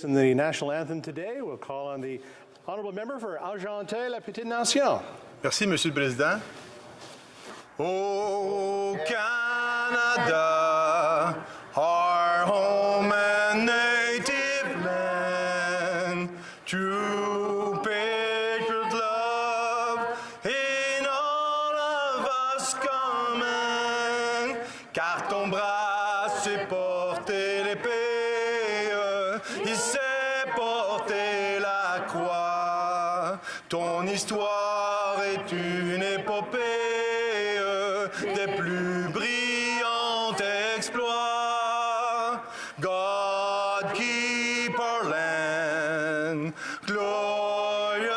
In the national anthem today, we'll call on the honourable member for Argenteuil-la-Petite-Nation. Merci, Monsieur le Président. Oh, Canada, our home and native land, true patriot love in all of us common, car ton bras sait porter l'épée, il sait porter la croix, ton histoire est une épopée des plus brillants exploits. God keep our land glorious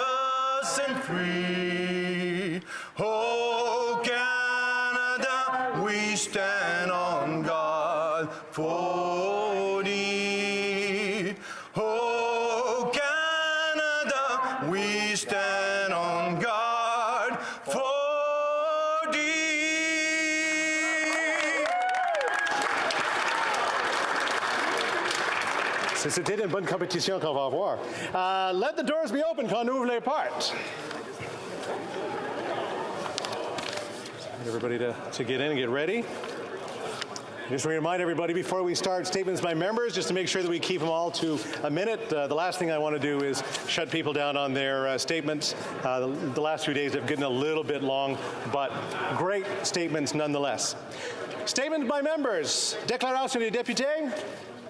and free. Oh, Canada, we stand on God for thee. Oh, Canada, we stand on guard for thee. C'était une bonne compétition qu'on va avoir. Let the doors be open quand on ouvre les portes. Everybody to get in and get ready. Just to remind everybody before we start statements by members, just to make sure that we keep them all to a minute. The last thing I want to do is shut people down on their statements. The last few days have gotten a little bit long, but great statements nonetheless. Statements by members. Déclaration des députés.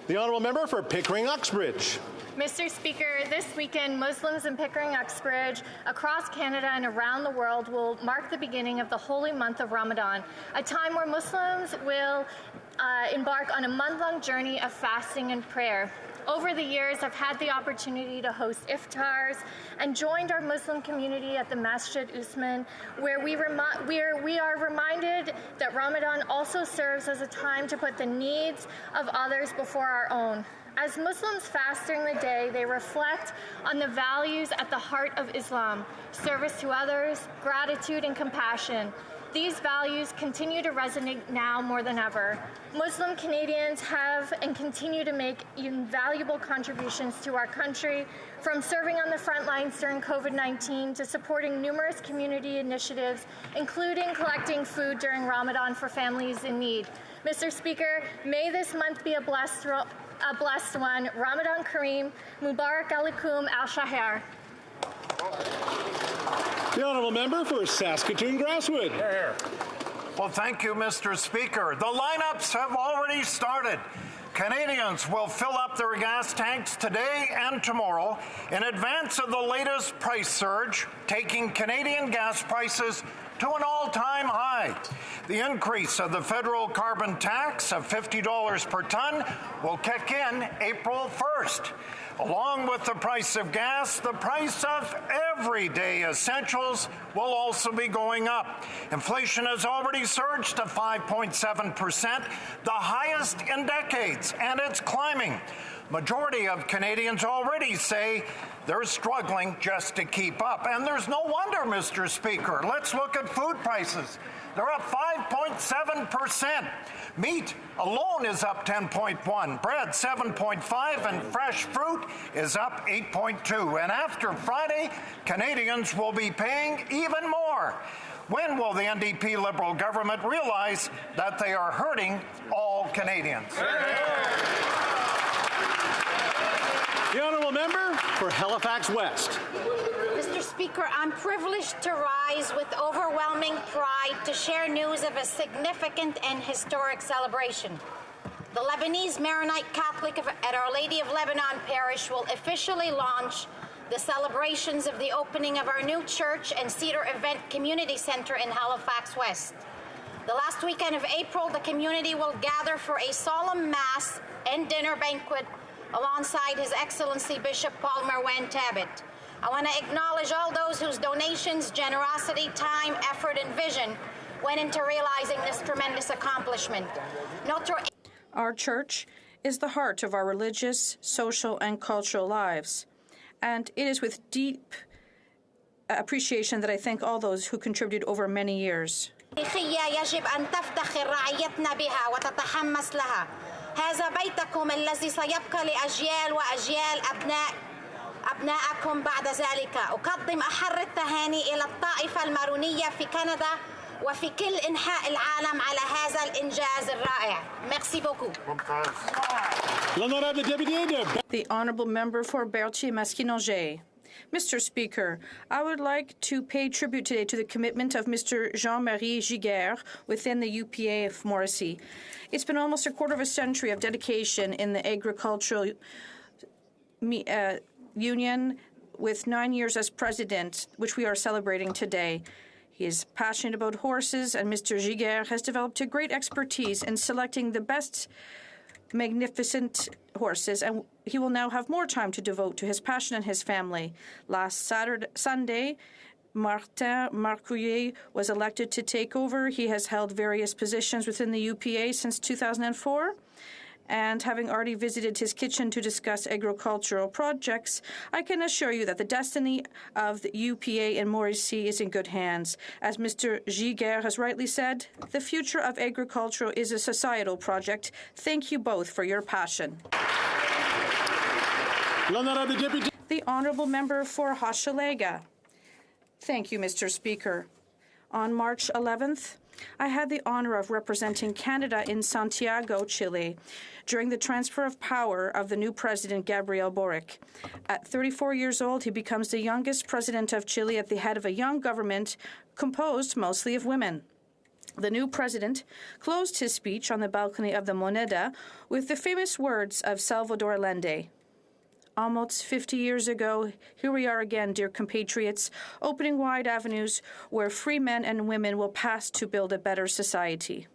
The honourable member for Pickering-Uxbridge. Mr. Speaker, this weekend, Muslims in Pickering-Uxbridge, across Canada and around the world will mark the beginning of the holy month of Ramadan, a time where Muslims will embark on a month-long journey of fasting and prayer. Over the years, I've had the opportunity to host iftars and joined our Muslim community at the Masjid Usman, where we are reminded that Ramadan also serves as a time to put the needs of others before our own. As Muslims fast during the day, they reflect on the values at the heart of Islam: service to others, gratitude, and compassion. These values continue to resonate now more than ever. Muslim Canadians have and continue to make invaluable contributions to our country, from serving on the front lines during COVID-19 to supporting numerous community initiatives, including collecting food during Ramadan for families in need. Mr. Speaker, may this month be a blessed one. Ramadan Kareem, Mubarak Alaikum Al-Shahar. The honourable member for Saskatoon-Grasswood. Here. Well, thank you, Mr. Speaker. The lineups have already started. Canadians will fill up their gas tanks today and tomorrow in advance of the latest price surge, taking Canadian gas prices to an all-time high. The increase of the federal carbon tax of $50 per ton will kick in April 1st. Along with the price of gas, the price of everyday essentials will also be going up. Inflation has already surged to 5.7%, the highest in decades, and it's climbing. Majority of Canadians already say they're struggling just to keep up. And there's no wonder, Mr. Speaker. Let's look at food prices. They're up 5.7%. Meat alone is up 10.1%, bread 7.5%, and fresh fruit is up 8.2%. And after Friday, Canadians will be paying even more. When will the NDP Liberal government realize that they are hurting all Canadians? The honourable member for Halifax West. Mr. Speaker, I'm privileged to rise with overwhelming pride to share news of a significant and historic celebration. The Lebanese Maronite Catholic at Our Lady of Lebanon Parish will officially launch the celebrations of the opening of our new church and Cedar Event Community Centre in Halifax West. The last weekend of April, the community will gather for a solemn mass and dinner banquet alongside His Excellency Bishop Paul Marwan Tabit. I want to acknowledge all those whose donations, generosity, time, effort, and vision went into realizing this tremendous accomplishment. Our church is the heart of our religious, social, and cultural lives. And it is with deep appreciation that I thank all those who contributed over many years. يجب أن تفتخر رعيتنا بها وتتحمس لها. هذا بيتكم الذي سيبقى لأجيال وأجيال أبنائكم بعد ذلك. أقدم أحر التهاني إلى الطائفة المارونية في كندا وفي كل إنحاء العالم على هذا الإنجاز الرائع. Merci beaucoup. The Honourable Member for Berthier-Maskinongé. Mr. Speaker, I would like to pay tribute today to the commitment of Mr. Jean-Marie Giguère within the UPA of Morrissey. It's been almost a quarter of a century of dedication in the agricultural union, with 9 years as president, which we are celebrating today. He is passionate about horses, and Mr. Giguère has developed a great expertise in selecting the best magnificent horses, and he will now have more time to devote to his passion and his family. Last Sunday, Martin Marcouillet was elected to take over. He has held various positions within the UPA since 2004. And having already visited his kitchen to discuss agricultural projects, I can assure you that the destiny of the UPA in Morrissey is in good hands. As Mr. Giguère has rightly said, the future of agriculture is a societal project. Thank you both for your passion. The Honourable Member for Hochelaga. Thank you, Mr. Speaker. On March 11th, I had the honor of representing Canada in Santiago, Chile, during the transfer of power of the new president, Gabriel Boric. At 34 years old, he becomes the youngest president of Chile at the head of a young government composed mostly of women. The new president closed his speech on the balcony of the Moneda with the famous words of Salvador Allende. Almost 50 years ago, here we are again, dear compatriots, opening wide avenues where free men and women will pass to build a better society.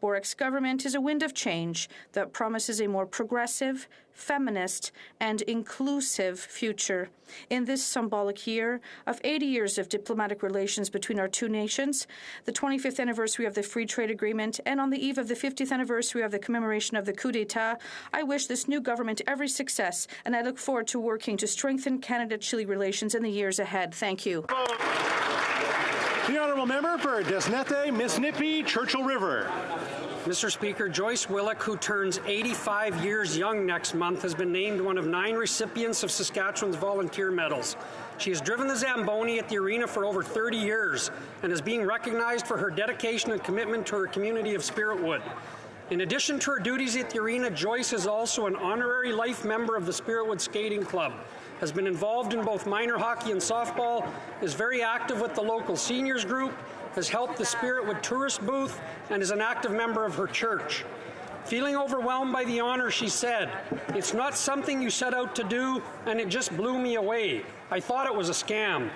Boric's government is a wind of change that promises a more progressive, feminist, and inclusive future. In this symbolic year of 80 years of diplomatic relations between our two nations, the 25th anniversary of the Free Trade Agreement, and on the eve of the 50th anniversary of the commemoration of the coup d'etat, I wish this new government every success, and I look forward to working to strengthen Canada-Chile relations in the years ahead. Thank you. The Honourable Member for Desnethé, Misnippy, Churchill River. Mr. Speaker, Joyce Willock, who turns 85 years young next month, has been named one of 9 recipients of Saskatchewan's volunteer medals. She has driven the Zamboni at the arena for over 30 years and is being recognized for her dedication and commitment to her community of Spiritwood. In addition to her duties at the arena, Joyce is also an honorary life member of the Spiritwood Skating Club, has been involved in both minor hockey and softball, is very active with the local seniors group, has helped the Spiritwood tourist booth, and is an active member of her church. Feeling overwhelmed by the honor, she said, "It's not something you set out to do, and it just blew me away. I thought it was a scam."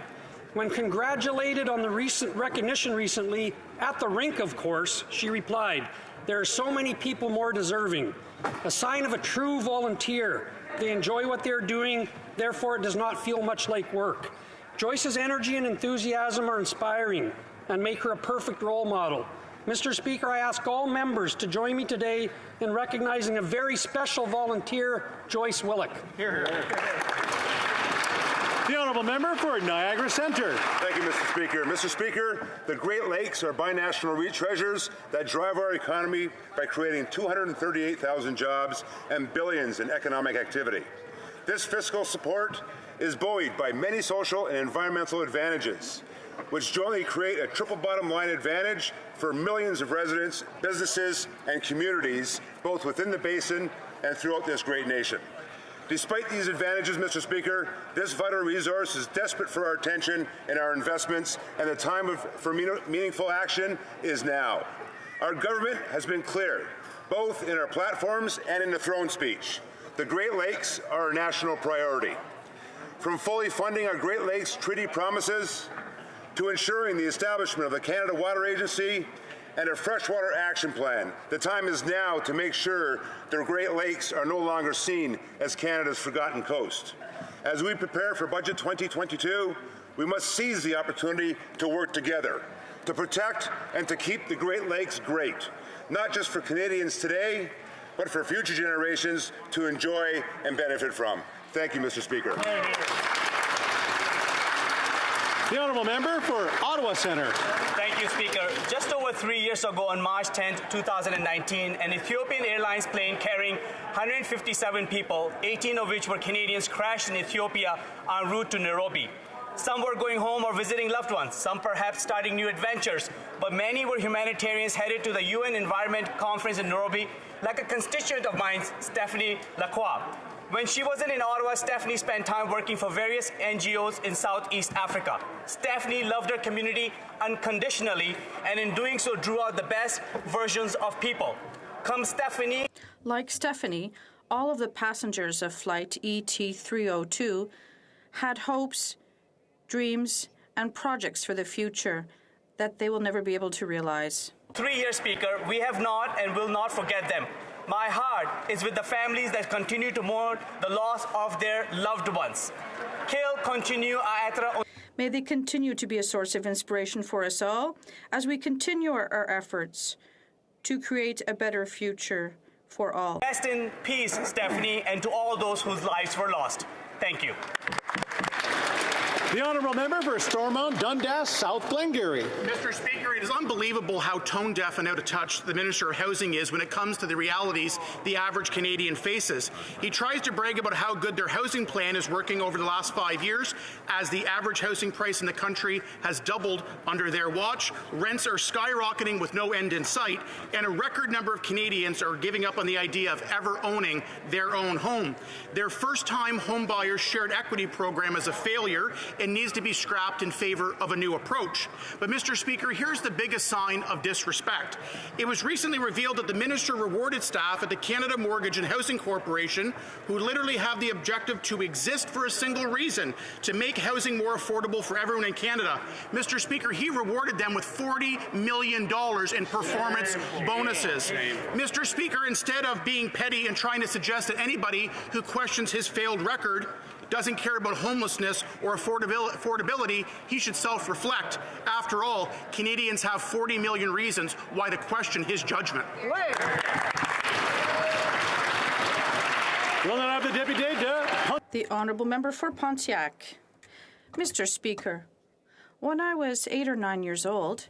When congratulated on the recent recognition recently, at the rink, of course, she replied, "There are so many people more deserving. A sign of a true volunteer. They enjoy what they're doing, therefore it does not feel much like work." Joyce's energy and enthusiasm are inspiring and make her a perfect role model. Mr. Speaker, I ask all members to join me today in recognizing a very special volunteer, Joyce Willock. Here. The Honourable Member for Niagara Centre. Thank you, Mr. Speaker. Mr. Speaker, the Great Lakes are binational reach treasures that drive our economy by creating 238,000 jobs and billions in economic activity. This fiscal support is buoyed by many social and environmental advantages, which jointly create a triple bottom line advantage for millions of residents, businesses, and communities, both within the basin and throughout this great nation. Despite these advantages, Mr. Speaker, this vital resource is desperate for our attention and our investments, and the time for meaningful action is now. Our government has been clear, both in our platforms and in the throne speech. The Great Lakes are a national priority. From fully funding our Great Lakes Treaty promises to ensuring the establishment of the Canada Water Agency and a freshwater action plan, the time is now to make sure the Great Lakes are no longer seen as Canada's forgotten coast. As we prepare for Budget 2022, we must seize the opportunity to work together, to protect and to keep the Great Lakes great, not just for Canadians today, but for future generations to enjoy and benefit from. Thank you, Mr. Speaker. The honourable member for Ottawa Centre. Thank you, Speaker. Just over 3 years ago, on March 10, 2019, an Ethiopian Airlines plane carrying 157 people, 18 of which were Canadians, crashed in Ethiopia en route to Nairobi. Some were going home or visiting loved ones, some perhaps starting new adventures, but many were humanitarians headed to the UN Environment Conference in Nairobi, like a constituent of mine, Stephanie Lacroix. When she wasn't in Ottawa, Stephanie spent time working for various NGOs in Southeast Africa. Stephanie loved her community unconditionally, and in doing so drew out the best versions of people. Come Stephanie. Like Stephanie, all of the passengers of Flight ET302 had hopes, dreams, and projects for the future that they will never be able to realize. 3 years, Speaker, we have not and will not forget them. My heart is with the families that continue to mourn the loss of their loved ones. May they continue to be a source of inspiration for us all as we continue our efforts to create a better future for all. Rest in peace, Stephanie, and to all those whose lives were lost. Thank you. The honourable member for Stormont, Dundas, South Glengarry. Mr. Speaker, it is unbelievable how tone deaf and out of touch the Minister of Housing is when it comes to the realities the average Canadian faces. He tries to brag about how good their housing plan is working over the last 5 years, as the average housing price in the country has doubled under their watch. Rents are skyrocketing with no end in sight, and a record number of Canadians are giving up on the idea of ever owning their own home. Their first-time homebuyers shared equity program is a failure and needs to be scrapped in favor of a new approach. But, Mr. Speaker, here's the biggest sign of disrespect. It was recently revealed that the minister rewarded staff at the Canada Mortgage and Housing Corporation, who literally have the objective to exist for a single reason, to make housing more affordable for everyone in Canada. Mr. Speaker, he rewarded them with $40 million in performance bonuses. Mr. Speaker, instead of being petty and trying to suggest that anybody who questions his failed record doesn't care about homelessness or affordability, he should self-reflect. After all, Canadians have 40 million reasons why to question his judgment. We'll now have the deputy The honourable member for Pontiac. Mr. Speaker, when I was 8 or 9 years old,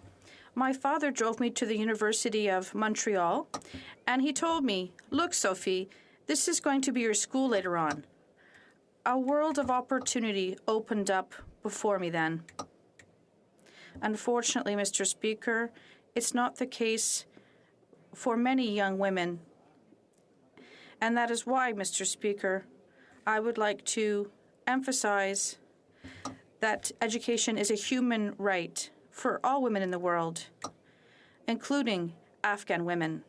my father drove me to the University of Montreal, and he told me, "Look, Sophie, this is going to be your school later on." A world of opportunity opened up before me then. Unfortunately, Mr. Speaker, it's not the case for many young women. And that is why, Mr. Speaker, I would like to emphasize that education is a human right for all women in the world, including Afghan women.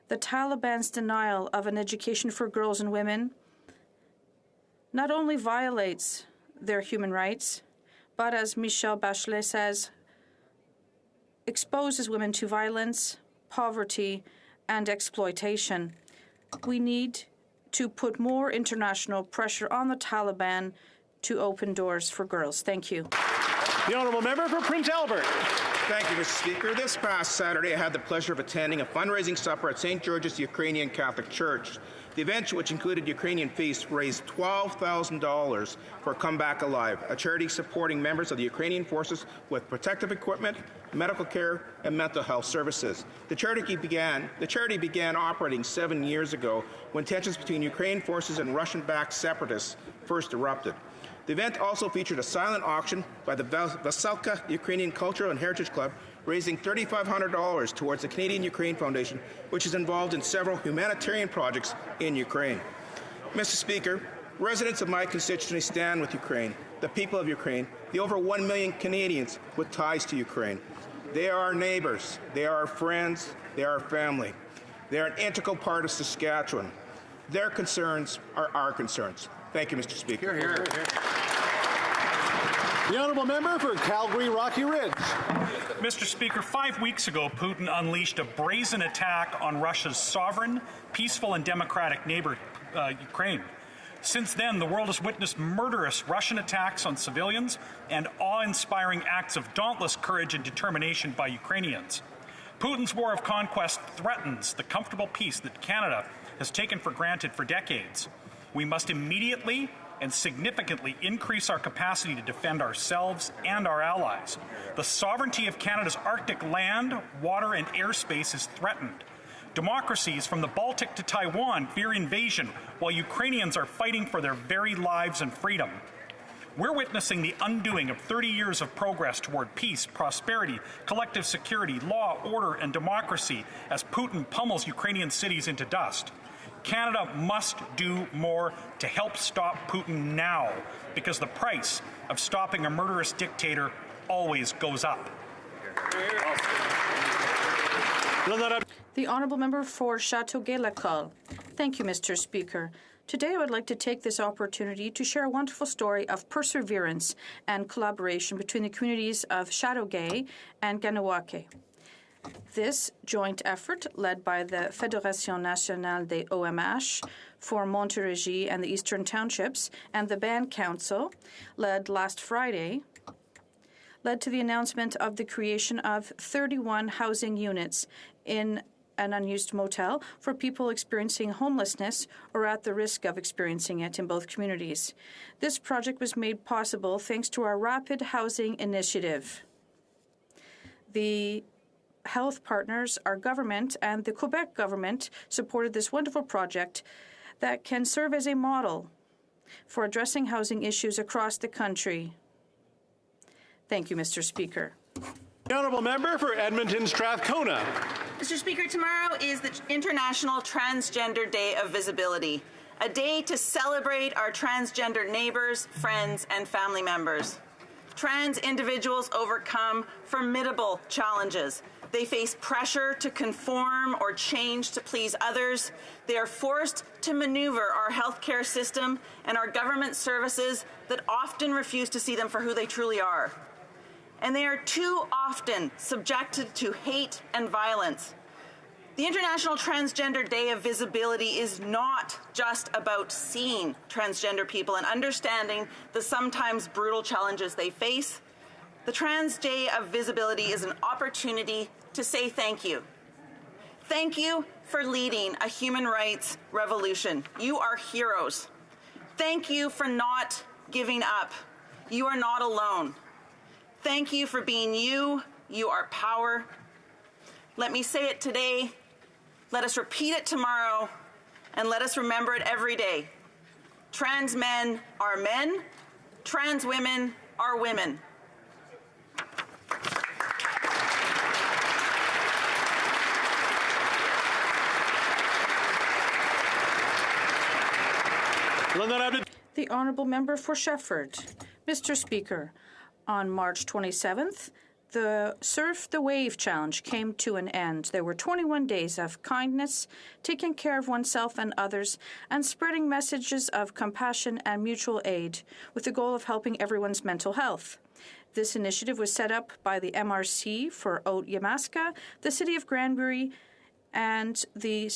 The Taliban's denial of an education for girls and women not only violates their human rights, but, as Michelle Bachelet says, exposes women to violence, poverty, and exploitation. We need to put more international pressure on the Taliban to open doors for girls. Thank you. The honourable member for Prince Albert. Thank you, Mr. Speaker. This past Saturday, I had the pleasure of attending a fundraising supper at St. George's Ukrainian Catholic Church. The event, which included Ukrainian feasts, raised $12,000 for Come Back Alive, a charity supporting members of the Ukrainian forces with protective equipment, medical care, and mental health services. The charity began operating 7 years ago when tensions between Ukrainian forces and Russian-backed separatists first erupted. The event also featured a silent auction by the Veselka Ukrainian Cultural and Heritage Club, raising $3,500 towards the Canadian-Ukraine Foundation, which is involved in several humanitarian projects in Ukraine. Mr. Speaker, residents of my constituency stand with Ukraine, the people of Ukraine, the over 1 million Canadians with ties to Ukraine. They are our neighbours, they are our friends, they are our family. They are an integral part of Saskatchewan. Their concerns are our concerns. Thank you, Mr. Speaker. Hear, hear. The honourable member for Calgary Rocky Ridge. Mr. Speaker, 5 weeks ago, Putin unleashed a brazen attack on Russia's sovereign, peaceful, and democratic neighbor, Ukraine. Since then, the world has witnessed murderous Russian attacks on civilians and awe-inspiring acts of dauntless courage and determination by Ukrainians. Putin's war of conquest threatens the comfortable peace that Canada has taken for granted for decades. We must immediately and significantly increase our capacity to defend ourselves and our allies. The sovereignty of Canada's Arctic land, water, and airspace is threatened. Democracies from the Baltic to Taiwan fear invasion, while Ukrainians are fighting for their very lives and freedom. We're witnessing the undoing of 30 years of progress toward peace, prosperity, collective security, law, order, and democracy as Putin pummels Ukrainian cities into dust. Canada must do more to help stop Putin now, because the price of stopping a murderous dictator always goes up. The Honourable Member for Châteauguay-Lacolle. Thank you, Mr. Speaker. Today I would like to take this opportunity to share a wonderful story of perseverance and collaboration between the communities of Châteauguay and Kahnawake. This joint effort, led by the Fédération Nationale des OMH for Montérégie and the Eastern Townships and the Band Council, led last Friday, led to the announcement of the creation of 31 housing units in an unused motel for people experiencing homelessness or at the risk of experiencing it in both communities. This project was made possible thanks to our Rapid Housing Initiative. The health partners, our government, and the Quebec government supported this wonderful project that can serve as a model for addressing housing issues across the country. Thank you, Mr. Speaker. The Honourable Member for Edmonton Strathcona. Mr. Speaker, tomorrow is the International Transgender Day of Visibility, a day to celebrate our transgender neighbours, friends, and family members. Trans individuals overcome formidable challenges. They face pressure to conform or change to please others. They are forced to maneuver our healthcare system and our government services that often refuse to see them for who they truly are. And they are too often subjected to hate and violence. The International Transgender Day of Visibility is not just about seeing transgender people and understanding the sometimes brutal challenges they face. The Trans Day of Visibility is an opportunity to say thank you. Thank you for leading a human rights revolution. You are heroes. Thank you for not giving up. You are not alone. Thank you for being you. You are power. Let me say it today. Let us repeat it tomorrow. And let us remember it every day. Trans men are men. Trans women are women. The Honourable Member for Shefford. Mr. Speaker, on March 27th, the Surf the Wave Challenge came to an end. There were 21 days of kindness, taking care of oneself and others, and spreading messages of compassion and mutual aid with the goal of helping everyone's mental health. This initiative was set up by the MRC for Haute-Yamaska, the City of Granbury, and the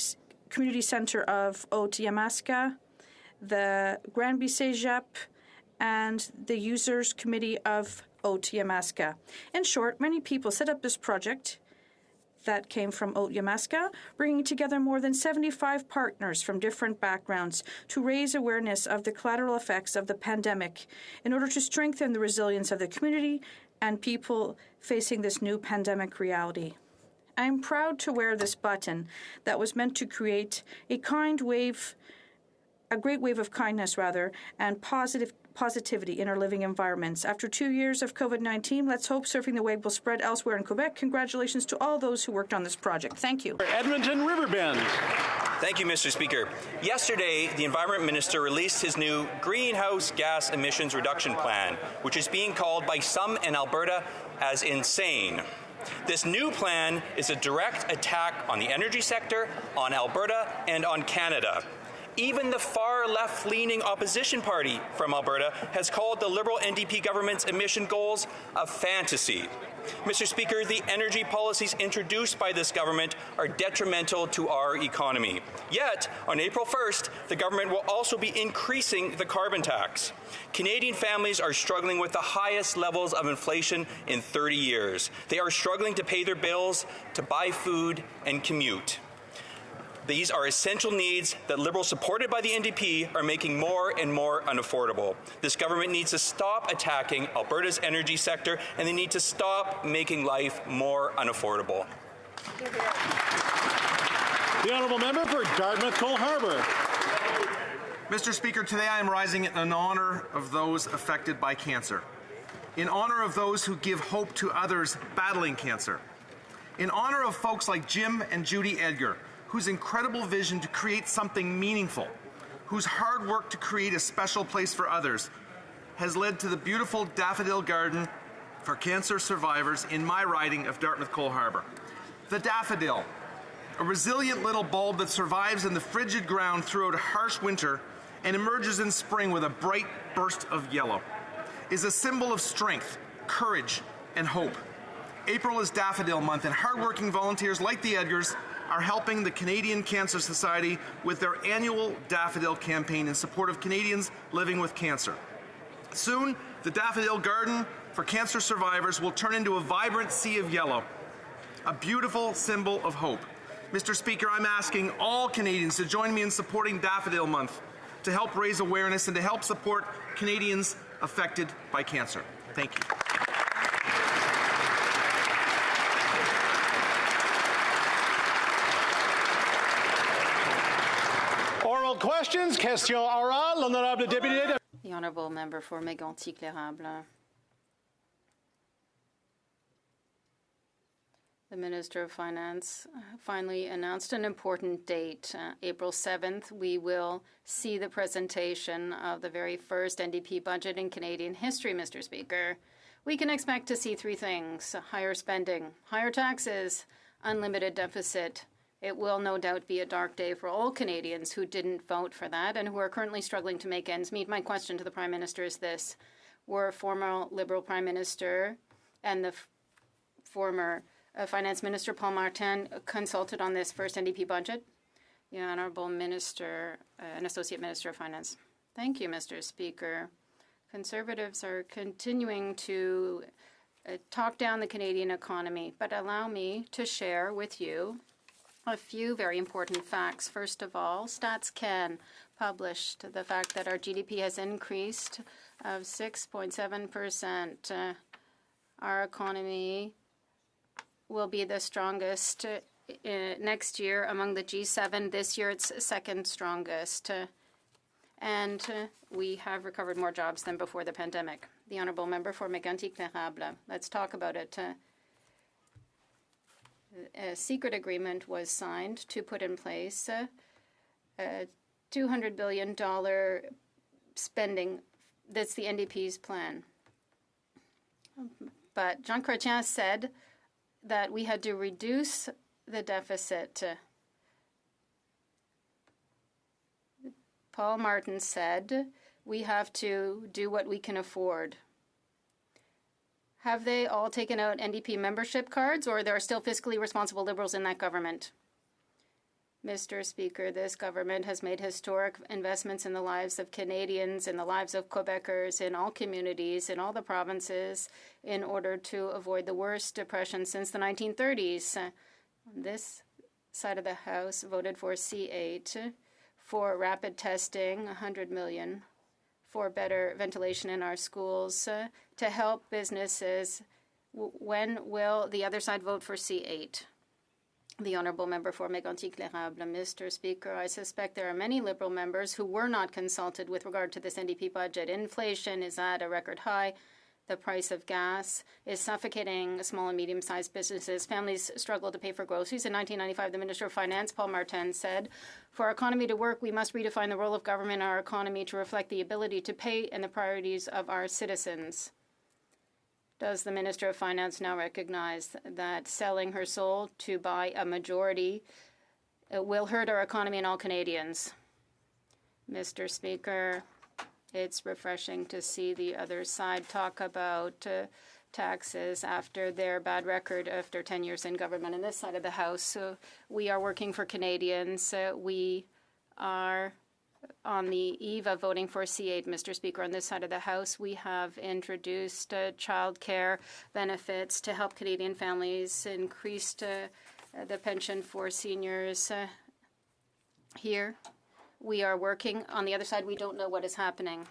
Community Centre of Haute-Yamaska, the Granby Cégep, and the Users Committee of Haute-Yamaska. In short, many people set up this project that came from Haute-Yamaska, bringing together more than 75 partners from different backgrounds to raise awareness of the collateral effects of the pandemic in order to strengthen the resilience of the community and people facing this new pandemic reality. I am proud to wear this button that was meant to create a great wave of kindness, and positivity in our living environments. After 2 years of COVID-19, let's hope Surfing the Wave will spread elsewhere in Quebec. Congratulations to all those who worked on this project. Thank you. Edmonton Riverbend. Thank you, Mr. Speaker. Yesterday, the Environment Minister released his new Greenhouse Gas Emissions Reduction Plan, which is being called by some in Alberta as insane. This new plan is a direct attack on the energy sector, on Alberta, and on Canada. Even the far left-leaning opposition party from Alberta has called the Liberal NDP government's emission goals a fantasy. Mr. Speaker, the energy policies introduced by this government are detrimental to our economy. Yet, on April 1st, the government will also be increasing the carbon tax. Canadian families are struggling with the highest levels of inflation in 30 years. They are struggling to pay their bills, to buy food, and commute. These are essential needs that Liberals supported by the NDP are making more and more unaffordable. This government needs to stop attacking Alberta's energy sector, and they need to stop making life more unaffordable. The honourable member for Dartmouth Cole Harbour. Mr. Speaker, today I am rising in honour of those affected by cancer, in honour of those who give hope to others battling cancer, in honour of folks like Jim and Judy Edgar, whose incredible vision to create something meaningful, whose hard work to create a special place for others, has led to the beautiful Daffodil Garden for cancer survivors in my riding of Dartmouth Cole Harbour. The daffodil, a resilient little bulb that survives in the frigid ground throughout a harsh winter and emerges in spring with a bright burst of yellow, is a symbol of strength, courage, and hope. April is Daffodil Month, and hardworking volunteers like the Edgars are helping the Canadian Cancer Society with their annual Daffodil campaign in support of Canadians living with cancer. Soon, the Daffodil Garden for cancer survivors will turn into a vibrant sea of yellow, a beautiful symbol of hope. Mr. Speaker, I'm asking all Canadians to join me in supporting Daffodil Month to help raise awareness and to help support Canadians affected by cancer. Thank you. Oral questions. Question orale. L'honorable député. The honourable member for Mégantic-L'Érable. The Minister of Finance finally announced an important date. April 7th, we will see the presentation of the very first NDP budget in Canadian history, Mr. Speaker. We can expect to see three things: higher spending, higher taxes, unlimited deficit. It will no doubt be a dark day for all Canadians who didn't vote for that and who are currently struggling to make ends meet. My question to the Prime Minister is this. Were former Liberal Prime Minister and the former Finance Minister Paul Martin consulted on this first NDP budget? The Honourable Minister and Associate Minister of Finance. Thank you, Mr. Speaker. Conservatives are continuing to talk down the Canadian economy, but allow me to share with you a few very important facts. First of all, StatsCan published the fact that our GDP has increased of 6.7%. Our economy will be the strongest next year among the G7. This year it's second strongest. And we have recovered more jobs than before the pandemic. The honourable member for Mégantic-L'Érable. Let's talk about it. A secret agreement was signed to put in place a $200 billion spending. That's the NDP's plan. But Jean Chrétien said that we had to reduce the deficit. Paul Martin said we have to do what we can afford. Have they all taken out NDP membership cards, or there are still fiscally responsible Liberals in that government? Mr. Speaker, this government has made historic investments in the lives of Canadians, in the lives of Quebecers, in all communities, in all the provinces, in order to avoid the worst depression since the 1930s. This side of the House voted for C8, for rapid testing, $100 million, for better ventilation in our schools, to help businesses. When will the other side vote for C8? The honourable member for Mégantic-L'Érable. Mr. Speaker, I suspect there are many Liberal members who were not consulted with regard to this NDP budget. Inflation is at a record high. The price of gas is suffocating small and medium-sized businesses. Families struggle to pay for groceries. In 1995, the Minister of Finance, Paul Martin, said, "For our economy to work, we must redefine the role of government in our economy to reflect the ability to pay and the priorities of our citizens." Does the Minister of Finance now recognize that selling her soul to buy a majority will hurt our economy and all Canadians? Mr. Speaker, it's refreshing to see the other side talk about taxes after their bad record after 10 years in government. On this side of the House, we are working for Canadians. We are on the eve of voting for C8, Mr. Speaker. On this side of the House, we have introduced child care benefits to help Canadian families, increased the pension for seniors, Here, we are working. On the other side, we don't know what is happening.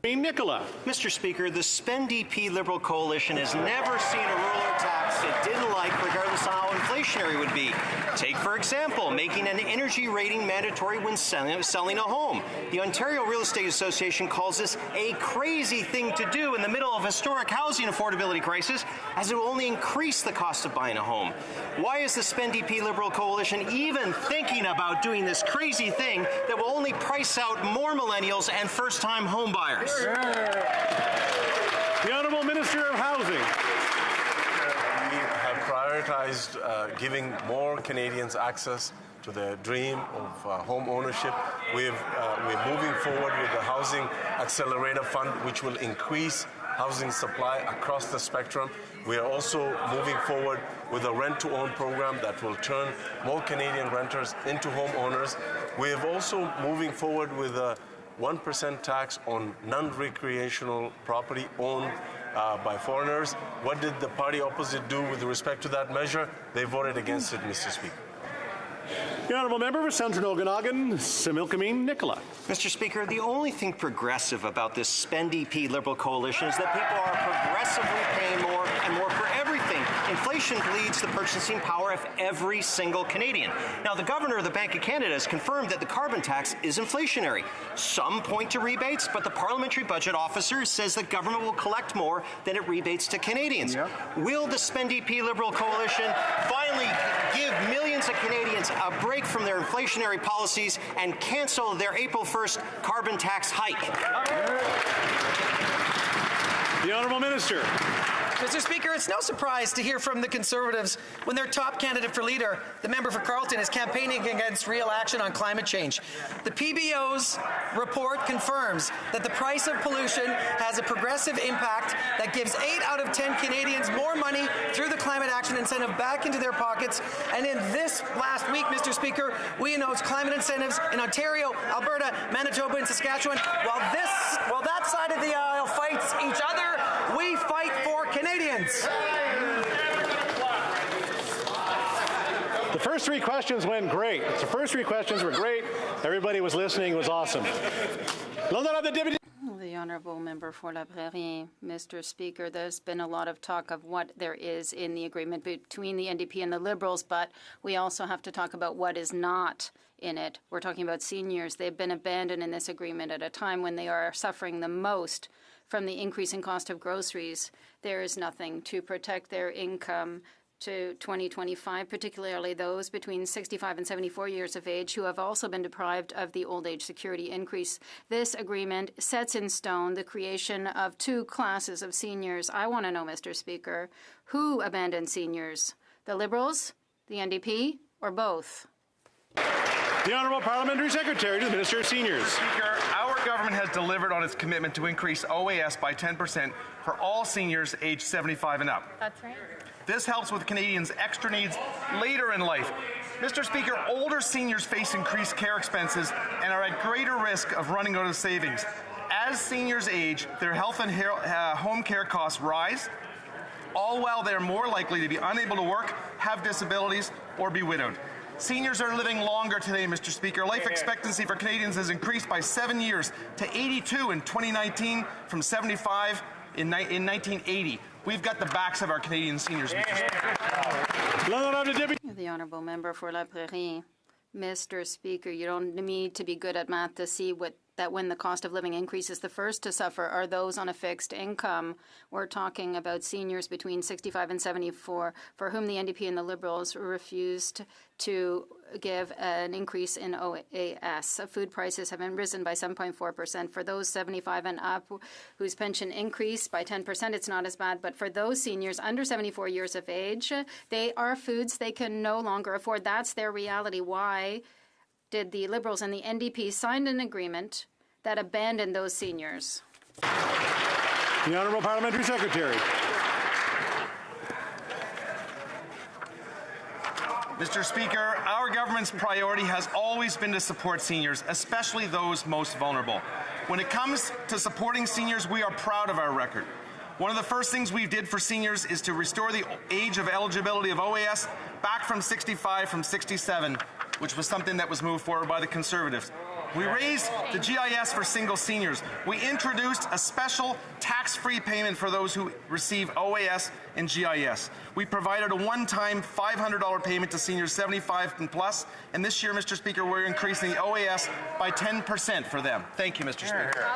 Nicola. Mr. Speaker, the Spend DP Liberal Coalition has never seen a ruler tax it didn't like, regardless of how inflationary it would be. Take, for example, making an energy rating mandatory when selling a home. The Ontario Real Estate Association calls this a crazy thing to do in the middle of historic housing affordability crisis, as it will only increase the cost of buying a home. Why is the Spend DP Liberal Coalition even thinking about doing this crazy thing that will only price out more millennials and first-time home buyers? The Honourable Minister of Housing. We have prioritized giving more Canadians access to their dream of home ownership. We're moving forward with the Housing Accelerator Fund, which will increase housing supply across the spectrum. We are also moving forward with a rent-to-own program that will turn more Canadian renters into homeowners. We have also moving forward with a 1% tax on non-recreational property owned by foreigners. What did the party opposite do with respect to that measure? They voted against it, Mr. Speaker. The Honourable Member for Central Okanagan, Similkameen Nicola. Mr. Speaker, the only thing progressive about this Spend DP Liberal Coalition is that people are progressively paying more and more for everything. Inflation bleeds the purchasing power of every single Canadian. Now, the Governor of the Bank of Canada has confirmed that the carbon tax is inflationary. Some point to rebates, but the Parliamentary Budget Officer says the government will collect more than it rebates to Canadians. Yep. Will the Spend DP Liberal Coalition finally give millions of Canadians a break from their inflationary policies and cancel their April 1st carbon tax hike? The Honourable Minister. Mr. Speaker, it's no surprise to hear from the Conservatives when their top candidate for leader, the member for Carleton, is campaigning against real action on climate change. The PBO's report confirms that the price of pollution has a progressive impact that gives 8 out of 10 Canadians more money through the climate action incentive back into their pockets. And in this last week, Mr. Speaker, we announced climate incentives in Ontario, Alberta, Manitoba, and Saskatchewan. While that side of the aisle fights each other, we fight for Canadians. The first 3 questions went great. The first 3 questions were great. Everybody was listening. It was awesome. The Honourable Member for La Prairie. Mr. Speaker, there's been a lot of talk of what there is in the agreement between the NDP and the Liberals, but we also have to talk about what is not in it. We're talking about seniors. They've been abandoned in this agreement at a time when they are suffering the most from the increasing cost of groceries. There is nothing to protect their income to 2025, particularly those between 65 and 74 years of age who have also been deprived of the old age security increase. This agreement sets in stone the creation of 2 classes of seniors. I want to know, Mr. Speaker, who abandoned seniors? The Liberals, the NDP, or both? The Honourable Parliamentary Secretary to the Minister of Seniors. Speaker, our government has delivered on its commitment to increase OAS by 10% for all seniors aged 75 and up. That's right. This helps with Canadians' extra needs later in life. Mr. Speaker, older seniors face increased care expenses and are at greater risk of running out of savings. As seniors age, their health and home care costs rise, all while they're more likely to be unable to work, have disabilities, or be widowed. Seniors are living longer today, Mr. Speaker. Life expectancy for Canadians has increased by 7 years to 82 in 2019 from 75 in 1980. We've got the backs of our Canadian seniors, Mr. Speaker. The Honourable Member for La Prairie. Mr. Speaker, you don't need to be good at math to see that when the cost of living increases, the first to suffer are those on a fixed income. We're talking about seniors between 65 and 74 for whom the NDP and the Liberals refused to give an increase in OAS. Food prices have risen by 7.4%. For those 75 and up whose pension increased by 10%, it's not as bad. But for those seniors under 74 years of age, they are foods they can no longer afford. That's their reality. Why did the Liberals and the NDP sign an agreement that abandoned those seniors? The Honourable Parliamentary Secretary. Mr. Speaker, our government's priority has always been to support seniors, especially those most vulnerable. When it comes to supporting seniors, we are proud of our record. One of the first things we did for seniors is to restore the age of eligibility of OAS back from 65 from 67 which was something that was moved forward by the Conservatives. We raised the GIS for single seniors. We introduced a special tax-free payment for those who receive OAS and GIS. We provided a one-time $500 payment to seniors 75 and plus, and this year, Mr. Speaker, we're increasing the OAS by 10% for them. Thank you, Mr. Speaker.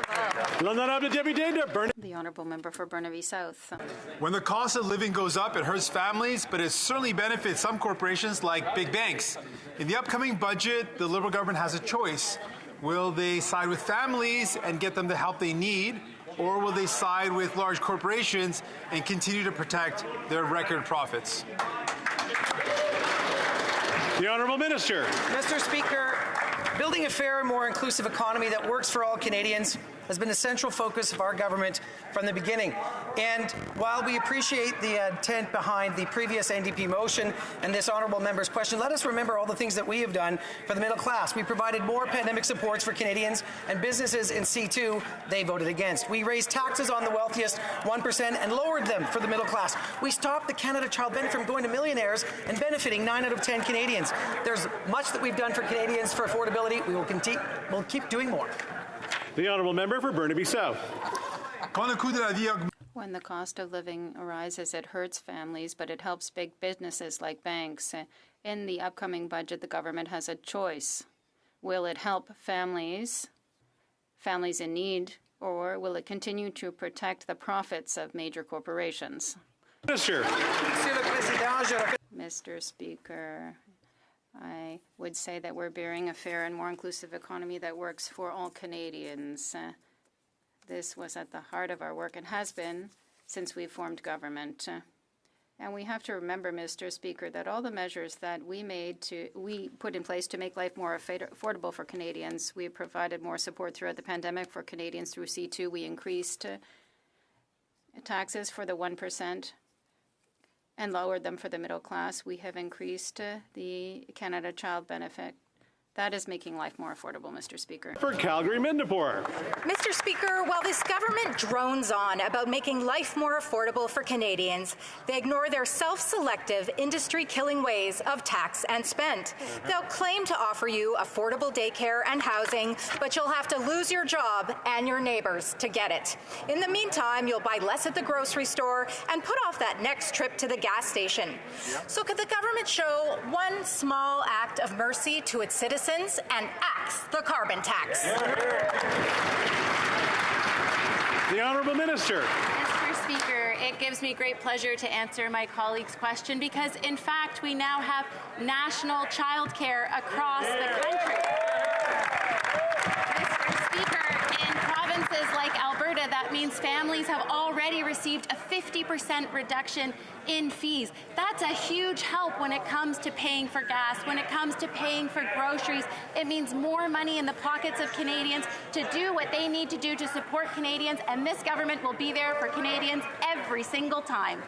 The Honourable Member for Burnaby South. When the cost of living goes up, it hurts families, but it certainly benefits some corporations like big banks. In the upcoming budget, the Liberal government has a choice. Will they side with families and get them the help they need, or will they side with large corporations and continue to protect their record profits? The Honourable Minister. Mr. Speaker, building a fair and more inclusive economy that works for all Canadians has been the central focus of our government from the beginning. And while we appreciate the intent behind the previous NDP motion and this honourable member's question, let us remember all the things that we have done for the middle class. We provided more pandemic supports for Canadians and businesses in C2 they voted against. We raised taxes on the wealthiest 1% and lowered them for the middle class. We stopped the Canada Child Benefit from going to millionaires and benefiting 9 out of 10 Canadians. There's much that we've done for Canadians for affordability. We'll keep doing more. The Honourable Member for Burnaby South. When the cost of living arises, it hurts families, but it helps big businesses like banks. In the upcoming budget, the government has a choice. Will it help families in need, or will it continue to protect the profits of major corporations? Minister. Mr. Speaker, I would say that we're bearing a fair and more inclusive economy that works for all Canadians. This was at the heart of our work and has been since we formed government. And we have to remember, Mr. Speaker, that all the measures that we put in place to make life more affordable for Canadians, we provided more support throughout the pandemic for Canadians through C2. We increased taxes for the 1%. And lowered them for the middle class. We have increased the Canada Child Benefit. That is making life more affordable, Mr. Speaker. For Calgary, Mindapore. Mr. Speaker, while this government drones on about making life more affordable for Canadians, they ignore their self-selective, industry-killing ways of tax and spend. They'll claim to offer you affordable daycare and housing, but you'll have to lose your job and your neighbours to get it. In the meantime, you'll buy less at the grocery store and put off that next trip to the gas station. So could the government show one small act of mercy to its citizens and axe the carbon tax? The Honourable Minister. Mr. Speaker, it gives me great pleasure to answer my colleague's question because, in fact, we now have national childcare across the country. Mr. Speaker, in provinces like Alberta, that means families have already received a 50% reduction in fees. That's a huge help when it comes to paying for gas, when it comes to paying for groceries. It means more money in the pockets of Canadians to do what they need to do to support Canadians, and this government will be there for Canadians every single time.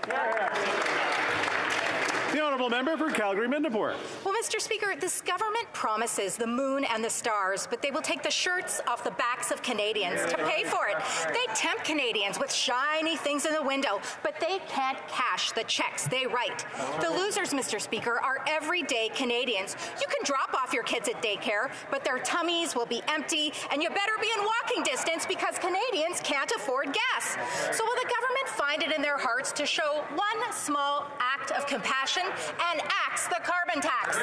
The Honourable Member for Calgary, Mindapore. Well, Mr. Speaker, this government promises the moon and the stars, but they will take the shirts off the backs of Canadians to pay for it. They tempt Canadians with shiny things in the window, but they can't cash the checks they write. The losers, Mr. Speaker, are everyday Canadians. You can drop off your kids at daycare, but their tummies will be empty, and you better be in walking distance because Canadians can't afford gas. So will the government find it in their hearts to show one small act of compassion and axe the carbon tax?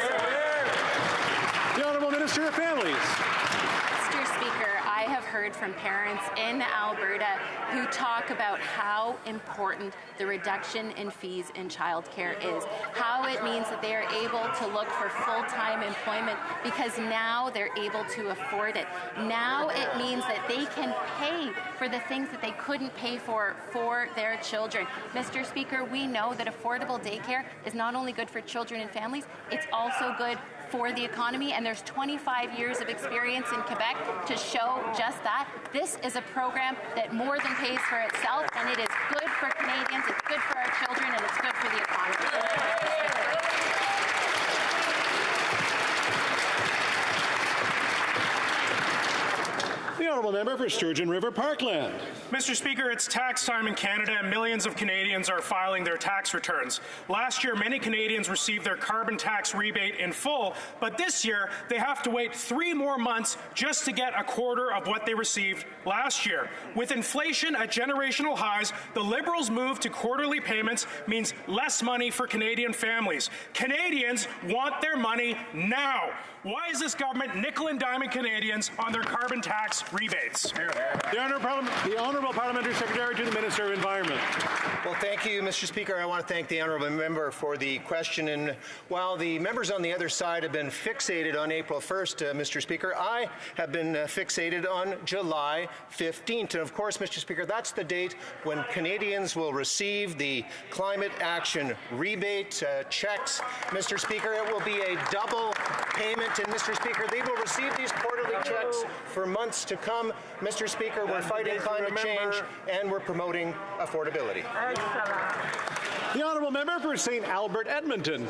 The Honourable Minister of Families. Mr. Speaker, I have heard from parents in Alberta who talk about how important the reduction in fees in childcare is, how it means that they are able to look for full-time employment because now they're able to afford it. Now it means that they can pay for the things that they couldn't pay for their children. Mr. Speaker, we know that affordable daycare is not only good for children and families, it's also good for the economy, and there's 25 years of experience in Quebec to show just that. This is a program that more than pays for itself, and it is good for Canadians, it's good for our children, and it's good for the economy. The The honourable member for Sturgeon River Parkland. Mr. Speaker, it's tax time in Canada and millions of Canadians are filing their tax returns. Last year, many Canadians received their carbon tax rebate in full, but this year they have to wait 3 more months just to get a quarter of what they received last year. With inflation at generational highs, the Liberals' move to quarterly payments means less money for Canadian families. Canadians want their money now. Why is this government nickel and diming Canadians on their carbon tax rebates? The Honourable Parliamentary Secretary to the Minister of Environment. Well, thank you, Mr. Speaker. I want to thank the honourable member for the question. And while the members on the other side have been fixated on April 1st, Mr. Speaker, I have been fixated on July 15th. And of course, Mr. Speaker, that's the date when Canadians will receive the climate action rebate checks. Mr. Speaker, it will be a double payment. And Mr. Speaker, they will receive these quarterly checks for months to come. Mr. Speaker, we're fighting climate change and we're promoting affordability. The honourable member for St. Albert Edmonton.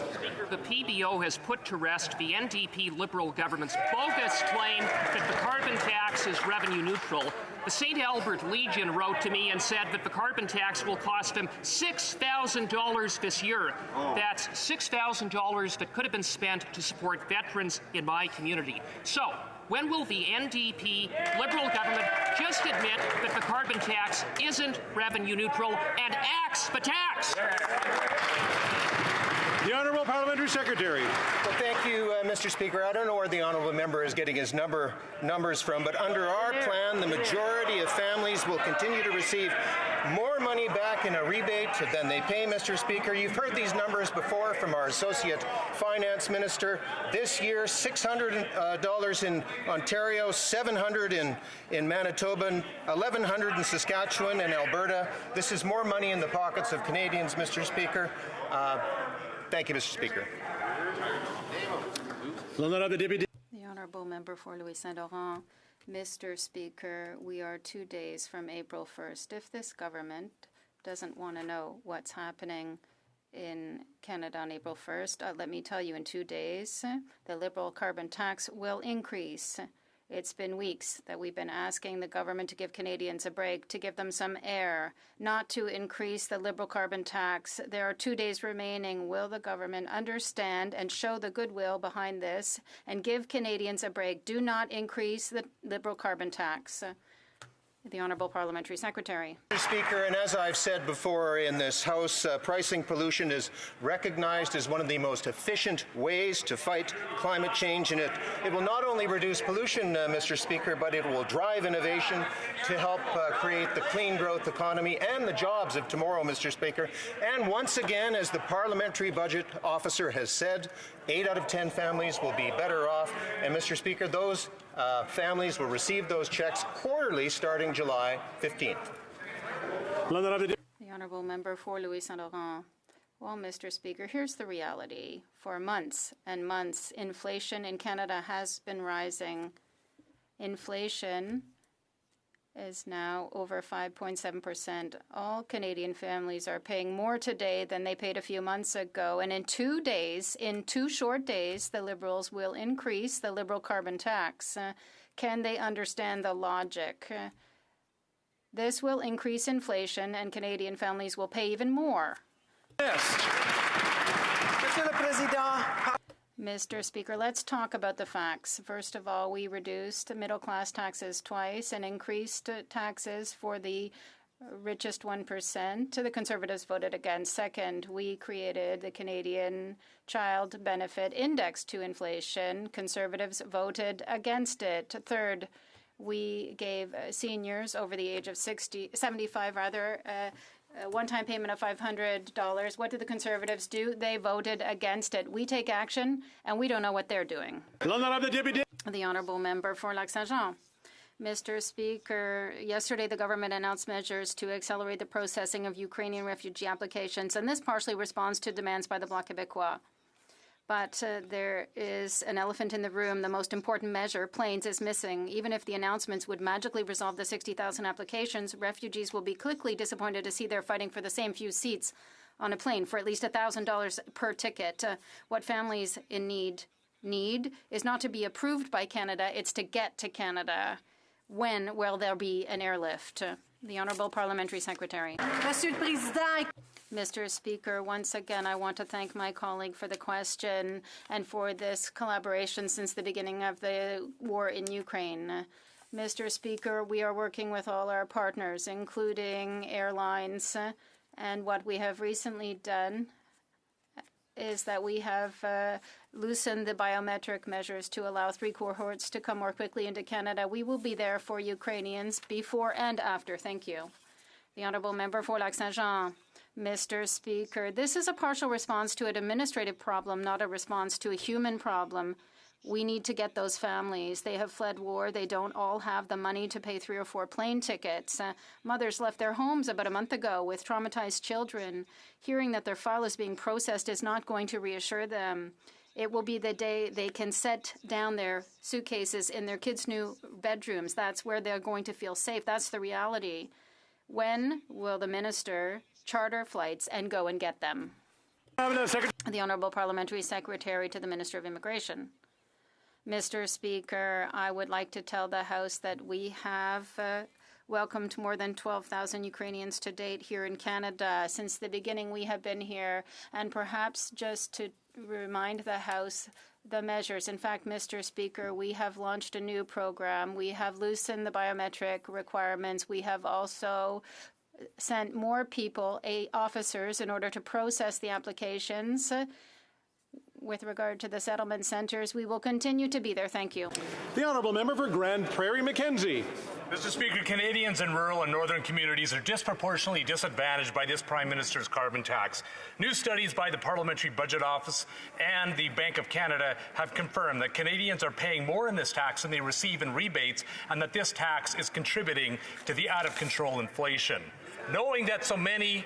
The PBO has put to rest the NDP Liberal government's bogus claim that the carbon tax is revenue neutral. The St. Albert Legion wrote to me and said that the carbon tax will cost them $6,000 this year. That's $6,000 that could have been spent to support veterans in my community. So, when will the NDP Liberal government just admit that the carbon tax isn't revenue neutral and axe the tax? The Honourable Parliamentary Secretary. Well, thank you, Mr. Speaker. I don't know where the honourable member is getting his numbers from, but under our plan, the majority of families will continue to receive more money back in a rebate than they pay, Mr. Speaker. You've heard these numbers before from our Associate Finance Minister. This year, $600 in Ontario, $700 in Manitoba, $1,100 in Saskatchewan and Alberta. This is more money in the pockets of Canadians, Mr. Speaker. Thank you, Mr. Speaker. The honourable member for Louis Saint Laurent. Mr. Speaker, we are 2 days from April 1st. If this government doesn't want to know what's happening in Canada on April 1st, let me tell you, in 2 days, the Liberal carbon tax will increase. It's been weeks that we've been asking the government to give Canadians a break, to give them some air, not to increase the Liberal carbon tax. There are 2 days remaining. Will the government understand and show the goodwill behind this and give Canadians a break? Do not increase the Liberal carbon tax. The Honourable Parliamentary Secretary. Mr. Speaker, and as I've said before in this House, pricing pollution is recognized as one of the most efficient ways to fight climate change, and it will not only reduce pollution, Mr. Speaker, but it will drive innovation to help create the clean growth economy and the jobs of tomorrow, Mr. Speaker. And once again, as the Parliamentary Budget Officer has said, 8 out of 10 families will be better off. And, Mr. Speaker, those families will receive those checks quarterly starting July 15th. The honourable member for Louis Saint Laurent. Well, Mr. Speaker, here's the reality. For months and months, inflation in Canada has been rising. Inflation is now over 5.7%. All Canadian families are paying more today than they paid a few months ago. And in 2 days, in 2 short days, the Liberals will increase the Liberal carbon tax. Can they understand the logic? This will increase inflation and Canadian families will pay even more. Mr. Speaker, let's talk about the facts. First of all, we reduced middle-class taxes twice and increased taxes for the richest 1%. The Conservatives voted against. Second, we created the Canadian Child Benefit Index to inflation. Conservatives voted against it. Third, we gave seniors over the age of 75 a one-time payment of $500. What did the Conservatives do? They voted against it. We take action, and we don't know what they're doing. The honourable member for Lac-Saint-Jean. Mr. Speaker, yesterday the government announced measures to accelerate the processing of Ukrainian refugee applications, and this partially responds to demands by the Bloc Québécois. But there is an elephant in the room. The most important measure, planes, is missing. Even if the announcements would magically resolve the 60,000 applications, refugees will be quickly disappointed to see they're fighting for the same few seats on a plane for at least $1,000 per ticket. What families in need is not to be approved by Canada, it's to get to Canada. When will there be an airlift? The Honourable Parliamentary Secretary. Monsieur le Président. Mr. Speaker, once again, I want to thank my colleague for the question and for this collaboration since the beginning of the war in Ukraine. Mr. Speaker, we are working with all our partners, including airlines, and what we have recently done is that we have loosened the biometric measures to allow 3 cohorts to come more quickly into Canada. We will be there for Ukrainians before and after. Thank you. The Honourable Member for Lac-Saint-Jean. Mr. Speaker, this is a partial response to an administrative problem, not a response to a human problem. We need to get those families. They have fled war. They don't all have the money to pay 3 or 4 plane tickets. Mothers left their homes about a month ago with traumatized children. Hearing that their file is being processed is not going to reassure them. It will be the day they can set down their suitcases in their kids' new bedrooms. That's where they're going to feel safe. That's the reality. When will the minister charter flights and go and get them? The Honourable Parliamentary Secretary to the Minister of Immigration. Mr. Speaker, I would like to tell the House that we have welcomed more than 12,000 Ukrainians to date here in Canada. Since the beginning, we have been here. And perhaps just to remind the House the measures. In fact, Mr. Speaker, we have launched a new program. We have loosened the biometric requirements. We have also sent more people, officers, in order to process the applications. With regard to the settlement centres, we will continue to be there. Thank you. The Honourable Member for Grand Prairie Mackenzie. Mr. Speaker, Canadians in rural and northern communities are disproportionately disadvantaged by this Prime Minister's carbon tax. New studies by the Parliamentary Budget Office and the Bank of Canada have confirmed that Canadians are paying more in this tax than they receive in rebates, and that this tax is contributing to the out-of-control inflation. Knowing that so many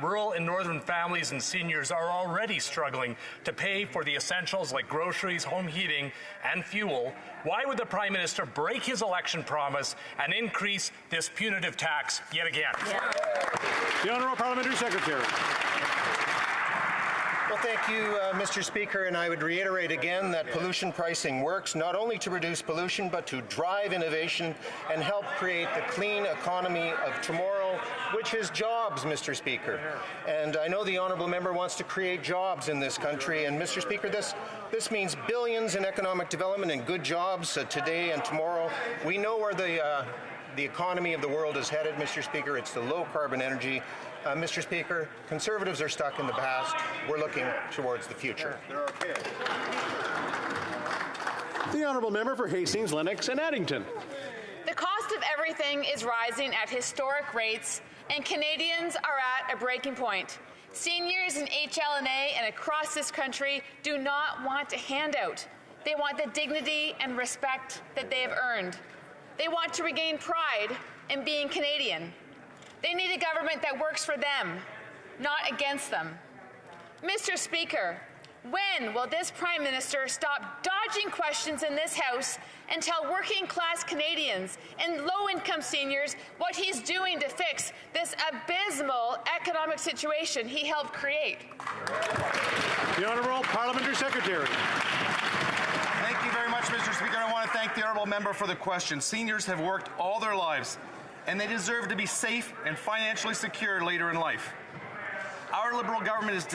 rural and northern families and seniors are already struggling to pay for the essentials like groceries, home heating, and fuel, why would the Prime Minister break his election promise and increase this punitive tax yet again? Yeah. The Honourable Parliamentary Secretary. Well, thank you, Mr. Speaker, and I would reiterate again that pollution pricing works not only to reduce pollution, but to drive innovation and help create the clean economy of tomorrow, which is jobs, Mr. Speaker. And I know the Honourable Member wants to create jobs in this country, and Mr. Speaker, this means billions in economic development and good jobs today and tomorrow. We know where the economy of the world is headed, Mr. Speaker. It's the low-carbon energy. Mr. Speaker, Conservatives are stuck in the past. We're looking towards the future. The Honourable Member for Hastings, Lennox and Addington. The cost of everything is rising at historic rates, and Canadians are at a breaking point. Seniors in HLNA and across this country do not want a handout. They want the dignity and respect that they have earned. They want to regain pride in being Canadian. They need a government that works for them, not against them. Mr. Speaker, when will this Prime Minister stop dodging questions in this House and tell working-class Canadians and low-income seniors what he's doing to fix this abysmal economic situation he helped create? The Honourable Parliamentary Secretary. Thank you very much, Mr. Speaker. I want to thank the Honourable Member for the question. Seniors have worked all their lives, and they deserve to be safe and financially secure later in life. Our Liberal government is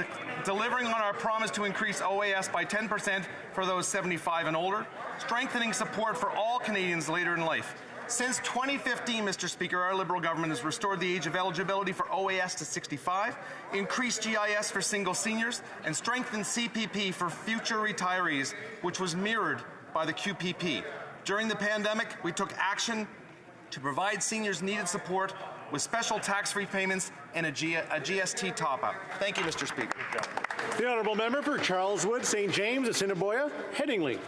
delivering on our promise to increase OAS by 10% for those 75 and older, strengthening support for all Canadians later in life. Since 2015, Mr. Speaker, our Liberal government has restored the age of eligibility for OAS to 65, increased GIS for single seniors, and strengthened CPP for future retirees, which was mirrored by the QPP. During the pandemic, we took action to provide seniors needed support with special tax-free payments and a GST top-up. Thank you, Mr. Speaker. The Honourable Member for Charleswood, St. James, Assiniboia, Headingley.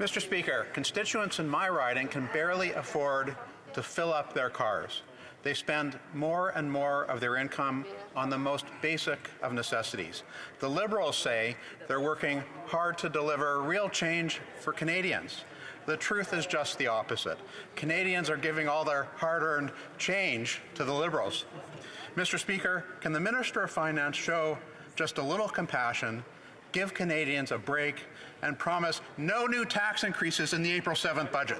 Mr. Speaker, constituents in my riding can barely afford to fill up their cars. They spend more and more of their income on the most basic of necessities. The Liberals say they're working hard to deliver real change for Canadians. The truth is just the opposite. Canadians are giving all their hard-earned change to the Liberals. Mr. Speaker, can the Minister of Finance show just a little compassion, give Canadians a break, and promise no new tax increases in the April 7th budget?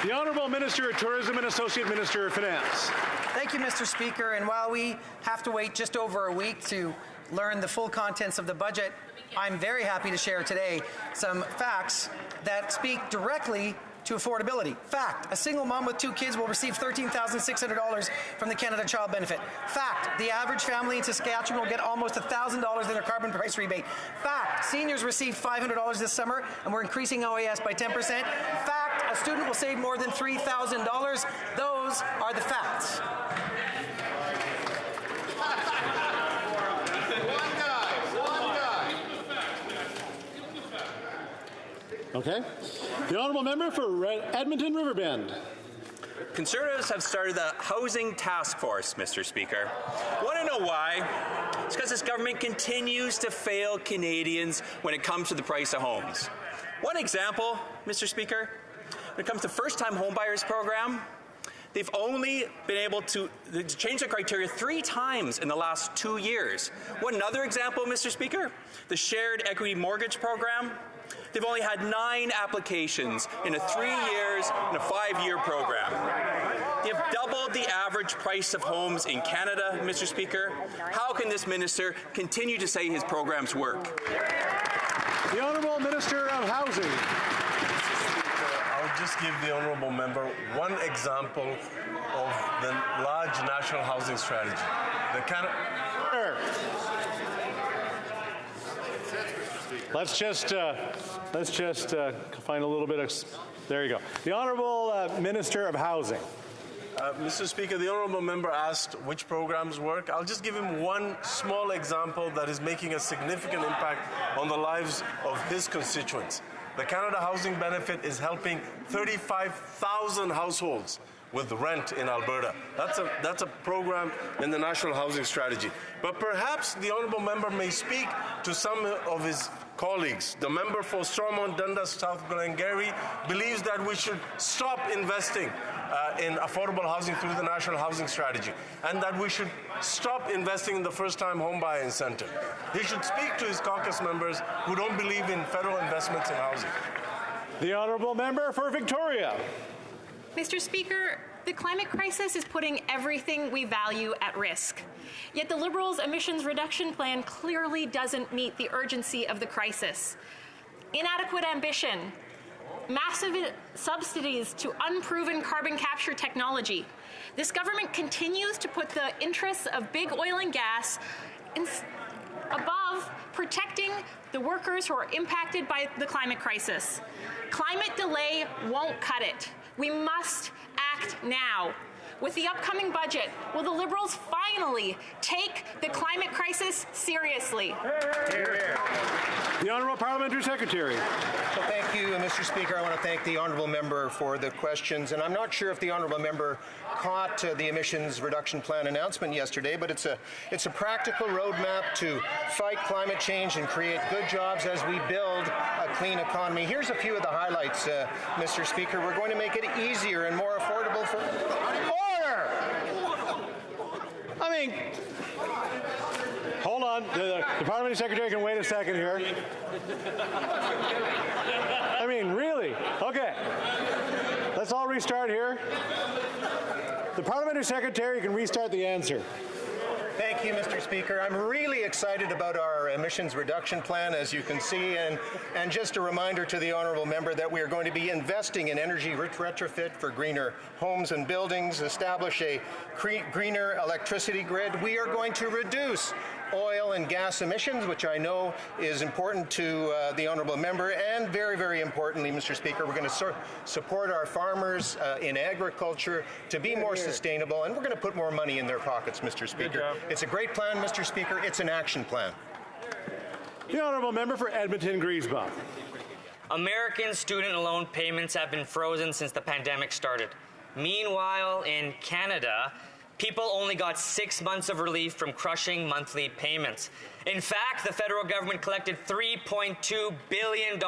The Honourable Minister of Tourism and Associate Minister of Finance. Thank you, Mr. Speaker. And while we have to wait just over a week to learn the full contents of the budget, I'm very happy to share today some facts that speak directly to affordability. Fact, a single mom with 2 kids will receive $13,600 from the Canada Child Benefit. Fact, the average family in Saskatchewan will get almost $1,000 in their carbon price rebate. Fact, seniors receive $500 this summer, and we're increasing OAS by 10%. Fact, a student will save more than $3,000. Those are the facts. Okay. The Honourable Member for Edmonton Riverbend. Conservatives have started the Housing Task Force, Mr. Speaker. Want to know why? It's because this government continues to fail Canadians when it comes to the price of homes. One example, Mr. Speaker, when it comes to first-time homebuyers program, they've only been able to change the criteria 3 times in the last 2 years. One other example, Mr. Speaker, the Shared Equity Mortgage Program. They've only had 9 applications in a 3 years and a 5-year program. They have doubled the average price of homes in Canada, Mr. Speaker. How can this minister continue to say his programs work? The Honourable Minister of Housing. I'll just give the honourable member one example of the large national housing strategy. The Let's just find a little bit of. There you go. The Honourable Minister of Housing. Mr. Speaker, the honourable member asked which programs work. I'll just give him one small example that is making a significant impact on the lives of his constituents. The Canada Housing Benefit is helping 35,000 households with rent in Alberta. That's a program in the National Housing Strategy. But perhaps the honourable member may speak to some of his colleagues. The member for Stormont Dundas South Glengarry believes that we should stop investing in affordable housing through the National Housing Strategy, and that we should stop investing in the first-time homebuyer incentive. He should speak to his caucus members who don't believe in federal investments in housing. The Honourable Member for Victoria. Mr. Speaker, the climate crisis is putting everything we value at risk. Yet the Liberals' emissions reduction plan clearly doesn't meet the urgency of the crisis. Inadequate ambition, massive subsidies to unproven carbon capture technology. This government continues to put the interests of big oil and gas above protecting the workers who are impacted by the climate crisis. Climate delay won't cut it. We must act now. With the upcoming budget, will the Liberals finally take the climate crisis seriously? The Honourable Parliamentary Secretary. Well, thank you, Mr. Speaker. I want to thank the Honourable Member for the questions. And I'm not sure if the Honourable Member caught the emissions reduction plan announcement yesterday, but it's a practical roadmap to fight climate change and create good jobs as we build a clean economy. Here's a few of the highlights, Mr. Speaker. We're going to make it easier and more affordable for... Order! I mean, hold on. The Parliamentary Secretary can wait a second here. I mean, really? Okay. Let's all restart here. The Parliamentary Secretary can restart the answer. Thank you, Mr. Speaker. I'm really excited about our emissions reduction plan, as you can see, and just a reminder to the Honourable Member that we are going to be investing in energy retrofit for greener homes and buildings, establish a greener electricity grid. We are going to reduce oil and gas emissions, which I know is important to the Honourable Member, and very, very importantly, Mr. Speaker, we're going to support our farmers in agriculture to be more sustainable, and we're going to put more money in their pockets, Mr. Speaker. It's a great plan, Mr. Speaker. It's an action plan. The Honourable Member for Edmonton-Griesbach. American student loan payments have been frozen since the pandemic started. Meanwhile, in Canada, people only got 6 months of relief from crushing monthly payments. In fact, the federal government collected $3.2 billion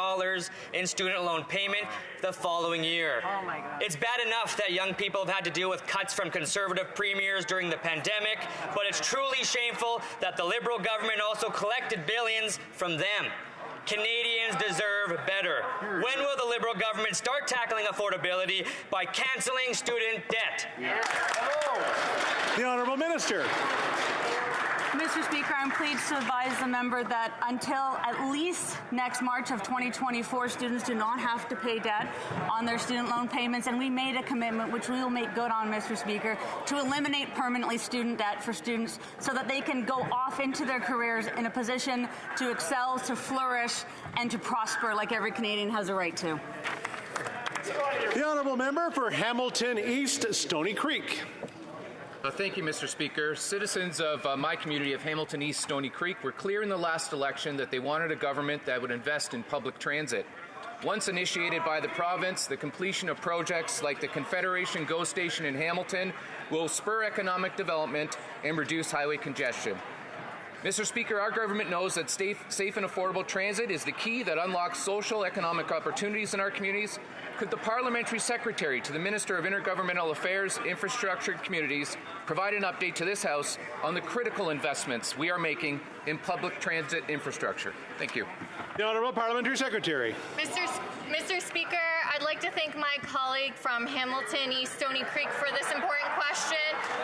in student loan payment the following year. Oh my God. It's bad enough that young people have had to deal with cuts from Conservative premiers during the pandemic, but it's truly shameful that the Liberal government also collected billions from them. Canadians deserve deserve better. When will the Liberal government start tackling affordability by cancelling student debt? The Honourable Minister. Mr. Speaker, I'm pleased to advise the member that until at least next March of 2024, students do not have to pay debt on their student loan payments, and we made a commitment, which we will make good on, Mr. Speaker, to eliminate permanently student debt for students so that they can go off into their careers in a position to excel, to flourish, and to prosper like every Canadian has a right to. The Honourable Member for Hamilton East, Stony Creek. Thank you, Mr. Speaker. Citizens of my community of Hamilton East, Stony Creek were clear in the last election that they wanted a government that would invest in public transit. Once initiated by the province, the completion of projects like the Confederation GO Station in Hamilton will spur economic development and reduce highway congestion. Mr. Speaker, our government knows that safe and affordable transit is the key that unlocks social economic opportunities in our communities. Could the Parliamentary Secretary to the Minister of Intergovernmental Affairs, Infrastructure and Communities provide an update to this House on the critical investments we are making in public transit infrastructure? Thank you. The Honourable Parliamentary Secretary. Mr. Speaker, I'd like to thank my colleague from Hamilton East Stony Creek for this important question.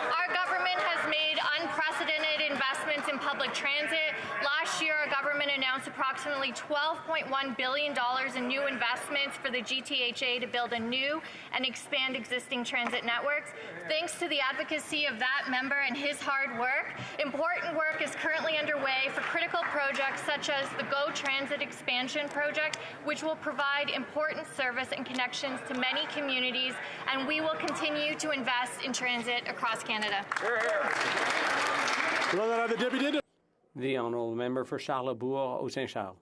Our government has made unprecedented investments in public transit. Last year, our government announced approximately $12.1 billion in new investments for the GTHA to build a new and expand existing transit networks. Thanks to the advocacy of that member and his hard work, important work is currently underway for critical projects such as the GO Transit Expansion Project, which will provide important service and connections to many communities, and we will continue to invest in transit across Canada. The Honourable Member for Charlesbourg-Saint-Charles.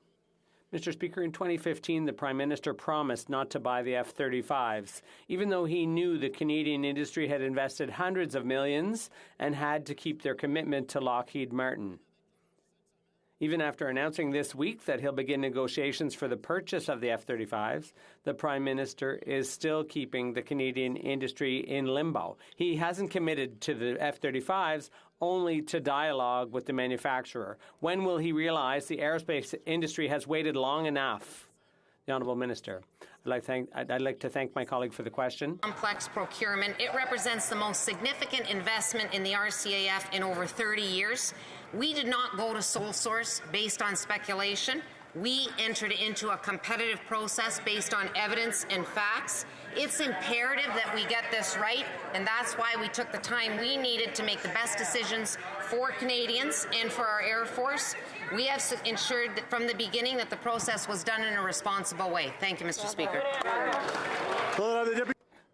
Mr. Speaker, in 2015, the Prime Minister promised not to buy the F-35s, even though he knew the Canadian industry had invested hundreds of millions and had to keep their commitment to Lockheed Martin. Even after announcing this week that he'll begin negotiations for the purchase of the F-35s, the Prime Minister is still keeping the Canadian industry in limbo. He hasn't committed to the F-35s, only to dialogue with the manufacturer. When will he realize the aerospace industry has waited long enough? The Honourable Minister. I'd like to thank my colleague for the question. Complex procurement. It represents the most significant investment in the RCAF in over 30 years. We did not go to sole source based on speculation. We entered into a competitive process based on evidence and facts. It's imperative that we get this right, and that's why we took the time we needed to make the best decisions for Canadians and for our Air Force. We have ensured that from the beginning that the process was done in a responsible way. Thank you, Mr. Speaker.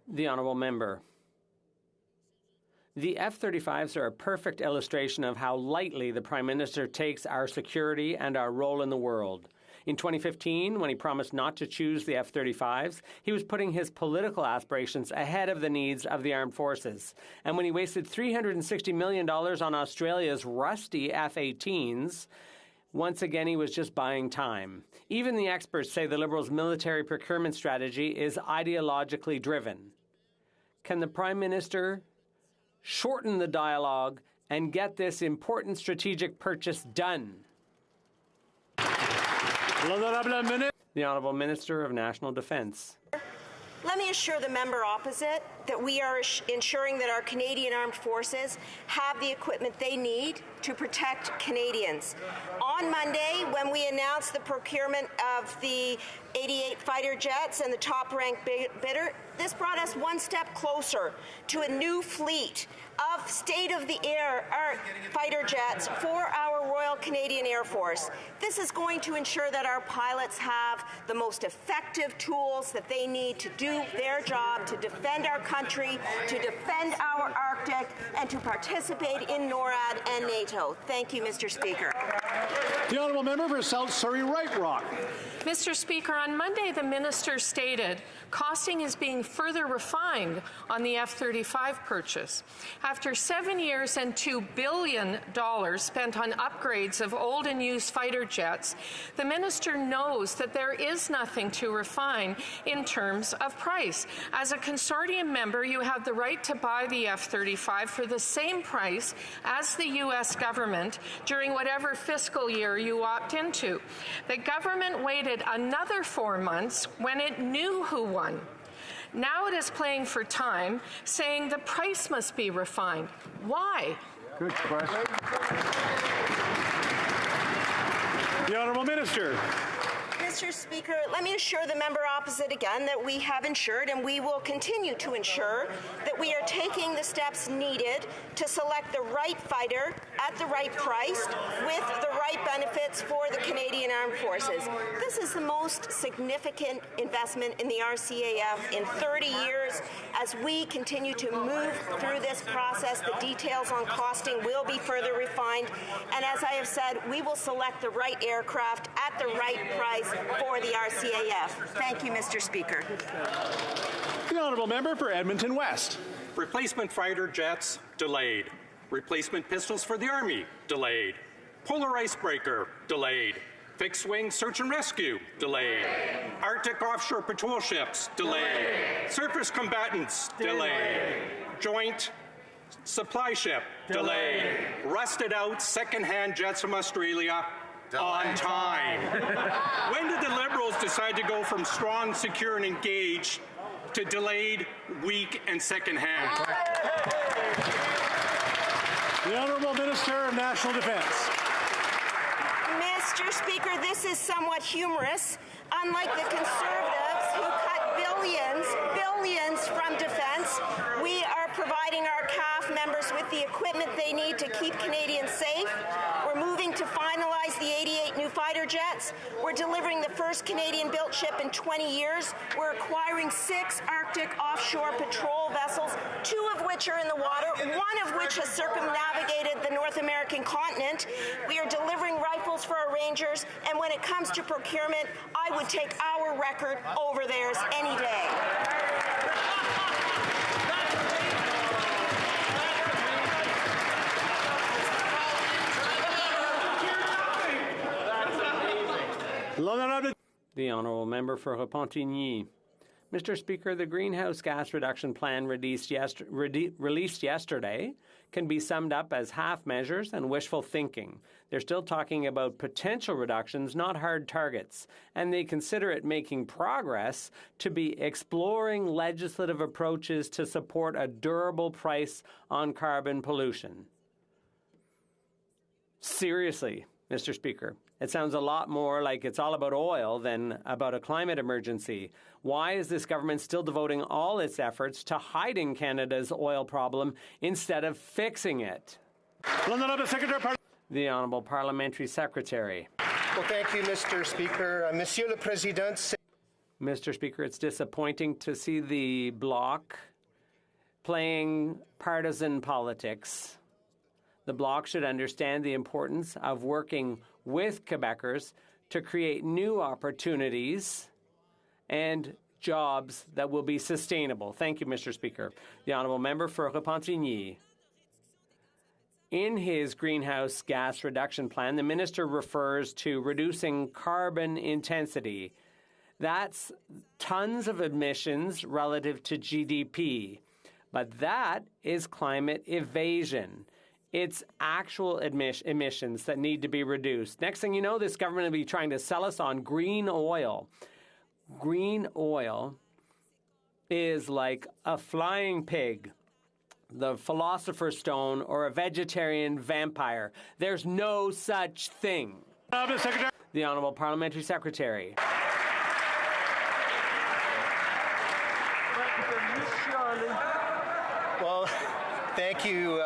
The Honourable Member. The F-35s are a perfect illustration of how lightly the Prime Minister takes our security and our role in the world. In 2015, when he promised not to choose the F-35s, he was putting his political aspirations ahead of the needs of the armed forces. And when he wasted $360 million on Australia's rusty F-18s, once again, he was just buying time. Even the experts say the Liberals' military procurement strategy is ideologically driven. Can the Prime Minister shorten the dialogue and get this important strategic purchase done? The Honourable Minister of National Defence. Let me assure the member opposite that we are ensuring that our Canadian Armed Forces have the equipment they need to protect Canadians. On Monday, when we announced the procurement of the 88 fighter jets and the top-ranked bidder, this brought us one step closer to a new fleet of state-of-the-art fighter jets for our Royal Canadian Air Force. This is going to ensure that our pilots have the most effective tools that they need to do their job, to defend our country, to defend our Arctic, and to participate in NORAD and NATO. Thank you, Mr. Speaker. The Honourable Member for South Surrey Right Rock. Mr. Speaker, on Monday, the minister stated costing is being further refined on the F-35 purchase. After 7 years and $2 billion spent on upgrades of old and used fighter jets, the minister knows that there is nothing to refine in terms of price. As a consortium member, you have the right to buy the F-35 for the same price as the U.S. government during whatever fiscal year you opt into. The government waited waited another 4 months when it knew who won. Now it is playing for time, saying the price must be refined. Why? Good question. The Honourable Minister. Mr. Speaker, let me assure the member opposite again that we have ensured and we will continue to ensure that we are taking the steps needed to select the right fighter at the right price with the right benefits for the Canadian Armed Forces. This is the most significant investment in the RCAF in 30 years. As we continue to move through this process, the details on costing will be further refined. And as I have said, we will select the right aircraft at the right price for the RCAF. Thank you, Mr. Speaker. The Honourable Member for Edmonton West. Replacement fighter jets, delayed. Replacement pistols for the Army, delayed. Polar icebreaker, delayed. Fixed-wing search and rescue, delayed. Arctic offshore patrol ships, delayed. Surface combatants, delayed. Joint supply ship, delayed. Rusted out second-hand jets from Australia, on time. When did the Liberals decide to go from strong, secure, and engaged to delayed, weak, and second-hand? The Honourable Minister of National Defence. Mr. Speaker, this is somewhat humorous. Unlike the Conservatives who cut billions from defence, we are providing our CAF members with the equipment they need to keep Canadians safe. We're moving to finalize the 88 new fighter jets. We're delivering the first Canadian-built ship in 20 years. We're acquiring 6 Arctic offshore patrol vessels, 2 of which are in the water, 1 of which has circumnavigated the North American continent. We are delivering rifles for our Rangers, and when it comes to procurement, I would take our record over theirs any day. The Honourable Member for Repentigny. Mr. Speaker, the greenhouse gas reduction plan released yesterday can be summed up as half measures and wishful thinking. They're still talking about potential reductions, not hard targets, and they consider it making progress to be exploring legislative approaches to support a durable price on carbon pollution. Seriously, Mr. Speaker, it sounds a lot more like it's all about oil than about a climate emergency. Why is this government still devoting all its efforts to hiding Canada's oil problem instead of fixing it? The Honourable Parliamentary Secretary. Well, thank you, Mr. Speaker. Monsieur le Président. Mr. Speaker, it's disappointing to see the Bloc playing partisan politics. The Bloc should understand the importance of working with Quebecers to create new opportunities and jobs that will be sustainable. Thank you, Mr. Speaker. The Honourable Member for Repentigny. In his greenhouse gas reduction plan, the minister refers to reducing carbon intensity. That's tons of emissions relative to GDP. But that is climate evasion. It's actual emissions that need to be reduced. Next thing you know, this government will be trying to sell us on green oil. Green oil is like a flying pig, the Philosopher's Stone, or a vegetarian vampire. There's no such thing. The Honourable Parliamentary Secretary. Well, thank you,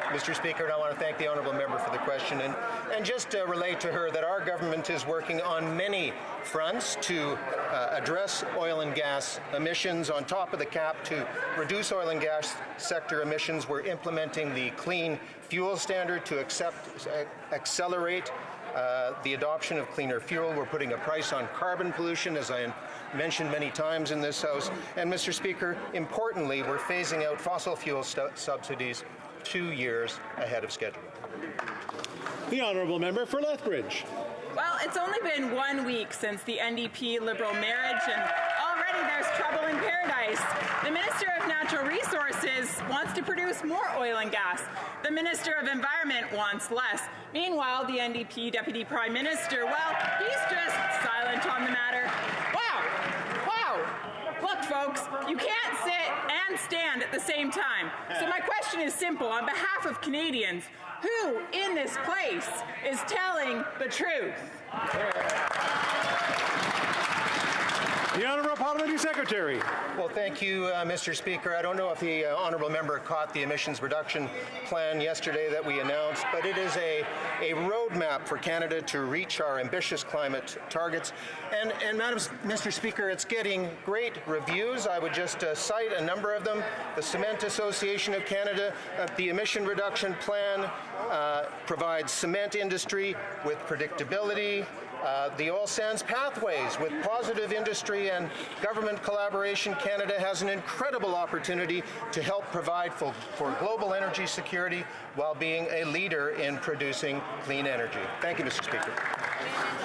Mr. Speaker, and I want to thank the honourable member for the question and just relate to her that our government is working on many fronts to address oil and gas emissions. On top of the cap to reduce oil and gas sector emissions, we're implementing the Clean Fuel Standard to accelerate the adoption of cleaner fuel. We're putting a price on carbon pollution, as I mentioned many times in this House. And, Mr. Speaker, importantly, we're phasing out fossil fuel subsidies 2 years ahead of schedule. The Honourable Member for Lethbridge. Well, it's only been 1 week since the NDP Liberal marriage, and already there's trouble in Perry. paradise. The Minister of Natural Resources wants to produce more oil and gas. The Minister of Environment wants less. Meanwhile, the NDP Deputy Prime Minister, well, he's just silent on the matter. Wow. Look, folks, you can't sit and stand at the same time. So my question is simple. On behalf of Canadians, who in this place is telling the truth? The Honourable Parliamentary Secretary. Well, thank you, Mr. Speaker. I don't know if the honourable member caught the emissions reduction plan yesterday that we announced, but it is a roadmap for Canada to reach our ambitious climate targets. And Mr. Speaker, it's getting great reviews. I would just cite a number of them. The Cement Association of Canada, the emission reduction plan provides cement industry with predictability. The Oil Sands Pathways, with positive industry and government collaboration, Canada has an incredible opportunity to help provide for global energy security while being a leader in producing clean energy. Thank you, Mr. Speaker.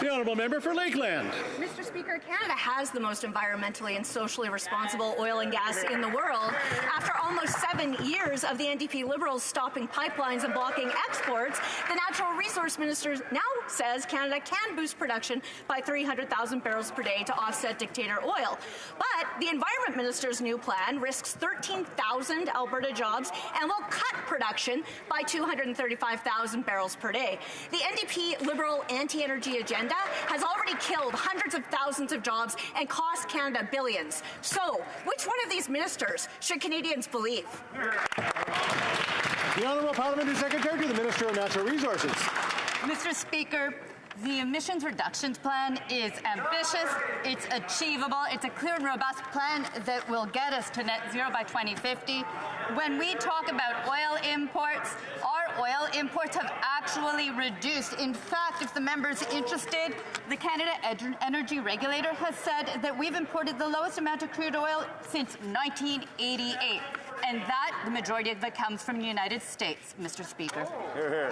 The Honourable Member for Lakeland. Mr. Speaker, Canada has the most environmentally and socially responsible oil and gas in the world. After almost 7 years of the NDP Liberals stopping pipelines and blocking exports, the Natural Resource Minister now says Canada can boost production by 300,000 barrels per day to offset dictator oil. But the Environment Minister's new plan risks 13,000 Alberta jobs and will cut production by 235,000 barrels per day. The NDP Liberal anti-energy agenda has already killed hundreds of thousands of jobs and cost Canada billions. So, which one of these ministers should Canadians believe? The Honourable Parliamentary Secretary to the Minister of Natural Resources. Mr. Speaker, the emissions reductions plan is ambitious, it's achievable, it's a clear and robust plan that will get us to net zero by 2050. When we talk about oil imports, our oil imports have actually reduced. In fact, if the member's interested, the Canada Energy Regulator has said that we've imported the lowest amount of crude oil since 1988. And that, the majority of it comes from the United States, Mr. Speaker. Hear, hear.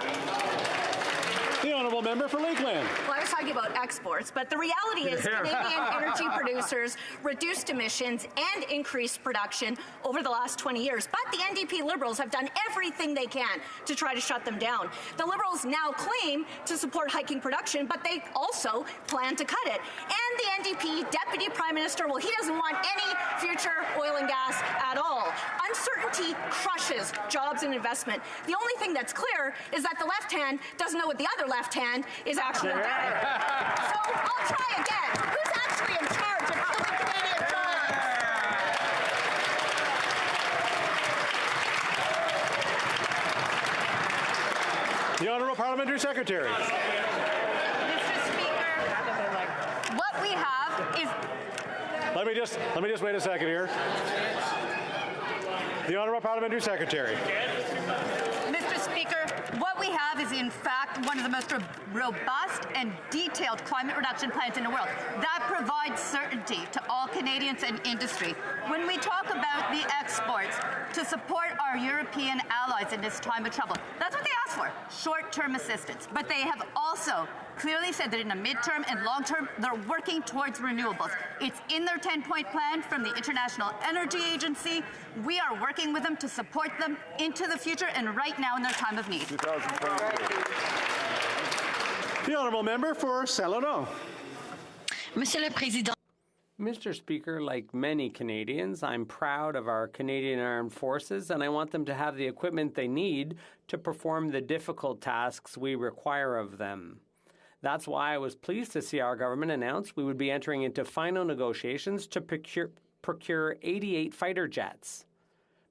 The Honourable Member for Lakeland. Well, I was talking about exports, but the reality is Canadian energy producers reduced emissions and increased production over the last 20 years. But the NDP Liberals have done everything they can to try to shut them down. The Liberals now claim to support hiking production, but they also plan to cut it. And the NDP Deputy Prime Minister, well, he doesn't want any future oil and gas at all. Uncertainty crushes jobs and investment. The only thing that's clear is that the left hand doesn't know what the other left hand is actually doing. So I'll try again. Who's actually in charge of killing Canadian jobs? The Honourable Parliamentary Secretary. Mr. Speaker, what we have is... Let me just wait a second here. The Honourable Parliamentary Secretary. Mr. Speaker, what we have is in fact one of the most robust and detailed climate reduction plans in the world that provides certainty to all Canadians and industry. When we talk about the exports to support our European allies in this time of trouble, that's what they asked for, short-term assistance. But they have also clearly said that in the midterm and long term, they're working towards renewables. It's in their 10-point plan from the International Energy Agency. We are working with them to support them into the future and right now in their time of need. The Honourable Member for Saint-Laurent. Monsieur le Président. Mr. Speaker, like many Canadians, I'm proud of our Canadian Armed Forces, and I want them to have the equipment they need to perform the difficult tasks we require of them. That's why I was pleased to see our government announce we would be entering into final negotiations to procure 88 fighter jets.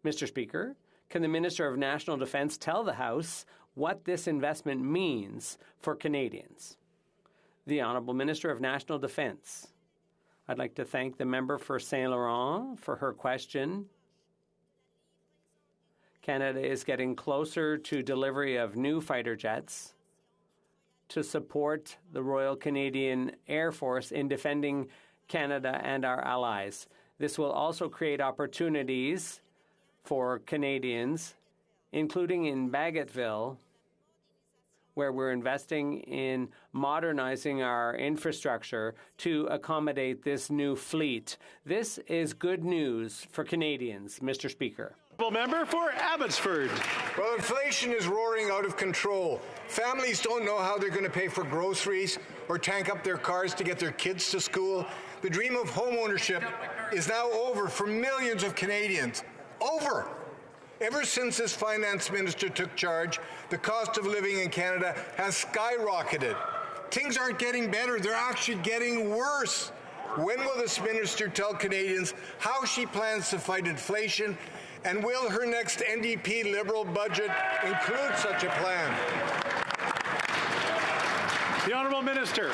Mr. Speaker, can the Minister of National Defence tell the House what this investment means for Canadians? The Honourable Minister of National Defence. I'd like to thank the member for Saint-Laurent for her question. Canada is getting closer to delivery of new fighter jets to support the Royal Canadian Air Force in defending Canada and our allies. This will also create opportunities for Canadians, including in Bagotville, where we're investing in modernizing our infrastructure to accommodate this new fleet. This is good news for Canadians, Mr. Speaker. Member for Abbotsford. Well, inflation is roaring out of control. Families don't know how they're going to pay for groceries or tank up their cars to get their kids to school. The dream of home ownership is now over for millions of Canadians. Over! Ever since this finance minister took charge, the cost of living in Canada has skyrocketed. Things aren't getting better, they're actually getting worse. When will this minister tell Canadians how she plans to fight inflation? And will her next NDP Liberal budget include such a plan? The Honourable Minister.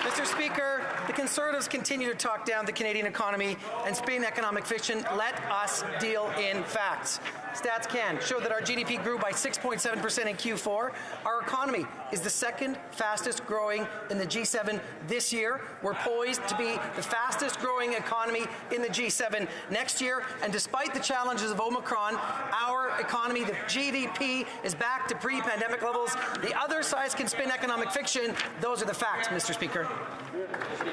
Mr. Speaker, the Conservatives continue to talk down the Canadian economy and spin economic fiction. Let us deal in facts. Stats Can show that our GDP grew by 6.7% in Q4. Our economy is the second fastest growing in the G7 this year. We're poised to be the fastest growing economy in the G7 next year. And despite the challenges of Omicron, our economy, the GDP, is back to pre-pandemic levels. The other sides can spin economic fiction. Those are the facts, Mr. Speaker.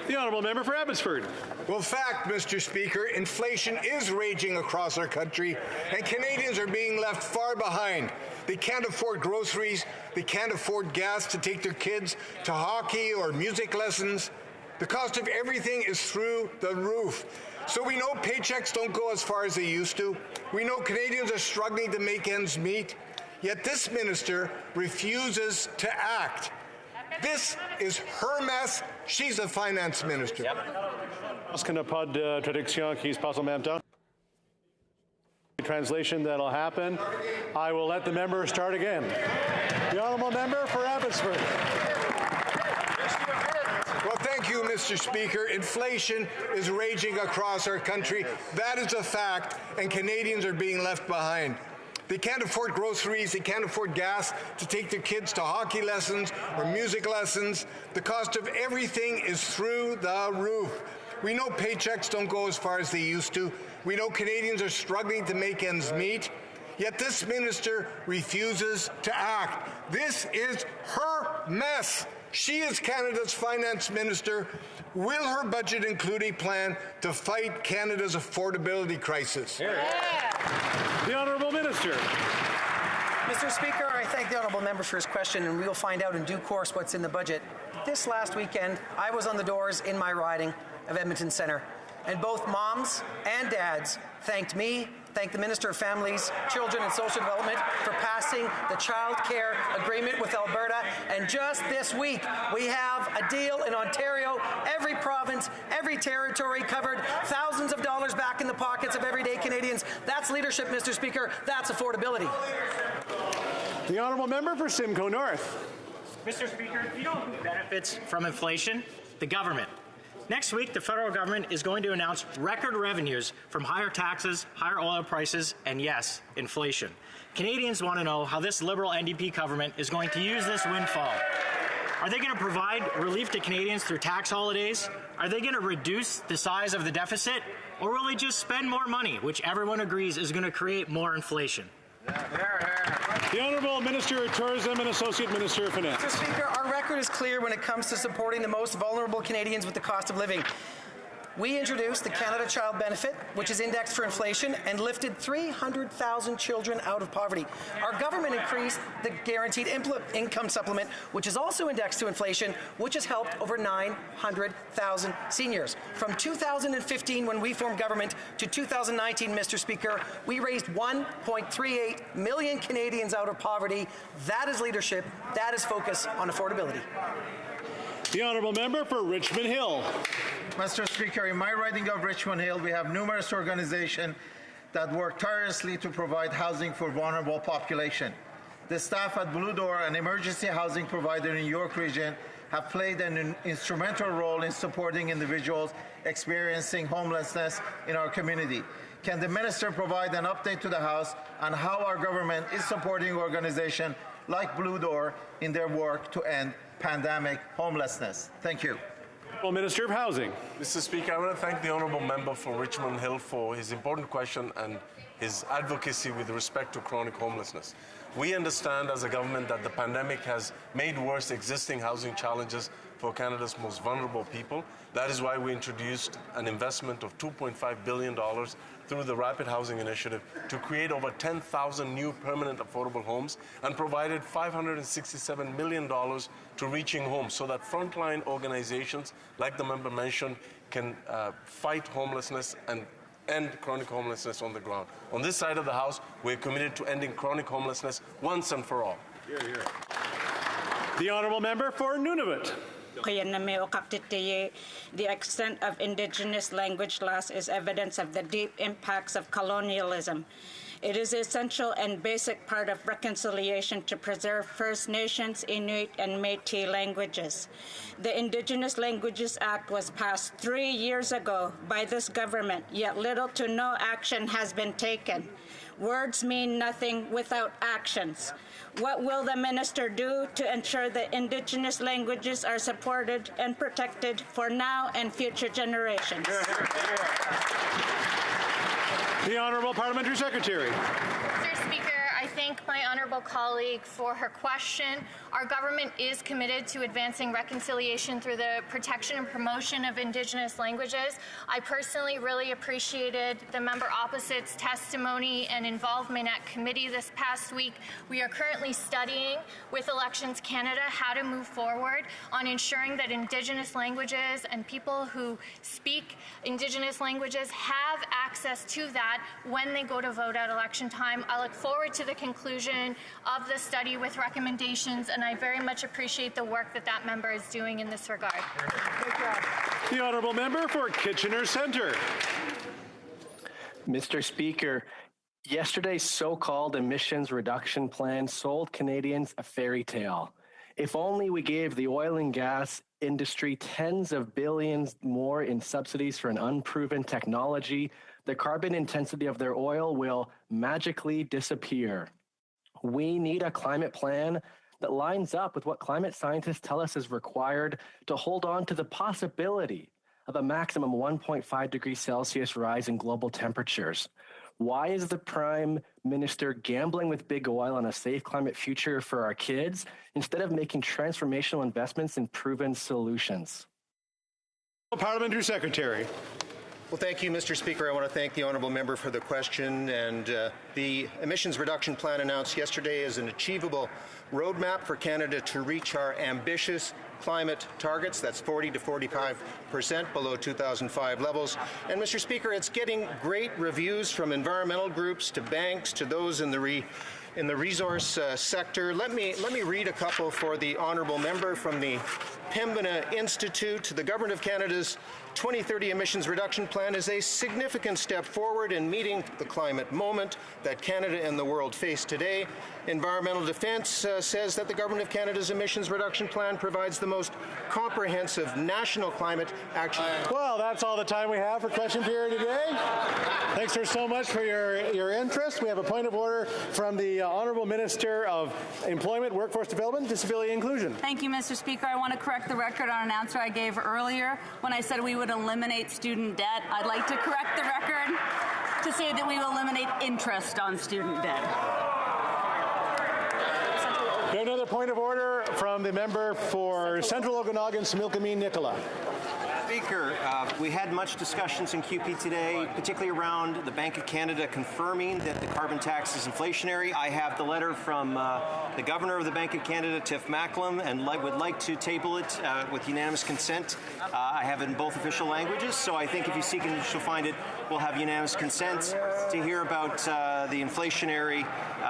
The Honourable Member for Abbotsford. Well, fact, Mr. Speaker, inflation is raging across our country, and Canadians are being left far behind. They can't afford groceries, they can't afford gas to take their kids to hockey or music lessons. The cost of everything is through the roof. So we know paychecks don't go as far as they used to. We know Canadians are struggling to make ends meet. Yet this minister refuses to act. This is her mess. She's the finance minister. Est-ce qu'on n'a pas de traduction qui se passe en même temps? Translation that'll happen. I will let the member start again. The Honourable Member for Abbotsford. Well, thank you, Mr. Speaker. Inflation is raging across our country. That is a fact, and Canadians are being left behind. They can't afford groceries, they can't afford gas to take their kids to hockey lessons or music lessons. The cost of everything is through the roof. We know paychecks don't go as far as they used to. We know Canadians are struggling to make ends meet. Yet this minister refuses to act. This is her mess. She is Canada's finance minister. Will her budget include a plan to fight Canada's affordability crisis? The Honourable Minister. Mr. Speaker, I thank the Honourable Member for his question, and we will find out in due course what's in the budget. This last weekend, I was on the doors in my riding of Edmonton Centre, and both moms and dads thanked me, thanked the Minister of Families, Children and Social Development for passing the Child Care Agreement with Alberta. And just this week, we have a deal in Ontario. Every province, every territory covered, thousands of dollars back in the pockets of everyday Canadians. That's leadership, Mr. Speaker. That's affordability. The Honourable Member for Simcoe North. Mr. Speaker, you know who benefits from inflation? The government. Next week, the federal government is going to announce record revenues from higher taxes, higher oil prices, and yes, inflation. Canadians want to know how this Liberal NDP government is going to use this windfall. Are they going to provide relief to Canadians through tax holidays? Are they going to reduce the size of the deficit? Or will they just spend more money, which everyone agrees is going to create more inflation? The Honourable Minister of Tourism and Associate Minister of Finance. Mr. Speaker, our record is clear when it comes to supporting the most vulnerable Canadians with the cost of living. We introduced the Canada Child Benefit, which is indexed for inflation, and lifted 300,000 children out of poverty. Our government increased the Guaranteed Income Supplement, which is also indexed to inflation, which has helped over 900,000 seniors. From 2015, when we formed government, to 2019, Mr. Speaker, we raised 1.38 million Canadians out of poverty. That is leadership. That is focus on affordability. The Honourable Member for Richmond Hill. Mr. Speaker, in my riding of Richmond Hill, we have numerous organizations that work tirelessly to provide housing for vulnerable population. The staff at Blue Door, an emergency housing provider in the York region, have played an instrumental role in supporting individuals experiencing homelessness in our community. Can the Minister provide an update to the House on how our government is supporting organizations like Blue Door in their work to end pandemic homelessness? Thank you. Well, Minister of Housing. Mr. Speaker, I want to thank the Honourable Member for Richmond Hill for his important question and his advocacy with respect to chronic homelessness. We understand as a government that the pandemic has made worse existing housing challenges for Canada's most vulnerable people. That is why we introduced an investment of $2.5 billion through the Rapid Housing Initiative to create over 10,000 new permanent affordable homes and provided $567 million to Reaching Home so that frontline organizations, like the member mentioned, can fight homelessness and end chronic homelessness on the ground. On this side of the House, we're committed to ending chronic homelessness once and for all. Hear, hear. The honourable member for Nunavut. The extent of Indigenous language loss is evidence of the deep impacts of colonialism. It is an essential and basic part of reconciliation to preserve First Nations, Inuit, and Métis languages. The Indigenous Languages Act was passed 3 years ago by this government, yet little to no action has been taken. Words mean nothing without actions. What will the minister do to ensure that Indigenous languages are supported and protected for now and future generations? The Honourable Parliamentary Secretary. Mr. Speaker, I thank my honourable colleague for her question. Our government is committed to advancing reconciliation through the protection and promotion of Indigenous languages. I personally really appreciated the member opposite's testimony and involvement at committee this past week. We are currently studying with Elections Canada how to move forward on ensuring that Indigenous languages and people who speak Indigenous languages have access to that when they go to vote at election time. I look forward to the conclusion of the study with recommendations, and I very much appreciate the work that that member is doing in this regard. The honourable member for Kitchener Centre. Mr. Speaker, yesterday's so-called emissions reduction plan sold Canadians a fairy tale. If only we gave the oil and gas industry tens of billions more in subsidies for an unproven technology, the carbon intensity of their oil will magically disappear. We need a climate plan that lines up with what climate scientists tell us is required to hold on to the possibility of a maximum 1.5 degrees Celsius rise in global temperatures. Why is the Prime Minister gambling with big oil on a safe climate future for our kids instead of making transformational investments in proven solutions? Parliamentary Secretary. Well, thank you, Mr. Speaker. I want to thank the honourable member for the question. And the emissions reduction plan announced yesterday is an achievable roadmap for Canada to reach our ambitious climate targets. That's 40 to 45% below 2005 levels. And, Mr. Speaker, it's getting great reviews from environmental groups to banks to those in the resource sector. Let me read a couple for the honourable member from the Pembina Institute. The Government of Canada's 2030 emissions reduction plan is a significant step forward in meeting the climate moment that Canada and the world face today. Environmental Defence says that the Government of Canada's emissions reduction plan provides the most comprehensive national climate action. Well, that's all the time we have for question period today. Thanks so much for your interest. We have a point of order from the Honourable Minister of Employment, Workforce Development, Disability Inclusion. Thank you, Mr. Speaker. I want to correct the record on an answer I gave earlier when I said we would eliminate student debt. I'd like to correct the record to say that we will eliminate interest on student debt. We have another point of order from the member for Central Okanagan, Similkameen, Nicola. Speaker, we had much discussions in QP today, particularly around the Bank of Canada confirming that the carbon tax is inflationary. I have the letter from the Governor of the Bank of Canada, Tiff Macklem, and would like to table it with unanimous consent. I have it in both official languages, so I think if you seek it, you'll find it. We'll have unanimous consent to hear about the inflationary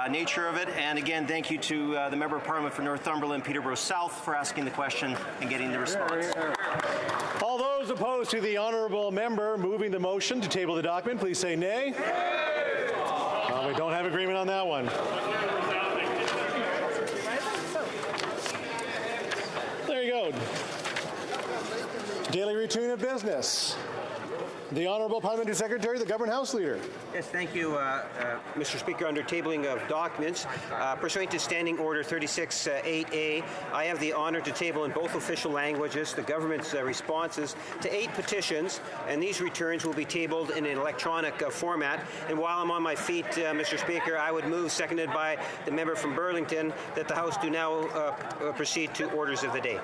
nature of it. And again, thank you to the Member of Parliament for Northumberland, Peterborough South, for asking the question and getting the response. All those opposed to the honourable member moving the motion to table the document, please say nay. We don't have agreement on that one. There you go. Daily routine of business. The Honourable Parliamentary Secretary, the Government House Leader. Yes, thank you, Mr. Speaker. Under tabling of documents, pursuant to Standing Order 36-8A, I have the honour to table in both official languages the government's responses to 8 petitions, and these returns will be tabled in an electronic format. And while I'm on my feet, Mr. Speaker, I would move, seconded by the member from Burlington, that the House do now proceed to orders of the day.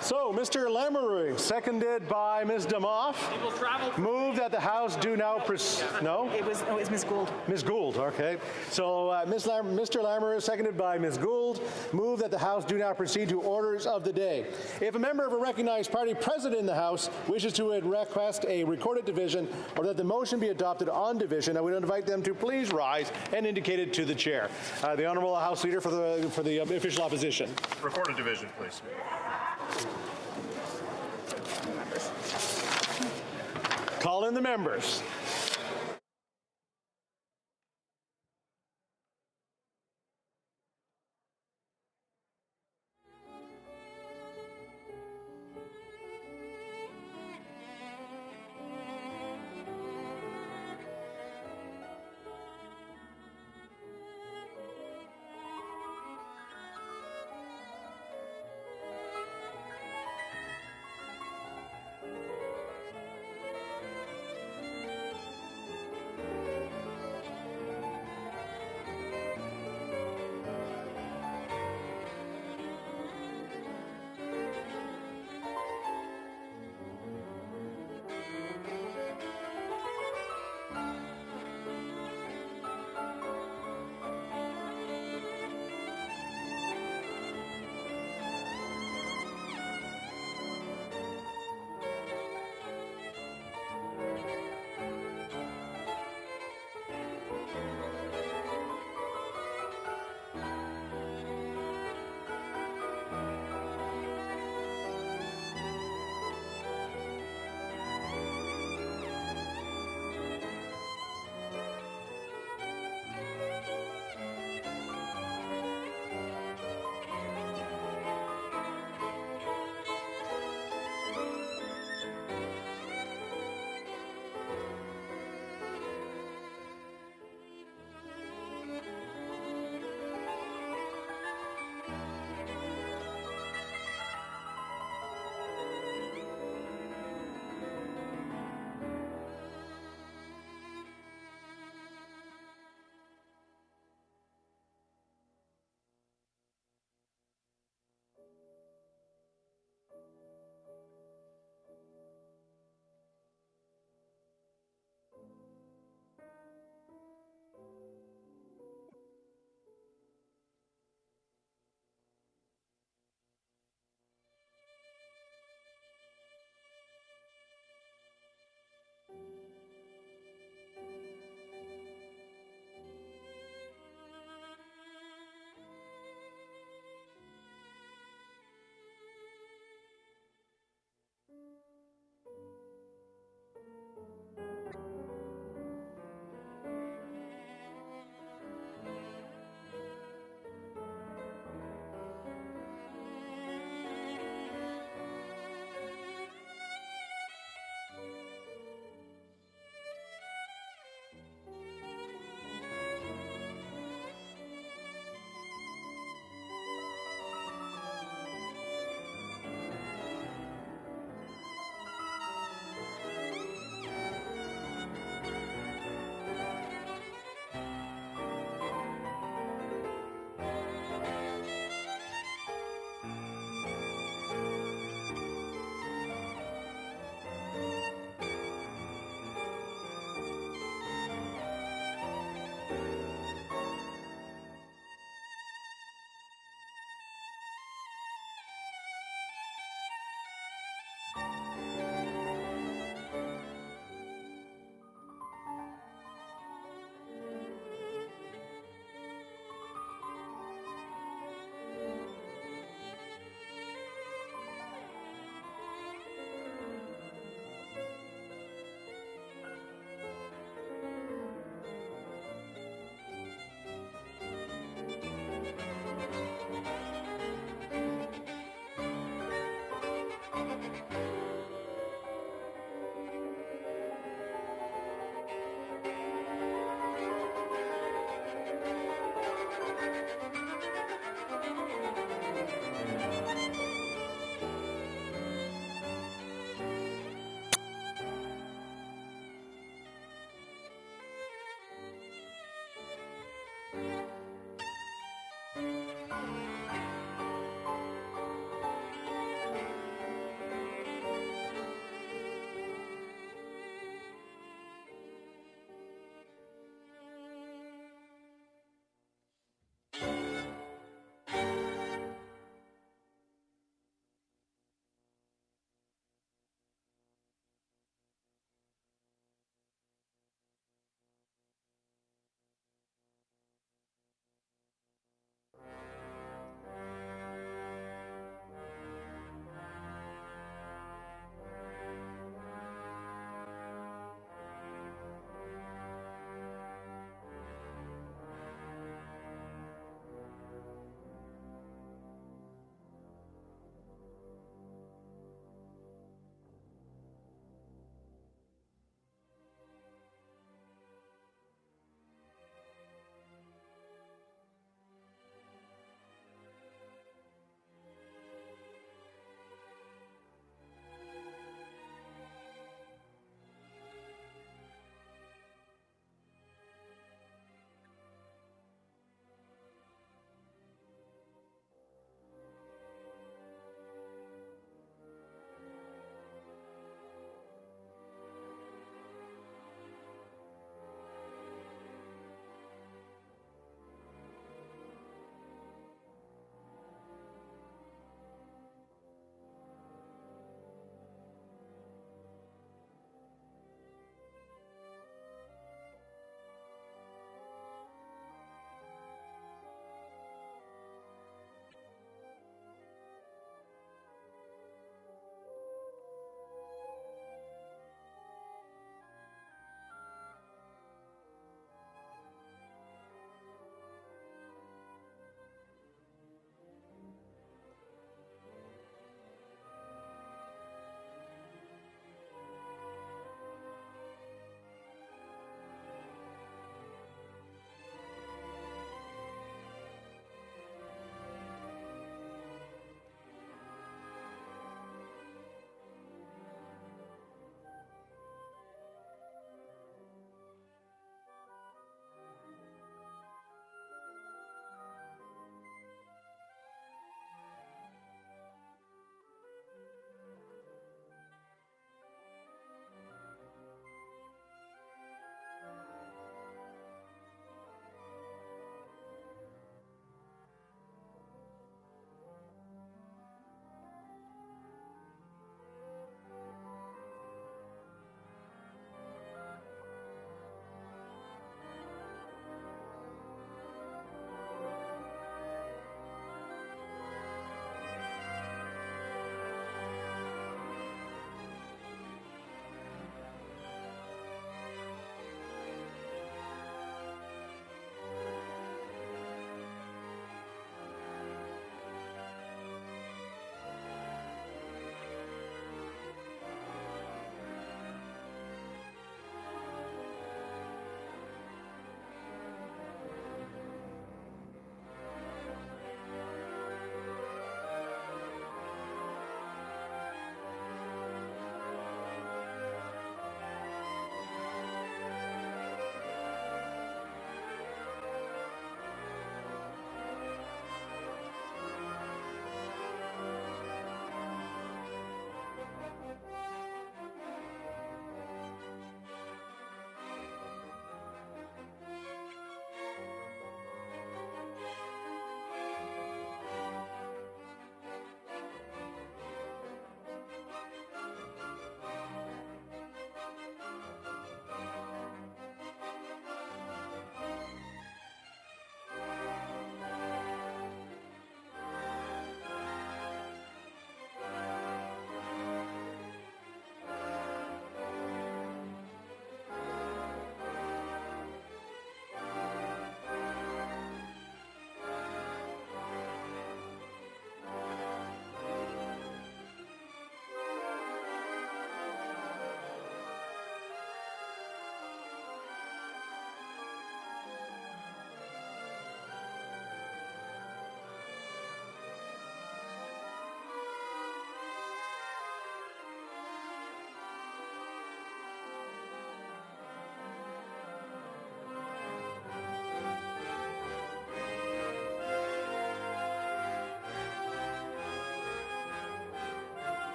So, Mr. Lamoureux, seconded by Ms. Demoff, move that the House do now no? It was Ms. Gould. Ms. Gould, okay. So, Mr. Lamoureux, seconded by Ms. Gould, move that the House do now proceed to orders of the day. If a member of a recognized party present in the House wishes to request a recorded division or that the motion be adopted on division, I would invite them to please rise and indicate it to the chair. The Honourable House Leader for the official opposition. Recorded division, please. Call in the members.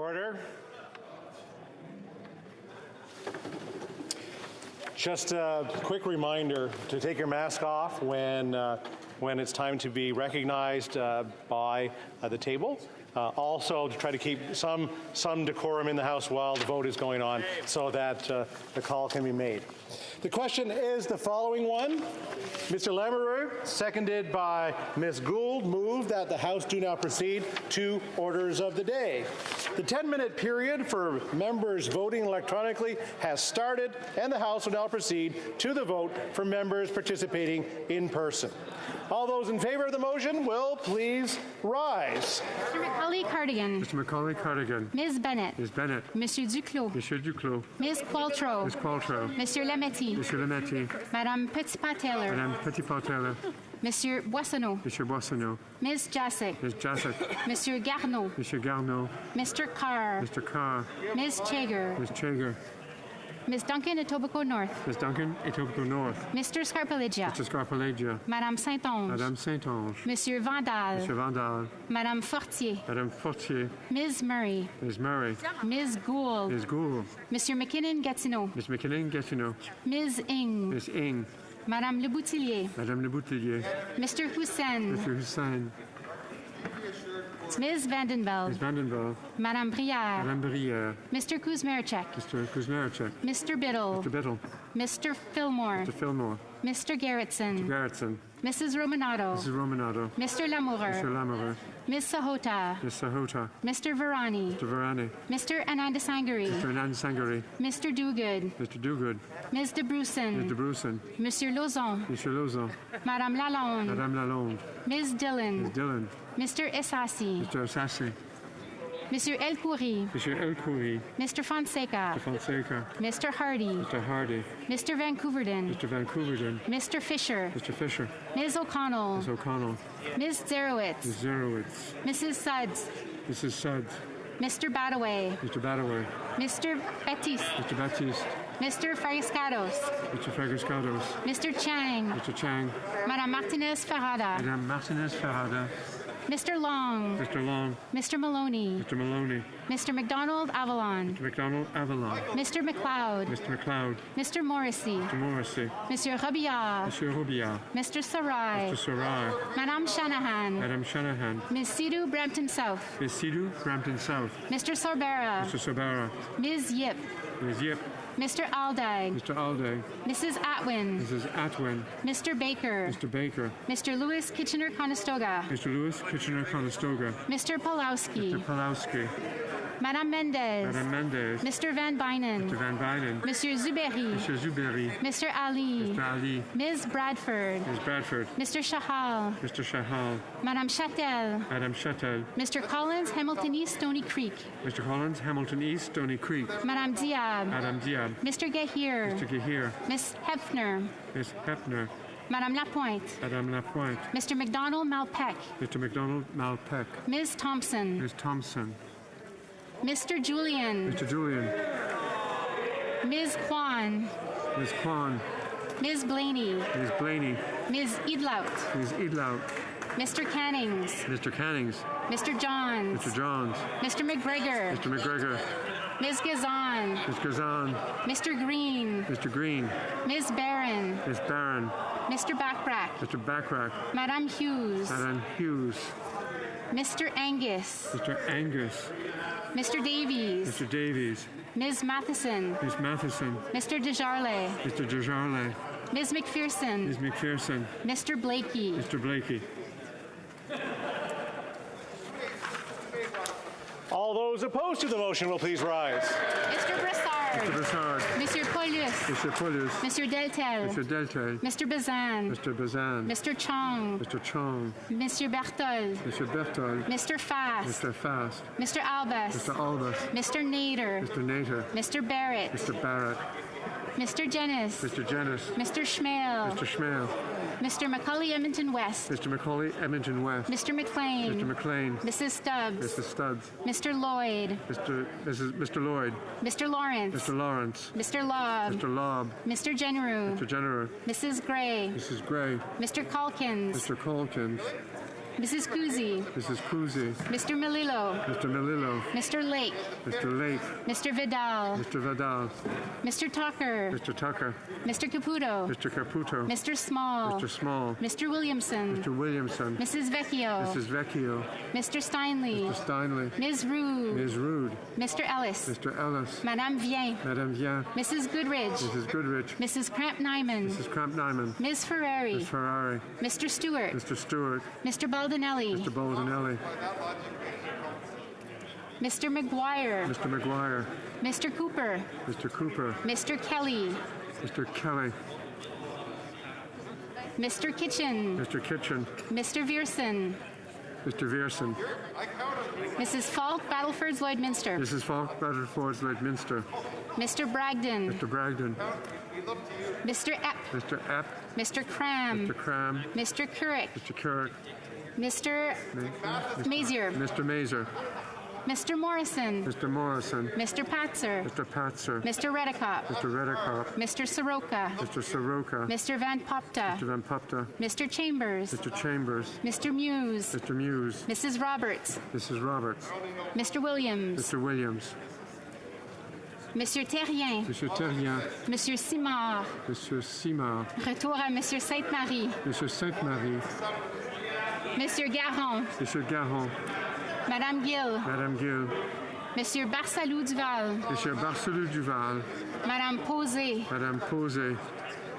order. Just a quick reminder to take your mask off when it's time to be recognized by the table. Also, to try to keep some decorum in the House while the vote is going on so that the call can be made. The question is the following one. Mr. Lamoureux, seconded by Ms. Gould, moved that the House do now proceed to orders of the day. The 10-minute period for members voting electronically has started, and the House will now proceed to the vote for members participating in person. All those in favor of the motion will please rise. Mr. Macaulay-Cardigan. Mr. Macaulay-Cardigan. Ms. Bennett. Ms. Bennett. Monsieur Duclos. Monsieur Duclos. Ms. Qualtrough. Ms. Qualtrough. Monsieur Lametti. Monsieur Lametti. Madame Petitpas-Taylor. Madame Petitpas-Taylor. Monsieur Boissonneau. Monsieur Boissonneau. Ms. Jacek. Ms. Jacek. Monsieur Garneau. Monsieur Garneau. Mr. Carr. Mr. Carr. Ms. Chager. Ms. Chager. Ms. Duncan, Etobicoke North. Ms. Duncan, Etobicoke North. Mr. Scarpaleggia. Mr. Scarpaleggia. Madame Saint-Onge. Madame Saint-Onge. Monsieur Vandal. Monsieur Vandal. Madame Fortier. Madame Fortier. Ms. Murray. Ms. Murray. Ms. Gould. Ms. Gould. Monsieur McKinnon-Gatineau. Ms. McKinnon-Gatineau. Ms. Ing. Ms. Ing. Madame Leboutillier. Madame Leboutillier. Mr. Hussein. Mr. Hussein. Ms. Vandenveld. Ms. Vandenveld. Madame Brière. Madame Brière. Mr. Kuzmarchek. Mr. Kuzmarchek. Mr. Biddle. Mr. Biddle. Mr. Fillmore. Mr. Fillmore. Mr. Garrettson. Mr. Garrettson. Mrs. Romanato. Mrs. Romanato. Mr. Lamoureux. Mr. Lamoureux. Ms. Sahota. Ms. Sahota. Mr. Varani. Mr. Varani. Mr. Ananda Sangari. Mr. Anand Sangari. Mr. Dogood. Mr. Dogood. Ms. de Brusen. Ms. de Brusen. Monsieur Lauzon. Monsieur Lauzon. Madame Lalonde. Madame Lalonde. Ms. Dillon. Ms. Dillon. Mr. Essassi. Mr. Assassi. Monsieur El Khoury. Monsieur El Khoury. Mr. Fonseca. Mr. Fonseca. Mr. Hardy. Mr. Hardy. Mr. Vancouverden. Mr. Vancouverden. Mr. Fisher. Mr. Fisher. Ms. O'Connell. Ms. O'Connell. Ms. Zerowitz. Ms. Zerowitz. Mrs. Suds. Mrs. Suds. Mr. Badaway. Mr. Badaway. Mr. Baptiste. Mr. Baptiste. Mr. Fariscados. Mr. Fariscados. Mr. Chang. Mr. Chang. Madame Martinez Ferrada. Madame Martinez Ferrada. Mr. Long. Mr. Long. Mr. Maloney. Mr. Maloney. Mr. McDonald Avalon. Mr. McDonald Avalon. Mr. McLeod. Mr. McLeod. Mr. Morrissey. Mr. Morrissey. Monsieur Robillard. Monsieur Robillard. Mr. Sarai. Mr. Sarai. Madame Shanahan. Madame Shanahan. Ms. Sidhu Brampton South. Ms. Sidhu Brampton South. Mr. Sorbera. Mr. Sorbera. Ms. Yip. Ms. Yip. Mr. Aldag. Mr. Aldag. Mrs. Atwin. Mrs. Atwin. Mr. Baker. Mr. Baker. Mr. Lewis Kitchener-Conestoga. Mr. Lewis Kitchener-Conestoga. Mr. Pulowski. Mr. Pulowski. Madame Mendez. Madame Mendez. Mr. Van Bynen. Mr. Van Bynen. Monsieur Zuberi. Monsieur Zuberi. Mr. Ali. Mr. Ali. Ms. Bradford. Ms. Bradford. Mr. Shahal. Mr. Shahal. Madame Chatel. Madame Chatel. Mr. Collins, Hamilton East, Stony Creek. Mr. Collins, Hamilton East, Stony Creek. Madame Diab. Madame Diab. Mr. Gahir. Mr. Gahir. Miss Hefner. Miss Hefner. Madame Lapointe. Madame Lapointe. Mr. McDonald Malpeck. Mr. McDonald Malpeck. Ms. Thompson. Ms. Thompson. Mr. Julian. Mr. Julian. Ms. Kwan. Ms. Kwan. Ms. Blaney. Ms. Blaney. Ms. Idlout. Ms. Idlout. Mr. Cannings. Mr. Cannings. Mr. Johns. Mr. Johns. Mr. McGregor. Mr. McGregor. Ms. Gazan. Ms. Gazan. Mr. Green. Mr. Green. Ms. Barron. Ms. Barron. Mr. Backrack. Mr. Backrack. Madame Hughes. Madame Hughes. Mr. Angus. Mr. Angus. Mr. Davies. Mr. Davies. Ms. Matheson. Ms. Matheson. Mr. Desjarlais. Mr. Desjarlais. Ms. McPherson. Ms. McPherson. Mr. Blakey. Mr. Blakey. All those opposed to the motion will please rise. Mr. Brassard. Mr. Brassard. Monsieur Paulus. Mr. Paulus. Monsieur Deltel. Mr. Deltel. Mr. Bazan. Mr. Bazan. Mr. Chong. Mr. Chong. Monsieur Berthold. Mr. Berthold. Mr. Fast. Mr. Fast. Mr. Albus. Mr. Albus. Mr. Nader. Mr. Nader. Mr. Barrett. Mr. Barrett. Mr. Jennis. Mr. Jennis. Mr. Schmale. Mr. Schmale. Mr. Macaulay Edmonton West. Mr. Macaulay Edmonton West. Mr. McLean. Mr. McLean. Mrs. Stubbs. Mrs. Stubbs. Mr. Lloyd. Mr. Lloyd. Mr. Lawrence. Mr. Lawrence. Mr. Lobb. Mr. Lobb. Mr. Generu. Mr. General. Mrs. Gray. Mrs. Gray. Mr. Calkins. Mr. Calkins. Mrs. Kuzi, Mrs. Kuzi, Mr. Melillo, Mr. Melillo, Mr. Lake, Mr. Lake, Mr. Vidal, Mr. Vidal, Mr. Tucker, Mr. Tucker, Mr. Caputo, Mr. Caputo, Mr. Small, Mr. Small, Mr. Williamson, Mr. Williamson, Mrs. Vecchio, Mrs. Vecchio, Mr. Steinley, Mr. Steinley, Ms. Rood, Ms. Rood, Mr. Ellis, Mr. Ellis, Madame Vien, Madame Vien, Mrs. Goodridge, Mrs. Goodrich, Mrs. Cramp-Nyman, Mrs. Cramp-Nyman, Ms. Ferrari, Ms. Ferrari, Mr. Stewart, Mr. Stewart, Mr. Baldinelli, Mr. Baldinelli, Mr. McGuire, Mr. McGuire, Mr. Cooper, Mr. Cooper, Mr. Kelly, Mr. Kelly, Mr. Kitchen, Mr. Kitchen, Mr. Vierson, Mr. Vierson, Mrs. Falk, Battlefords, Lloydminster, Mrs. Falk, Battlefords, Lloydminster, Mr. Bragdon, Mr. Bragdon, Mr. Epp, Mr. Epp, Mr. Cram, Mr. Cram, Mr. Couric, Mr. Couric, Mr. Mazier, Mr. Mazer, Mr. Morrison, Mr. Morrison, Mr. Patzer, Mr. Patzer, Mr. Redicop, Mr. Redicop, Mr. Soroka, Mr. Soroka, Mr. Van Popta, Mr. Van Popta, Mr. Chambers, Mr. Chambers, Mr. Muse, Mr. Muse, Mrs. Roberts, Mrs. Roberts, Mr. Williams, Mr. Williams, Monsieur Terrien, Monsieur Terrien, Monsieur Simard, Monsieur Simard, retour à Monsieur Sainte-Marie, Monsieur Sainte-Marie, Monsieur Garon, Monsieur Garon, Madame Gill, Madame Gill, Monsieur Barsalou Duval, Monsieur Barcelou Duval, Madame Posé, Madame Posé,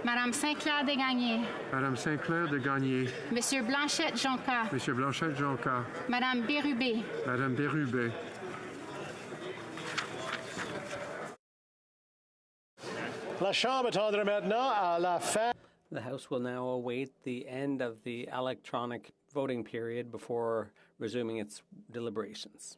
Madame Saint-Clair Desgagnés, Madame Saint-Clair de Gagné, Monsieur Blanchette Jonca, Monsieur Blanchette Jonca, Madame Bérubé, Madame Bérubé. La Chambre attendra maintenant à la fin. The House will now await the end of the electronic voting period before resuming its deliberations.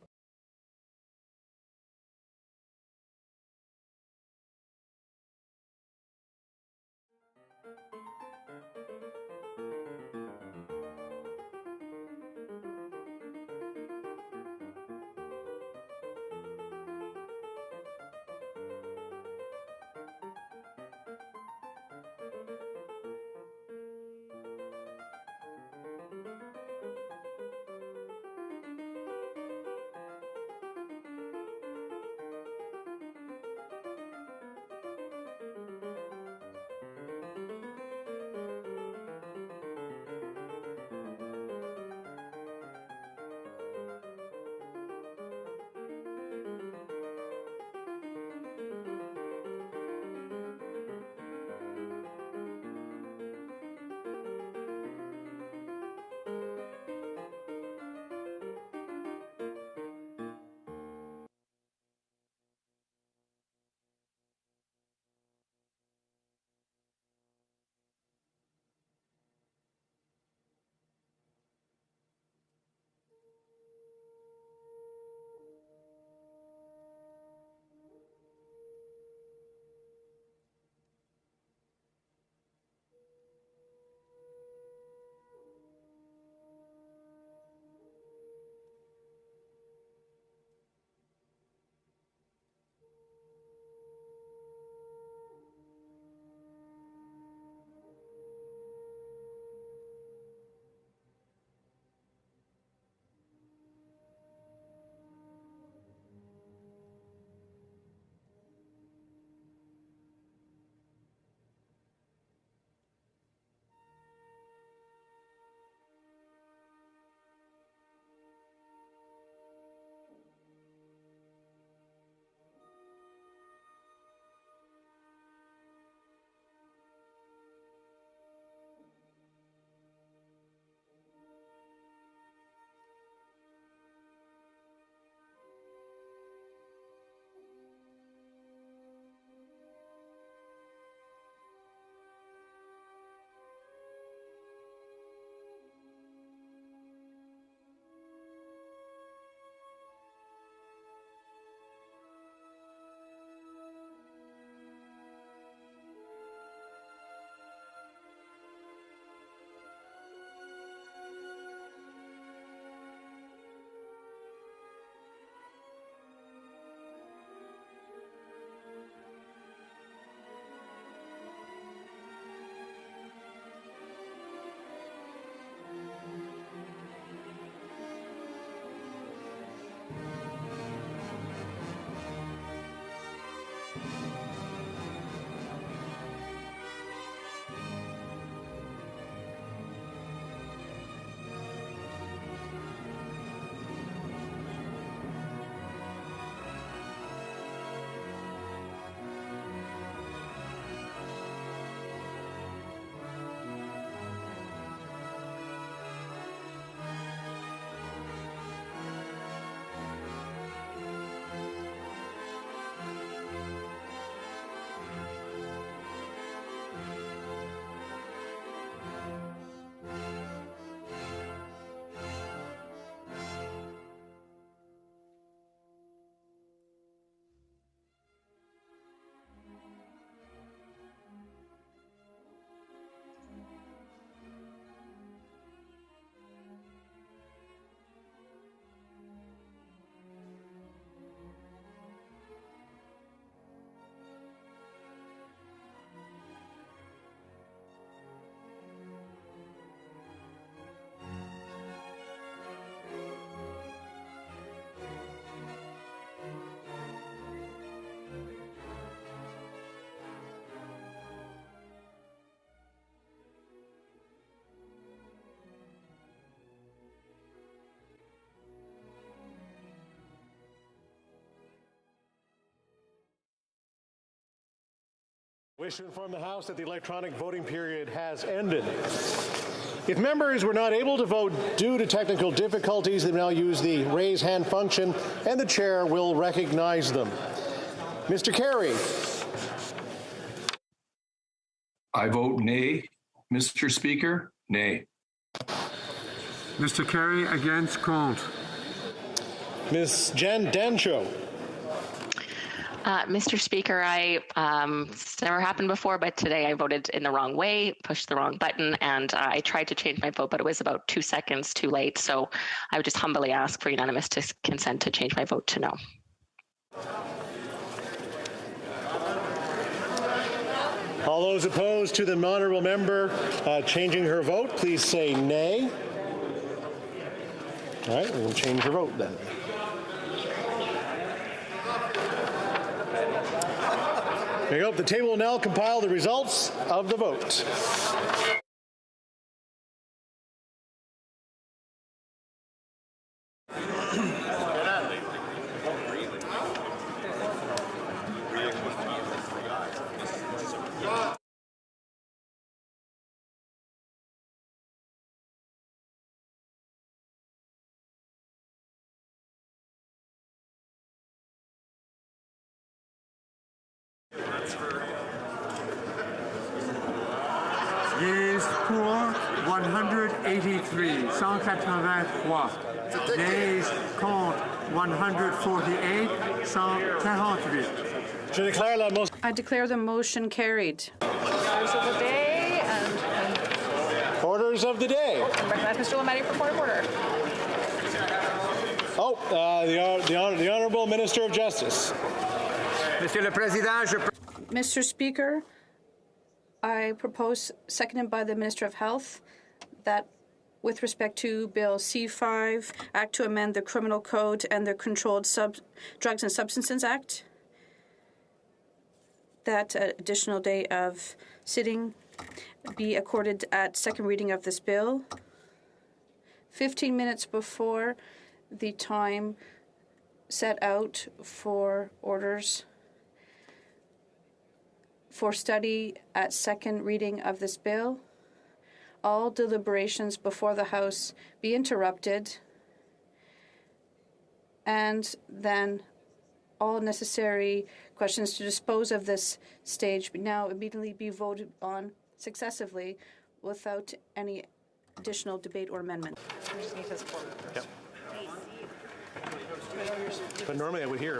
I wish to inform the House that the electronic voting period has ended. If members were not able to vote due to technical difficulties, they now use the raise hand function, and the chair will recognize them. Mr. Carey. I vote nay. Mr. Speaker, nay. Mr. Carey, against, contre. Ms. Jen Dancho. Mr. Speaker, it's never happened before, but today I voted in the wrong way, pushed the wrong button, and I tried to change my vote, but it was about 2 seconds too late. So I would just humbly ask for unanimous consent to change my vote to no. All those opposed to the honourable member changing her vote, please say nay. All right, we'll change her vote then. There you go. The table will now compile the results of the vote. Yeas pour 183, 183. Nays contre 148, 148. I declare the motion carried. Orders of the day and orders of the day. Recognize Mr. Lametti for point of order. The Honourable Minister of Justice. Monsieur le Président, Mr. Speaker, I propose, seconded by the Minister of Health, that with respect to Bill C-5, Act to amend the Criminal Code and the Controlled Drugs and Substances Act, that additional day of sitting be accorded at second reading of this bill, 15 minutes before the time set out for orders for study at second reading of this bill. All deliberations before the House be interrupted, and then all necessary questions to dispose of this stage now immediately be voted on successively without any additional debate or amendment. Yep. But normally I would hear.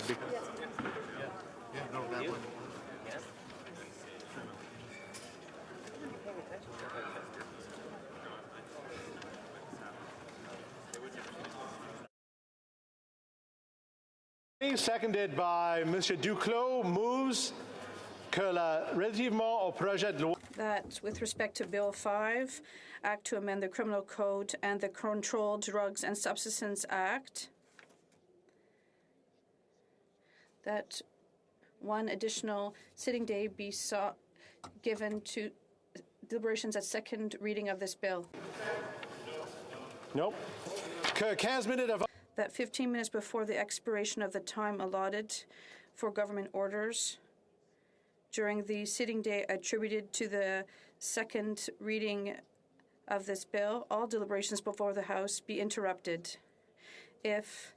Seconded by Monsieur Duclos, moves que relativement au projet de loi. That with respect to Bill 5, Act to amend the Criminal Code and the Controlled Drugs and Substances Act, that one additional sitting day be given to deliberations at second reading of this bill. Nope. Que 15 minutes avant. That 15 minutes before the expiration of the time allotted for government orders during the sitting day attributed to the second reading of this bill, all deliberations before the House be interrupted. If,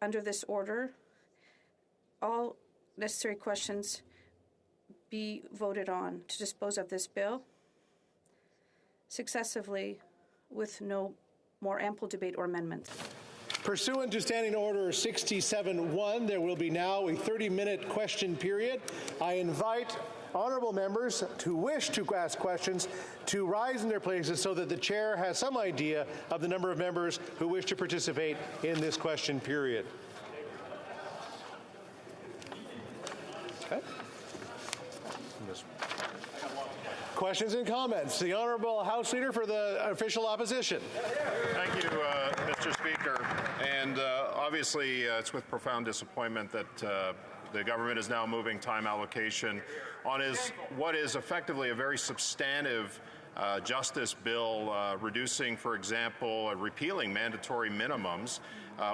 under this order, all necessary questions be voted on to dispose of this bill successively with no more ample debate or amendment. Pursuant to Standing Order 67-1, there will be now a 30-minute question period. I invite honourable members who wish to ask questions to rise in their places so that the chair has some idea of the number of members who wish to participate in this question period. Okay. Questions and comments. The Honourable House Leader for the official opposition. Thank you, Mr. Speaker. And obviously, it's with profound disappointment that the government is now moving time allocation on what is effectively a very substantive justice bill reducing, for example, repealing mandatory minimums.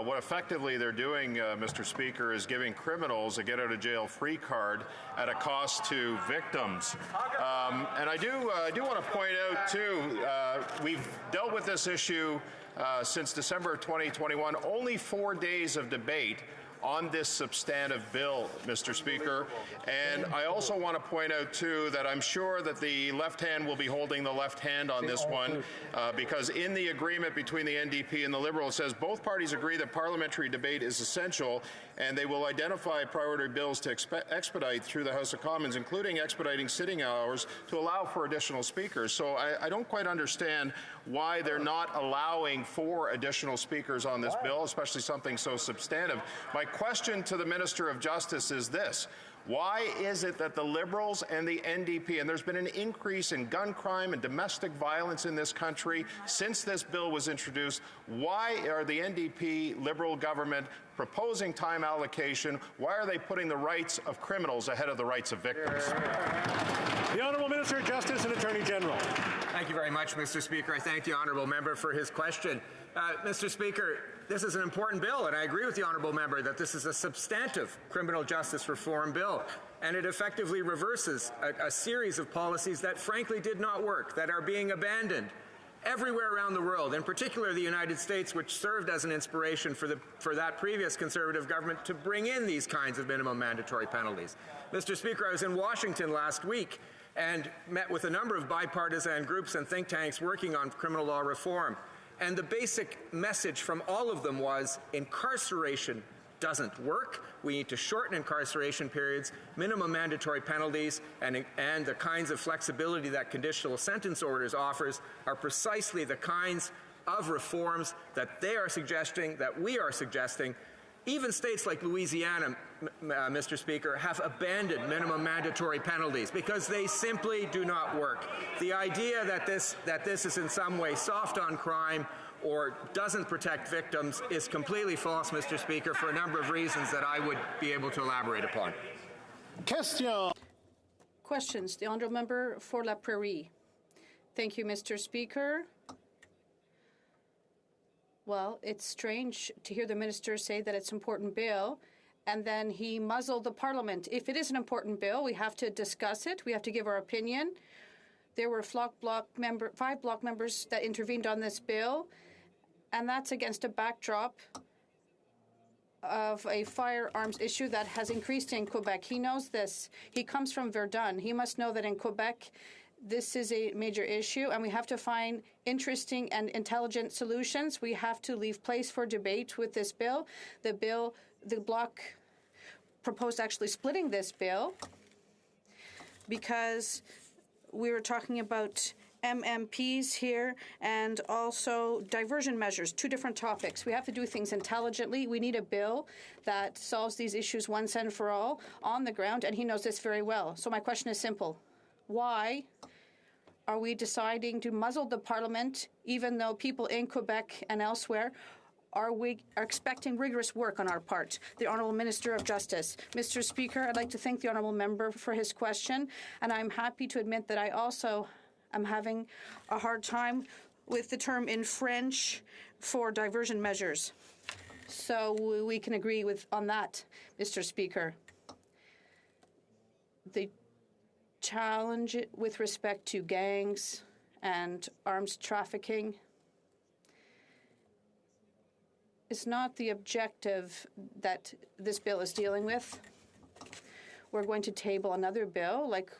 What effectively they're doing, Mr. Speaker, is giving criminals a get-out-of-jail-free card at a cost to victims. And I do want to point out, too, we've dealt with this issue since December of 2021, only 4 days of debate on this substantive bill, Mr. Speaker. And I also want to point out, too, that I'm sure that the left hand will be holding the left hand on this one, because in the agreement between the NDP and the Liberals, it says both parties agree that parliamentary debate is essential, and they will identify priority bills to expedite through the House of Commons, including expediting sitting hours to allow for additional speakers. So I don't quite understand why they're not allowing 4 additional speakers on this bill, especially something so substantive. My question to the Minister of Justice is this: why is it that the Liberals and the NDP, and there's been an increase in gun crime and domestic violence in this country since this bill was introduced, why are the NDP Liberal government proposing time allocation? Why are they putting the rights of criminals ahead of the rights of victims? The Honourable Minister of Justice and Attorney General. Thank you very much, Mr. Speaker. I thank the Honourable Member for his question. Mr. Speaker, this is an important bill, and I agree with the Honourable Member that this is a substantive criminal justice reform bill, and it effectively reverses a series of policies that frankly did not work, that are being abandoned everywhere around the world, in particular the United States, which served as an inspiration for that previous Conservative government to bring in these kinds of minimum mandatory penalties. Mr. Speaker, I was in Washington last week and met with a number of bipartisan groups and think tanks working on criminal law reform. And the basic message from all of them was incarceration doesn't work. We need to shorten incarceration periods, minimum mandatory penalties, and the kinds of flexibility that conditional sentence orders offers are precisely the kinds of reforms that they are suggesting, that we are suggesting. Even states like Louisiana, Mr. Speaker, have abandoned minimum mandatory penalties because they simply do not work. The idea that this is in some way soft on crime or doesn't protect victims is completely false, Mr. Speaker, for a number of reasons that I would be able to elaborate upon. Question. Questions. The Honourable Member for La Prairie. Thank you, Mr. Speaker. Well, it's strange to hear the minister say that it's an important bill, and then he muzzled the Parliament. If it is an important bill, we have to discuss it. We have to give our opinion. There were 5 bloc members that intervened on this bill, and that's against a backdrop of a firearms issue that has increased in Quebec. He knows this. He comes from Verdun. He must know that in Quebec, this is a major issue, and we have to find interesting and intelligent solutions. We have to leave place for debate with this bill. The bloc proposed actually splitting this bill because we were talking about MMPs here and also diversion measures, 2 different topics. We have to do things intelligently. We need a bill that solves these issues once and for all on the ground, and he knows this very well. So my question is simple. Why are we deciding to muzzle the Parliament, even though people in Quebec and elsewhere are expecting rigorous work on our part? The Honourable Minister of Justice. Mr. Speaker, I'd like to thank the Honourable Member for his question, and I'm happy to admit that I also am having a hard time with the term in French for diversion measures. So we can agree on that, Mr. Speaker. The challenge with respect to gangs and arms trafficking is not the objective that this bill is dealing with. We're going to table another bill, like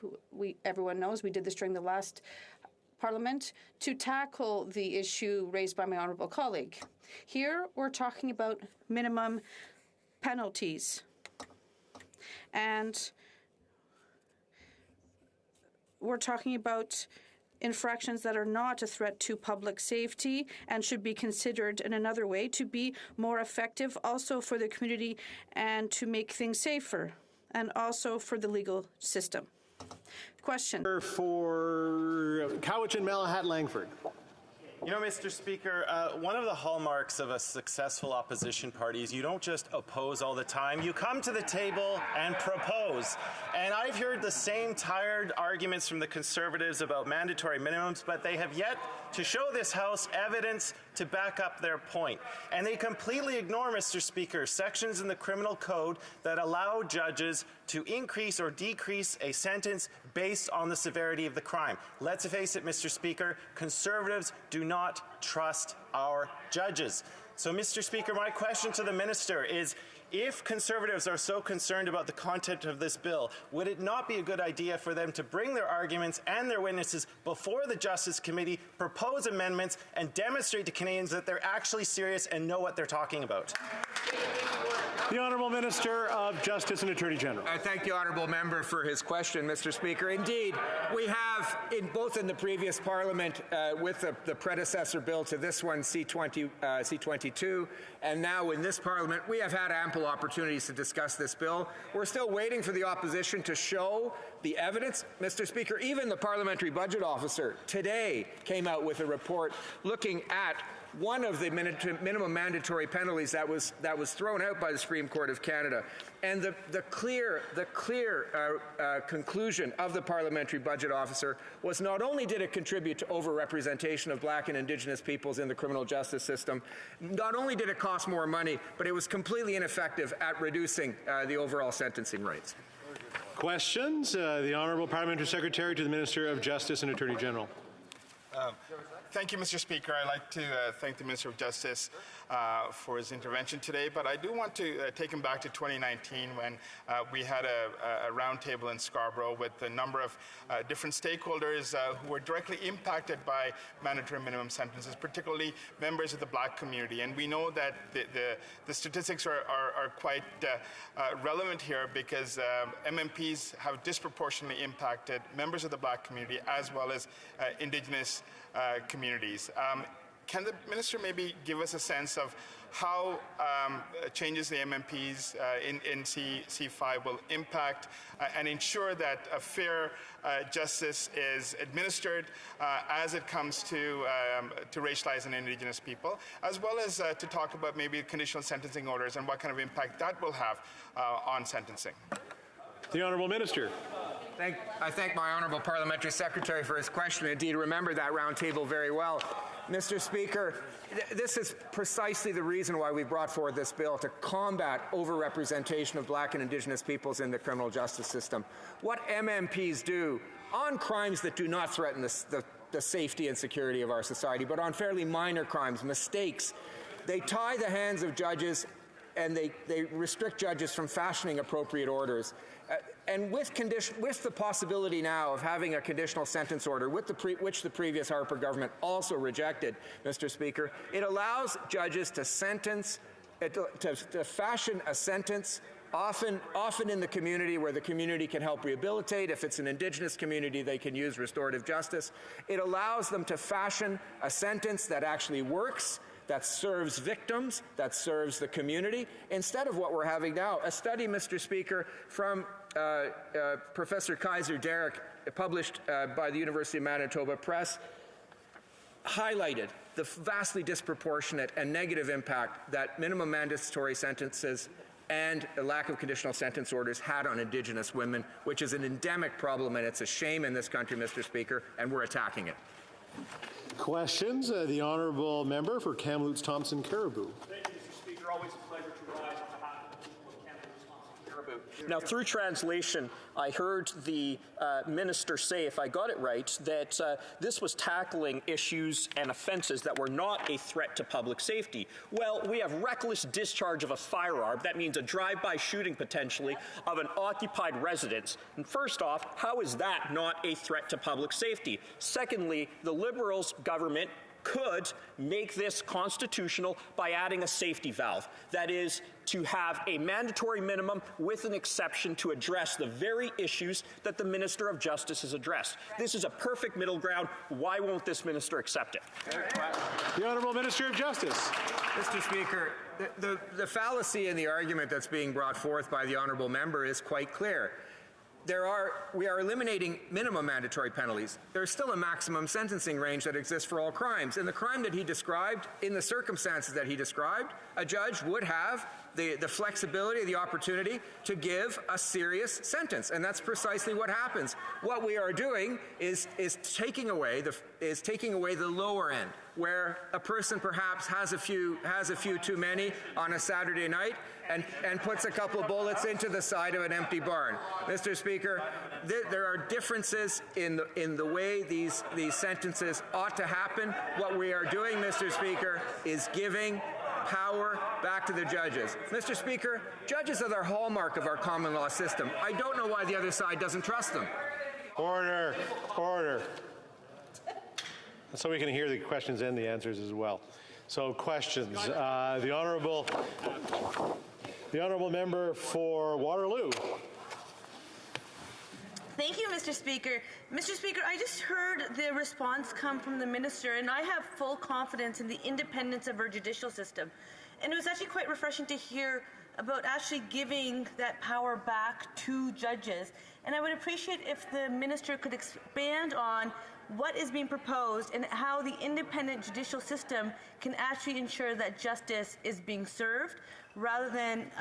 everyone knows, we did this during the last Parliament, to tackle the issue raised by my honourable colleague. Here, we're talking about minimum penalties. And we're talking about infractions that are not a threat to public safety and should be considered in another way to be more effective also for the community and to make things safer and also for the legal system. Question. For Cowichan, Malahat, Langford. You know, Mr. Speaker, one of the hallmarks of a successful opposition party is you don't just oppose all the time, you come to the table and propose. And I've heard the same tired arguments from the Conservatives about mandatory minimums, but they have yet to show this House evidence to back up their point. And they completely ignore, Mr. Speaker, sections in the criminal code that allow judges to increase or decrease a sentence based on the severity of the crime. Let's face it, Mr. Speaker, Conservatives do not trust our judges. So, Mr. Speaker, my question to the Minister is, if Conservatives are so concerned about the content of this bill, would it not be a good idea for them to bring their arguments and their witnesses before the Justice Committee, propose amendments, and demonstrate to Canadians that they're actually serious and know what they're talking about? The Honourable Minister of Justice and Attorney General. I thank the honourable member for his question, Mr. Speaker. Indeed, we have, both in the previous Parliament with the predecessor bill to this one, C-22, and now in this Parliament, we have had ample opportunities to discuss this bill. We're still waiting for the opposition to show the evidence. Mr. Speaker, even the Parliamentary Budget Officer today came out with a report looking at one of the minimum mandatory penalties that was thrown out by the Supreme Court of Canada. And the clear conclusion of the Parliamentary Budget Officer was not only did it contribute to overrepresentation of Black and Indigenous peoples in the criminal justice system, not only did it cost more money, but it was completely ineffective at reducing the overall sentencing rates. Questions? The Honourable Parliamentary Secretary to the Minister of Justice and Attorney General. Thank you, Mr. Speaker. I'd like to thank the Minister of Justice for his intervention today, but I do want to take him back to 2019 when we had a roundtable in Scarborough with a number of different stakeholders who were directly impacted by mandatory minimum sentences, particularly members of the Black community. And we know that the statistics are quite relevant here because MMPs have disproportionately impacted members of the Black community as well as Indigenous communities. Can the Minister maybe give us a sense of how changes in the MMPs in C5 will impact and ensure that a fair justice is administered as it comes to racialized and Indigenous people, as well as to talk about maybe conditional sentencing orders and what kind of impact that will have on sentencing? The Honourable Minister. I thank my Honourable Parliamentary Secretary for his question. Indeed, remember that roundtable very well. Mr. Speaker, this is precisely the reason why we brought forward this bill, to combat overrepresentation of Black and Indigenous peoples in the criminal justice system. What MMPs do on crimes that do not threaten the safety and security of our society, but on fairly minor crimes, mistakes, they tie the hands of judges and they restrict judges from fashioning appropriate orders. And with the possibility now of having a conditional sentence order, which the previous Harper government also rejected, Mr. Speaker, it allows judges to to fashion a sentence often in the community where the community can help rehabilitate. If it's an Indigenous community, they can use restorative justice. It allows them to fashion a sentence that actually works, that serves victims, that serves the community, instead of what we're having now. A study, Mr. Speaker, from Professor Kaiser Derrick, published by the University of Manitoba Press, highlighted the vastly disproportionate and negative impact that minimum mandatory sentences and a lack of conditional sentence orders had on Indigenous women, which is an endemic problem, and it's a shame in this country, Mr. Speaker, and we're attacking it. Questions? The Honourable Member for Kamloops Thompson Caribou. Thank you, Mr. Speaker. Always a pleasure to rise on behalf of the people of Kamloops Thompson Caribou. Now, through translation, I heard the minister say, if I got it right, that this was tackling issues and offences that were not a threat to public safety. Well, we have reckless discharge of a firearm. That means a drive-by shooting, potentially, of an occupied residence. And first off, how is that not a threat to public safety? Secondly, the Liberals government could make this constitutional by adding a safety valve. That is, to have a mandatory minimum with an exception to address the very issues that the Minister of Justice has addressed. This is a perfect middle ground. Why won't this minister accept it? The Honourable Minister of Justice. Mr. Speaker, the fallacy in the argument that's being brought forth by the honourable member is quite clear. we are eliminating minimum mandatory penalties. There's still a maximum sentencing range that exists for all crimes. And the crime that he described, in the circumstances that he described, a judge would have the flexibility, the opportunity to give a serious sentence. And that's precisely what happens. What we are doing is taking away the lower end, where a person perhaps has a few too many on a Saturday night and puts a couple of bullets into the side of an empty barn. Mr. Speaker, there are differences in the way these sentences ought to happen. What we are doing, Mr. Speaker, is giving power back to the judges. Mr. Speaker, judges are the hallmark of our common law system. I don't know why the other side doesn't trust them. Order. Order. So we can hear the questions and the answers as well. So questions. The honourable member for Waterloo. Thank you, Mr. Speaker. Mr. Speaker, I just heard the response come from the minister, and I have full confidence in the independence of our judicial system. And it was actually quite refreshing to hear about actually giving that power back to judges. And I would appreciate if the minister could expand on what is being proposed and how the independent judicial system can actually ensure that justice is being served, rather than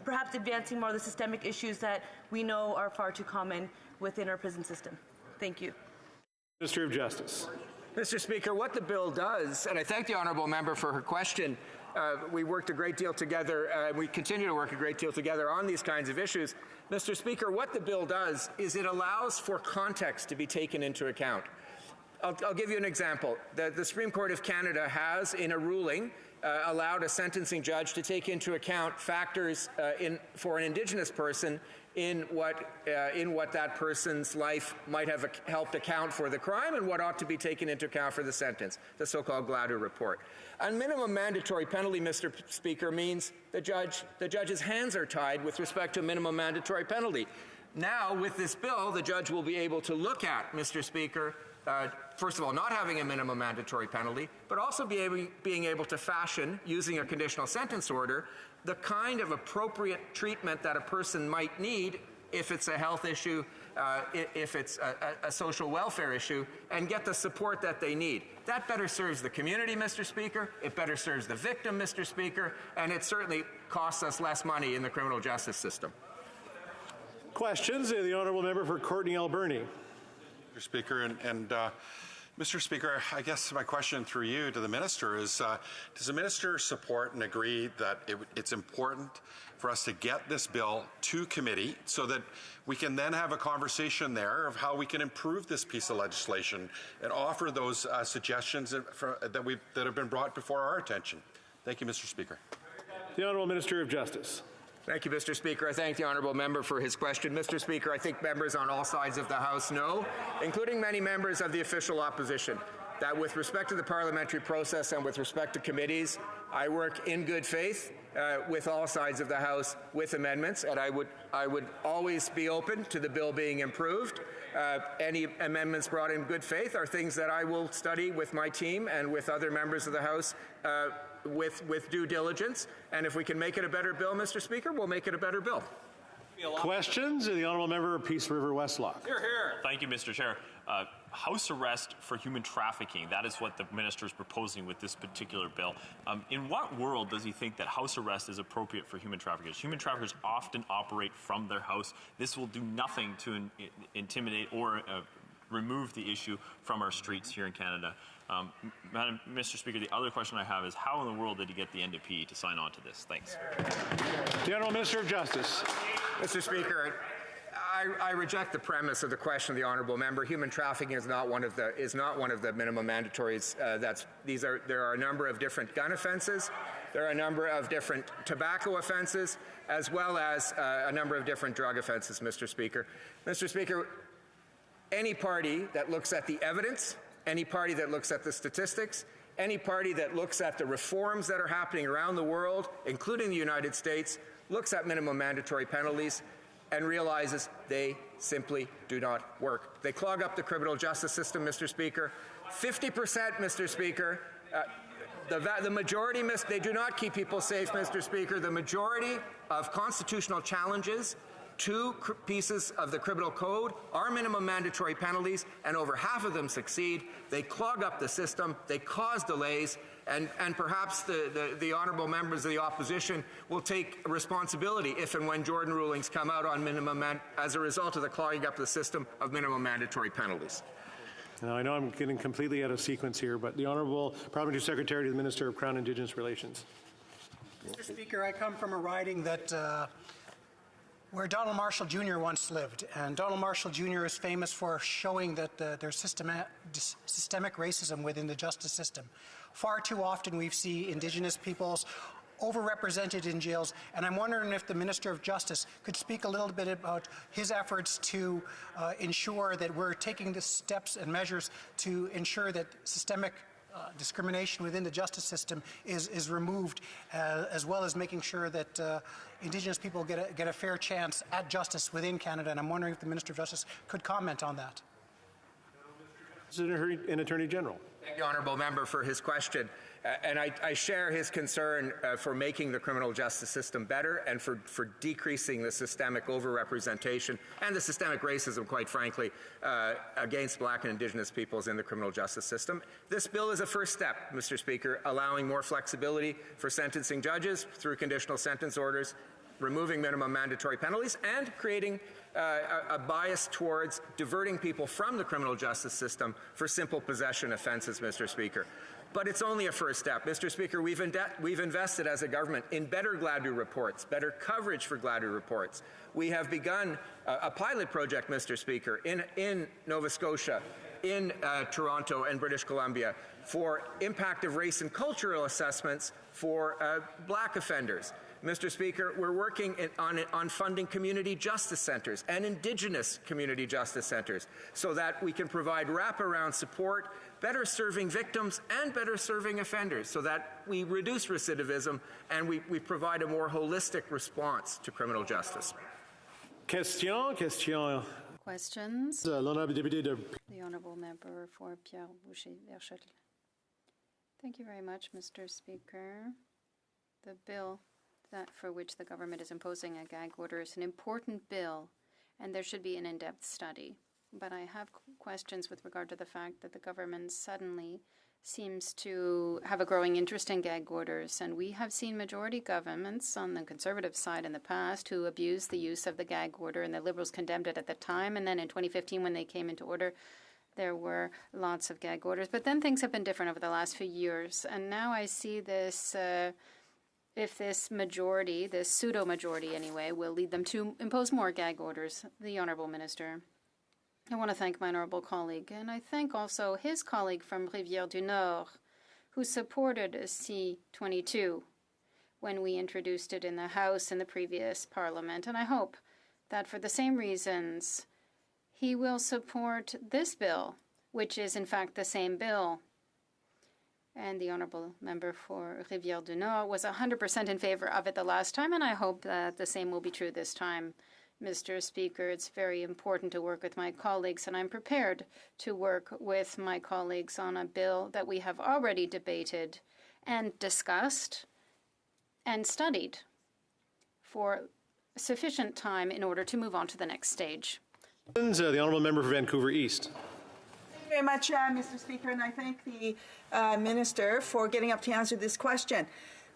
perhaps advancing more of the systemic issues that we know are far too common within our prison system. Thank you. Minister of Justice. Mr. Speaker, what the bill does, and I thank the honourable member for her question, we worked a great deal together, we continue to work a great deal together on these kinds of issues. Mr. Speaker, what the bill does is it allows for context to be taken into account. I'll give you an example. The Supreme Court of Canada has, in a ruling, allowed a sentencing judge to take into account factors for an Indigenous person in what that person's life might have helped account for the crime and what ought to be taken into account for the sentence, the so-called Gladue report. A minimum mandatory penalty, Mr. Speaker, means the judge's hands are tied with respect to a minimum mandatory penalty. Now, with this bill, the judge will be able to look at, Mr. Speaker, first of all, not having a minimum mandatory penalty, but also being able to fashion, using a conditional sentence order, the kind of appropriate treatment that a person might need if it's a health issue, if it's a social welfare issue, and get the support that they need. That better serves the community, Mr. Speaker, it better serves the victim, Mr. Speaker, and it certainly costs us less money in the criminal justice system. Questions? The honourable member for Courtenay Alberni. Mr. Speaker, Mr. Speaker, I guess my question through you to the minister is, does the minister support and agree that it's important for us to get this bill to committee so that we can then have a conversation there of how we can improve this piece of legislation and offer those suggestions that have been brought before our attention? Thank you, Mr. Speaker. The Honourable Minister of Justice. Thank you, Mr. Speaker. I thank the honourable member for his question. Mr. Speaker, I think members on all sides of the House know, including many members of the official opposition, that with respect to the parliamentary process and with respect to committees, I work in good faith with all sides of the House with amendments, and I would always be open to the bill being improved. Any amendments brought in good faith are things that I will study with my team and with other members of the House with due diligence, and if we can make it a better bill, Mr. Speaker, we'll make it a better bill. Questions? The honourable member of Peace River Westlock. Here, here. Thank you, Mr. Chair. House arrest for human trafficking, that is what the minister is proposing with this particular bill. In what world does he think that house arrest is appropriate for human traffickers? Human traffickers often operate from their house. This will do nothing to intimidate or remove the issue from our streets here in Canada. Mr. Speaker, the other question I have is how in the world did he get the NDP to sign on to this? Thanks. The Honourable Minister of Justice. Mr. Speaker, I reject the premise of the question of the honourable member. Human trafficking is not one of the minimum mandatories. There are a number of different gun offences. There are a number of different tobacco offences, as well as a number of different drug offences, Mr. Speaker. Mr. Speaker, any party that looks at the evidence, any party that looks at the statistics, any party that looks at the reforms that are happening around the world, including the United States, looks at minimum mandatory penalties and realizes they simply do not work. They clog up the criminal justice system, Mr. Speaker. 50%, Mr. Speaker. The majority, they do not keep people safe, Mr. Speaker. The majority of constitutional challenges 2 pieces of the criminal code are minimum mandatory penalties, and over half of them succeed. They clog up the system, they cause delays, and perhaps the honourable members of the opposition will take responsibility if and when Jordan rulings come out on as a result of the clogging up the system of minimum mandatory penalties. Now, I know I'm getting completely out of sequence here, but the Honourable Parliamentary Secretary to the Minister of Crown Indigenous Relations. Mr. Speaker, I come from a riding that where Donald Marshall Jr. once lived, and Donald Marshall Jr. is famous for showing that there's systemic racism within the justice system. Far too often we see Indigenous peoples overrepresented in jails, and I'm wondering if the Minister of Justice could speak a little bit about his efforts to ensure that we're taking the steps and measures to ensure that systemic discrimination within the justice system is removed, as well as making sure that Indigenous people get a fair chance at justice within Canada. And I'm wondering if the Minister of Justice could comment on that. Senator and Attorney General. Thank the honourable member for his question. And I share his concern for making the criminal justice system better and for decreasing the systemic overrepresentation and the systemic racism, quite frankly, against Black and Indigenous peoples in the criminal justice system. This bill is a first step, Mr. Speaker, allowing more flexibility for sentencing judges through conditional sentence orders, removing minimum mandatory penalties, and creating a bias towards diverting people from the criminal justice system for simple possession offenses, Mr. Speaker. But it's only a first step. Mr. Speaker, we've invested as a government in better Gladue reports, better coverage for Gladue reports. We have begun a pilot project, Mr. Speaker, in Nova Scotia, in Toronto and British Columbia for impact of race and cultural assessments for Black offenders. Mr. Speaker, we're working on funding community justice centres and Indigenous community justice centres so that we can provide wraparound support, better serving victims and better serving offenders so that we reduce recidivism and we provide a more holistic response to criminal justice. Questions? The Honourable Member for Pierre Boucher-Verchères. Thank you very much, Mr. Speaker. The bill for which the government is imposing a gag order is an important bill, and there should be an in-depth study. But I have questions with regard to the fact that the government suddenly seems to have a growing interest in gag orders, and we have seen majority governments on the Conservative side in the past who abused the use of the gag order, and the Liberals condemned it at the time, and then in 2015 when they came into order, there were lots of gag orders. But then things have been different over the last few years, and now I see this... if this majority, this pseudo-majority anyway, will lead them to impose more gag orders. The Honourable Minister. I want to thank my honourable colleague, and I thank also his colleague from Rivière-du-Nord, who supported C-22 when we introduced it in the House in the previous Parliament, and I hope that for the same reasons he will support this bill, which is in fact the same bill. And the honourable member for Rivière-du-Nord was 100% in favour of it the last time, and I hope that the same will be true this time. Mr. Speaker, it's very important to work with my colleagues, and I'm prepared to work with my colleagues on a bill that we have already debated and discussed and studied for sufficient time in order to move on to the next stage. The Honourable Member for Vancouver East. Very much, Mr. Speaker, and I thank the Minister for getting up to answer this question.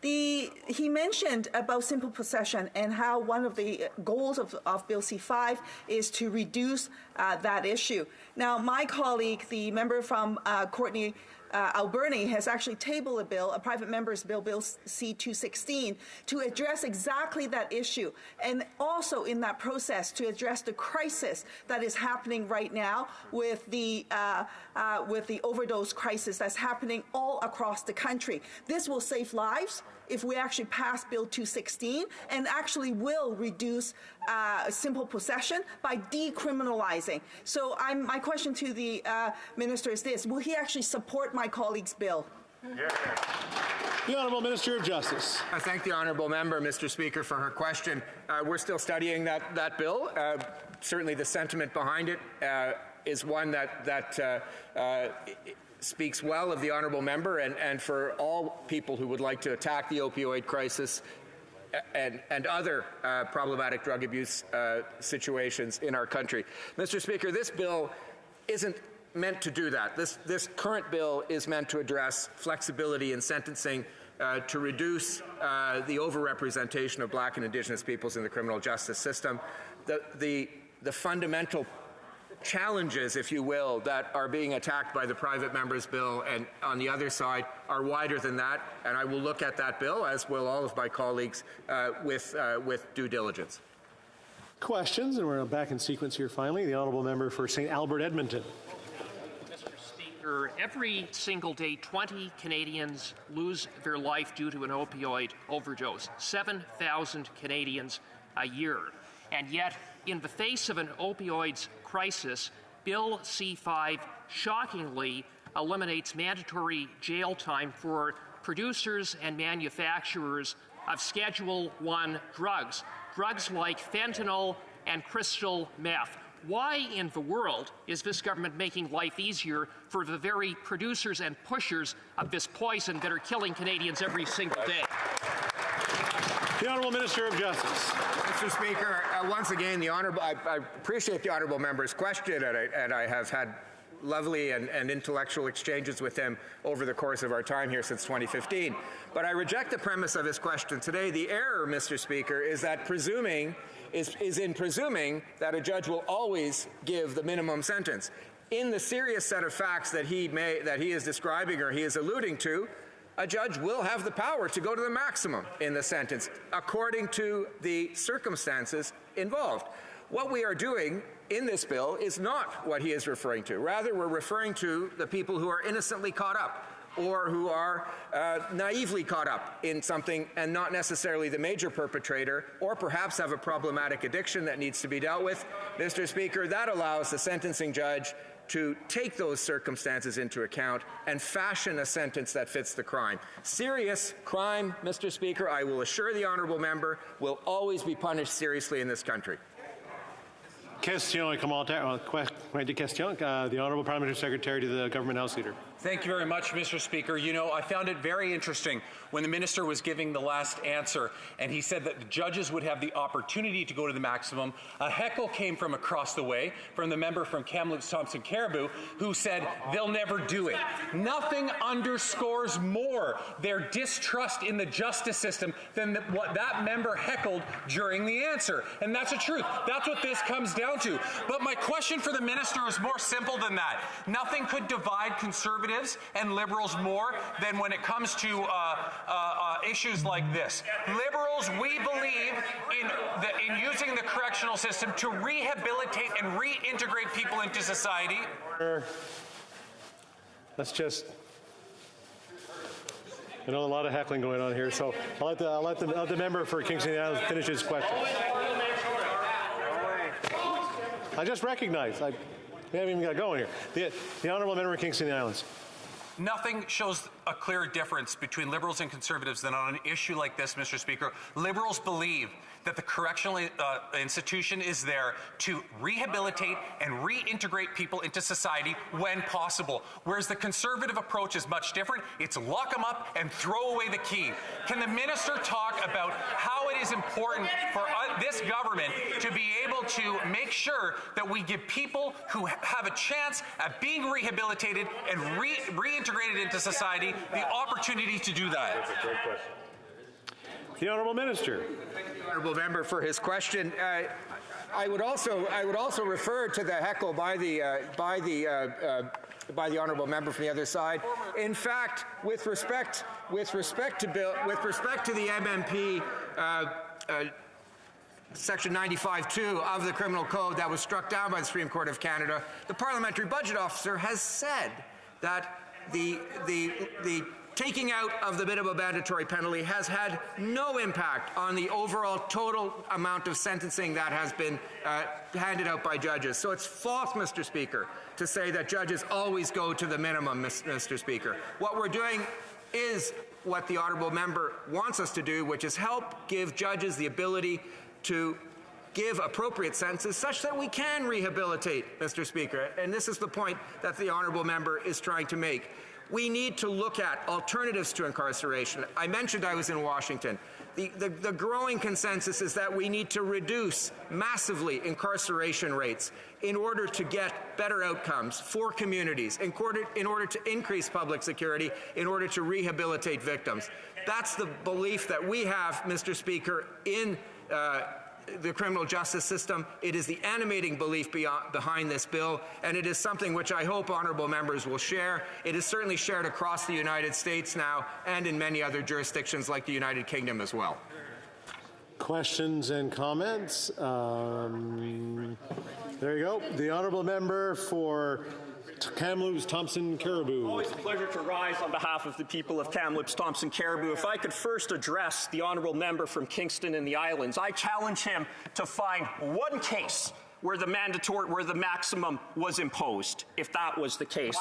He mentioned about simple possession and how one of the goals of Bill C-5 is to reduce that issue. Now, my colleague, the member from Courtenay Alberni, has actually tabled a bill, a private member's bill, Bill C-216, to address exactly that issue, and also in that process to address the crisis that is happening right now with the overdose crisis that's happening all across the country. This will save lives if we actually pass Bill 216 and actually will reduce simple possession by decriminalizing. So my question to the Minister is this: will he actually support my colleague's bill? The Honourable Minister of Justice. I thank the honourable member, Mr. Speaker, for her question. We're still studying that bill. Certainly the sentiment behind it is one that speaks well of the honourable member and for all people who would like to attack the opioid crisis and other problematic drug abuse situations in our country. Mr. Speaker, this bill isn't meant to do that. This current bill is meant to address flexibility in sentencing to reduce the overrepresentation of Black and Indigenous peoples in the criminal justice system. The fundamental challenges, if you will, that are being attacked by the private members bill and on the other side are wider than that, and I will look at that bill, as will all of my colleagues, with due diligence. Questions, and we're back in sequence here finally. The honourable member for St. Albert, Edmonton. Mr. Speaker, every single day 20 Canadians lose their life due to an opioid overdose, 7,000 Canadians a year. And yet, in the face of an opioids crisis, Bill C-5 shockingly eliminates mandatory jail time for producers and manufacturers of Schedule I drugs like fentanyl and crystal meth. Why in the world is this government making life easier for the very producers and pushers of this poison that are killing Canadians every single day? The Honourable Minister of Justice. Mr. Speaker, once again, I appreciate the honourable member's question, and I have had lovely and intellectual exchanges with him over the course of our time here since 2015. But I reject the premise of his question today. The error, Mr. Speaker, is that presuming that a judge will always give the minimum sentence. In the serious set of facts that he is describing or he is alluding to, a judge will have the power to go to the maximum in the sentence according to the circumstances involved. What we are doing in this bill is not what he is referring to. Rather, we're referring to the people who are innocently caught up or who are naively caught up in something and not necessarily the major perpetrator, or perhaps have a problematic addiction that needs to be dealt with. Mr. Speaker, that allows the sentencing judge to take those circumstances into account and fashion a sentence that fits the crime. Serious crime, Mr. Speaker, I will assure the honourable member, will always be punished seriously in this country. Question et commentaire. Point de question. The Honourable Parliamentary Secretary to the Government House Leader. Thank you very much, Mr. Speaker. You know, I found it very interesting when the minister was giving the last answer and he said that the judges would have the opportunity to go to the maximum. A heckle came from across the way from the member from Kamloops Thompson Caribou who said they'll never do it. Nothing underscores more their distrust in the justice system than what that member heckled during the answer. And that's the truth. That's what this comes down to. But my question for the minister is more simple than that. Nothing could divide conservatives and liberals more than when it comes to issues like this. Liberals, we believe in using the correctional system to rehabilitate and reintegrate people into society. Let's just, a lot of heckling going on here, so I'll let the member for Kingston Islands finish his question. I just recognized, we haven't even got going here. The Honourable Member of Kingston Islands. Nothing shows a clearer difference between liberals and conservatives than on an issue like this, Mr. Speaker. Liberals believe that the correctional institution is there to rehabilitate and reintegrate people into society when possible, whereas the conservative approach is much different. It's lock them up and throw away the key. Can the minister talk about how it is important for this government to be able to make sure that we give people who have a chance at being rehabilitated and reintegrated into society the opportunity to do that? That's a great question. The Honourable Minister. Thank you, Honourable Member, for his question. I would also refer to the heckle by the Honourable Member from the other side. In fact, with respect to the MMP. Section 95(2) of the Criminal Code that was struck down by the Supreme Court of Canada, the Parliamentary Budget Officer has said that the taking out of the minimum mandatory penalty has had no impact on the overall total amount of sentencing that has been handed out by judges. So it's false, Mr. Speaker, to say that judges always go to the minimum, Mr. Speaker. What we're doing is what the honourable member wants us to do, which is help give judges the ability to give appropriate sentences such that we can rehabilitate, Mr. Speaker. And this is the point that the honourable member is trying to make. We need to look at alternatives to incarceration. I mentioned I was in Washington. The growing consensus is that we need to reduce massively incarceration rates in order to get better outcomes for communities, in order to increase public security, in order to rehabilitate victims. That's the belief that we have, Mr. Speaker, in the criminal justice system. It is the animating belief behind this bill, and it is something which I hope honourable members will share. It is certainly shared across the United States now and in many other jurisdictions like the United Kingdom as well. Questions and comments? There you go. The honourable member for Kamloops, Thompson, Caribou. Always a pleasure to rise on behalf of the people of Kamloops, Thompson, Caribou. If I could first address the honourable member from Kingston and the Islands, I challenge him to find one case where the maximum was imposed, if that was the case.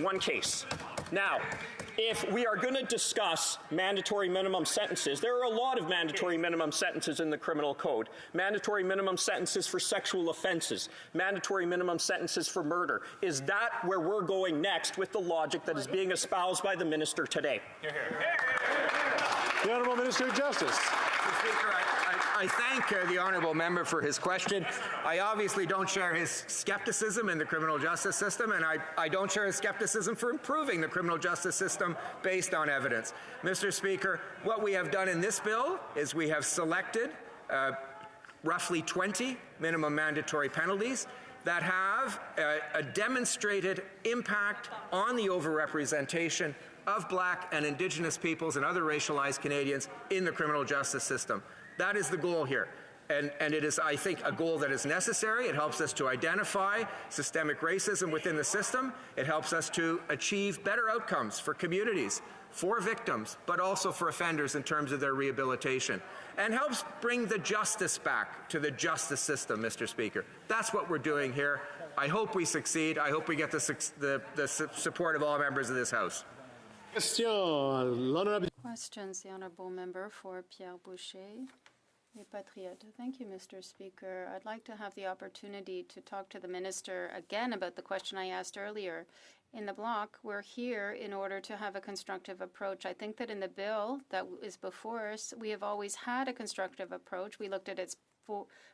One case. Now, if we are going to discuss mandatory minimum sentences, there are a lot of mandatory minimum sentences in the criminal code. Mandatory minimum sentences for sexual offenses, mandatory minimum sentences for murder. Is that where we're going next with the logic that is being espoused by the minister today? The Honourable Minister of Justice. Mr. Speaker, I thank the honourable member for his question. I obviously don't share his skepticism in the criminal justice system, and I don't share his skepticism for improving the criminal justice system based on evidence. Mr. Speaker, what we have done in this bill is we have selected roughly 20 minimum mandatory penalties that have a demonstrated impact on the overrepresentation of Black and Indigenous peoples and other racialized Canadians in the criminal justice system. That is the goal here. And it is, I think, a goal that is necessary. It helps us to identify systemic racism within the system. It helps us to achieve better outcomes for communities, for victims, but also for offenders in terms of their rehabilitation, and helps bring the justice back to the justice system, Mr. Speaker. That's what we're doing here. I hope we succeed. I hope we get the support of all members of this House. Questions, the honourable member for Pierre Boucher, Les Patriotes. Thank you, Mr. Speaker. I'd like to have the opportunity to talk to the minister again about the question I asked earlier. In the bloc, we're here in order to have a constructive approach. I think that in the bill that is before us, we have always had a constructive approach. We looked at its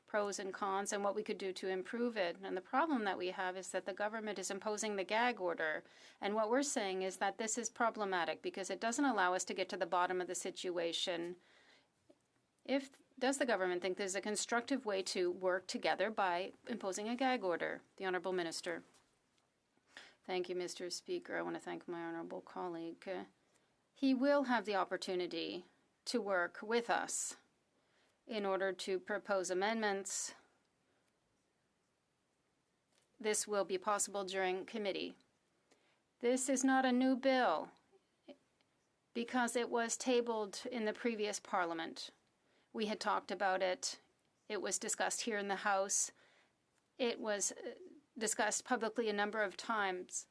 pros and cons and what we could do to improve it. And the problem that we have is that the government is imposing the gag order. And what we're saying is that this is problematic because it doesn't allow us to get to the bottom of the situation. Does the government think there's a constructive way to work together by imposing a gag order? The Honourable Minister. Thank you, Mr. Speaker. I want to thank my honourable colleague. He will have the opportunity to work with us in order to propose amendments. This will be possible during committee. This is not a new bill because it was tabled in the previous Parliament. We had talked about it. It was discussed here in the House. It was discussed publicly a number of times.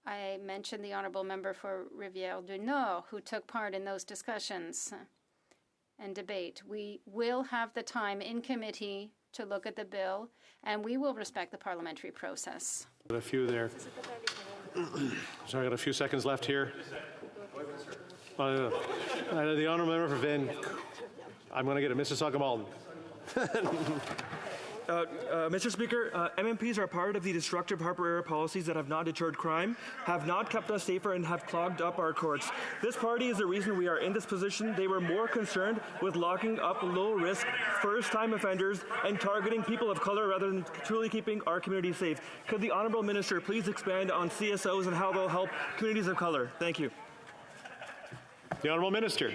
I mentioned the honourable member for Rivière-du-Nord who took part in those discussions and debate. We will have the time in committee to look at the bill, and we will respect the parliamentary process. Got a few there. Sorry, I got a few seconds left here. The honourable member for Van. I'm going to get it, Mississauga Malton. Mr. Speaker, MMPs are part of the destructive Harper-era policies that have not deterred crime, have not kept us safer, and have clogged up our courts. This party is the reason we are in this position. They were more concerned with locking up low-risk, first-time offenders and targeting people of color rather than truly keeping our communities safe. Could the Honourable Minister please expand on CSOs and how they'll help communities of color? Thank you. The Honourable Minister.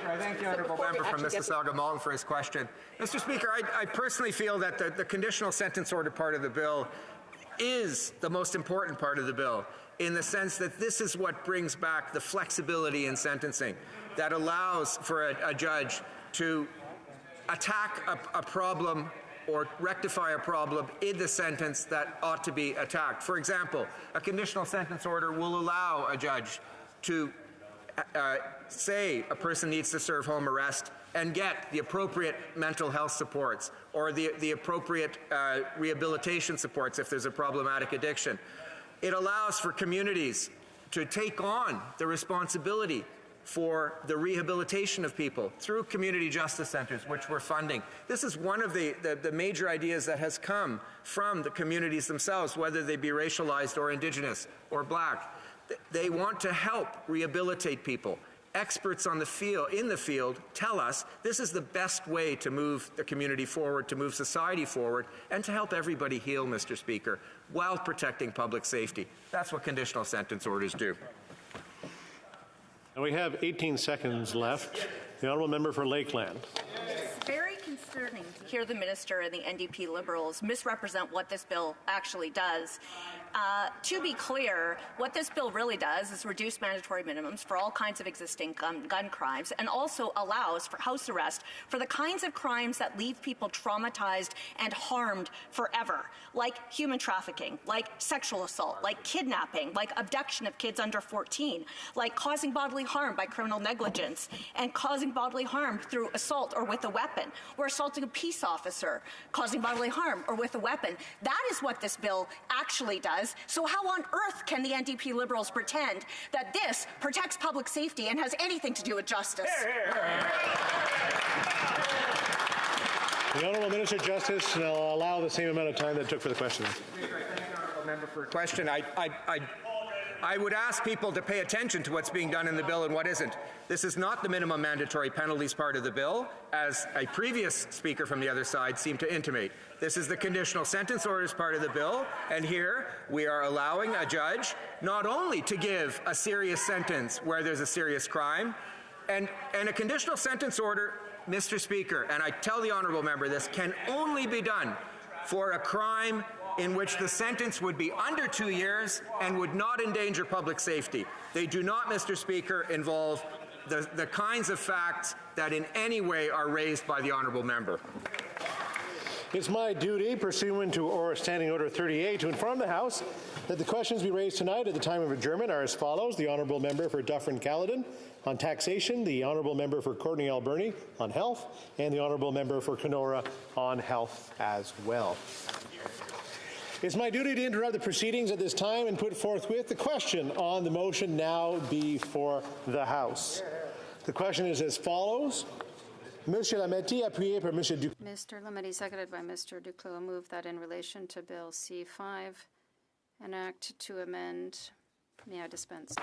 I thank the honourable member from Mississauga Malton for his question. Mr. Speaker, I personally feel that the conditional sentence order part of the bill is the most important part of the bill, in the sense that this is what brings back the flexibility in sentencing that allows for a judge to attack a problem or rectify a problem in the sentence that ought to be attacked. For example, a conditional sentence order will allow a judge to say a person needs to serve home arrest and get the appropriate mental health supports or the appropriate rehabilitation supports if there's a problematic addiction. It allows for communities to take on the responsibility for the rehabilitation of people through community justice centers, which we're funding. This is one of the major ideas that has come from the communities themselves, whether they be racialized or Indigenous or Black. They want to help rehabilitate people. Experts in the field tell us this is the best way to move the community forward, to move society forward, and to help everybody heal, Mr. Speaker, while protecting public safety. That's what conditional sentence orders do. And we have 18 seconds left. The honourable member for Lakeland. It's very concerning to hear the minister and the NDP Liberals misrepresent what this bill actually does. To be clear, what this bill really does is reduce mandatory minimums for all kinds of existing gun crimes, and also allows for house arrest for the kinds of crimes that leave people traumatized and harmed forever, like human trafficking, like sexual assault, like kidnapping, like abduction of kids under 14, like causing bodily harm by criminal negligence, and causing bodily harm through assault or with a weapon, or assaulting a peace officer, causing bodily harm or with a weapon. That is what this bill actually does. So how on earth can the NDP Liberals pretend that this protects public safety and has anything to do with justice? The Honourable Minister of Justice, and I'll allow the same amount of time that it took for the question. Member for a question. I would ask people to pay attention to what's being done in the bill and what isn't. This is not the minimum mandatory penalties part of the bill, as a previous speaker from the other side seemed to intimate. This is the conditional sentence orders part of the bill, and here we are allowing a judge not only to give a serious sentence where there's a serious crime, and a conditional sentence order, Mr. Speaker, and I tell the honourable member this, can only be done for a crime in which the sentence would be under 2 years and would not endanger public safety. They do not, Mr. Speaker, involve the kinds of facts that in any way are raised by the honourable member. It's my duty, pursuant to Standing Order 38, to inform the House that the questions we raise tonight at the time of adjournment are as follows. The honourable member for Dufferin-Caledon on taxation, the honourable member for Courtenay-Alberni on health, and the honourable member for Kenora on health as well. It's my duty to interrupt the proceedings at this time and put forthwith the question on the motion now before the House. The question is as follows. Monsieur Lametti, appuyé par Monsieur Duclos. Mr. Lametti, seconded by Mr. Duclos, move that in relation to Bill C5, an act to amend. May I dispense?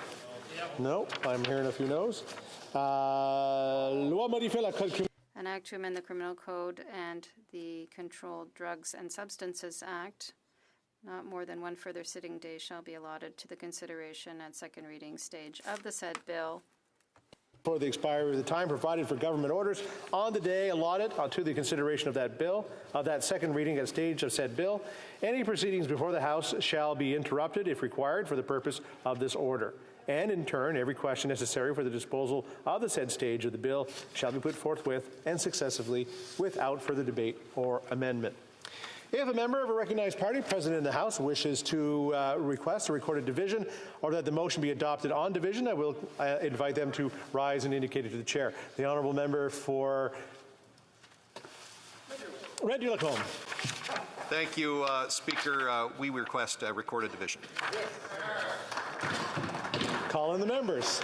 No, I'm hearing a few no's. Loi modifiant la Code criminel. An act to amend the Criminal Code and the Controlled Drugs and Substances Act. Not more than one further sitting day shall be allotted to the consideration at second reading stage of the said bill. For the expiry of the time provided for government orders on the day allotted to the consideration of that bill, of that second reading at stage of said bill, any proceedings before the House shall be interrupted if required for the purpose of this order. And in turn, every question necessary for the disposal of the said stage of the bill shall be put forthwith and successively without further debate or amendment. If a member of a recognized party present in the House wishes to request a recorded division or that the motion be adopted on division, I will invite them to rise and indicate it to the chair. The honourable member for Red Deer Lacombe. Thank you, Speaker. We request a recorded division. Call in the members.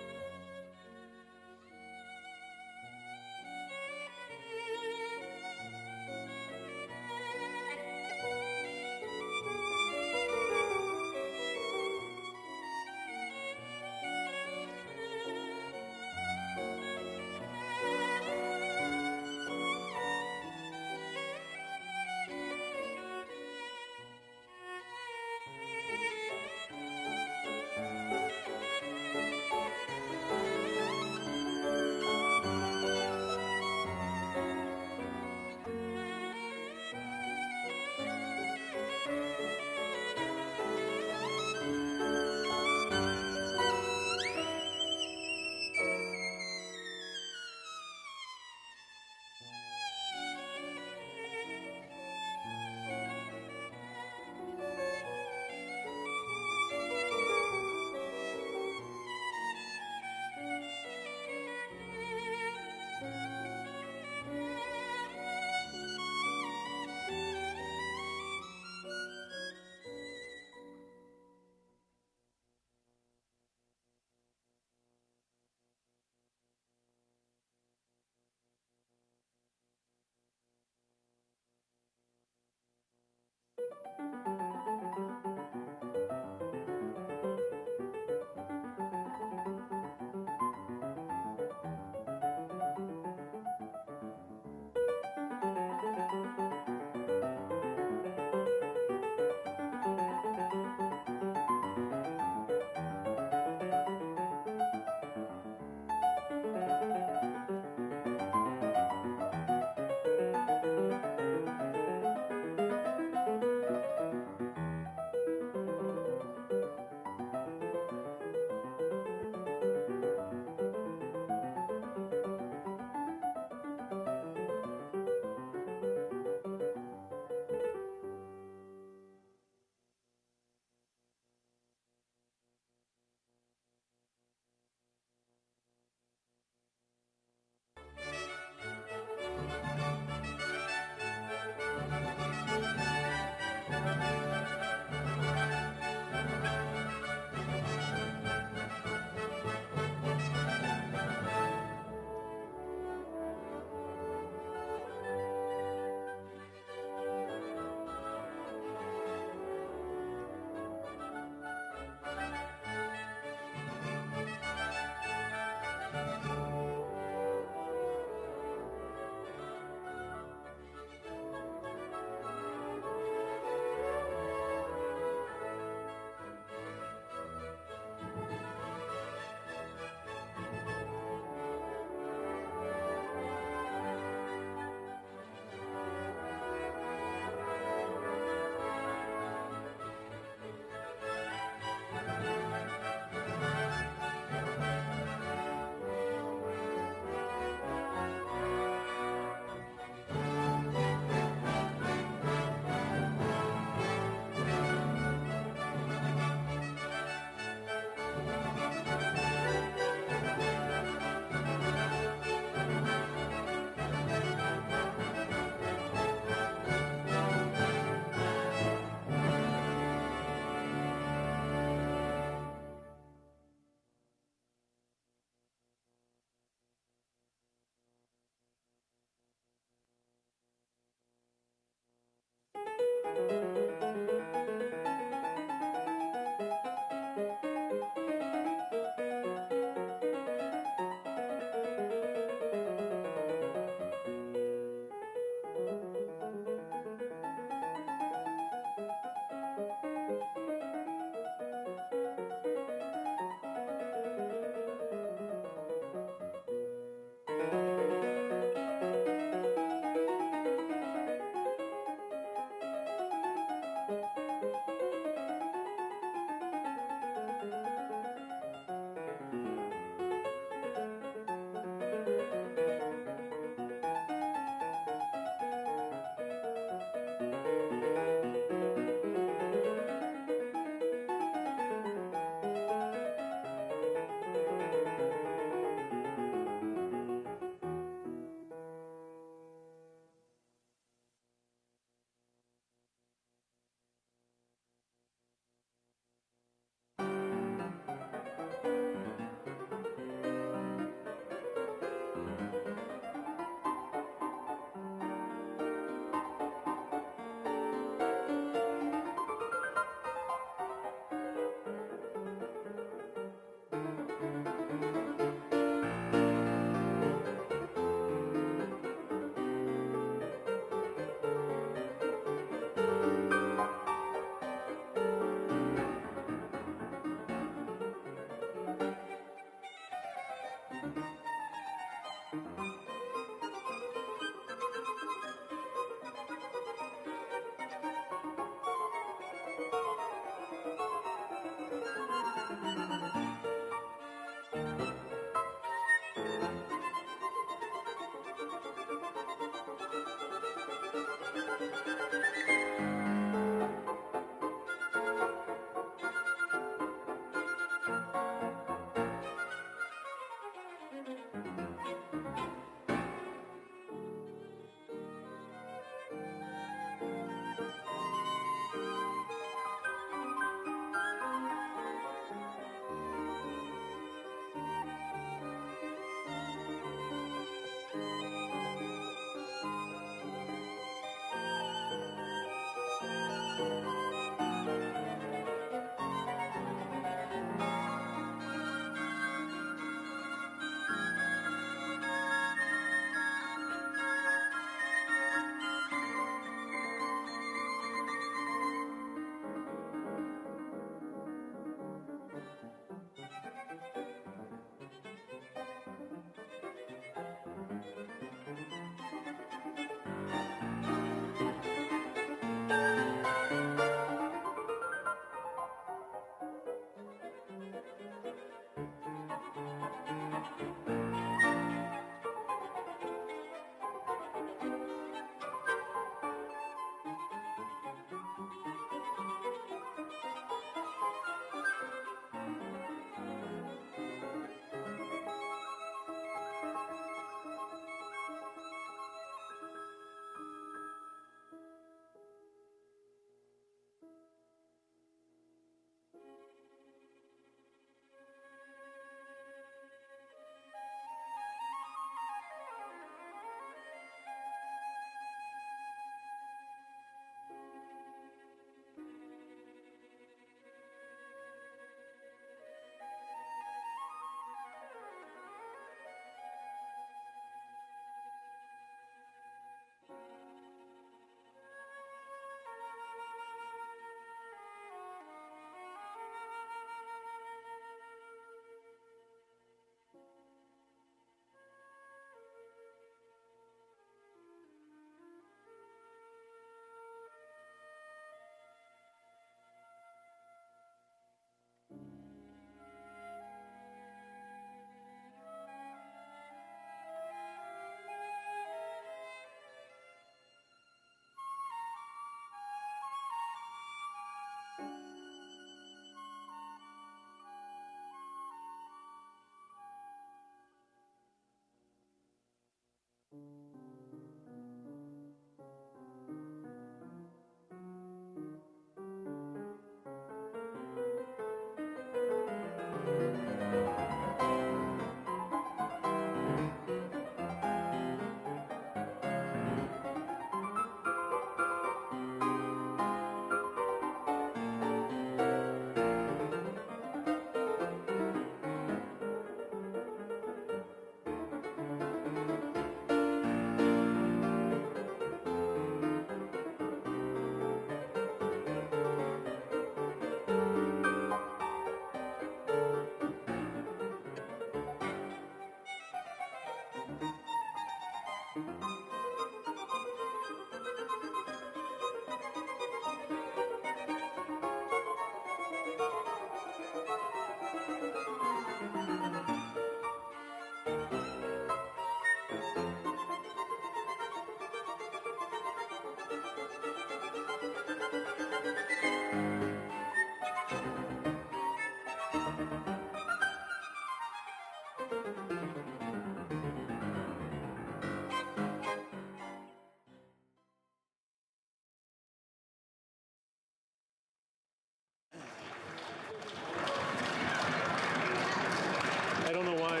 I don't know why.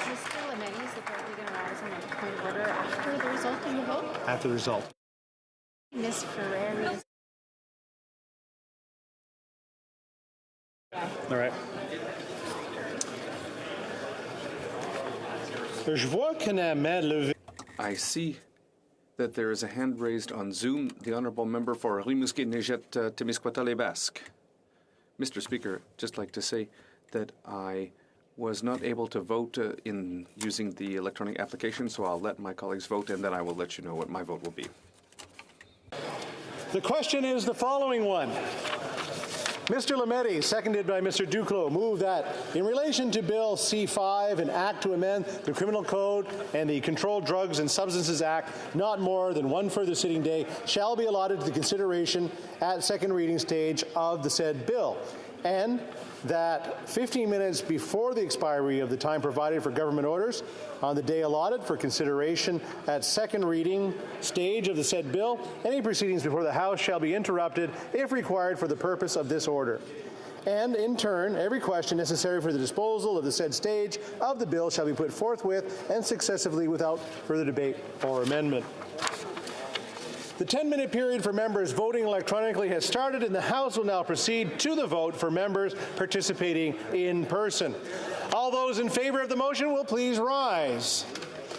Mr. Lametti is apparently going to rise on a point of order after the result of the vote. After the result. Ms. Ferrari is. All right. Je vois qu'une main levée. I see that there is a hand raised on Zoom. The honourable member for Rimouski-Nejet-Témiscouata-les-Basques. Mr. Speaker, just like to say that I was not able to vote in using the electronic application, so I'll let my colleagues vote, and then I will let you know what my vote will be. The question is the following one. Mr. Lametti, seconded by Mr. Duclos, move that in relation to Bill C-5, an act to amend the Criminal Code and the Controlled Drugs and Substances Act, not more than one further sitting day shall be allotted to the consideration at second reading stage of the said bill, and that 15 minutes before the expiry of the time provided for government orders on the day allotted for consideration at second reading stage of the said bill, any proceedings before the House shall be interrupted if required for the purpose of this order. And in turn, every question necessary for the disposal of the said stage of the bill shall be put forthwith and successively without further debate or amendment. The 10-minute period for members voting electronically has started, and the House will now proceed to the vote for members participating in person. All those in favor of the motion will please rise.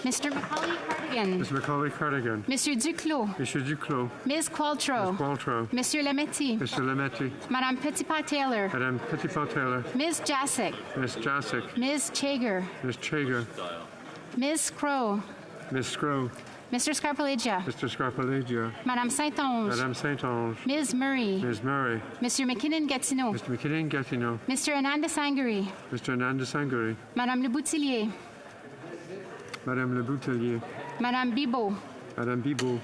Mr. Macaulay-Cardigan. Mr. Macaulay-Cardigan. Monsieur Duclos. Monsieur Duclos. Ms. Qualtrough. Ms. Qualtrough. Monsieur Lametti. Mr. Lametti. Madame Petitpas-Taylor. Madame Petitpas-Taylor. Ms. Jacek. Ms. Jacek. Ms. Chager. Ms. Chager. Ms. Crow. Ms. Scrow. Mr. Scarpaleggia. Mr. Scarpaleggia. Madame Saint-Onge. Madame Saint-Onge. Ms. Murray. Ms. Murray. Mr. McKinnon-Gatineau. Mr. McKinnon-Gatineau. Mr. Ananda Sangari. Mr. Ananda Sangari. Madame Le Boutillier. Madame Le Boutillier. Madame Bibeau. Madame Bibeau.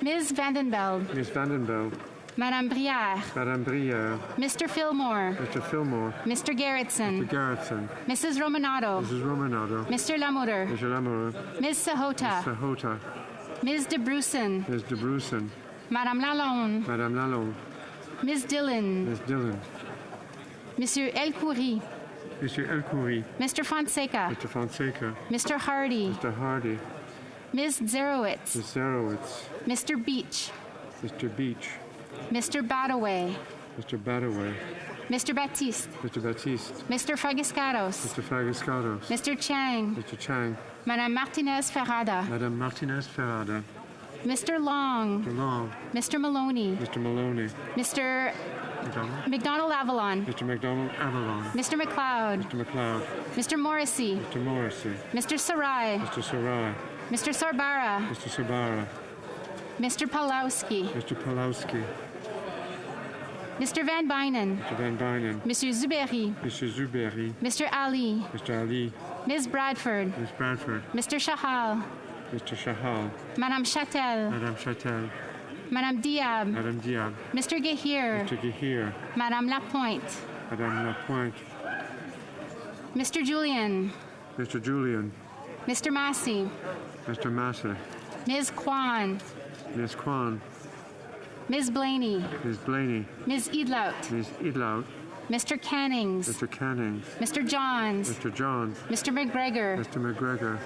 Ms. Vandenbeld. Ms. Vandenbeld. Madame Brière. Madame Brière. Mr. Fillmore. Mr. Fillmore. Mr. Gerritsen. Mr. Gerritsen. Mrs. Romanado. Mrs. Romanado. Mr. Lamoureux. Mr. Lamoureux. Ms. Sahota. Ms. Sahota. Ms. De Brussen. Ms. De Brussen. Madame Lalonde. Madame Lalonde. Ms. Dillon. Ms. Dillon. Monsieur Elkoury. Monsieur Elkoury. Mr. Fonseca. Mr. Fonseca. Mr. Hardy. Mr. Hardy. Ms. Zerowitz. Ms. Zerowitz. Mr. Beach. Mr. Beach. Mr. Badaway. Mr. Badaway. Mr. Baptiste. Mr. Baptiste. Mr. Fragiscados. Mr. Fragiscados. Mr. Chang. Mr. Chang. Madame Martinez Ferrada. Madame Martinez Ferrada. Mr. Long. Mr. Long. Mr. Maloney. Mr. Maloney. Mr. McDonald Avalon. Mr. McDonald Avalon. Mr. McLeod. Mr. McLeod. Mr. Morrissey. Mr. Morrissey. Mr. Sarai. Mr. Sarai. Mr. Sarbara. Mr. Sabara. Mr. Palowski. Mr. Palowski. Mr. Van Bynen. Mr. Van Bynen. Mr. Zuberi. Mr. Zuberi. Mr. Ali. Mr. Ali. Ms. Bradford. Ms. Bradford. Mr. Shahal. Mr. Shahal. Madame Chatel. Madame Chatel. Madame Diab. Madame Diab. Mr. Gahir. Mr. Gahir. Madame Lapointe. Madame Lapointe. Mr. Julian. Mr. Julian. Mr. Massey. Mr. Massey. Ms. Kwan. Ms. Kwan. Ms. Blaney. Ms. Blaney. Ms. Edlout. Ms. Edlout. Mr. Cannings. Mr. Cannings. Mr. Johns. Mr. Johns. Mr. McGregor. Mr. McGregor.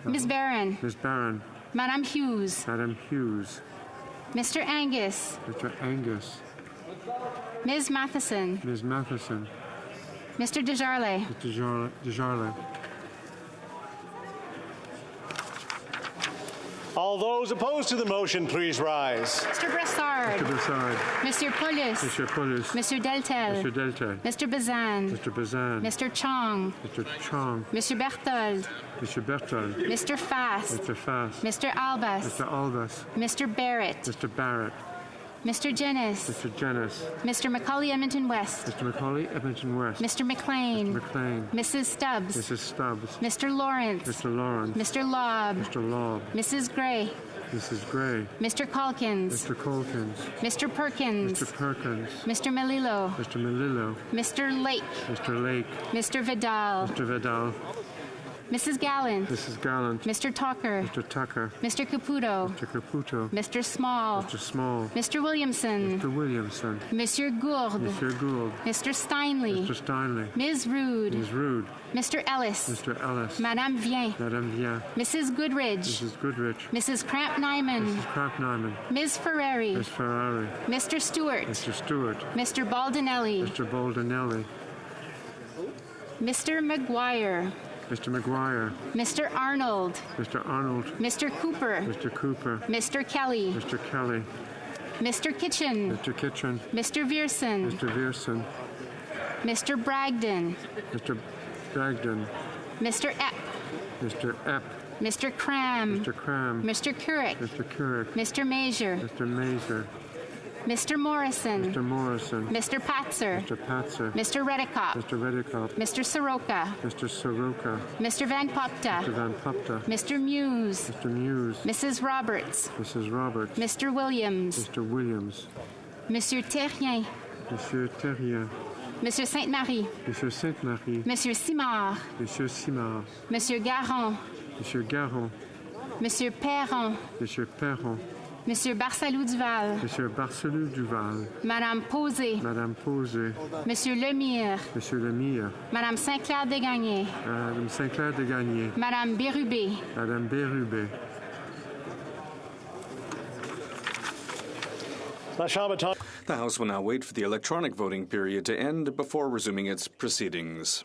Ms. Barron. Ms. Barron. Madame Hughes. Madame Hughes. Mr. Angus. Mr. Angus. Ms. Matheson. Ms. Matheson. Mr. Desjarlais. Mr. Desjarlais. All those opposed to the motion, please rise. Mr. Brassard. Mr. Brassard. Monsieur Paulus. Monsieur Paulus. Monsieur Deltel. Mr. Deltel. Mr. Bazan. Mr. Bazan. Mr. Chong. Mr. Chong. Monsieur Berthold. Mr. Berthold. Mr. Fast. Mr. Fast. Mr. Albas. Mr. Albas. Mr. Barrett. Mr. Barrett. Mr. Jennis. Mr. Jennis. Mr. Macaulay Edmonton West. Mr. Macaulay Edmonton West. Mr. McLean. Mr. McLean. Mrs. Stubbs. Mrs. Stubbs. Mr. Lawrence. Mr. Lawrence. Mr. Lobb. Mr. Lobb. Mrs. Gray. Mrs. Gray. Mr. Calkins. Mr. Colkins. Mr. Perkins. Mr. Perkins. Mr. Melillo. Mr. Melillo. Mr. Lake. Mr. Lake. Mr. Vidal. Mr. Vidal. Mrs. Gallant. Mrs. Gallant. Mr. Tucker. Mr. Tucker. Mr. Caputo. Mr. Caputo. Mr. Small. Mr. Small. Mr. Williamson. Mr. Williamson. Monsieur Gourde. Monsieur Gould. Mr. Steinley. Mr. Steinley. Ms. Rude. Ms. Rude. Mr. Ellis. Mr. Ellis. Madame Vien. Madame Vien. Mrs. Goodridge. Mrs. Goodrich. Mrs. Cramp Nyman. Mrs. Cramp Nyman. Ms. Ferrari. Ms. Ferrari. Mr. Stewart. Mr. Stewart. Mr. Baldinelli. Mr. Baldinelli. Mr. McGuire. Mr. McGuire. Mr. Arnold. Mr. Arnold. Mr. Cooper. Mr. Cooper. Mr. Kelly. Mr. Kelly. Mr. Kitchen. Mr. Kitchen. Mr. Vierson. Mr. Vierson. Mr. Bragdon. Mr. Bragdon. Mr. Epp. Mr. Epp. Mr. Cram. Mr. Cram. Mr. Couric. Mr. Couric. Mr. Major. Mr. Mazer. Mr. Morrison. Mr. Morrison. Mr. Patzer. Mr. Patzer. Mr. Redicop. Mr. Redicop. Mr. Soroka. Mr. Soroka. Mr. Van Popta. Mr. Van Popta. Mr. Muse. Mr. Muse. Mrs. Roberts. Mrs. Roberts. Mr. Williams. Mr. Williams. Monsieur Terrien. Monsieur Terrien. Monsieur Sainte-Marie. Monsieur Sainte-Marie. Monsieur Simard. Monsieur Simard. Monsieur Garon. Monsieur Garon. Monsieur Perron. Monsieur Perron. Monsieur Barsalou-Duval. Monsieur Barcelou-Duval. Madame Posé. Madame Posé. Monsieur Lemire. Monsieur Lemire. Madame Saint-Clair-Desgagnés. Madame Saint-Clair-Desgagnés. Madame Bérubé. Madame Bérubé. The House will now wait for the electronic voting period to end before resuming its proceedings.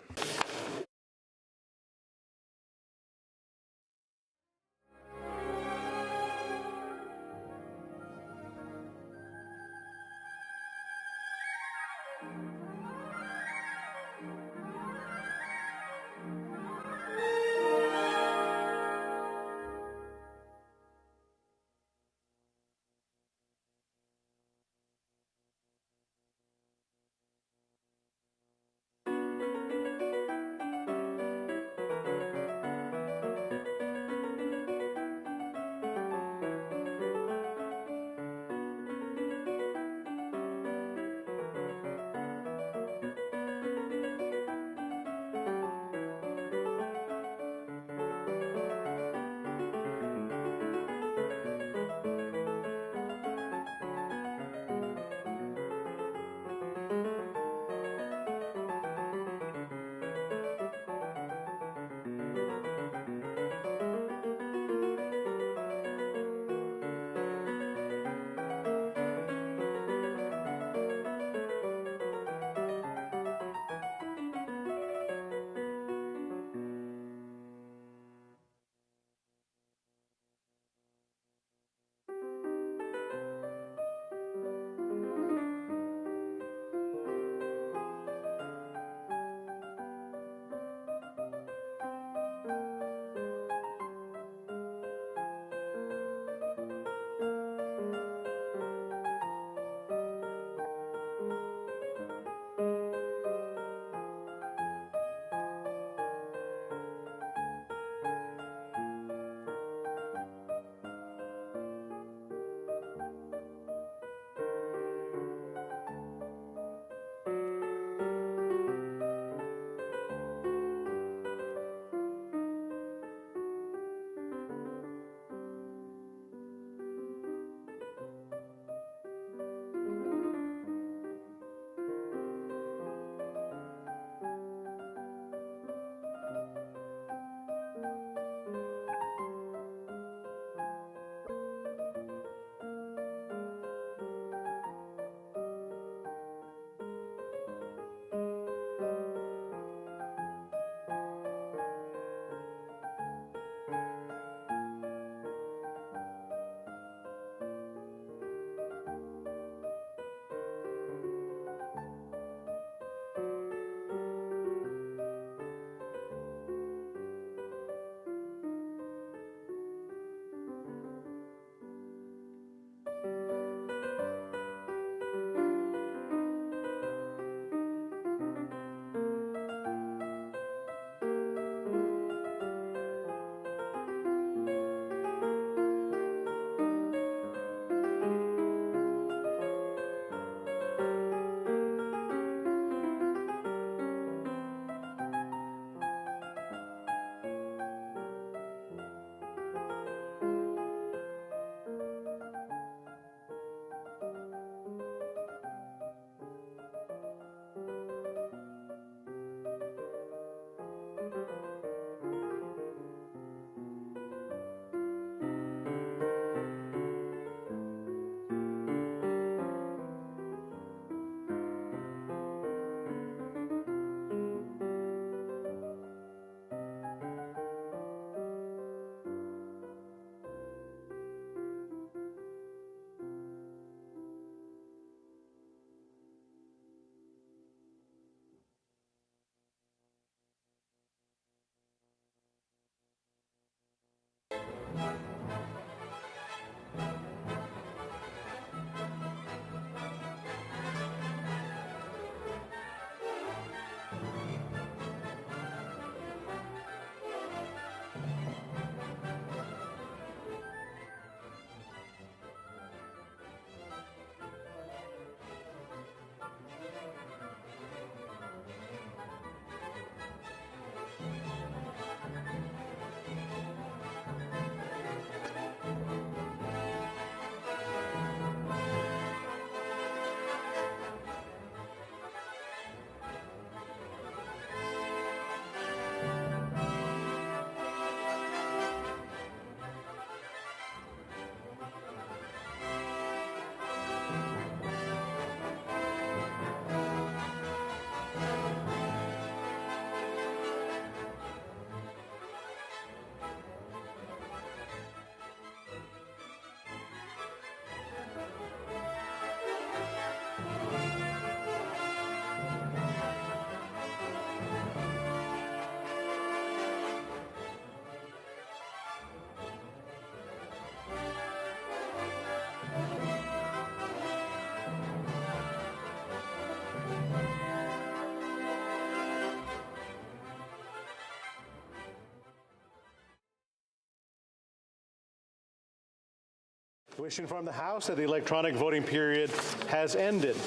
I wish to inform the House that the electronic voting period has ended.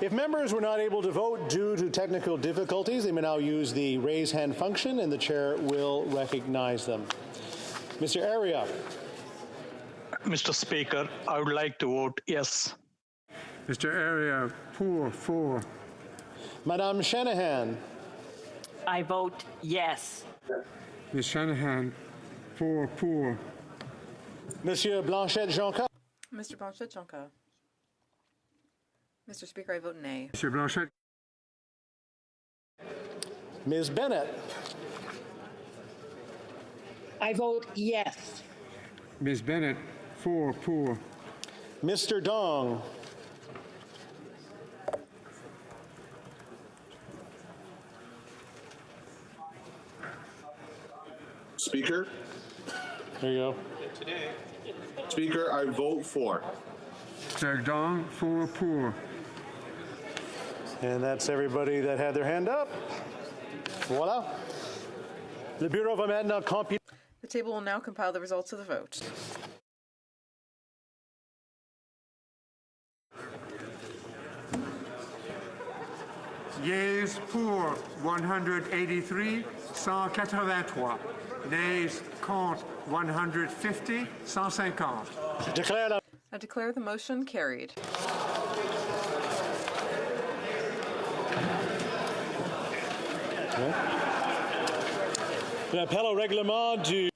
If members were not able to vote due to technical difficulties, they may now use the raise hand function and the chair will recognize them. Mr. Aria. Mr. Speaker, I would like to vote yes. Mr. Aria, pour. Madame Shanahan. I vote yes. Ms. Shanahan, pour. Monsieur Blanchette-Jonca. Mr. Blanchette-Jonca. Mr. Speaker, I vote nay. Monsieur Blanchette. Ms. Bennett. I vote yes. Ms. Bennett, pour. Mr. Dong. Speaker. There you go. Speaker, I vote for. Mr. Dong, pour. And that's everybody that had their hand up. Voila. Le Bureau va maintenant compiler. The table will now compile the results of the vote. Yeas pour 183, 183. Nays contre 150, 150. I declare the motion carried. L'appel au règlement du.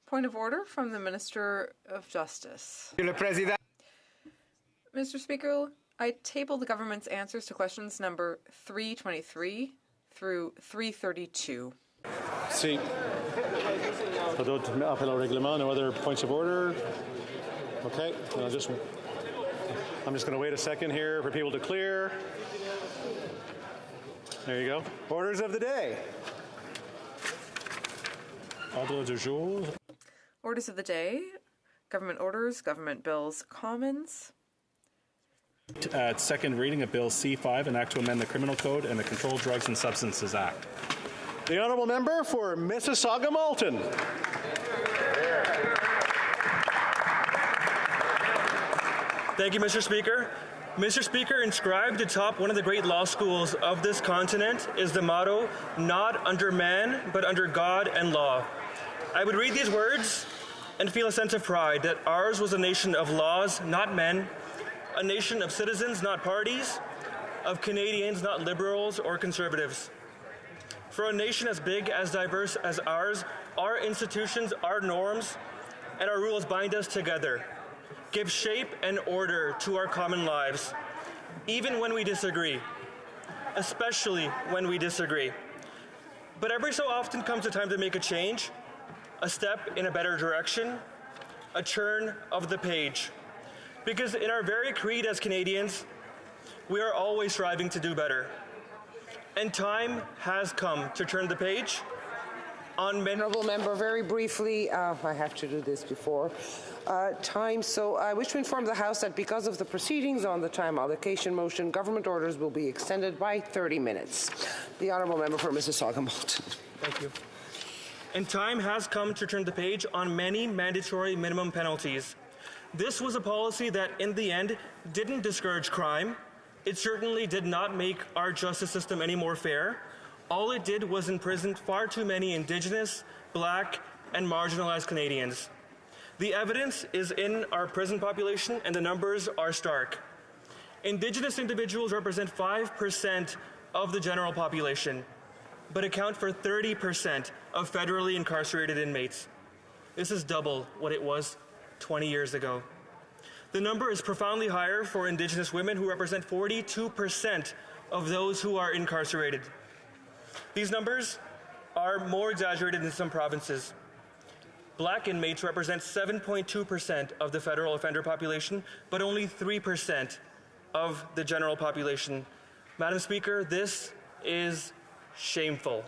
Point of order from the Minister of Justice. Mr. Speaker, I table the government's answers to questions number 323 through 332. See. Appel au règlement. No other points of order. Okay. I'm just going to wait a second here for people to clear. There you go. Orders of the day. Ordre du jour. Orders of the day. Government orders, government bills, commons. Second reading of Bill C5, an act to amend the Criminal Code and the Controlled Drugs and Substances Act. The honourable member for Mississauga-Malton. Thank you, Mr. Speaker. Mr. Speaker, inscribed atop one of the great law schools of this continent is the motto, "Not under man, but under God and law." I would read these words and feel a sense of pride that ours was a nation of laws, not men, a nation of citizens, not parties, of Canadians, not liberals or conservatives. For a nation as big, as diverse as ours, our institutions, our norms, and our rules bind us together, give shape and order to our common lives, even when we disagree, especially when we disagree. But every so often comes a time to make a change, a step in a better direction, a turn of the page. Because in our very creed as Canadians, we are always striving to do better. And time has come to turn the page on Honourable member, very briefly, I have to do this before time, so I wish to inform the House that because of the proceedings on the time allocation motion, government orders will be extended by 30 minutes. The honourable member for Mississauga-Malton. Thank you. And time has come to turn the page on many mandatory minimum penalties. This was a policy that, in the end, didn't discourage crime. It certainly did not make our justice system any more fair. All it did was imprison far too many Indigenous, Black, and marginalized Canadians. The evidence is in our prison population, and the numbers are stark. Indigenous individuals represent 5% of the general population, but account for 30% of federally incarcerated inmates. This is double what it was 20 years ago. The number is profoundly higher for Indigenous women, who represent 42% of those who are incarcerated. These numbers are more exaggerated in some provinces. Black inmates represent 7.2% of the federal offender population, but only 3% of the general population. Madam Speaker, this is shameful.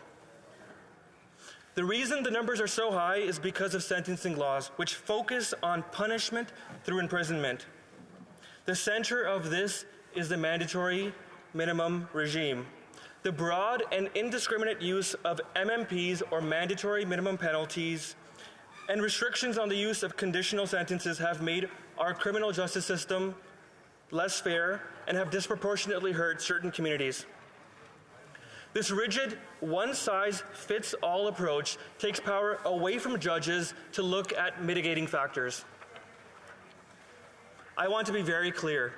The reason the numbers are so high is because of sentencing laws, which focus on punishment through imprisonment. The center of this is the mandatory minimum regime. The broad and indiscriminate use of MMPs, or mandatory minimum penalties, and restrictions on the use of conditional sentences have made our criminal justice system less fair and have disproportionately hurt certain communities. This rigid, one-size-fits-all approach takes power away from judges to look at mitigating factors. I want to be very clear.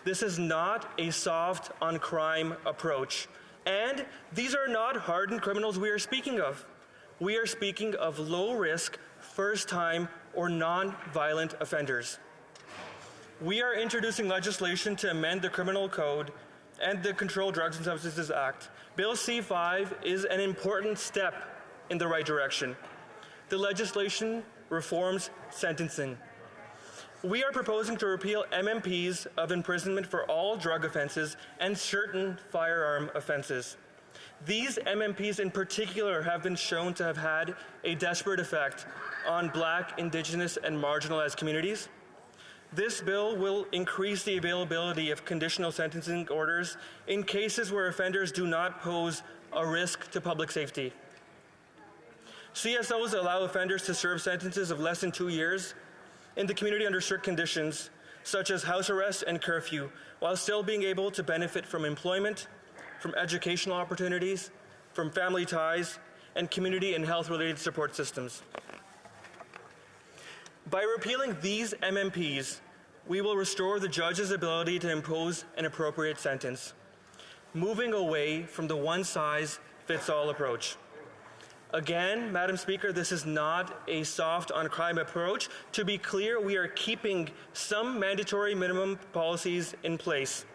This is not a soft-on-crime approach. And these are not hardened criminals we are speaking of. We are speaking of low-risk, first-time, or non-violent offenders. We are introducing legislation to amend the Criminal Code and the Controlled Drugs and Substances Act. Bill C-5 is an important step in the right direction. The legislation reforms sentencing. We are proposing to repeal MMPs of imprisonment for all drug offenses and certain firearm offenses. These MMPs in particular have been shown to have had a desperate effect on Black, Indigenous, and marginalized communities. This bill will increase the availability of conditional sentencing orders in cases where offenders do not pose a risk to public safety. CSOs allow offenders to serve sentences of less than 2 years in the community under strict conditions, such as house arrest and curfew, while still being able to benefit from employment, from educational opportunities, from family ties, and community and health-related support systems. By repealing these MMPs, we will restore the judge's ability to impose an appropriate sentence, moving away from the one-size-fits-all approach. Again, Madam Speaker, this is not a soft-on-crime approach. To be clear, we are keeping some mandatory minimum policies in place.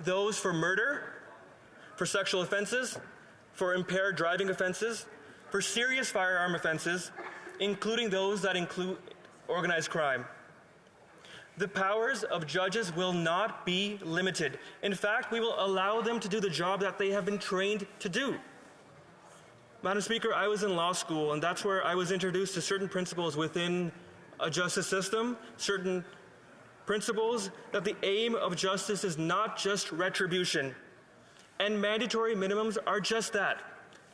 Those for murder, for sexual offenses, for impaired driving offenses, for serious firearm offenses, including those that include organized crime. The powers of judges will not be limited. In fact, we will allow them to do the job that they have been trained to do. Madam Speaker, I was in law school, and that's where I was introduced to certain principles within a justice system, certain principles that the aim of justice is not just retribution. And mandatory minimums are just that,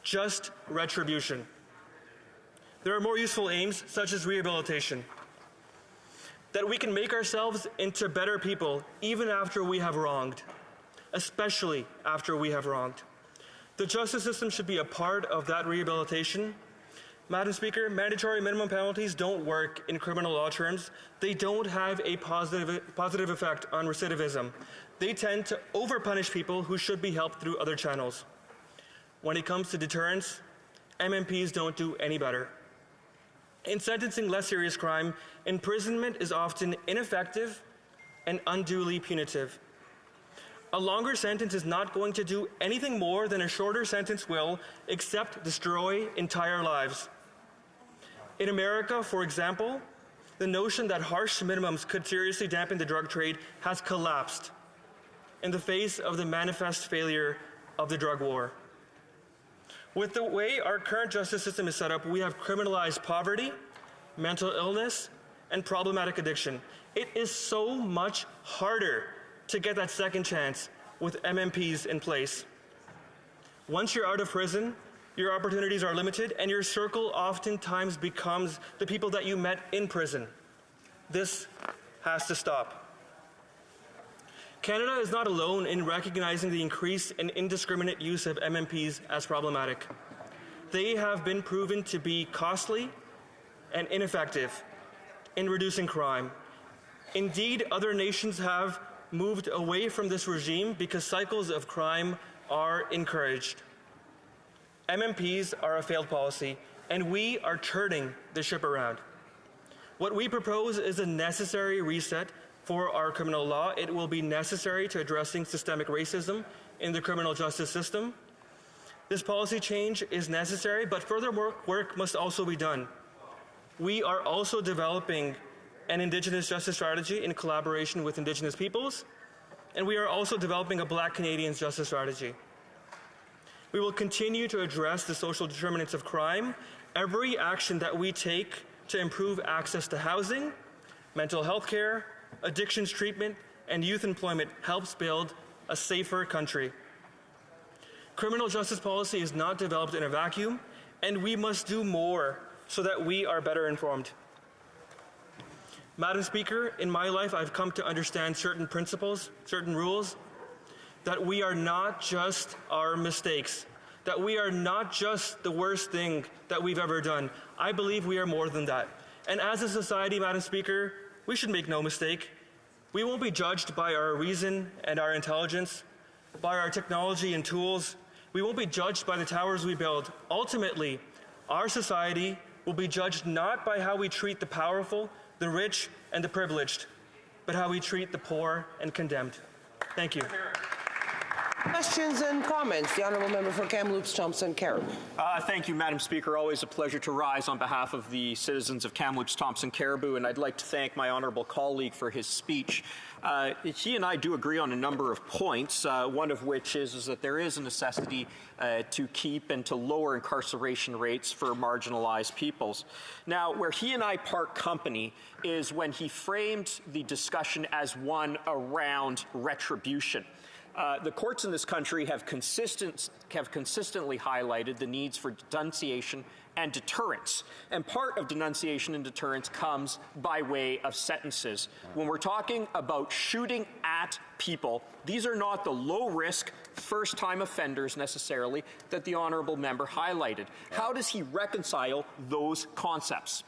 just retribution. There are more useful aims, such as rehabilitation. That we can make ourselves into better people even after we have wronged, especially after we have wronged. The justice system should be a part of that rehabilitation. Madam Speaker, mandatory minimum penalties don't work in criminal law terms. They don't have a positive effect on recidivism. They tend to overpunish people who should be helped through other channels. When it comes to deterrence, MMPs don't do any better. In sentencing less serious crime, imprisonment is often ineffective and unduly punitive. A longer sentence is not going to do anything more than a shorter sentence will, except destroy entire lives. In America, for example, the notion that harsh minimums could seriously dampen the drug trade has collapsed in the face of the manifest failure of the drug war. With the way our current justice system is set up, we have criminalized poverty, mental illness, and problematic addiction. It is so much harder to get that second chance with MMPs in place. Once you're out of prison, your opportunities are limited, and your circle oftentimes becomes the people that you met in prison. This has to stop. Canada is not alone in recognizing the increase in indiscriminate use of MMPs as problematic. They have been proven to be costly and ineffective in reducing crime. Indeed, other nations have moved away from this regime because cycles of crime are encouraged. MMPs are a failed policy, and we are turning the ship around. What we propose is a necessary reset for our criminal law. It will be necessary to addressing systemic racism in the criminal justice system. This policy change is necessary, but further work must also be done. We are also developing an Indigenous justice strategy in collaboration with Indigenous peoples, and we are also developing a Black Canadians justice strategy. We will continue to address the social determinants of crime. Every action that we take to improve access to housing, mental health care, addictions treatment, and youth employment helps build a safer country. Criminal justice policy is not developed in a vacuum, and we must do more so that we are better informed. Madam Speaker, in my life, I've come to understand certain principles, certain rules, that we are not just our mistakes, that we are not just the worst thing that we've ever done. I believe we are more than that. And as a society, Madam Speaker, we should make no mistake. We won't be judged by our reason and our intelligence, by our technology and tools. We won't be judged by the towers we build. Ultimately, our society will be judged not by how we treat the powerful, the rich, and the privileged, but how we treat the poor and condemned. Thank you. Questions and comments. The Honourable Member for Kamloops Thompson Caribou. Thank you, Madam Speaker. Always a pleasure to rise on behalf of the citizens of Kamloops Thompson Caribou, and I'd like to thank my honourable colleague for his speech. He and I do agree on a number of points, one of which is that there is a necessity to keep and to lower incarceration rates for marginalized peoples. Now, where he and I part company is when he framed the discussion as one around retribution. The courts in this country have consistently highlighted the needs for denunciation and deterrence. And part of denunciation and deterrence comes by way of sentences. When we're talking about shooting at people, these are not the low-risk, first-time offenders necessarily that the honourable member highlighted. How does he reconcile those concepts?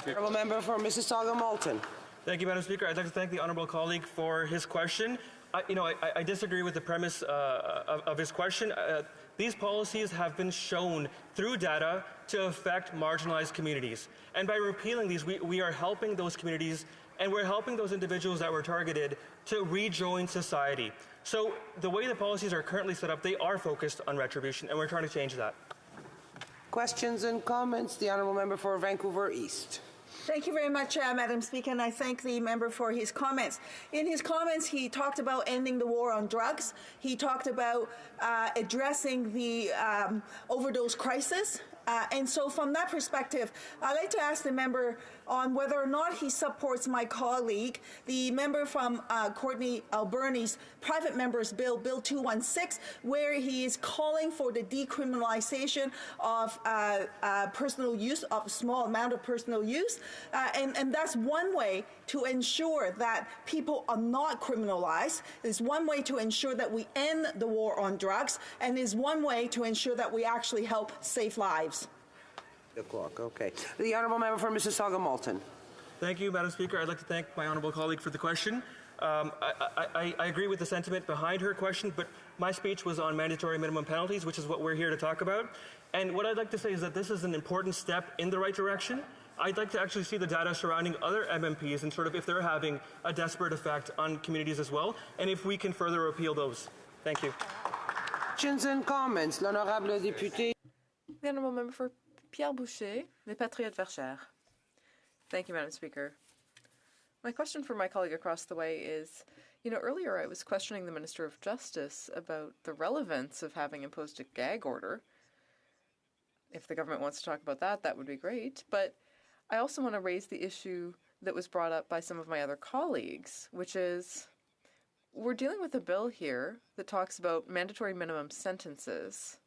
Honourable Member for Mississauga-Malton. Thank you, Madam Speaker. I'd like to thank the honourable colleague for his question. I disagree with the premise of his question. These policies have been shown through data to affect marginalized communities. And by repealing these, we are helping those communities and we're helping those individuals that were targeted to rejoin society. So the way the policies are currently set up, they are focused on retribution, and we're trying to change that. Questions and comments. The Honourable Member for Vancouver East. Thank you very much, Madam Speaker, and I thank the member for his comments. In his comments, he talked about ending the war on drugs. He talked about addressing the overdose crisis. And so from that perspective, I'd like to ask the member on whether or not he supports my colleague, the member from Courtney Alberni's private member's bill, Bill 216, where he is calling for the decriminalization of personal use, of a small amount of personal use. And that's one way to ensure that people are not criminalized. It's one way to ensure that we end the war on drugs, and is one way to ensure that we actually help save lives. The clock, okay. The Honourable Member for Mississauga-Malton. Thank you, Madam Speaker. I'd like to thank my honourable colleague for the question. I agree with the sentiment behind her question, but my speech was on mandatory minimum penalties, which is what we're here to talk about. And what I'd like to say is that this is an important step in the right direction. I'd like to actually see the data surrounding other MMPs and sort of if they're having a desperate effect on communities as well, and if we can further repeal those. Thank you. Questions and comments. L'honorable député. The Honourable Member for Pierre Boucher, Les Patriotes Verchères. Thank you, Madam Speaker. My question for my colleague across the way is, earlier I was questioning the Minister of Justice about the relevance of having imposed a gag order. If the government wants to talk about that, that would be great. But I also want to raise the issue that was brought up by some of my other colleagues, which is we're dealing with a bill here that talks about mandatory minimum sentences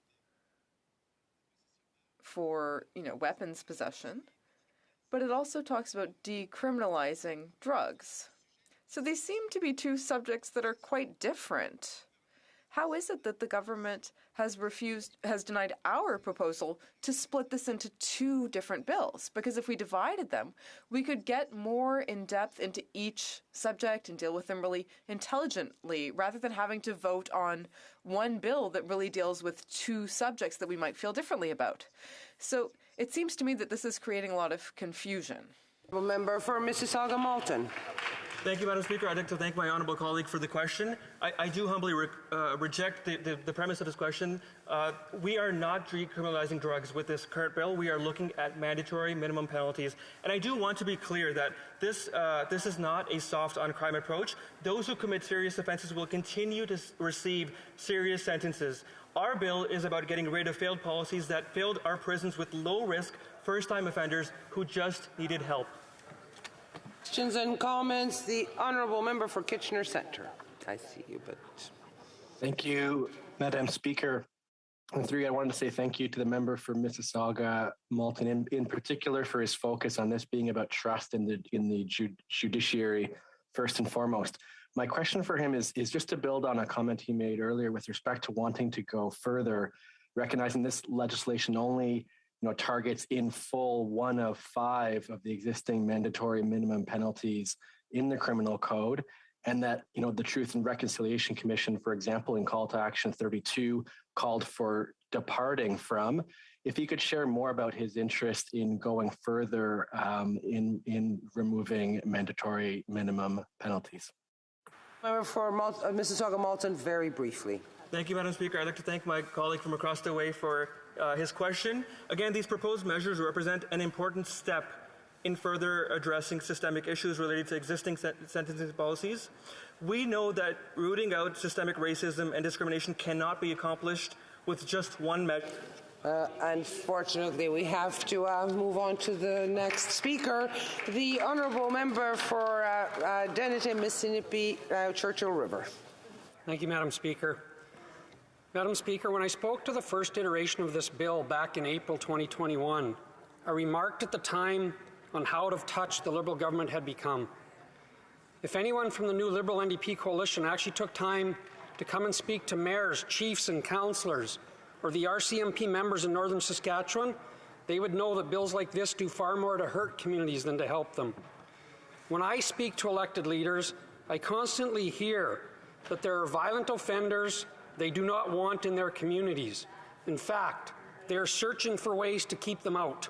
for, weapons possession, but it also talks about decriminalizing drugs. So these seem to be two subjects that are quite different. How is it that the government has denied our proposal to split this into two different bills? Because if we divided them, we could get more in depth into each subject and deal with them really intelligently, rather than having to vote on one bill that really deals with two subjects that we might feel differently about. So it seems to me that this is creating a lot of confusion. Member for Mississauga-Malton. Thank you, Madam Speaker. I'd like to thank my honourable colleague for the question. I do humbly reject the premise of this question. We are not decriminalizing drugs with this current bill. We are looking at mandatory minimum penalties. And I do want to be clear that this is not a soft-on-crime approach. Those who commit serious offences will continue to receive serious sentences. Our bill is about getting rid of failed policies that filled our prisons with low-risk, first-time offenders who just needed help. Questions and comments. The Honourable Member for Kitchener Centre. I see you, but... Thank you, Madam Speaker. And three, I wanted to say thank you to the member for Mississauga Malton, in particular for his focus on this being about trust in the judiciary first and foremost. My question for him is just to build on a comment he made earlier with respect to wanting to go further, recognizing this legislation only targets in full 1 of 5 of the existing mandatory minimum penalties in the criminal code, and that the Truth and Reconciliation Commission, for example, in Call to Action 32, called for departing from. If he could share more about his interest in going further in removing mandatory minimum penalties. Member for Mississauga Malton, very briefly. Thank you, Madam Speaker. I'd like to thank my colleague from across the way for his question. Again, these proposed measures represent an important step in further addressing systemic issues related to existing sentencing policies. We know that rooting out systemic racism and discrimination cannot be accomplished with just one measure. Unfortunately, we have to move on to the next speaker, the honourable member for Denton, Mississippi, Churchill River. Thank you, Madam Speaker. Madam Speaker, when I spoke to the first iteration of this bill back in April 2021, I remarked at the time on how out of touch the Liberal government had become. If anyone from the new Liberal NDP coalition actually took time to come and speak to mayors, chiefs and councillors, or the RCMP members in northern Saskatchewan, they would know that bills like this do far more to hurt communities than to help them. When I speak to elected leaders, I constantly hear that there are violent offenders they do not want in their communities. In fact, they are searching for ways to keep them out.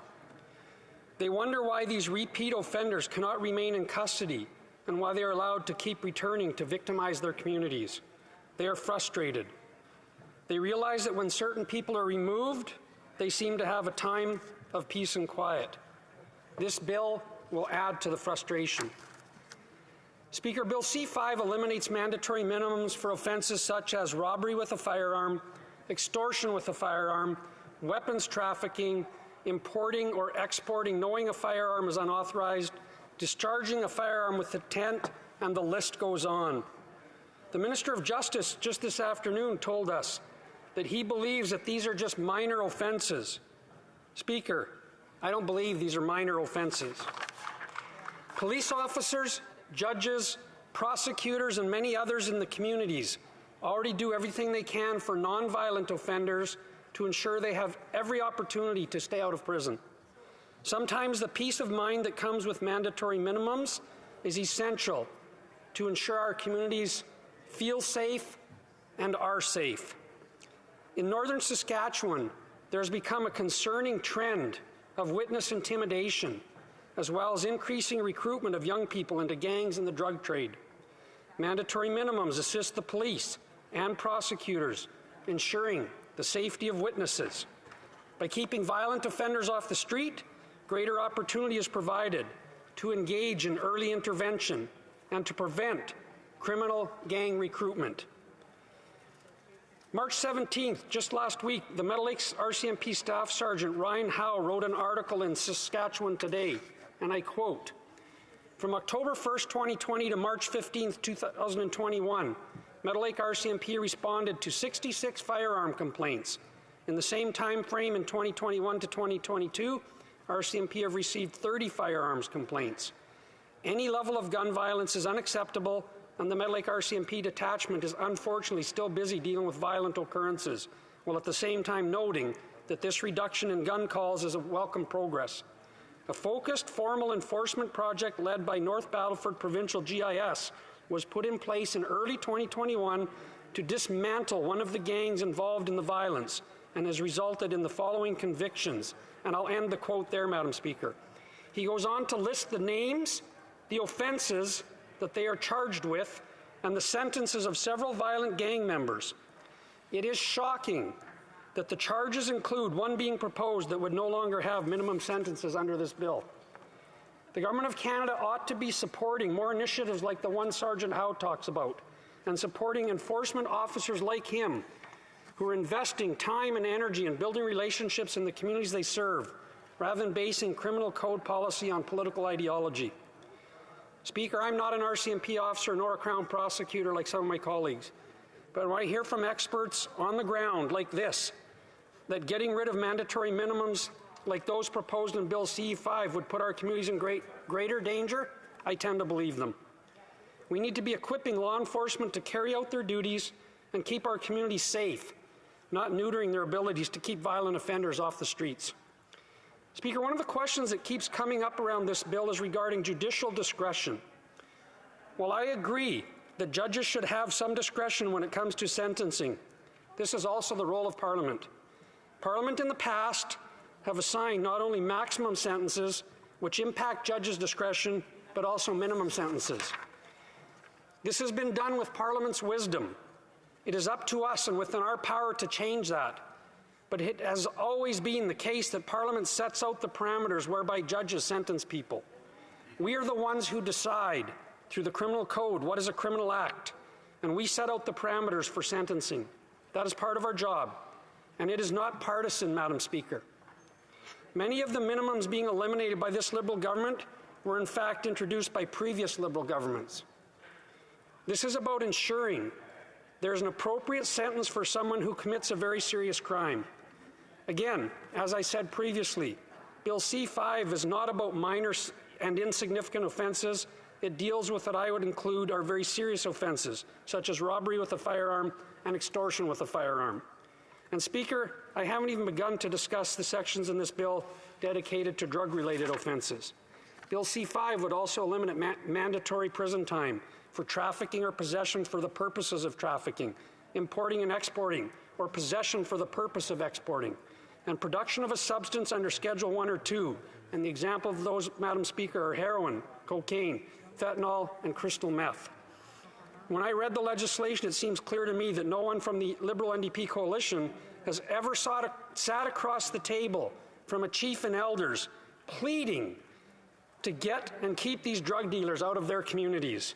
They wonder why these repeat offenders cannot remain in custody and why they are allowed to keep returning to victimize their communities. They are frustrated. They realize that when certain people are removed, they seem to have a time of peace and quiet. This bill will add to the frustration. Speaker, Bill C-5 eliminates mandatory minimums for offences such as robbery with a firearm, extortion with a firearm, weapons trafficking, importing or exporting knowing a firearm is unauthorized, discharging a firearm with intent, and the list goes on. The Minister of Justice just this afternoon told us that he believes that these are just minor offences. Speaker, I don't believe these are minor offences. Police officers, judges, prosecutors, and many others in the communities already do everything they can for non-violent offenders to ensure they have every opportunity to stay out of prison. Sometimes the peace of mind that comes with mandatory minimums is essential to ensure our communities feel safe and are safe. In northern Saskatchewan, there has become a concerning trend of witness intimidation, as well as increasing recruitment of young people into gangs and the drug trade. Mandatory minimums assist the police and prosecutors, ensuring the safety of witnesses. By keeping violent offenders off the street, greater opportunity is provided to engage in early intervention and to prevent criminal gang recruitment. March 17th, just last week, the Meadow Lakes RCMP Staff Sergeant Ryan Howe wrote an article in Saskatchewan Today, and I quote, "From October 1st, 2020 to March 15th, 2021, Meadow Lake RCMP responded to 66 firearm complaints. In the same time frame in 2021 to 2022, RCMP have received 30 firearms complaints. Any level of gun violence is unacceptable, and the Meadow Lake RCMP detachment is unfortunately still busy dealing with violent occurrences, while at the same time noting that this reduction in gun calls is a welcome progress. A focused, formal enforcement project led by North Battleford Provincial GIS was put in place in early 2021 to dismantle one of the gangs involved in the violence and has resulted in the following convictions." And I'll end the quote there, Madam Speaker. He goes on to list the names, the offences that they are charged with, and the sentences of several violent gang members. It is shocking that the charges include one being proposed that would no longer have minimum sentences under this bill. The Government of Canada ought to be supporting more initiatives like the one Sergeant Howe talks about, and supporting enforcement officers like him who are investing time and energy in building relationships in the communities they serve, rather than basing criminal code policy on political ideology. Speaker, I'm not an RCMP officer nor a Crown prosecutor like some of my colleagues, but when I hear from experts on the ground like this, that getting rid of mandatory minimums like those proposed in Bill C-5 would put our communities in greater danger, I tend to believe them. We need to be equipping law enforcement to carry out their duties and keep our communities safe, not neutering their abilities to keep violent offenders off the streets. Speaker, one of the questions that keeps coming up around this bill is regarding judicial discretion. While I agree that judges should have some discretion when it comes to sentencing, this is also the role of Parliament. Parliament in the past have assigned not only maximum sentences, which impact judges' discretion, but also minimum sentences. This has been done with Parliament's wisdom. It is up to us and within our power to change that. But it has always been the case that Parliament sets out the parameters whereby judges sentence people. We are the ones who decide through the criminal code what is a criminal act, and we set out the parameters for sentencing. That is part of our job, and it is not partisan, Madam Speaker. Many of the minimums being eliminated by this Liberal government were in fact introduced by previous Liberal governments. This is about ensuring there is an appropriate sentence for someone who commits a very serious crime. Again, as I said previously, Bill C-5 is not about minor and insignificant offences. It deals with what I would include are very serious offences, such as robbery with a firearm and extortion with a firearm. And Speaker, I haven't even begun to discuss the sections in this bill dedicated to drug-related offences. Bill C-5 would also eliminate mandatory prison time for trafficking or possession for the purposes of trafficking, importing and exporting, or possession for the purpose of exporting, and production of a substance under Schedule 1 or 2. And the example of those, Madam Speaker, are heroin, cocaine, fentanyl, and crystal meth. When I read the legislation, it seems clear to me that no one from the Liberal NDP coalition has ever sat across the table from a chief and elders pleading to get and keep these drug dealers out of their communities.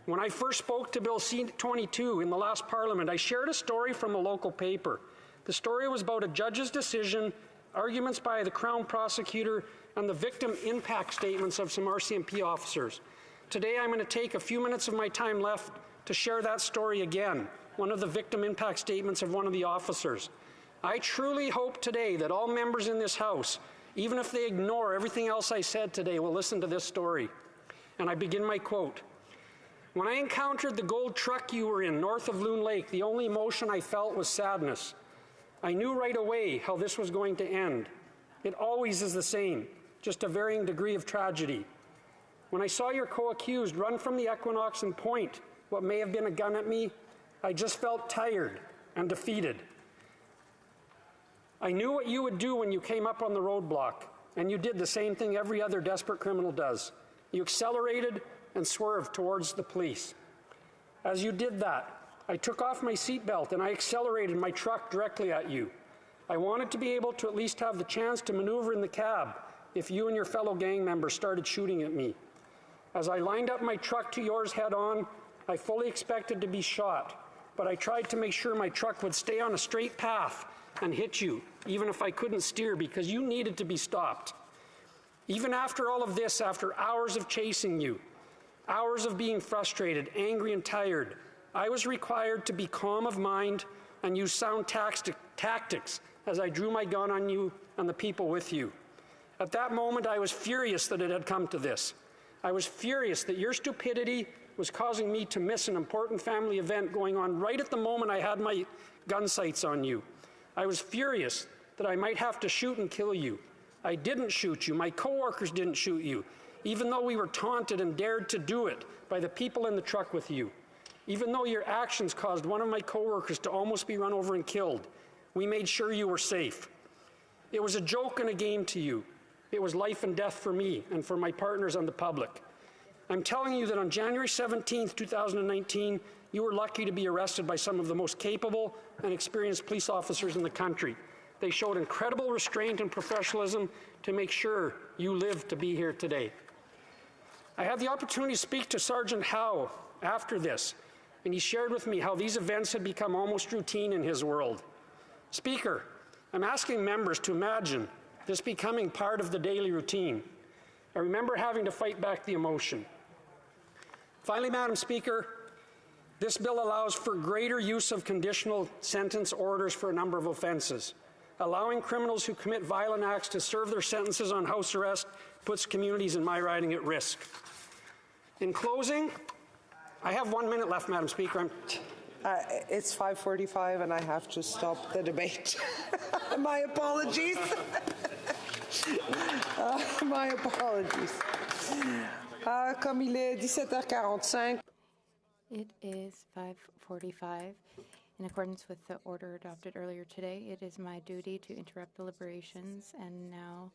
When I first spoke to Bill C-22 in the last Parliament, I shared a story from a local paper. The story was about a judge's decision, arguments by the Crown prosecutor, and the victim impact statements of some RCMP officers. Today, I'm going to take a few minutes of my time left to share that story again, one of the victim impact statements of one of the officers. I truly hope today that all members in this House, even if they ignore everything else I said today, will listen to this story. And I begin my quote. When I encountered the gold truck you were in north of Loon Lake, the only emotion I felt was sadness. I knew right away how this was going to end. It always is the same, just a varying degree of tragedy. When I saw your co-accused run from the Equinox and point what may have been a gun at me, I just felt tired and defeated. I knew what you would do when you came up on the roadblock, and you did the same thing every other desperate criminal does. You accelerated and swerved towards the police. As you did that, I took off my seatbelt and I accelerated my truck directly at you. I wanted to be able to at least have the chance to maneuver in the cab if you and your fellow gang members started shooting at me. As I lined up my truck to yours head on, I fully expected to be shot, but I tried to make sure my truck would stay on a straight path and hit you, even if I couldn't steer, because you needed to be stopped. Even after all of this, after hours of chasing you, hours of being frustrated, angry, and tired, I was required to be calm of mind and use sound tactics as I drew my gun on you and the people with you. At that moment, I was furious that it had come to this. I was furious that your stupidity was causing me to miss an important family event going on right at the moment I had my gun sights on you. I was furious that I might have to shoot and kill you. I didn't shoot you. My coworkers didn't shoot you, even though we were taunted and dared to do it by the people in the truck with you. Even though your actions caused one of my coworkers to almost be run over and killed, we made sure you were safe. It was a joke and a game to you. It was life and death for me and for my partners and the public. I'm telling you that on January 17th, 2019, you were lucky to be arrested by some of the most capable and experienced police officers in the country. They showed incredible restraint and professionalism to make sure you lived to be here today. I had the opportunity to speak to Sergeant Howe after this, and he shared with me how these events had become almost routine in his world. Speaker, I'm asking members to imagine this becoming part of the daily routine. I remember having to fight back the emotion. Finally, Madam Speaker, this bill allows for greater use of conditional sentence orders for a number of offences. Allowing criminals who commit violent acts to serve their sentences on house arrest puts communities in my riding at risk. In closing, I have 1 minute left, Madam Speaker. It's 5:45 and I have to stop the debate. My apologies. My apologies. Comme il est 17h45. It is 5:45. In accordance with the order adopted earlier today, it is my duty to interrupt deliberations and now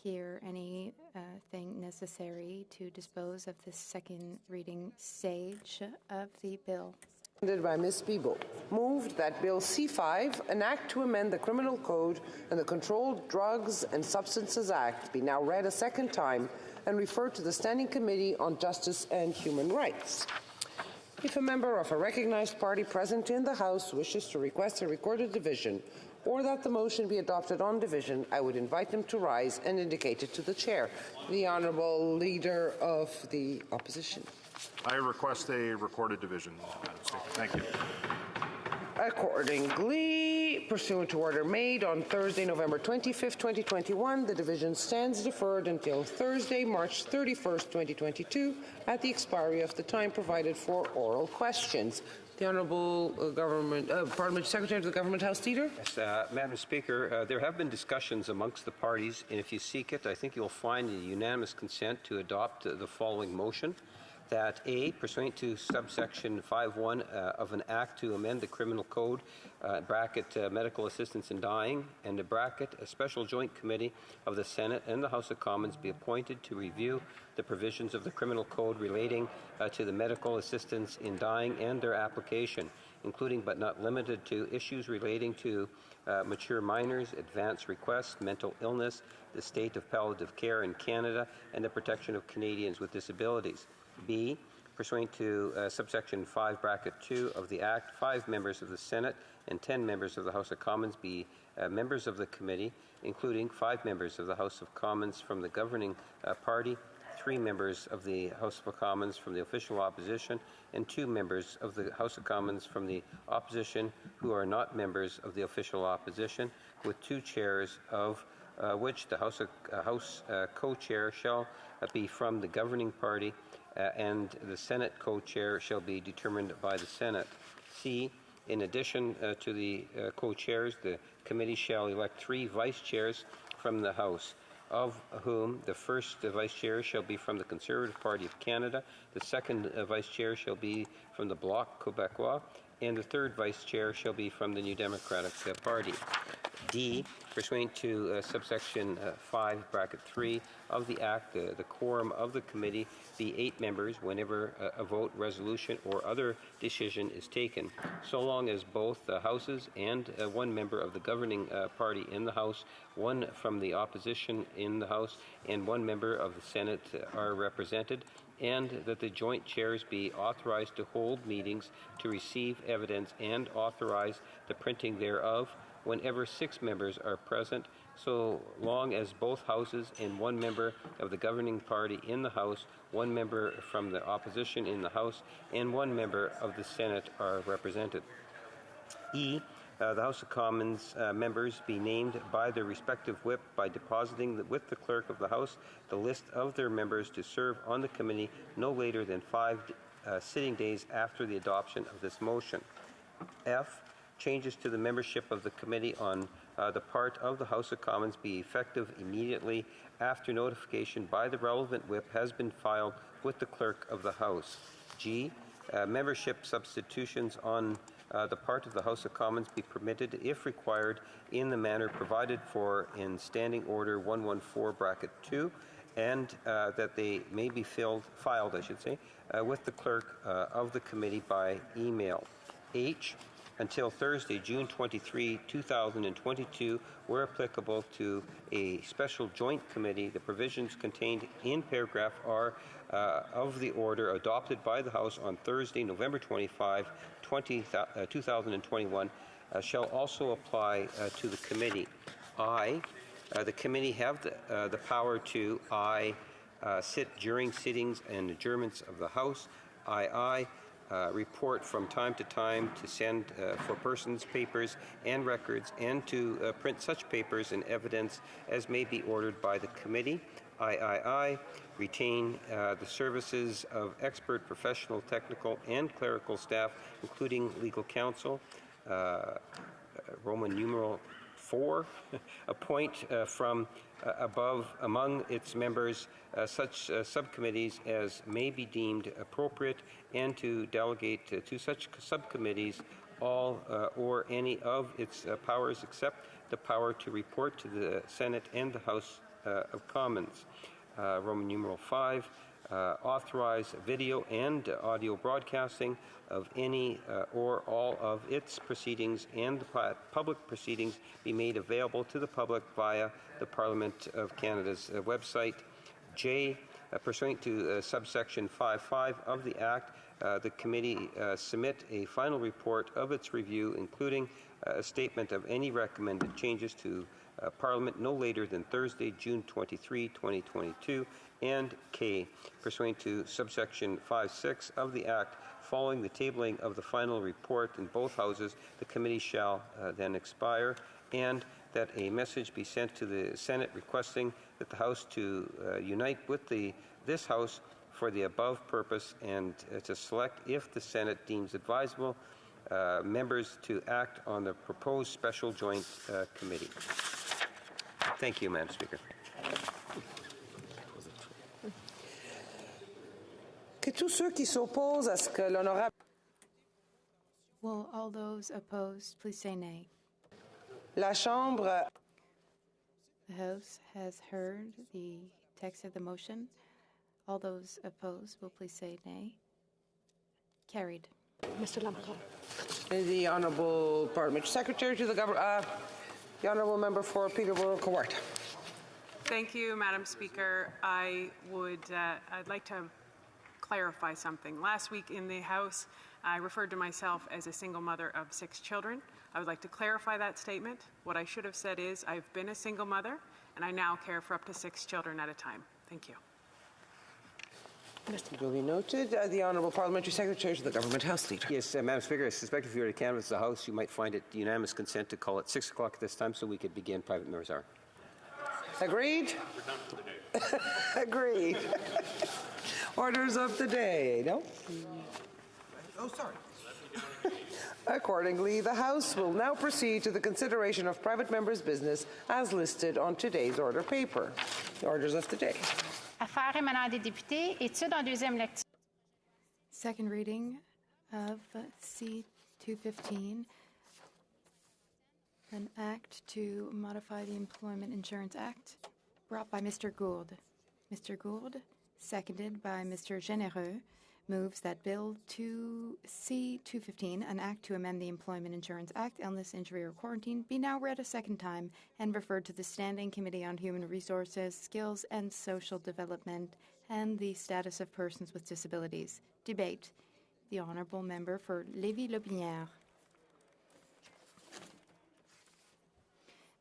hear anything necessary to dispose of the second reading stage of the bill. By Ms. Bibeau. Moved that Bill C5, an act to amend the Criminal Code and the Controlled Drugs and Substances Act, be now read a second time and referred to the Standing Committee on Justice and Human Rights. If a member of a recognized party present in the House wishes to request a recorded division or that the motion be adopted on division, I would invite them to rise and indicate it to the chair. The Honourable Leader of the Opposition. I request a recorded division, Madam Speaker. Thank you. Accordingly, pursuant to order made on Thursday, November 25th, 2021, the division stands deferred until Thursday, March 31st, 2022, at the expiry of the time provided for oral questions. The Honourable Parliamentary Secretary of the Government House Leader. Yes, Madam Speaker, there have been discussions amongst the parties, and if you seek it, I think you'll find a unanimous consent to adopt the following motion. That A, pursuant to subsection 5.1 of an act to amend the Criminal Code, medical assistance in dying, and a special joint committee of the Senate and the House of Commons be appointed to review the provisions of the Criminal Code relating to the medical assistance in dying and their application, including but not limited to issues relating to mature minors, advance requests, mental illness, the state of palliative care in Canada, and the protection of Canadians with disabilities. B, pursuant to subsection 5(2) of the Act, 5 members of the Senate and 10 members of the House of Commons be members of the committee, including 5 members of the House of Commons from the governing party, 3 members of the House of Commons from the official opposition, and 2 members of the House of Commons from the opposition who are not members of the official opposition, with 2 chairs of which the House co-chair shall be from the governing party, and the Senate co-chair shall be determined by the Senate. C, in addition to the co-chairs, the committee shall elect 3 vice chairs from the House, of whom the first vice chair shall be from the Conservative Party of Canada, the second vice chair shall be from the Bloc Québécois, and the third vice chair shall be from the New Democratic Party. D, pursuant to subsection 5(3) of the Act, the quorum of the committee be 8 members whenever a vote, resolution, or other decision is taken, so long as both the Houses and 1 member of the governing party in the House, 1 from the opposition in the House, and 1 member of the Senate are represented, and that the joint chairs be authorized to hold meetings to receive evidence and authorize the printing thereof whenever 6 members are present, so long as both houses and 1 member of the governing party in the House, 1 member from the opposition in the House, and 1 member of the Senate are represented. E, the House of Commons members be named by their respective whip by depositing with the Clerk of the House the list of their members to serve on the committee no later than 5 sitting days after the adoption of this motion. F, changes to the membership of the committee on the part of the House of Commons be effective immediately after notification by the relevant whip has been filed with the Clerk of the House. G, membership substitutions on the part of the House of Commons be permitted if required in the manner provided for in Standing Order 114(2), and that they may be filed with the clerk of the committee by email. H, until Thursday, June 23, 2022, where applicable to a special joint committee, the provisions contained in paragraph R of the order adopted by the House on Thursday, November 25, 2021, shall also apply to the committee. I, the committee have the power to sit during sittings and adjournments of the House. report from time to time to send for persons, papers, and records, and to print such papers and evidence as may be ordered by the committee. III, retain the services of expert professional, technical, and clerical staff, including legal counsel. Roman numeral 4, appoint from above among its members such subcommittees as may be deemed appropriate, and to delegate to such subcommittees all or any of its powers except the power to report to the Senate and the House of Commons. Roman numeral 5, authorize video and audio broadcasting of any or all of its proceedings, and the public proceedings be made available to the public via the Parliament of Canada's website. J, pursuant to subsection 5.5 of the Act, the committee submit a final report of its review, including a statement of any recommended changes to Parliament no later than Thursday, June 23, 2022, and K, pursuant to subsection 5.6 of the Act, following the tabling of the final report in both houses, the committee shall then expire, and that a message be sent to the Senate requesting that the House to unite with this House for the above purpose, and to select, if the Senate deems advisable, members to act on the proposed special joint committee. Thank you, Madam Speaker. Que tous ceux qui s'opposent à ce que l'honorable... Will all those opposed please say nay? La Chambre... The House has heard the text of the motion. All those opposed will please say nay. Carried. Mr. Lamarck. The Honourable Parliamentary Secretary to the Government... the Honourable Member for Peterborough-Kawartha. Thank you, Madam Speaker. I'd like to clarify something. Last week in the House, I referred to myself as a single mother of 6 children. I would like to clarify that statement. What I should have said is I've been a single mother, and I now care for up to 6 children at a time. Thank you. Duly noted. The Honourable Parliamentary Secretary to the Government House Leader. Yes, Madam Speaker, I suspect if you were to canvass the House, you might find it unanimous consent to call it 6 o'clock at this time so we could begin private members' hour. Agreed? Agreed. Orders of the day. No? Oh, sorry. Accordingly, the House will now proceed to the consideration of private members' business as listed on today's order paper. The orders of the day. Affaires émanant des députés, étude en deuxième lecture. Second reading of C-215, an act to modify the Employment Insurance Act, brought by Mr. Gould. Mr. Gould, seconded by Mr. Généreux, moves that Bill C-215, an act to amend the Employment Insurance Act, illness, injury, or quarantine, be now read a second time and referred to the Standing Committee on Human Resources, Skills and Social Development and the Status of Persons with Disabilities. Debate. The Honourable Member for Lévis-Lotbinière.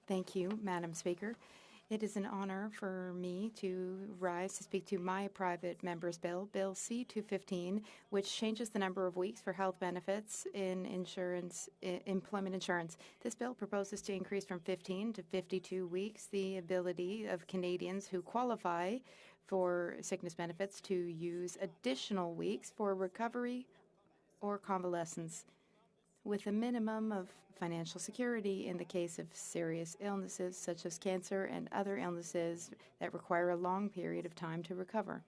Thank you, Madam Speaker. It is an honor for me to rise to speak to my private member's bill, Bill C-215, which changes the number of weeks for health benefits in employment insurance. This bill proposes to increase from 15 to 52 weeks the ability of Canadians who qualify for sickness benefits to use additional weeks for recovery or convalescence, with a minimum of financial security in the case of serious illnesses such as cancer and other illnesses that require a long period of time to recover.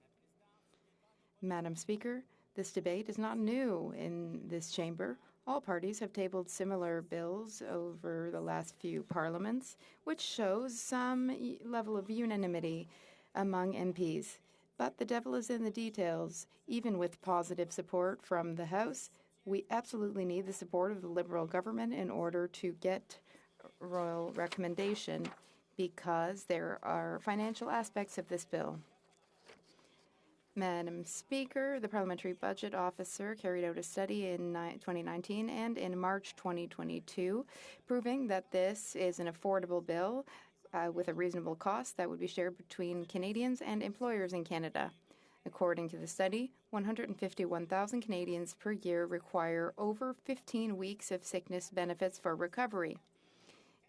Madam Speaker, this debate is not new in this chamber. All parties have tabled similar bills over the last few parliaments, which shows some level of unanimity among MPs. But the devil is in the details. Even with positive support from the House, we absolutely need the support of the Liberal government in order to get royal recommendation, because there are financial aspects of this bill. Madam Speaker, the Parliamentary Budget Officer carried out a study in 2019 and in March 2022, proving that this is an affordable bill with a reasonable cost that would be shared between Canadians and employers in Canada. According to the study, 151,000 Canadians per year require over 15 weeks of sickness benefits for recovery.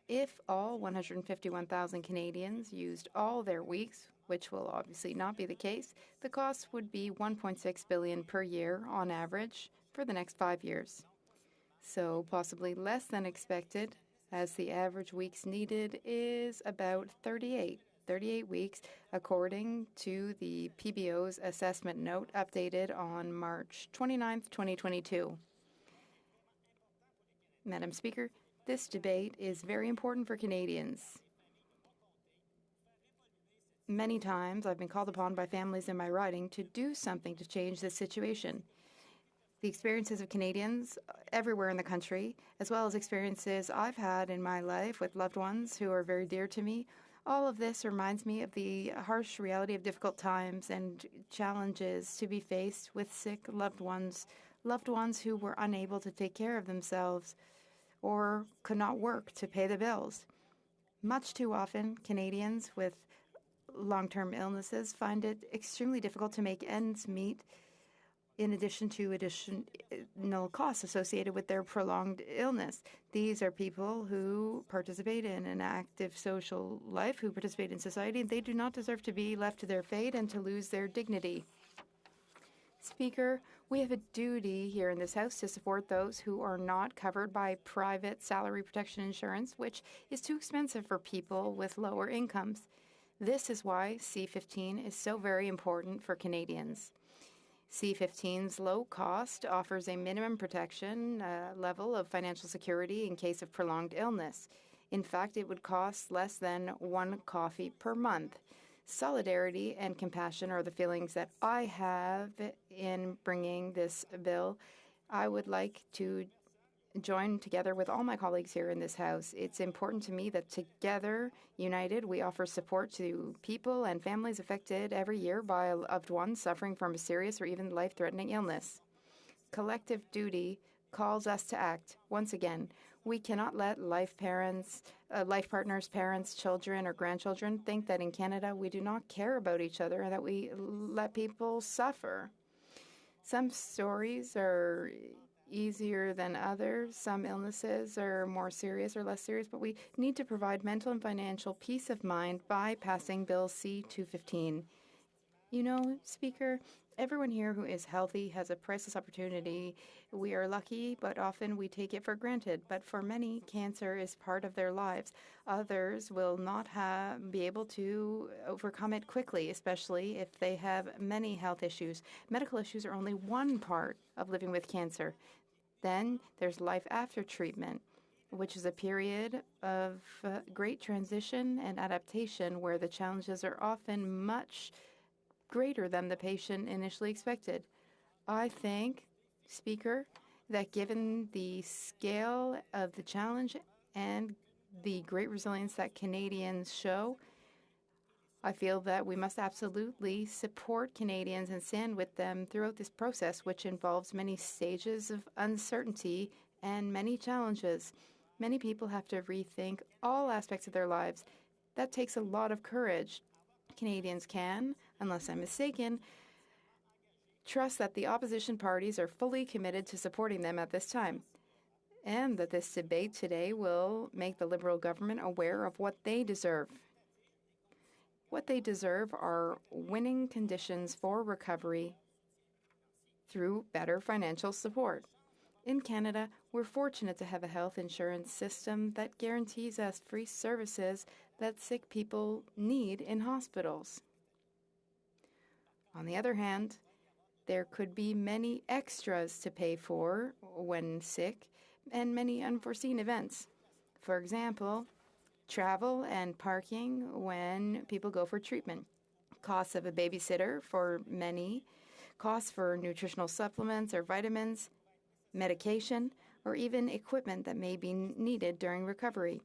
If all 151,000 Canadians used all their weeks, which will obviously not be the case, the cost would be $1.6 billion per year on average for the next 5 years. So possibly less than expected, as the average weeks needed is about 38 weeks, according to the PBO's assessment note updated on March 29, 2022. Madam Speaker, this debate is very important for Canadians. Many times I've been called upon by families in my riding to do something to change this situation. The experiences of Canadians everywhere in the country, as well as experiences I've had in my life with loved ones who are very dear to me, all of this reminds me of the harsh reality of difficult times and challenges to be faced with sick loved ones who were unable to take care of themselves or could not work to pay the bills. Much too often, Canadians with long-term illnesses find it extremely difficult to make ends meet, in addition to additional costs associated with their prolonged illness. These are people who participate in an active social life, who participate in society, and they do not deserve to be left to their fate and to lose their dignity. Speaker, we have a duty here in this House to support those who are not covered by private salary protection insurance, which is too expensive for people with lower incomes. This is why C-15 is so very important for Canadians. C-15's low cost offers a minimum protection level of financial security in case of prolonged illness. In fact, it would cost less than one coffee per month. Solidarity and compassion are the feelings that I have in bringing this bill. I would like to join together with all my colleagues here in this House. It's important to me that together, united, we offer support to people and families affected every year by a loved one suffering from a serious or even life-threatening illness. Collective duty calls us to act. Once again, we cannot let life partners, parents, children, or grandchildren think that in Canada we do not care about each other and that we let people suffer. Some stories are easier than others. Some illnesses are more serious or less serious, but we need to provide mental and financial peace of mind by passing Bill C-215. You know, Speaker, everyone here who is healthy has a priceless opportunity. We are lucky, but often we take it for granted. But for many, cancer is part of their lives. Others will not be able to overcome it quickly, especially if they have many health issues. Medical issues are only one part of living with cancer. Then there's life after treatment, which is a period of great transition and adaptation where the challenges are often much greater than the patient initially expected. I think, Speaker, that given the scale of the challenge and the great resilience that Canadians show, I feel that we must absolutely support Canadians and stand with them throughout this process, which involves many stages of uncertainty and many challenges. Many people have to rethink all aspects of their lives. That takes a lot of courage. Canadians can, unless I'm mistaken, trust that the opposition parties are fully committed to supporting them at this time, and that this debate today will make the Liberal government aware of what they deserve. What they deserve are winning conditions for recovery through better financial support. In Canada, we're fortunate to have a health insurance system that guarantees us free services that sick people need in hospitals. On the other hand, there could be many extras to pay for when sick and many unforeseen events. For example, travel and parking when people go for treatment, costs of a babysitter for many, costs for nutritional supplements or vitamins, medication, or even equipment that may be needed during recovery.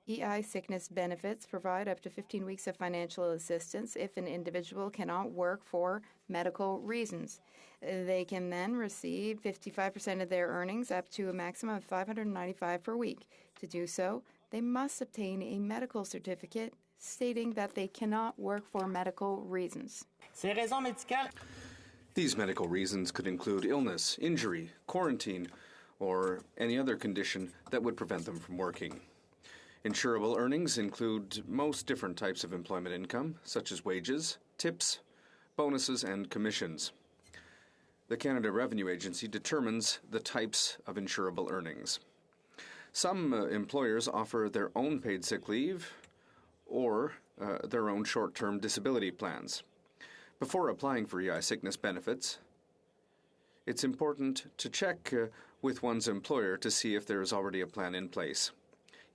EI sickness benefits provide up to 15 weeks of financial assistance if an individual cannot work for medical reasons. They can then receive 55% of their earnings up to a maximum of $595 per week. To do so, they must obtain a medical certificate stating that they cannot work for medical reasons. These medical reasons could include illness, injury, quarantine, or any other condition that would prevent them from working. Insurable earnings include most different types of employment income, such as wages, tips, bonuses, and commissions. The Canada Revenue Agency determines the types of insurable earnings. Some employers offer their own paid sick leave or their own short-term disability plans. Before applying for EI sickness benefits, it's important to check with one's employer to see if there is already a plan in place.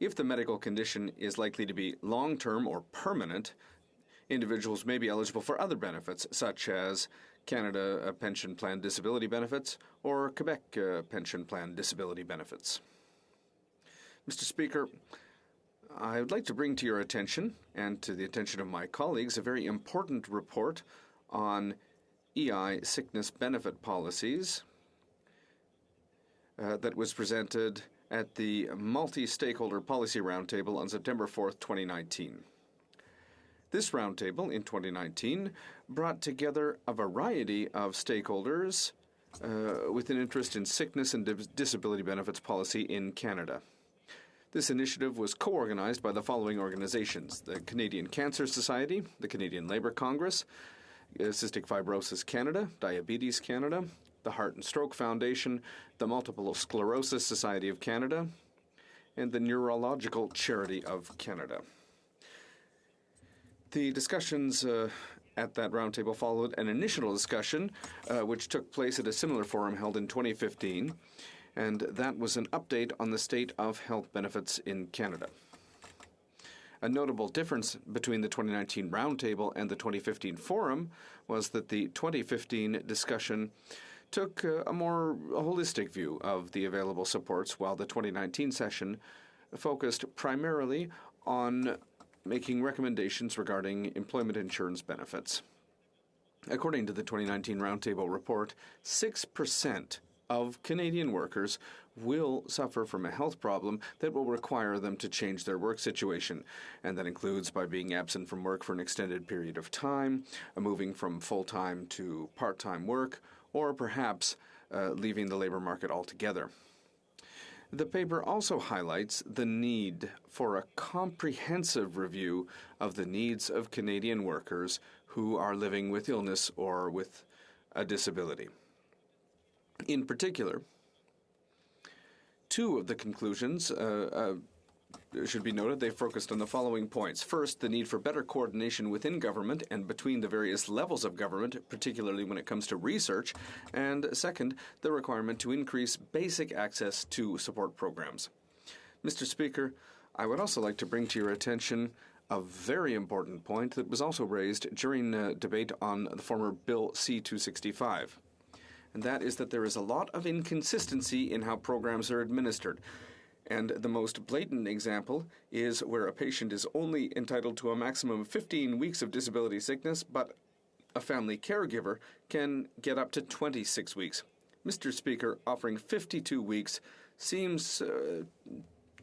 If the medical condition is likely to be long-term or permanent, individuals may be eligible for other benefits, such as Canada Pension Plan Disability Benefits or Quebec Pension Plan Disability Benefits. Mr. Speaker, I would like to bring to your attention and to the attention of my colleagues a very important report on EI sickness benefit policies that was presented at the Multi-Stakeholder Policy Roundtable on September 4th, 2019. This roundtable in 2019 brought together a variety of stakeholders with an interest in sickness and disability benefits policy in Canada. This initiative was co-organized by the following organizations: the Canadian Cancer Society, the Canadian Labour Congress, Cystic Fibrosis Canada, Diabetes Canada, the Heart and Stroke Foundation, the Multiple Sclerosis Society of Canada, and the Neurological Charity of Canada. The discussions at that roundtable followed an initial discussion which took place at a similar forum held in 2015, and that was an update on the state of health benefits in Canada. A notable difference between the 2019 roundtable and the 2015 forum was that the 2015 discussion took a more holistic view of the available supports, while the 2019 session focused primarily on making recommendations regarding employment insurance benefits. According to the 2019 Roundtable report, 6% of Canadian workers will suffer from a health problem that will require them to change their work situation, and that includes by being absent from work for an extended period of time, moving from full-time to part-time work, or perhaps leaving the labor market altogether. The paper also highlights the need for a comprehensive review of the needs of Canadian workers who are living with illness or with a disability. In particular, two of the conclusions should be noted. They focused on the following points. First, the need for better coordination within government and between the various levels of government, particularly when it comes to research. And second, the requirement to increase basic access to support programs. Mr. Speaker, I would also like to bring to your attention a very important point that was also raised during debate on the former Bill C-265. And that is that there is a lot of inconsistency in how programs are administered. And the most blatant example is where a patient is only entitled to a maximum of 15 weeks of disability sickness, but a family caregiver can get up to 26 weeks. Mr. Speaker, offering 52 weeks seems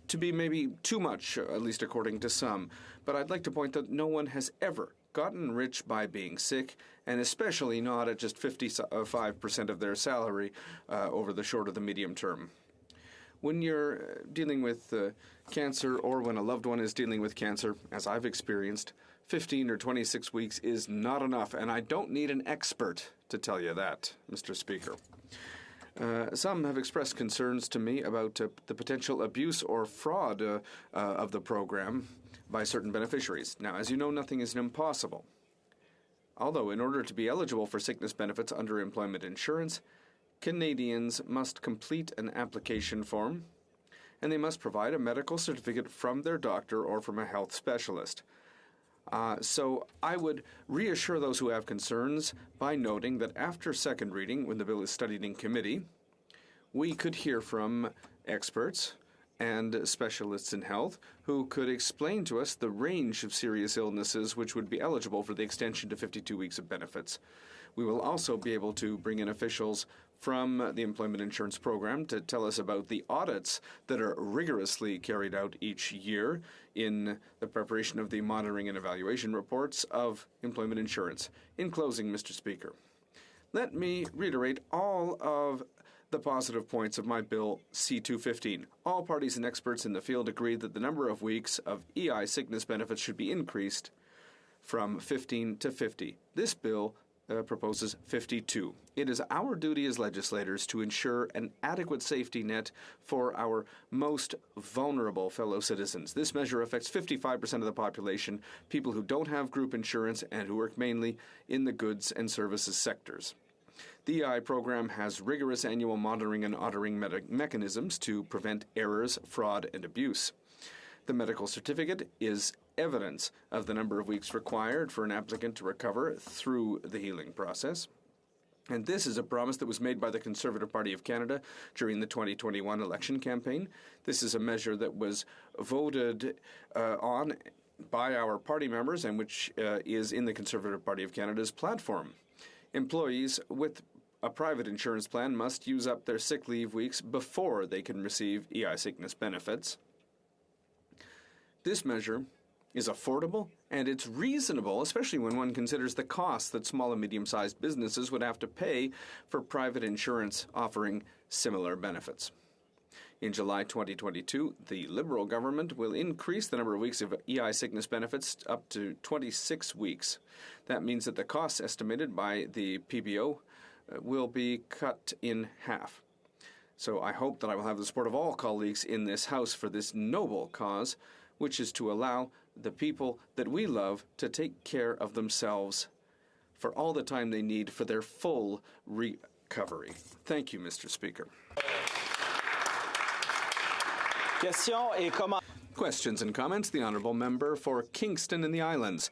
to be maybe too much, at least according to some. But I'd like to point that no one has ever gotten rich by being sick, and especially not at just 55% of their salary over the short or the medium term. When you're dealing with cancer, or when a loved one is dealing with cancer, as I've experienced, 15 or 26 weeks is not enough, and I don't need an expert to tell you that, Mr. Speaker. Some have expressed concerns to me about the potential abuse or fraud of the program by certain beneficiaries. Now, as you know, nothing is impossible. Although, in order to be eligible for sickness benefits under employment insurance, Canadians must complete an application form, and they must provide a medical certificate from their doctor or from a health specialist. So I would reassure those who have concerns by noting that after second reading, when the bill is studied in committee, we could hear from experts and specialists in health who could explain to us the range of serious illnesses which would be eligible for the extension to 52 weeks of benefits. We will also be able to bring in officials from the Employment Insurance Program to tell us about the audits that are rigorously carried out each year in the preparation of the monitoring and evaluation reports of employment insurance. In closing, Mr. Speaker, let me reiterate all of the positive points of my Bill C-215. All parties and experts in the field agree that the number of weeks of EI sickness benefits should be increased from 15 to 50. This bill proposes 52. It is our duty as legislators to ensure an adequate safety net for our most vulnerable fellow citizens. This measure affects 55% of the population, people who don't have group insurance and who work mainly in the goods and services sectors. The EI program has rigorous annual monitoring and auditing mechanisms to prevent errors, fraud, and abuse. The medical certificate is evidence of the number of weeks required for an applicant to recover through the healing process. And this is a promise that was made by the Conservative Party of Canada during the 2021 election campaign. This is a measure that was voted on by our party members and which is in the Conservative Party of Canada's platform. Employees with a private insurance plan must use up their sick leave weeks before they can receive EI sickness benefits. This measure is affordable and it's reasonable, especially when one considers the costs that small and medium-sized businesses would have to pay for private insurance offering similar benefits. In July 2022, the Liberal government will increase the number of weeks of EI sickness benefits up to 26 weeks. That means that the costs estimated by the PBO will be cut in half. So I hope that I will have the support of all colleagues in this House for this noble cause, which is to allow the people that we love to take care of themselves for all the time they need for their full recovery. Thank you, Mr. Speaker. Questions and comments. The Honourable Member for Kingston and the Islands.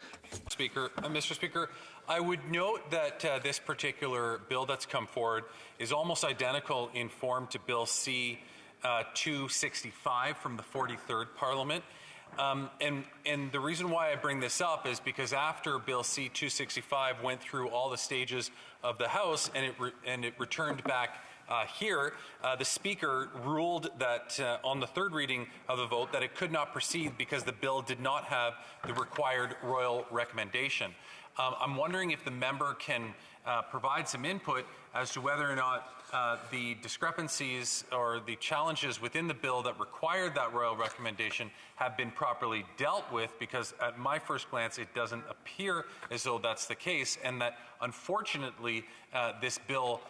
Mr. Speaker, I would note that this particular bill that's come forward is almost identical in form to Bill C-265 from the 43rd Parliament. And the reason why I bring this up is because after Bill C-265 went through all the stages of the House and it returned back here, the Speaker ruled that on the third reading of the vote that it could not proceed because the bill did not have the required royal recommendation. I'm wondering if the member can provide some input as to whether or not the discrepancies or the challenges within the bill that required that royal recommendation have been properly dealt with, because at my first glance it doesn't appear as though that's the case, and that unfortunately this bill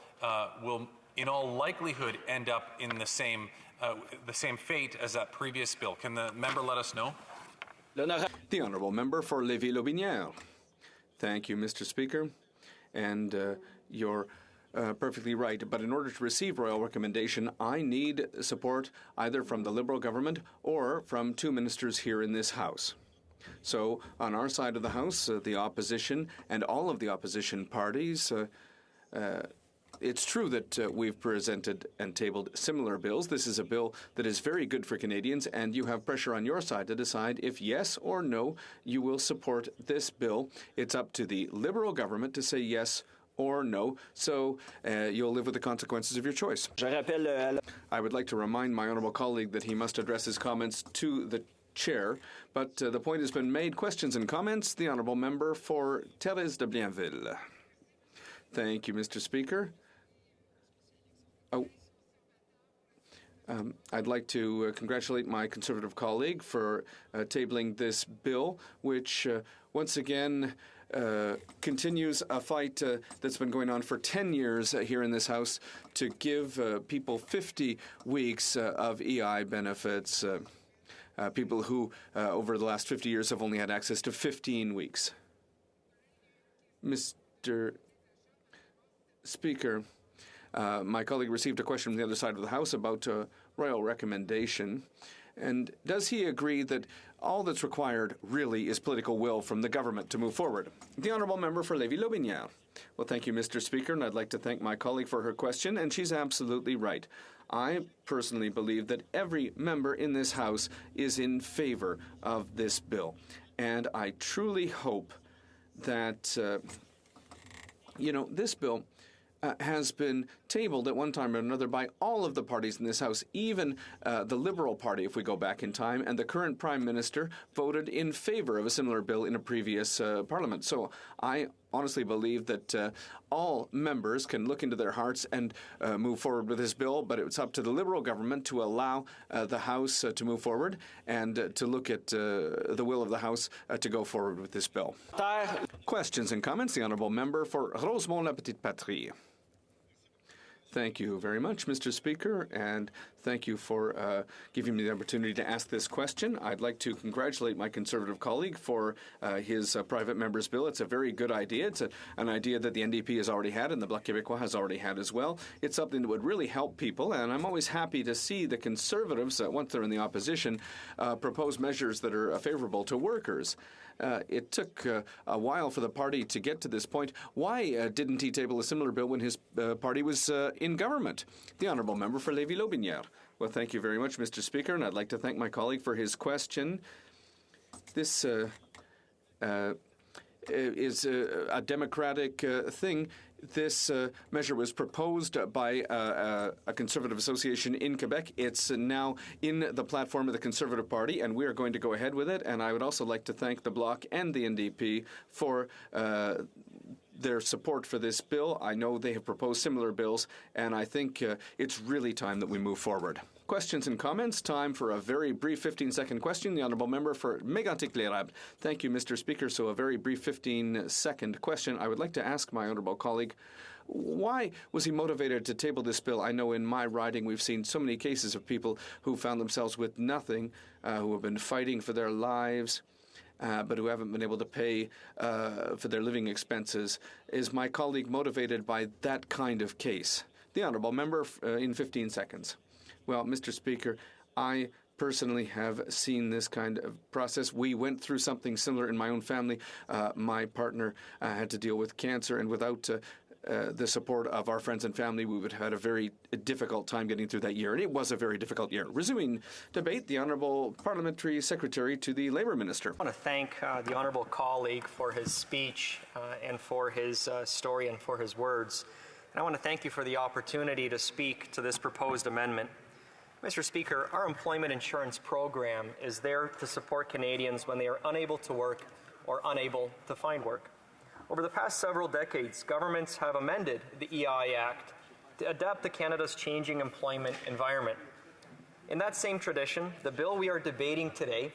will in all likelihood end up in the same fate as that previous bill. Can the member let us know? The Honourable Member for Lévis-Lotbinière. Thank you, Mr. Speaker. And you're perfectly right. But in order to receive royal recommendation, I need support either from the Liberal government or from two ministers here in this House. So on our side of the House, the opposition and all of the opposition parties, it's true that we've presented and tabled similar bills. This is a bill that is very good for Canadians, and you have pressure on your side to decide if yes or no you will support this bill. It's up to the Liberal government to say yes or no, so you'll live with the consequences of your choice. I would like to remind my honourable colleague that he must address his comments to the Chair, but the point has been made. Questions and comments? The Honourable Member for Thérèse de Bienville. Thank you, Mr. Speaker. I'd like to congratulate my Conservative colleague for tabling this bill, which once again continues a fight that's been going on for 10 years here in this House to give people 50 weeks of EI benefits, people who over the last 50 years have only had access to 15 weeks. Mr. Speaker, my colleague received a question from the other side of the House about royal recommendation. And does he agree that all that's required really is political will from the government to move forward? The Honourable Member for Lévis-Lotbinière. Well, thank you, Mr. Speaker, and I'd like to thank my colleague for her question, and she's absolutely right. I personally believe that every member in this House is in favor of this bill. And I truly hope that, this bill has been tabled at one time or another by all of the parties in this House, even the Liberal Party, if we go back in time, and the current Prime Minister voted in favor of a similar bill in a previous Parliament. So I honestly believe that all members can look into their hearts and move forward with this bill, but it's up to the Liberal government to allow the House to move forward and to look at the will of the House to go forward with this bill. Questions and comments? The Honourable Member for Rosemont-La Petite Patrie. Thank you very much, Mr. Speaker, and thank you for giving me the opportunity to ask this question. I'd like to congratulate my Conservative colleague for his private member's bill. It's a very good idea. It's an idea that the NDP has already had and the Bloc Québécois has already had as well. It's something that would really help people, and I'm always happy to see the Conservatives, once they're in the opposition, propose measures that are favorable to workers. It took a while for the party to get to this point. Why didn't he table a similar bill when his party was in government? The Honourable Member for Lévis-Lotbinière. Well, thank you very much, Mr. Speaker, and I'd like to thank my colleague for his question. This is a democratic thing. This measure was proposed by a Conservative association in Quebec. It's now in the platform of the Conservative Party, and we are going to go ahead with it. And I would also like to thank the Bloc and the NDP for their support for this bill. I know they have proposed similar bills, and I think it's really time that we move forward. Questions and comments? Time for a very brief 15-second question. The Honourable Member for Mégantic-l'Érable. Thank you, Mr. Speaker. So a very brief 15-second question. I would like to ask my honourable colleague, why was he motivated to table this bill? I know in my riding we've seen so many cases of people who found themselves with nothing, who have been fighting for their lives, but who haven't been able to pay for their living expenses. Is my colleague motivated by that kind of case? The Honourable Member in 15 seconds. Well, Mr. Speaker, I personally have seen this kind of process. We went through something similar in my own family. My partner had to deal with cancer, and without the support of our friends and family, we would have had a very difficult time getting through that year, and it was a very difficult year. Resuming debate, the Honourable Parliamentary Secretary to the Labour Minister. I want to thank the Honourable colleague for his speech and for his story and for his words. And I want to thank you for the opportunity to speak to this proposed amendment. Mr. Speaker, our employment insurance program is there to support Canadians when they are unable to work or unable to find work. Over the past several decades, governments have amended the EI Act to adapt to Canada's changing employment environment. In that same tradition, the bill we are debating today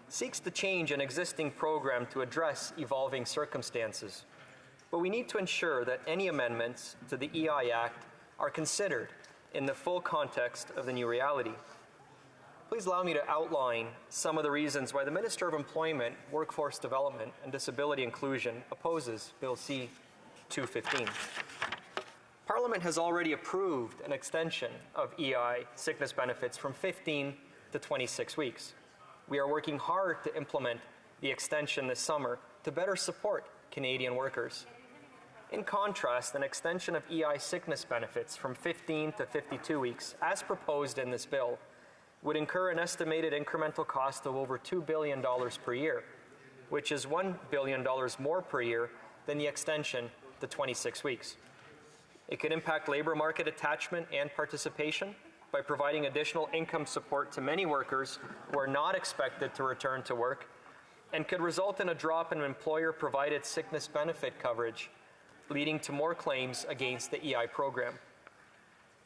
seeks to change an existing program to address evolving circumstances. But we need to ensure that any amendments to the EI Act are considered in the full context of the new reality. Please allow me to outline some of the reasons why the Minister of Employment, Workforce Development and Disability Inclusion opposes Bill C-215. Parliament has already approved an extension of EI sickness benefits from 15 to 26 weeks. We are working hard to implement the extension this summer to better support Canadian workers. In contrast, an extension of EI sickness benefits from 15 to 52 weeks, as proposed in this bill, would incur an estimated incremental cost of over $2 billion per year, which is $1 billion more per year than the extension to 26 weeks. It could impact labour market attachment and participation by providing additional income support to many workers who are not expected to return to work, and could result in a drop in employer-provided sickness benefit coverage, leading to more claims against the EI program.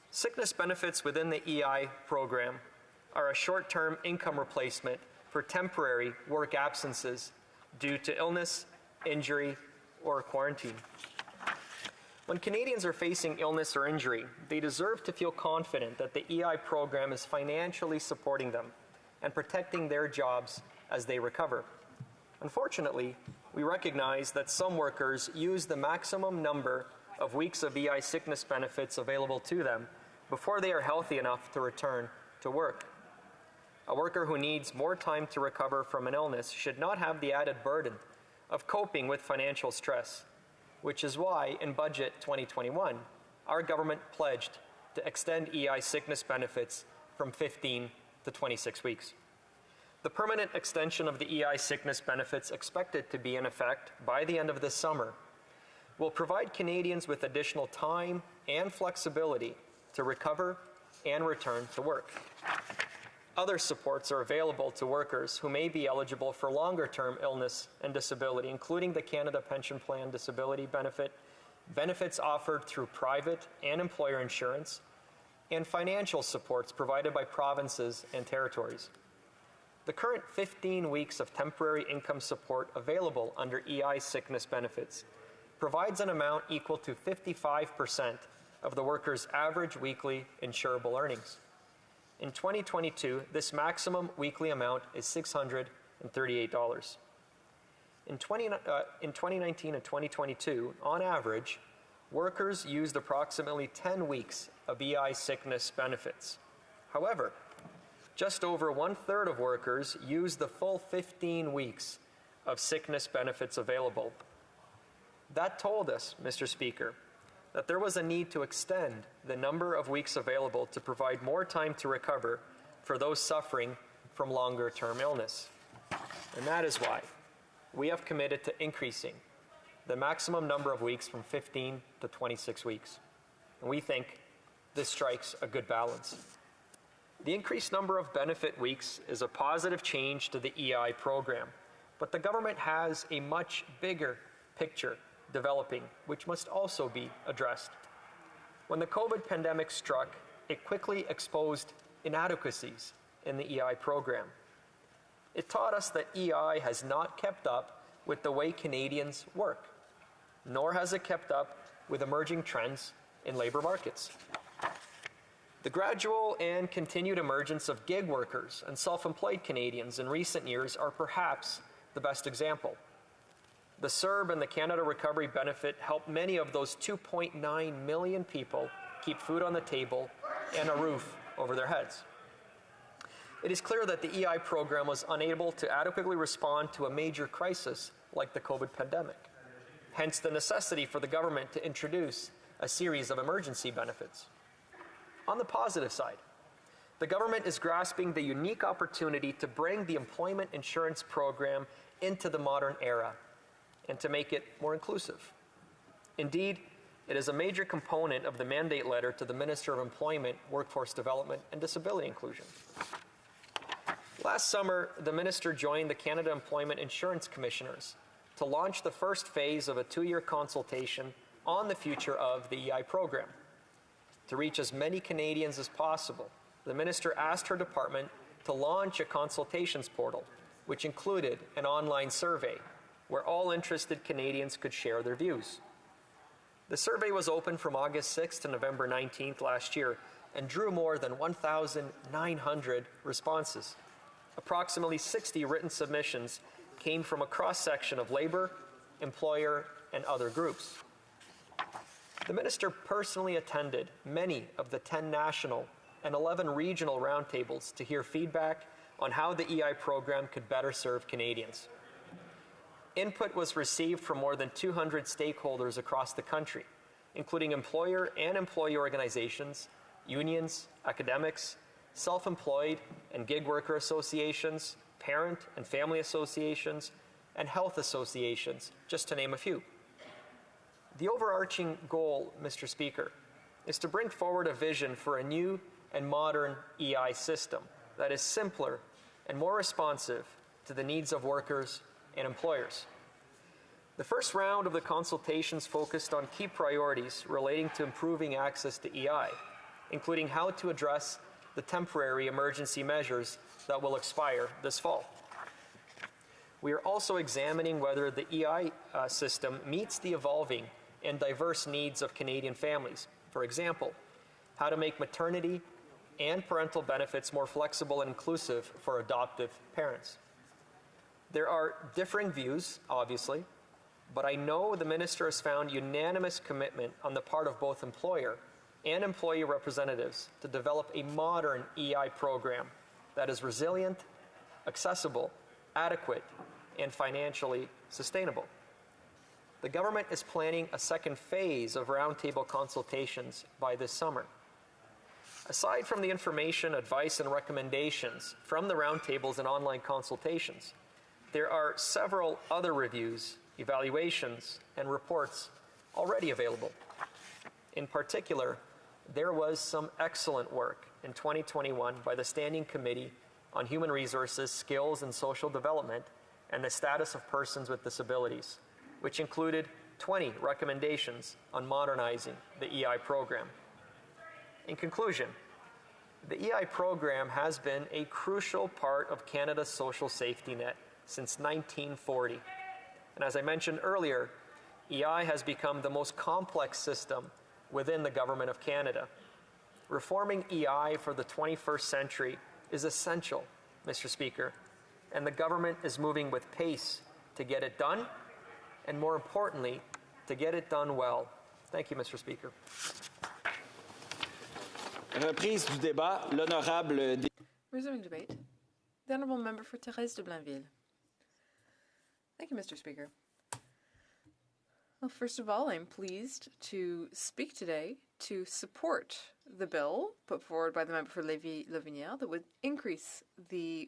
Sickness benefits within the EI program are a short-term income replacement for temporary work absences due to illness, injury, or quarantine. When Canadians are facing illness or injury, they deserve to feel confident that the EI program is financially supporting them and protecting their jobs as they recover. Unfortunately, we recognize that some workers use the maximum number of weeks of EI sickness benefits available to them before they are healthy enough to return to work. A worker who needs more time to recover from an illness should not have the added burden of coping with financial stress, which is why in Budget 2021, our government pledged to extend EI sickness benefits from 15 to 26 weeks. The permanent extension of the EI sickness benefits expected to be in effect by the end of this summer will provide Canadians with additional time and flexibility to recover and return to work. Other supports are available to workers who may be eligible for longer-term illness and disability, including the Canada Pension Plan Disability Benefit, benefits offered through private and employer insurance, and financial supports provided by provinces and territories. The current 15 weeks of temporary income support available under EI sickness benefits provides an amount equal to 55% of the worker's average weekly insurable earnings. In 2022, this maximum weekly amount is $638. In 2019 and 2022, on average, workers used approximately 10 weeks of EI sickness benefits. However, just over 1/3 of workers used the full 15 weeks of sickness benefits available. That told us, Mr. Speaker, that there was a need to extend the number of weeks available to provide more time to recover for those suffering from longer-term illness. And that is why we have committed to increasing the maximum number of weeks from 15 to 26 weeks. And we think this strikes a good balance. The increased number of benefit weeks is a positive change to the EI program, but the government has a much bigger picture developing, which must also be addressed. When the COVID pandemic struck, it quickly exposed inadequacies in the EI program. It taught us that EI has not kept up with the way Canadians work, nor has it kept up with emerging trends in labor markets. The gradual and continued emergence of gig workers and self-employed Canadians in recent years are perhaps the best example. The CERB and the Canada Recovery Benefit help many of those 2.9 million people keep food on the table and a roof over their heads. It is clear that the EI program was unable to adequately respond to a major crisis like the COVID pandemic, hence the necessity for the government to introduce a series of emergency benefits. On the positive side, the government is grasping the unique opportunity to bring the employment insurance program into the modern era and to make it more inclusive. Indeed, it is a major component of the mandate letter to the Minister of Employment, Workforce Development and Disability Inclusion. Last summer, the Minister joined the Canada Employment Insurance Commissioners to launch the first phase of a 2-year consultation on the future of the EI program. To reach as many Canadians as possible, the Minister asked her department to launch a consultations portal, which included an online survey where all interested Canadians could share their views. The survey was open from August 6th to November 19th last year and drew more than 1,900 responses. Approximately 60 written submissions came from a cross-section of labor, employer, and other groups. The Minister personally attended many of the 10 national and 11 regional roundtables to hear feedback on how the EI program could better serve Canadians. Input was received from more than 200 stakeholders across the country, including employer and employee organizations, unions, academics, self-employed and gig worker associations, parent and family associations, and health associations, just to name a few. The overarching goal, Mr. Speaker, is to bring forward a vision for a new and modern EI system that is simpler and more responsive to the needs of workers and employers. The first round of the consultations focused on key priorities relating to improving access to EI, including how to address the temporary emergency measures that will expire this fall. We are also examining whether the EI system meets the evolving and diverse needs of Canadian families. For example, how to make maternity and parental benefits more flexible and inclusive for adoptive parents. There are differing views, obviously, but I know the Minister has found unanimous commitment on the part of both employer and employee representatives to develop a modern EI program that is resilient, accessible, adequate, and financially sustainable. The government is planning a second phase of roundtable consultations by this summer. Aside from the information, advice, and recommendations from the roundtables and online consultations, there are several other reviews, evaluations, and reports already available. In particular, there was some excellent work in 2021 by the Standing Committee on Human Resources, Skills and Social Development and the Status of Persons with Disabilities, which included 20 recommendations on modernizing the EI program. In conclusion, the EI program has been a crucial part of Canada's social safety net since 1940. And as I mentioned earlier, EI has become the most complex system within the Government of Canada. Reforming EI for the 21st century is essential, Mr. Speaker, and the government is moving with pace to get it done, and more importantly, to get it done well. Thank you, Mr. Speaker. Reprise du débat, l'honorable. Resuming debate. The Honourable Member for Thérèse de Blainville. Thank you, Mr. Speaker. Well, first of all, I'm pleased to speak today to support the bill put forward by the member for Lévis-Lotbinière that would increase the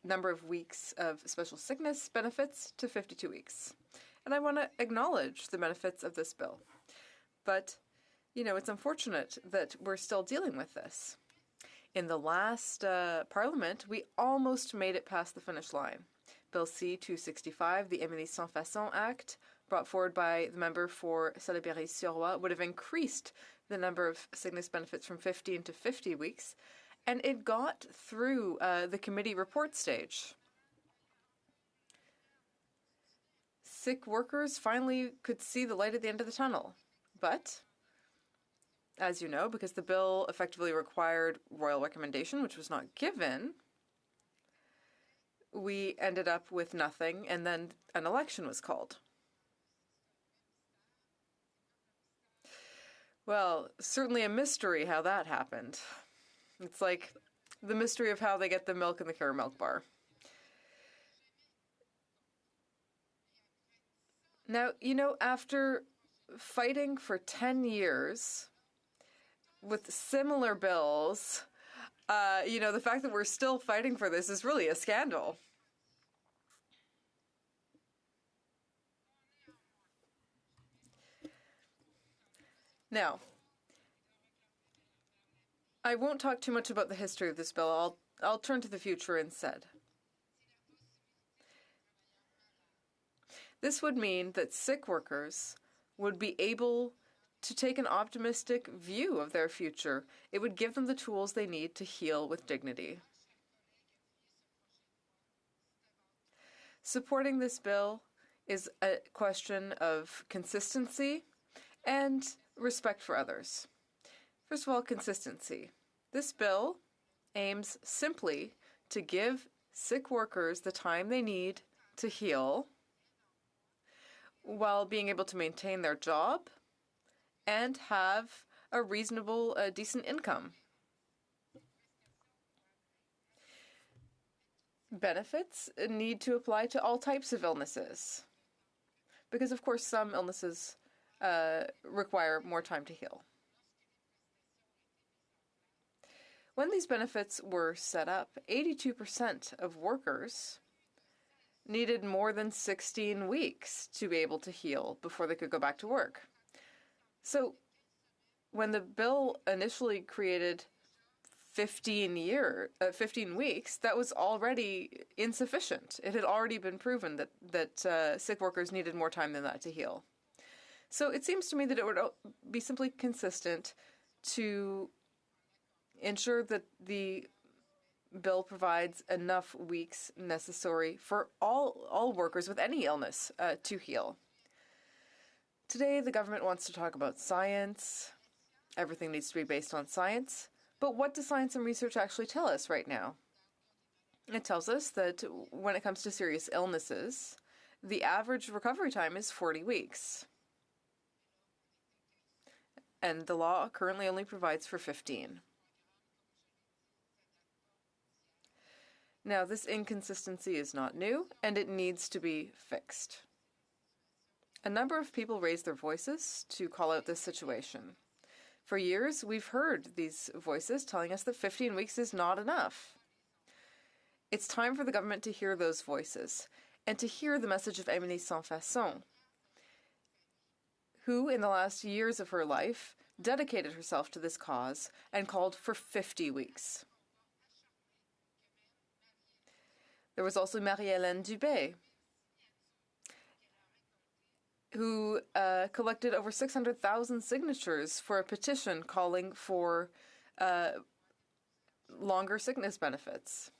number of weeks of special sickness benefits to 52 weeks. And I want to acknowledge the benefits of this bill. But, you know, it's unfortunate that we're still dealing with this. In the last Parliament, we almost made it past the finish line. Bill C-265, the Émilie Sans Façon Act, brought forward by the member for Salaberry-sur-Roi, would have increased the number of sickness benefits from 15 to 50 weeks, and it got through the committee report stage. Sick workers finally could see the light at the end of the tunnel. But, as you know, because the bill effectively required royal recommendation, which was not given, we ended up with nothing, and then an election was called. Well, certainly a mystery how that happened. It's like the mystery of how they get the milk in the Care Milk bar. Now, you know, after fighting for 10 years with similar bills, you know, the fact that we're still fighting for this is really a scandal. Now, I won't talk too much about the history of this bill. I'll turn to the future instead. This would mean that sick workers would be able to take an optimistic view of their future. It would give them the tools they need to heal with dignity. Supporting this bill is a question of consistency and respect for others. First of all, consistency. This bill aims simply to give sick workers the time they need to heal while being able to maintain their job and have a reasonable, decent income. Benefits need to apply to all types of illnesses because, of course, some illnesses require more time to heal. When these benefits were set up, 82% of workers needed more than 16 weeks to be able to heal before they could go back to work. So when the bill initially created 15 weeks, that was already insufficient. It had already been proven that sick workers needed more time than that to heal. So it seems to me that it would be simply consistent to ensure that the bill provides enough weeks necessary for all workers with any illness to heal. Today, the government wants to talk about science. Everything needs to be based on science. But what does science and research actually tell us right now? It tells us that when it comes to serious illnesses, the average recovery time is 40 weeks. And the law currently only provides for 15. Now, this inconsistency is not new, and it needs to be fixed. A number of people raised their voices to call out this situation. For years, we've heard these voices telling us that 15 weeks is not enough. It's time for the government to hear those voices and to hear the message of Émilie Sans Façon, who in the last years of her life dedicated herself to this cause and called for 50 weeks. There was also Marie-Hélène Dubé, who collected over 600,000 signatures for a petition calling for longer sickness benefits.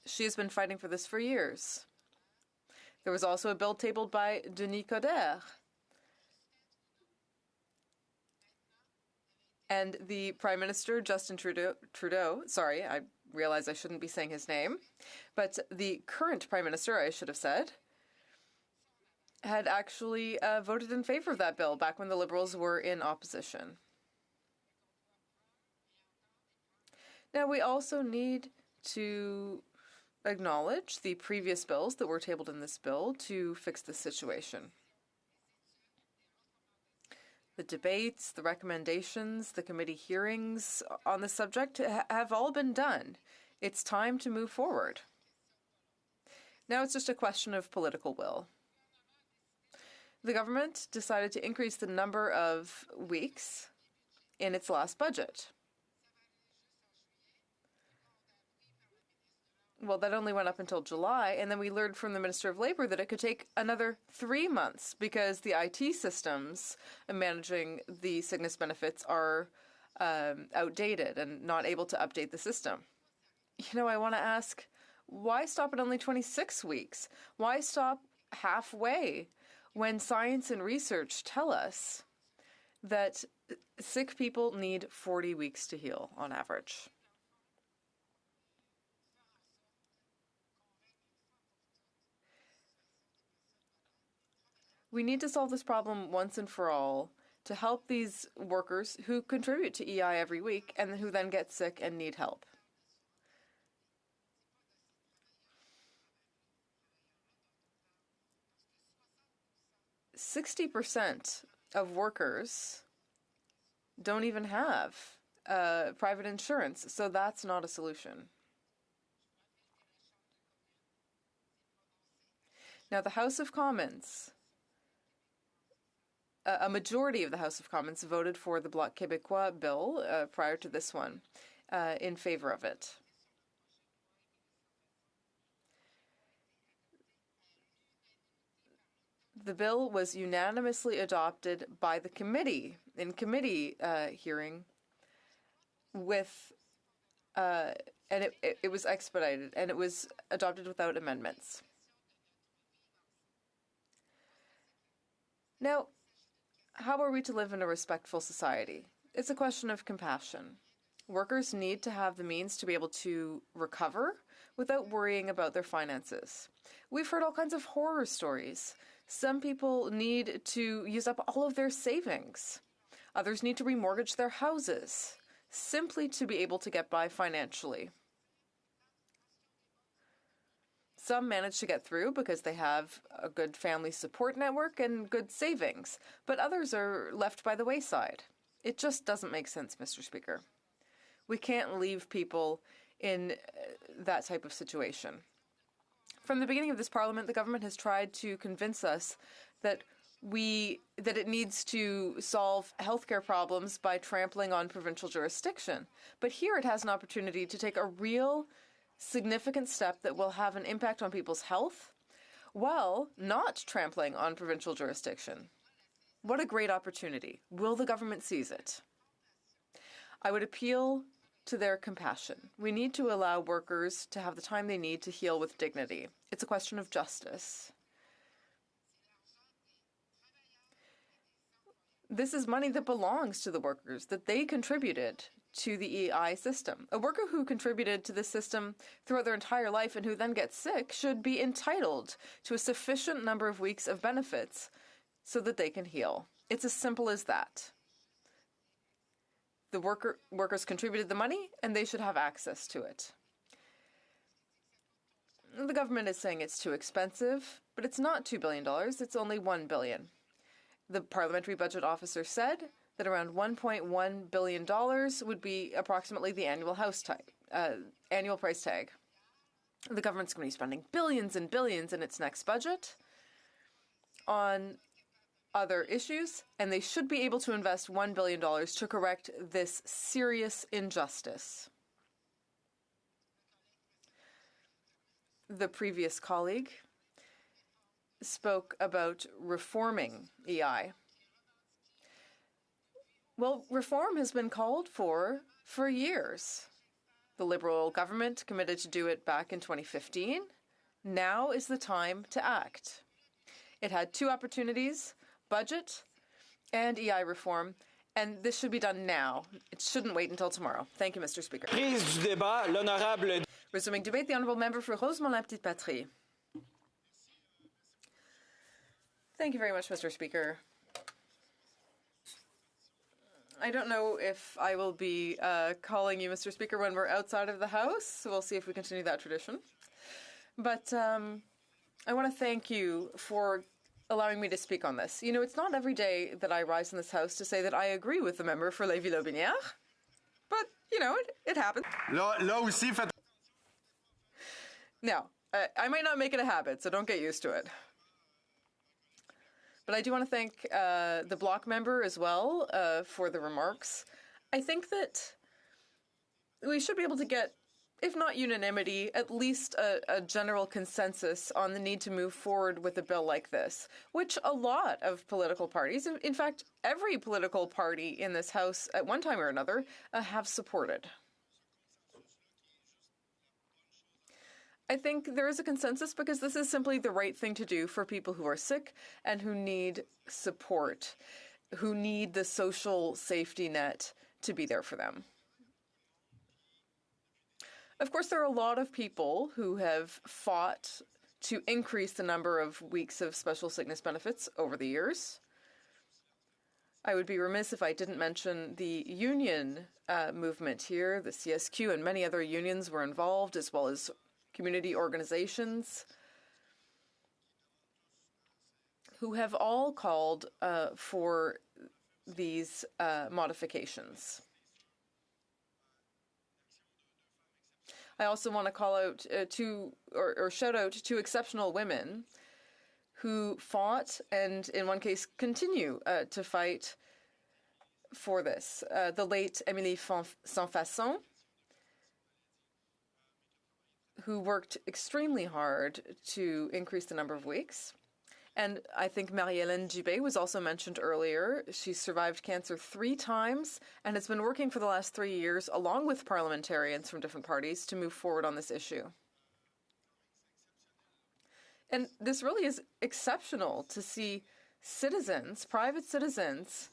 She has been fighting for this for years. There was also a bill tabled by Denis Coderre. And the Prime Minister, Justin Trudeau, sorry, I realize I shouldn't be saying his name, but the current Prime Minister, I should have said, had actually voted in favor of that bill back when the Liberals were in opposition. Now, we also need to acknowledge the previous bills that were tabled in this bill to fix the situation. The debates, the recommendations, the committee hearings on the subject have all been done. It's time to move forward. Now it's just a question of political will. The government decided to increase the number of weeks in its last budget. Well, that only went up until July, and then we learned from the Minister of Labour that it could take another 3 months because the IT systems managing the sickness benefits are outdated and not able to update the system. You know, I want to ask, why stop at only 26 weeks? Why stop halfway when science and research tell us that sick people need 40 weeks to heal on average? We need to solve this problem once and for all to help these workers who contribute to EI every week and who then get sick and need help. %60 of workers don't even have private insurance, so that's not a solution. Now, the House of Commons, a majority of the House of Commons voted for the Bloc Québécois bill prior to this one, in favor of it. The bill was unanimously adopted by the committee, in committee hearing, with, and it was expedited, and it was adopted without amendments. Now, how are we to live in a respectful society? It's a question of compassion. Workers need to have the means to be able to recover without worrying about their finances. We've heard all kinds of horror stories. Some people need to use up all of their savings. Others need to remortgage their houses simply to be able to get by financially. Some manage to get through because they have a good family support network and good savings, but others are left by the wayside. It just doesn't make sense, Mr. Speaker. We can't leave people in that type of situation. From the beginning of this Parliament, the government has tried to convince us that it needs to solve healthcare problems by trampling on provincial jurisdiction. But here it has an opportunity to take a real significant step that will have an impact on people's health while not trampling on provincial jurisdiction. What a great opportunity. Will the government seize it? I would appeal to their compassion. We need to allow workers to have the time they need to heal with dignity. It's a question of justice. This is money that belongs to the workers, that they contributed to the EI system. A worker who contributed to this system throughout their entire life and who then gets sick should be entitled to a sufficient number of weeks of benefits so that they can heal. It's as simple as that. The workers contributed the money, and they should have access to it. The government is saying it's too expensive, but it's not $2 billion, it's only $1 billion. The Parliamentary Budget Officer said that around $1.1 billion would be approximately the annual annual price tag. The government's going to be spending billions and billions in its next budget on other issues, and they should be able to invest $1 billion to correct this serious injustice. The previous colleague spoke about reforming EI. Well, reform has been called for years. The Liberal government committed to do it back in 2015. Now is the time to act. It had two opportunities, budget and EI reform, and this should be done now. It shouldn't wait until tomorrow. Thank you, Mr. Speaker. Prise du débat, l'honorable. Resuming debate, the honourable member for Rosemont-la-Petite-Patrie. Thank you very much, Mr. Speaker. I don't know if I will be calling you Mr. Speaker when we're outside of the House. So we'll see if we continue that tradition. But I want to thank you for allowing me to speak on this. You know, it's not every day that I rise in this House to say that I agree with the member for Lévis-Lotbinière. But, you know, it happens. Now, I might not make it a habit, so don't get used to it. But I do want to thank the Bloc member as well for the remarks. I think that we should be able to get, if not unanimity, at least a general consensus on the need to move forward with a bill like this, which a lot of political parties, in fact, every political party in this House at one time or another, have supported. I think there is a consensus because this is simply the right thing to do for people who are sick and who need support, who need the social safety net to be there for them. Of course, there are a lot of people who have fought to increase the number of weeks of special sickness benefits over the years. I would be remiss if I didn't mention the union movement here. The CSQ and many other unions were involved, as well as community organizations who have all called for these modifications. I also want to call out or shout out to exceptional women who fought and in one case continue to fight for this. The late Émilie Sans-Façon, who worked extremely hard to increase the number of weeks. And I think Marie-Hélène Dubé was also mentioned earlier. She survived cancer 3 times and has been working for the last 3 years, along with parliamentarians from different parties, to move forward on this issue. And this really is exceptional to see citizens, private citizens,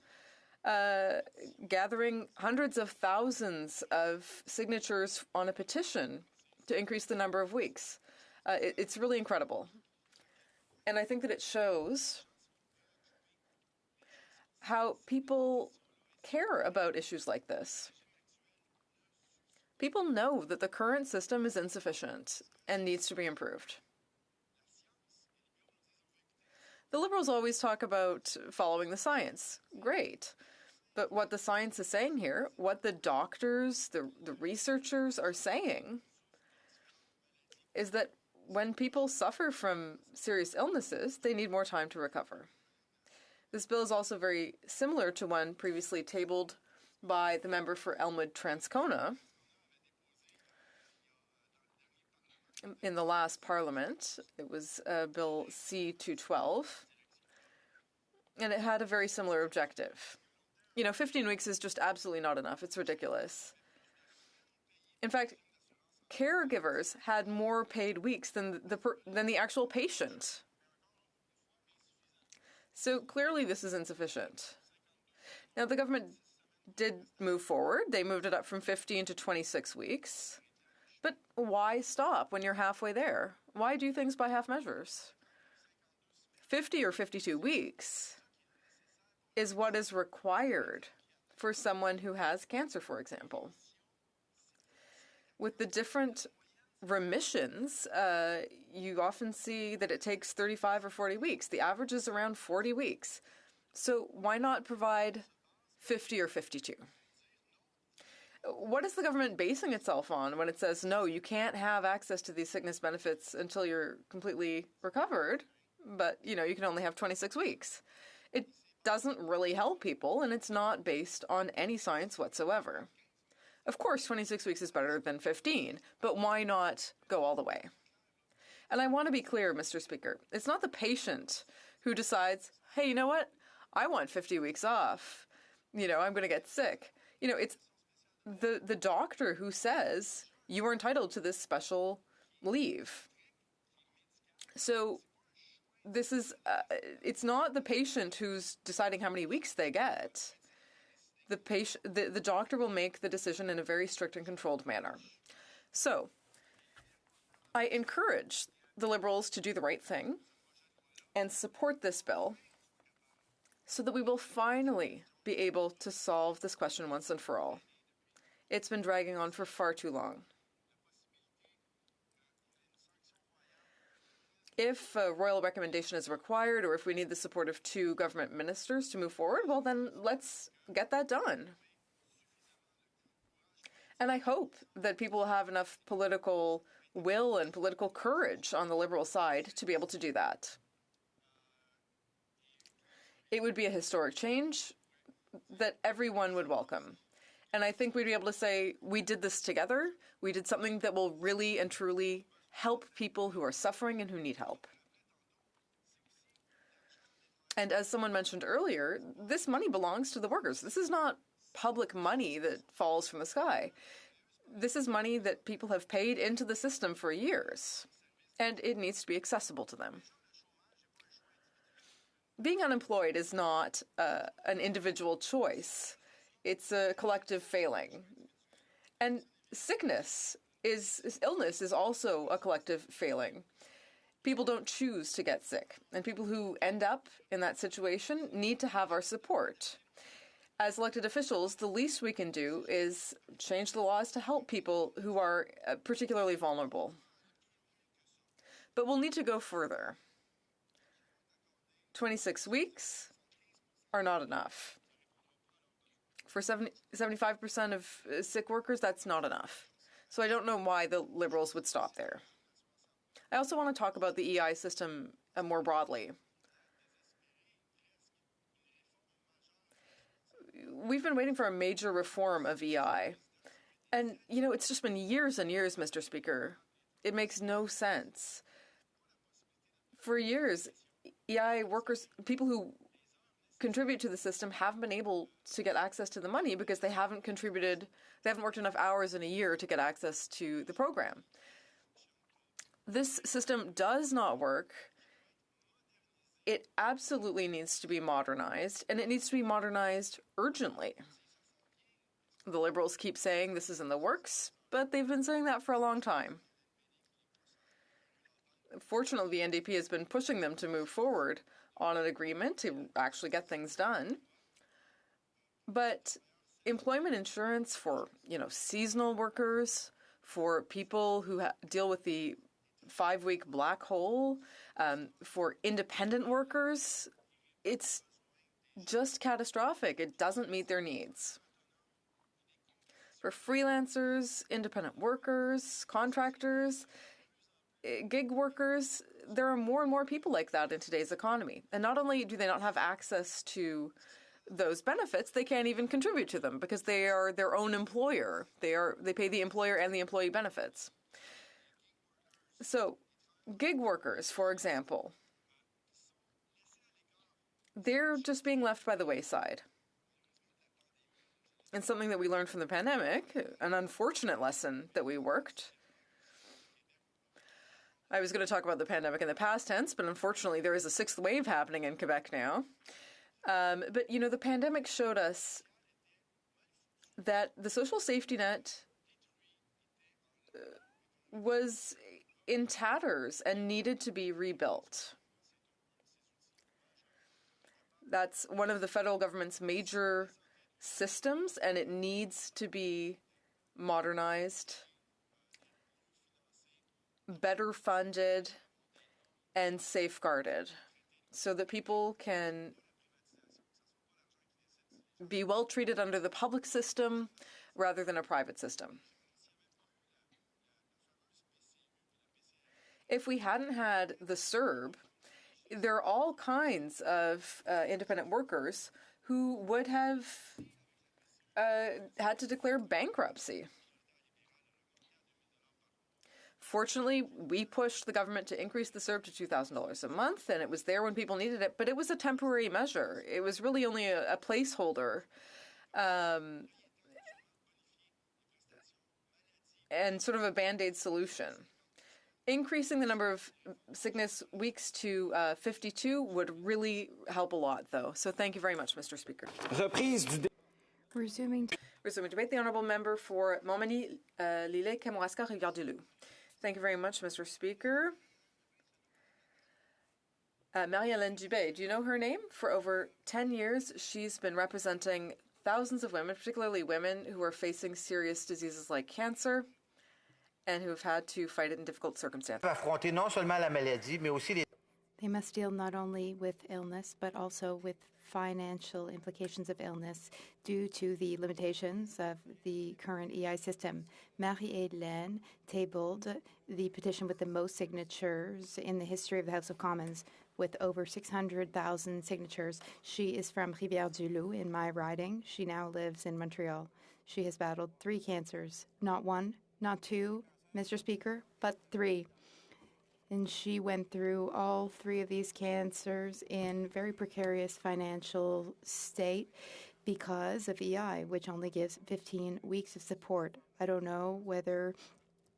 gathering hundreds of thousands of signatures on a petition to increase the number of weeks. It's really incredible. And I think that it shows how people care about issues like this. People know that the current system is insufficient and needs to be improved. The Liberals always talk about following the science. Great. But what the science is saying here, what the doctors, the researchers are saying, is that when people suffer from serious illnesses, they need more time to recover. This bill is also very similar to one previously tabled by the member for Elmwood-Transcona in the last Parliament. It was Bill C-212, and it had a very similar objective. You know, 15 weeks is just absolutely not enough. It's ridiculous. In fact, caregivers had more paid weeks than the actual patient. So clearly this is insufficient. Now, the government did move forward. They moved it up from 15 to 26 weeks. But why stop when you're halfway there? Why do things by half measures? 50 or 52 weeks is what is required for someone who has cancer, for example. With the different remissions, you often see that it takes 35 or 40 weeks. The average is around 40 weeks. So why not provide 50 or 52? What is the government basing itself on when it says, no, you can't have access to these sickness benefits until you're completely recovered, but, you know, you can only have 26 weeks? It doesn't really help people, and it's not based on any science whatsoever. Of course, 26 weeks is better than 15, but why not go all the way? And I want to be clear, Mr. Speaker, it's not the patient who decides, hey, you know what? I want 50 weeks off. I'm going to get sick. It's the doctor who says you are entitled to this special leave. So this is, it's not the patient who's deciding how many weeks they get. The doctor will make the decision in a very strict and controlled manner. So I encourage the Liberals to do the right thing and support this bill so that we will finally be able to solve this question once and for all. It's been dragging on for far too long. If a royal recommendation is required, or if we need the support of 2 government ministers to move forward, well, then let's get that done. And I hope that people will have enough political will and political courage on the Liberal side to be able to do that. It would be a historic change that everyone would welcome. And I think we'd be able to say, we did this together. We did something that will really and truly help people who are suffering and who need help. And as someone mentioned earlier, this money belongs to the workers. This is not public money that falls from the sky. This is money that people have paid into the system for years, and it needs to be accessible to them. Being unemployed is not an individual choice. It's a collective failing. And illness is also a collective failing. People don't choose to get sick, and people who end up in that situation need to have our support. As elected officials, the least we can do is change the laws to help people who are particularly vulnerable. But we'll need to go further. 26 weeks are not enough. For 75% of sick workers, that's not enough. So I don't know why the Liberals would stop there. I also want to talk about the EI system more broadly. We've been waiting for a major reform of EI. And, it's just been years and years, Mr. Speaker. It makes no sense. For years, EI workers, people who contribute to the system, haven't been able to get access to the money because they haven't worked enough hours in a year to get access to the program. This system does not work. It absolutely needs to be modernized, and it needs to be modernized urgently. The Liberals keep saying this is in the works, but they've been saying that for a long time. Fortunately, the NDP has been pushing them to move forward on an agreement to actually get things done. But employment insurance for, seasonal workers, for people who deal with the 5-week black hole, for independent workers, it's just catastrophic. It doesn't meet their needs. For freelancers, independent workers, contractors, gig workers, there are more and more people like that in today's economy. And not only do they not have access to those benefits, they can't even contribute to them because they are their own employer. They pay the employer and the employee benefits. So, gig workers, for example, they're just being left by the wayside. And something that we learned from the pandemic, an unfortunate lesson that we worked. I was going to talk about the pandemic in the past tense, but unfortunately there is a 6th wave happening in Quebec now. But, the pandemic showed us that the social safety net was in tatters and needed to be rebuilt. That's one of the federal government's major systems, and it needs to be modernized, better funded, and safeguarded so that people can be well treated under the public system rather than a private system. If we hadn't had the CERB, there are all kinds of independent workers who would have had to declare bankruptcy. Fortunately, we pushed the government to increase the CERB to $2,000 a month, and it was there when people needed it, but it was a temporary measure. It was really only a placeholder. And sort of a Band-Aid solution. Increasing the number of sickness weeks to 52 would really help a lot, though. So thank you very much, Mr. Speaker. Resuming debate, the honourable member for Montmagny, Lille, Kamouraska, Rivière-du-Loup. Thank you very much, Mr. Speaker. Marie-Hélène Dubé, do you know her name? For over 10 years, she's been representing thousands of women, particularly women who are facing serious diseases like cancer and who have had to fight it in difficult circumstances. They must deal not only with illness, but also with financial implications of illness due to the limitations of the current EI system. Marie-Hélène tabled the petition with the most signatures in the history of the House of Commons, with over 600,000 signatures. She is from Rivière-du-Loup in my riding. She now lives in Montreal. She has battled 3 cancers, not 1, not 2, Mr. Speaker, but 3. And she went through all 3 of these cancers in very precarious financial state because of EI, which only gives 15 weeks of support. I don't know whether,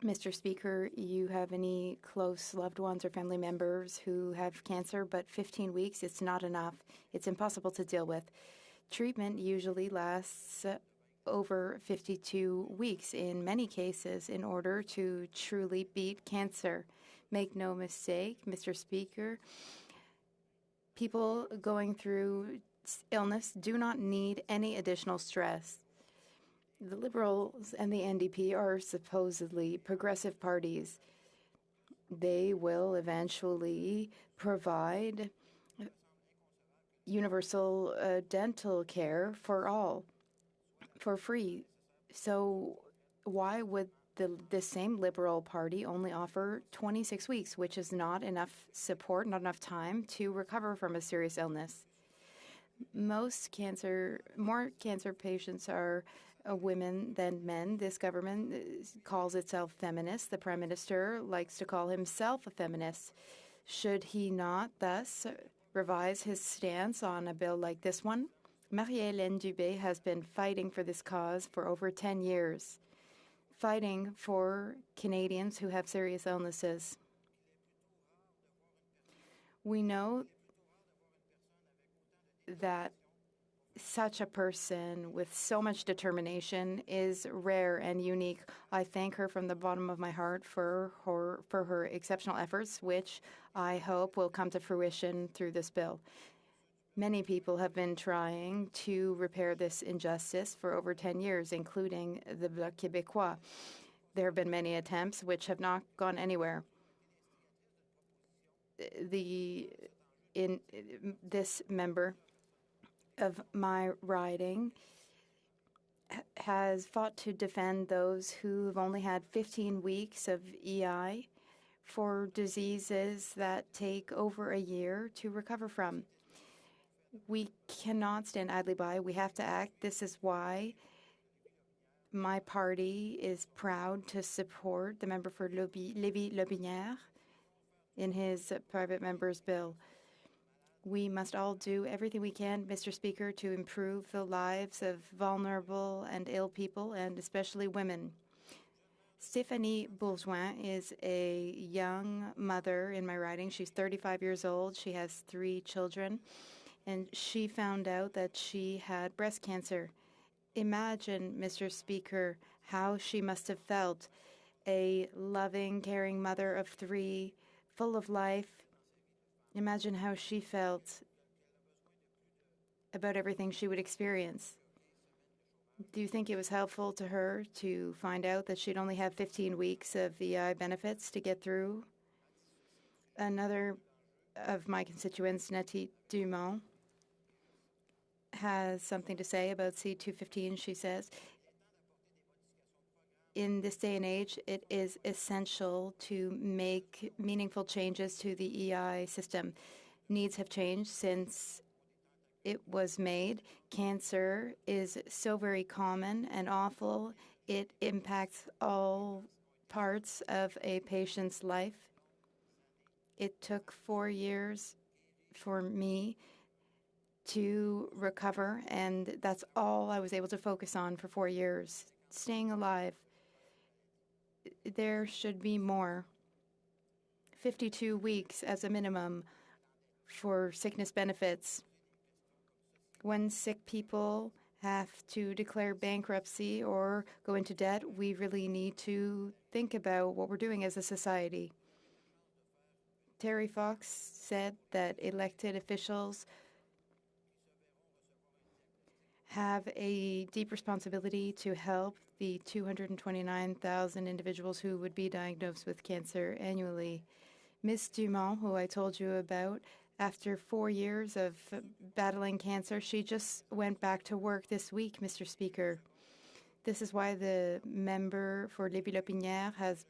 Mr. Speaker, you have any close loved ones or family members who have cancer, but 15 weeks, it's not enough. It's impossible to deal with. Treatment usually lasts over 52 weeks in many cases in order to truly beat cancer. Make no mistake, Mr. Speaker, people going through illness do not need any additional stress. The Liberals and the NDP are supposedly progressive parties. They will eventually provide universal dental care for all for free. So why would the same Liberal Party only offer 26 weeks, which is not enough support, not enough time to recover from a serious illness? More cancer patients are women than men. This government calls itself feminist. The Prime Minister likes to call himself a feminist. Should he not thus revise his stance on a bill like this one? Marie-Hélène Dubé has been fighting for this cause for over 10 years, fighting for Canadians who have serious illnesses. We know that such a person with so much determination is rare and unique. I thank her from the bottom of my heart for her exceptional efforts, which I hope will come to fruition through this bill. Many people have been trying to repair this injustice for over 10 years, including the Bloc Québécois. There have been many attempts which have not gone anywhere. This member of my riding has fought to defend those who have only had 15 weeks of EI for diseases that take over a year to recover from. We cannot stand idly by. We have to act. This is why my party is proud to support the member for Lévis-Lotbinière in his private member's bill. We must all do everything we can, Mr. Speaker, to improve the lives of vulnerable and ill people, and especially women. Stéphanie Bourgeois is a young mother in my riding. She's 35 years old. She has 3 children, and she found out that she had breast cancer. Imagine, Mr. Speaker, how she must have felt. A loving, caring mother of 3, full of life. Imagine how she felt about everything she would experience. Do you think it was helpful to her to find out that she'd only have 15 weeks of EI benefits to get through? Another of my constituents, Nathalie Dumont, has something to say about C215. She says, in this day and age, it is essential to make meaningful changes to the EI system. needs have changed since it was made. Cancer is so very common and awful. It impacts all parts of a patient's life. It took 4 years for me to recover, and that's all I was able to focus on for 4 years, staying alive. There should be more. 52 weeks as a minimum for sickness benefits. When sick people have to declare bankruptcy or go into debt, we really need to think about what we're doing as a society. Terry Fox said that elected officials have a deep responsibility to help the 229,000 individuals who would be diagnosed with cancer annually. Ms. Dumont, who I told you about, after 4 years of battling cancer, she just went back to work this week, Mr. Speaker. This is why the member for Lévis-Lotbinière has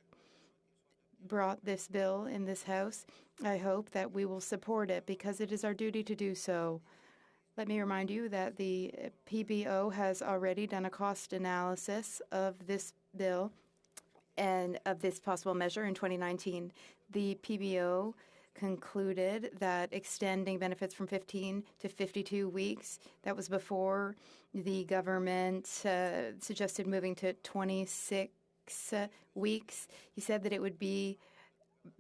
brought this bill in this House. I hope that we will support it because it is our duty to do so. Let me remind you that the PBO has already done a cost analysis of this bill and of this possible measure in 2019. The PBO concluded that extending benefits from 15 to 52 weeks, that was before the government suggested moving to 26 weeks. He said that it would be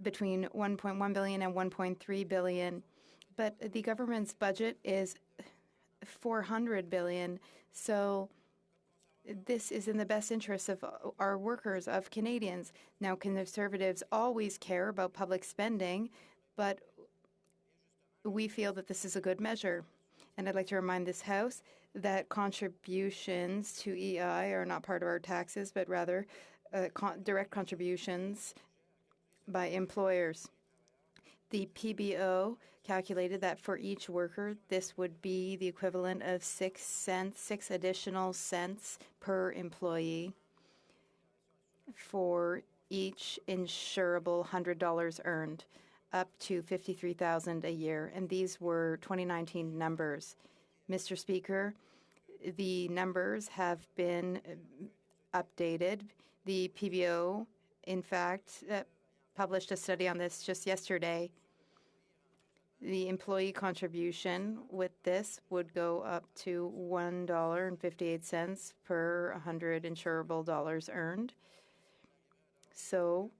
between 1.1 billion and 1.3 billion. But the government's budget is 400 billion. So this is in the best interest of our workers, of Canadians. Now, Conservatives always care about public spending, but we feel that this is a good measure. And I'd like to remind this House that contributions to EI are not part of our taxes, but rather direct contributions by employers. The PBO calculated that for each worker, this would be the equivalent of 6 additional cents per employee for each insurable $100 earned, up to $53,000 a year. And these were 2019 numbers. Mr. Speaker, the numbers have been updated. The PBO, in fact, published a study on this just yesterday. The employee contribution with this would go up to $1.58 per 100 insurable dollars earned. So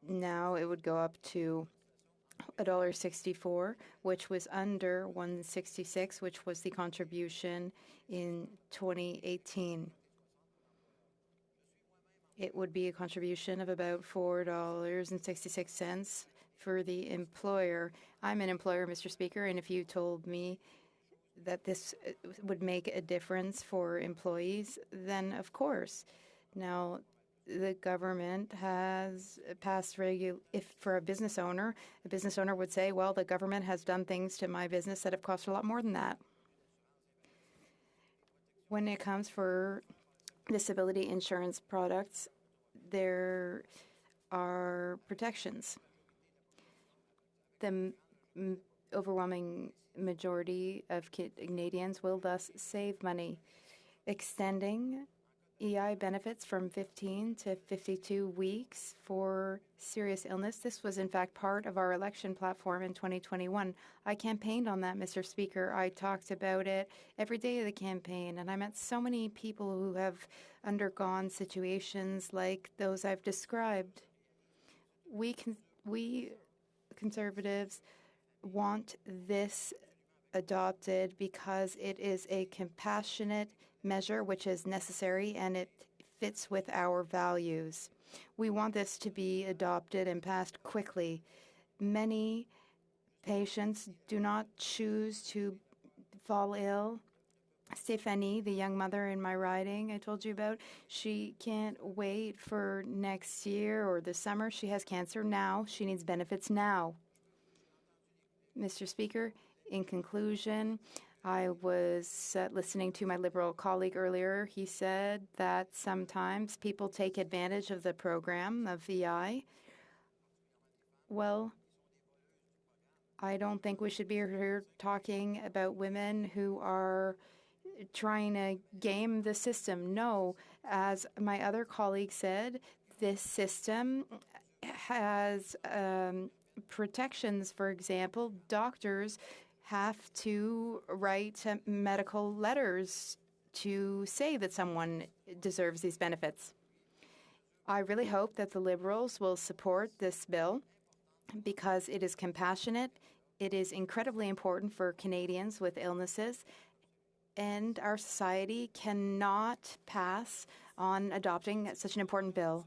now it would go up to $1.64, which was under $1.66, which was the contribution in 2018. It would be a contribution of about $4.66 for the employer. I'm an employer, Mr. Speaker, and if you told me that this would make a difference for employees, then of course. Now, the government has passed if for a business owner would say, well, the government has done things to my business that have cost a lot more than that. When it comes for disability insurance products, there are protections. The overwhelming majority of Canadians will thus save money. Extending EI benefits from 15 to 52 weeks for serious illness. This was, in fact, part of our election platform in 2021. I campaigned on that, Mr. Speaker. I talked about it every day of the campaign, and I met so many people who have undergone situations like those I've described. We Conservatives want this adopted because it is a compassionate measure which is necessary and it fits with our values. We want this to be adopted and passed quickly. Many patients do not choose to fall ill. Stephanie, the young mother in my riding I told you about, she can't wait for next year or the summer. She has cancer now. She needs benefits now. Mr. Speaker, in conclusion, I was listening to my Liberal colleague earlier. He said that sometimes people take advantage of the program of EI. Well, I don't think we should be here talking about women who are trying to game the system. No, as my other colleague said, this system has protections. For example, doctors have to write medical letters to say that someone deserves these benefits. I really hope that the Liberals will support this bill because it is compassionate, it is incredibly important for Canadians with illnesses, and our society cannot pass on adopting such an important bill.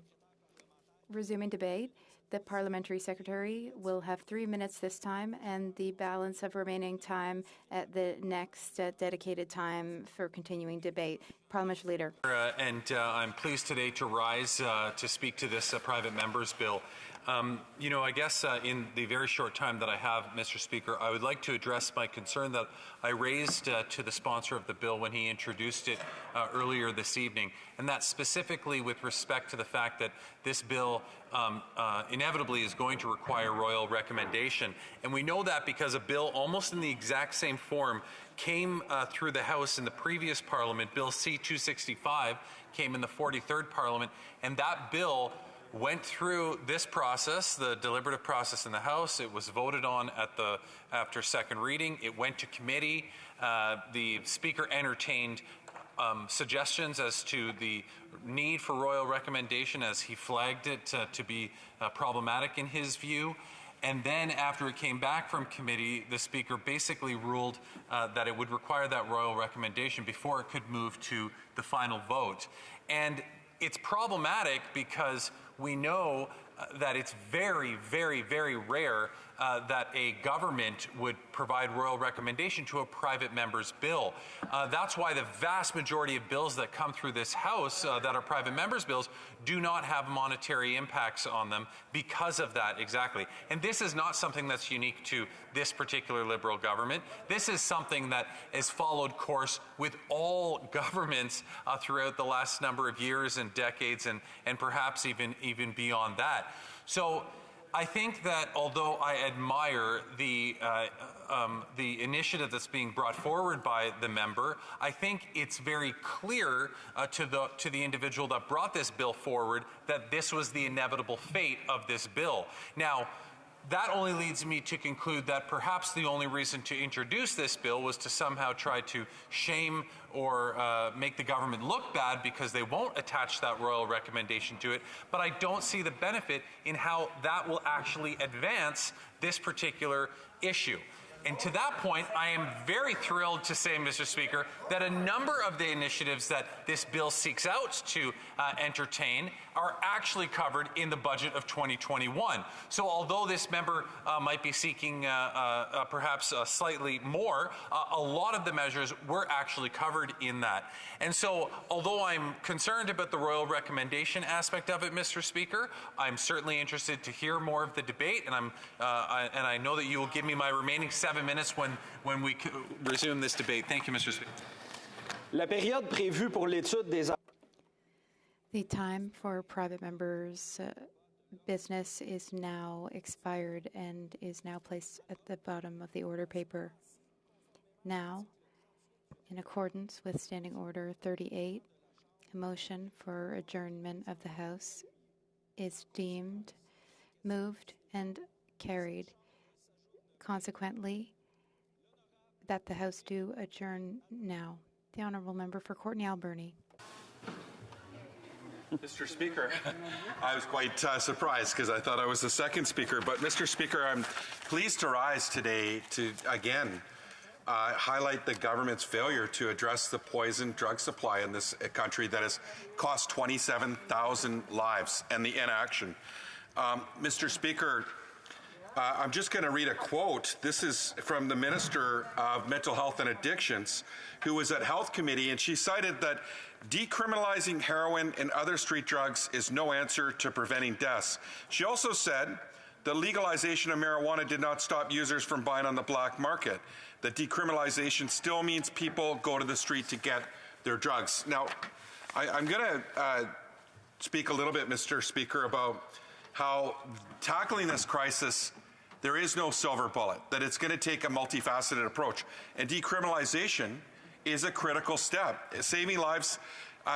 Resuming debate, the Parliamentary Secretary will have 3 minutes this time and the balance of remaining time at the next dedicated time for continuing debate. Parliamentary Leader. I'm pleased today to rise to speak to this private member's bill. I guess in the very short time that I have, Mr. Speaker, I would like to address my concern that I raised to the sponsor of the bill when he introduced it earlier this evening, and that's specifically with respect to the fact that this bill inevitably is going to require royal recommendation. And we know that because a bill almost in the exact same form came through the House in the previous Parliament. Bill C-265 came in the 43rd Parliament, and that bill went through this process, the deliberative process in the House. It was voted on after second reading. It went to committee. The Speaker entertained suggestions as to the need for royal recommendation, as he flagged it to be problematic in his view. And then after it came back from committee, the Speaker basically ruled that it would require that royal recommendation before it could move to the final vote. And it's problematic because we know that it's very, very, very rare that a government would provide royal recommendation to a private member's bill. That's why the vast majority of bills that come through this House that are private members' bills do not have monetary impacts on them because of that exactly. And this is not something that's unique to this particular Liberal government. This is something that has followed course with all governments throughout the last number of years and decades and perhaps even beyond that. So I think that although I admire the initiative that's being brought forward by the member, I think it's very clear to the individual that brought this bill forward that this was the inevitable fate of this bill. Now, that only leads me to conclude that perhaps the only reason to introduce this bill was to somehow try to shame or make the government look bad because they won't attach that royal recommendation to it. But I don't see the benefit in how that will actually advance this particular issue. And to that point, I am very thrilled to say, Mr. Speaker, that a number of the initiatives that this bill seeks out to entertain are actually covered in the budget of 2021. So although this member might be seeking perhaps slightly more, a lot of the measures were actually covered in that. And so although I'm concerned about the royal recommendation aspect of it, Mr. Speaker, I'm certainly interested to hear more of the debate, and I know that you will give me my remaining 7 minutes when we resume this debate. Thank you, Mr. Speaker. La période prévue pour l'étude des The time for private members' business is now expired and is now placed at the bottom of the order paper. Now, in accordance with Standing Order 38, a motion for adjournment of the House is deemed moved and carried. Consequently, that the House do adjourn now. The Honourable Member for Courtenay Alberni. Mr. Speaker, I was quite surprised because I thought I was the second speaker. But Mr. Speaker, I'm pleased to rise today to again highlight the government's failure to address the poison drug supply in this country that has cost 27,000 lives and the inaction. Mr. Speaker, I'm just going to read a quote. This is from the Minister of Mental Health and Addictions, who was at Health Committee, and she cited that decriminalizing heroin and other street drugs is no answer to preventing deaths. She also said the legalization of marijuana did not stop users from buying on the black market. That decriminalization still means people go to the street to get their drugs. Now, I'm going to speak a little bit, Mr. Speaker, about how tackling this crisis there is no silver bullet, that it's going to take a multifaceted approach. And decriminalization is a critical step. Saving lives,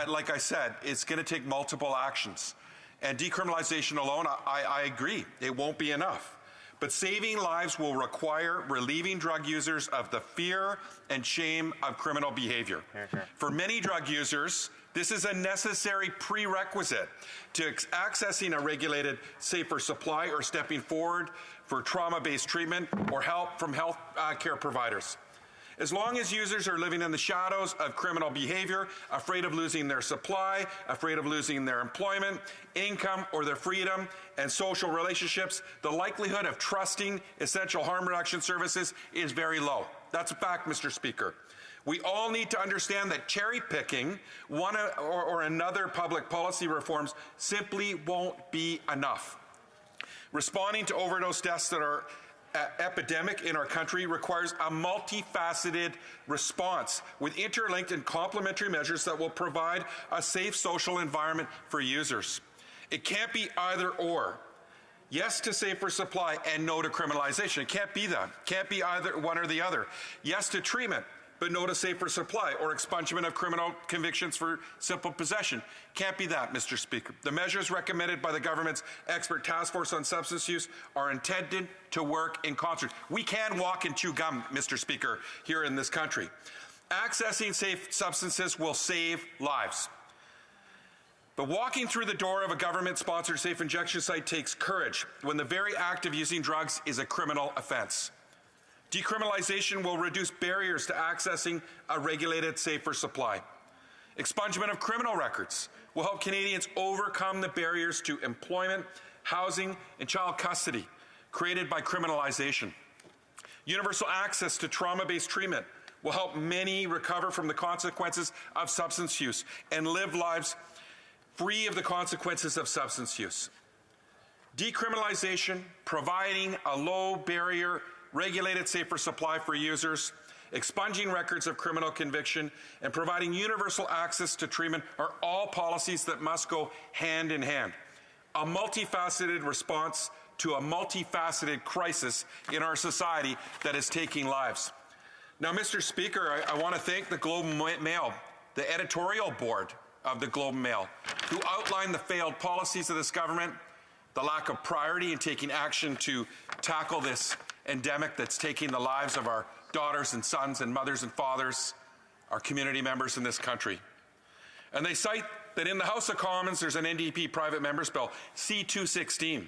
like I said, it's going to take multiple actions. And decriminalization alone, I agree, it won't be enough. But saving lives will require relieving drug users of the fear and shame of criminal behavior. For many drug users, this is a necessary prerequisite to accessing a regulated, safer supply or stepping forward for trauma-based treatment or help from health care providers. As long as users are living in the shadows of criminal behavior, afraid of losing their supply, afraid of losing their employment, income, or their freedom and social relationships, the likelihood of trusting essential harm reduction services is very low. That's a fact, Mr. Speaker. We all need to understand that cherry picking one or another public policy reforms simply won't be enough. Responding to overdose deaths that are epidemic in our country requires a multifaceted response with interlinked and complementary measures that will provide a safe social environment for users. It can't be either or. Yes to safer supply and no to criminalization. It can't be that. Can't be either one or the other. Yes to treatment, but no to safer supply or expungement of criminal convictions for simple possession. Can't be that, Mr. Speaker. The measures recommended by the government's expert task force on substance use are intended to work in concert. We can walk and chew gum, Mr. Speaker, here in this country. Accessing safe substances will save lives. But walking through the door of a government-sponsored safe injection site takes courage when the very act of using drugs is a criminal offense. Decriminalization will reduce barriers to accessing a regulated, safer supply. Expungement of criminal records will help Canadians overcome the barriers to employment, housing, and child custody created by criminalization. Universal access to trauma-based treatment will help many recover from the consequences of substance use and live lives free of the consequences of substance use. Decriminalization, providing a low-barrier regulated safer supply for users, expunging records of criminal conviction, and providing universal access to treatment are all policies that must go hand in hand. A multifaceted response to a multifaceted crisis in our society that is taking lives. Now, Mr. Speaker, I want to thank the Globe and Mail, the editorial board of the Globe and Mail, who outlined the failed policies of this government, the lack of priority in taking action to tackle this endemic that's taking the lives of our daughters and sons and mothers and fathers, our community members in this country. And they cite that in the House of Commons there's an NDP private members bill, C-216,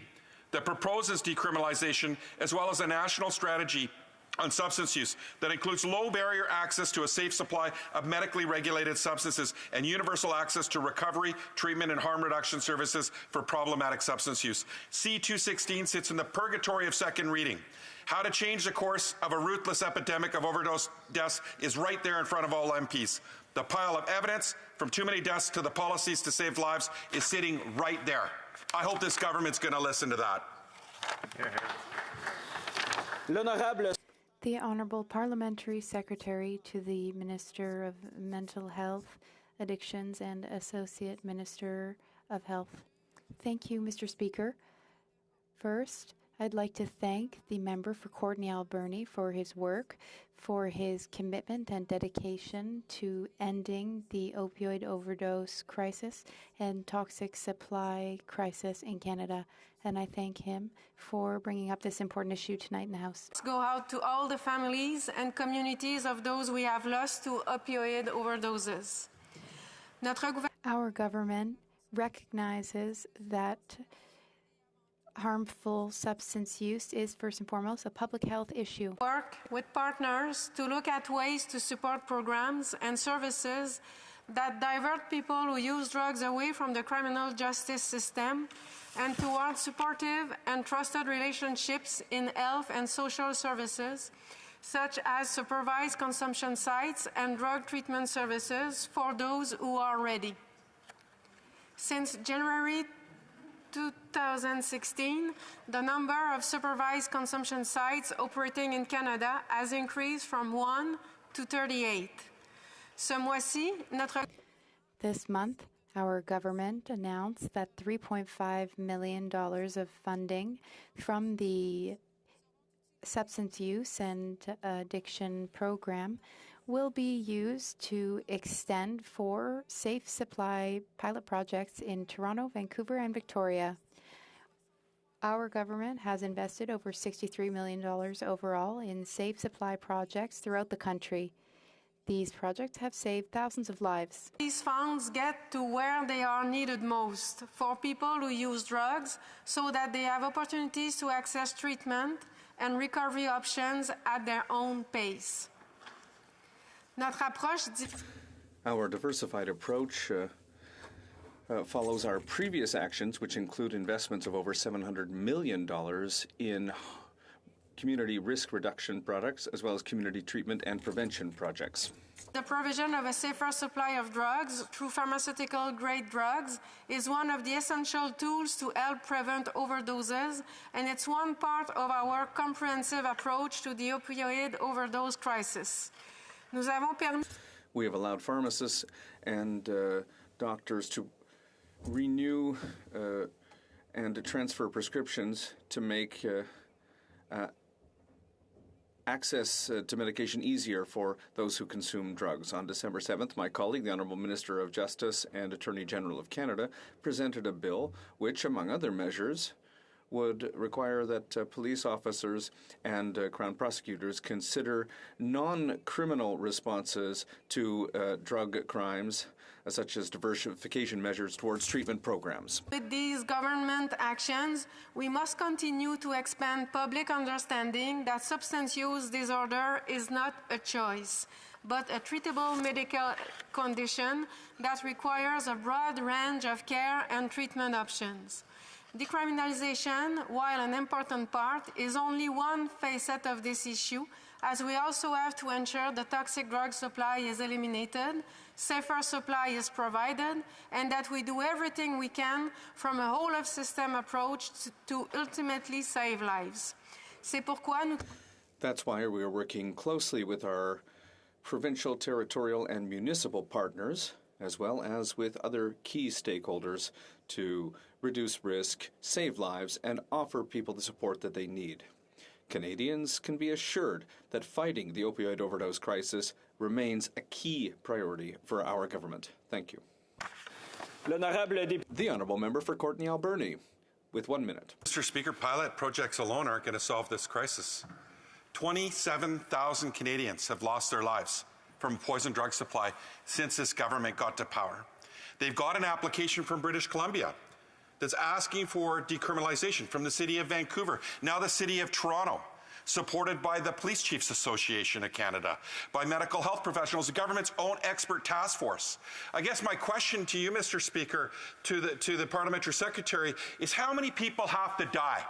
that proposes decriminalization as well as a national strategy on substance use that includes low barrier access to a safe supply of medically regulated substances and universal access to recovery, treatment, and harm reduction services for problematic substance use. C-216 sits in the purgatory of second reading. How to change the course of a ruthless epidemic of overdose deaths is right there in front of all MPs. The pile of evidence, from too many deaths to the policies to save lives, is sitting right there. I hope this government's going to listen to that. The Honourable Parliamentary Secretary to the Minister of Mental Health, Addictions and Associate Minister of Health. Thank you, Mr. Speaker. First, I'd like to thank the member for Courtenay Alberni for his work, for his commitment and dedication to ending the opioid overdose crisis and toxic supply crisis in Canada. And I thank him for bringing up this important issue tonight in the House. Let's go out to all the families and communities of those we have lost to opioid overdoses. Our government recognizes that harmful substance use is first and foremost a public health issue. Work with partners to look at ways to support programs and services that divert people who use drugs away from the criminal justice system and towards supportive and trusted relationships in health and social services, such as supervised consumption sites and drug treatment services for those who are ready. Since January 2016, the number of supervised consumption sites operating in Canada has increased from 1 to 38. Ce mois-ci, This month, our government announced that $3.5 million of funding from the substance use and addiction program will be used to extend 4 safe supply pilot projects in Toronto, Vancouver, and Victoria. Our government has invested over $63 million overall in safe supply projects throughout the country. These projects have saved thousands of lives. These funds get to where they are needed most for people who use drugs so that they have opportunities to access treatment and recovery options at their own pace. Our diversified approach follows our previous actions, which include investments of over $700 million in community risk reduction products, as well as community treatment and prevention projects. The provision of a safer supply of drugs through pharmaceutical-grade drugs is one of the essential tools to help prevent overdoses, and it's one part of our comprehensive approach to the opioid overdose crisis. We have allowed pharmacists and doctors to renew and transfer prescriptions to make access to medication easier for those who consume drugs. On December 7th, my colleague, the Honourable Minister of Justice and Attorney General of Canada, presented a bill which, among other measures, would require that police officers and Crown prosecutors consider non-criminal responses to drug crimes, such as diversification measures towards treatment programs. With these government actions, we must continue to expand public understanding that substance use disorder is not a choice, but a treatable medical condition that requires a broad range of care and treatment options. Decriminalization, while an important part, is only one facet of this issue, as we also have to ensure the toxic drug supply is eliminated, safer supply is provided, and that we do everything we can from a whole-of-system approach to ultimately save lives. That's why we are working closely with our provincial, territorial, and municipal partners, as well as with other key stakeholders, to reduce risk, save lives, and offer people the support that they need. Canadians can be assured that fighting the opioid overdose crisis remains a key priority for our government. Thank you. The Honourable Member for Courtenay Alberni, with 1 minute. Mr. Speaker, pilot projects alone aren't going to solve this crisis. 27,000 Canadians have lost their lives from poison drug supply since this government got to power. They've got an application from British Columbia that's asking for decriminalization from the City of Vancouver, now the City of Toronto, supported by the Police Chiefs Association of Canada, by medical health professionals, the government's own expert task force. I guess my question to you, Mr. Speaker, to the Parliamentary Secretary, is how many people have to die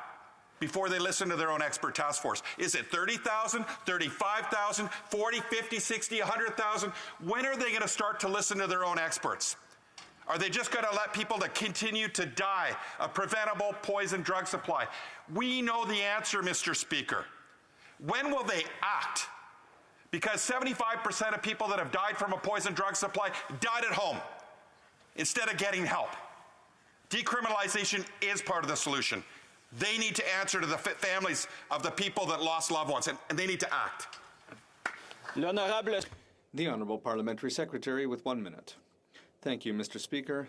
before they listen to their own expert task force? Is it 30,000, 35,000, 40, 50, 60, 100,000? When are they going to start to listen to their own experts? Are they just going to let people to continue to die of preventable poison drug supply? We know the answer, Mr. Speaker. When will they act? Because 75% of people that have died from a poison drug supply died at home instead of getting help. Decriminalization is part of the solution. They need to answer to the families of the people that lost loved ones, and they need to act. The Honourable Parliamentary Secretary, with 1 minute. Thank you, Mr. Speaker.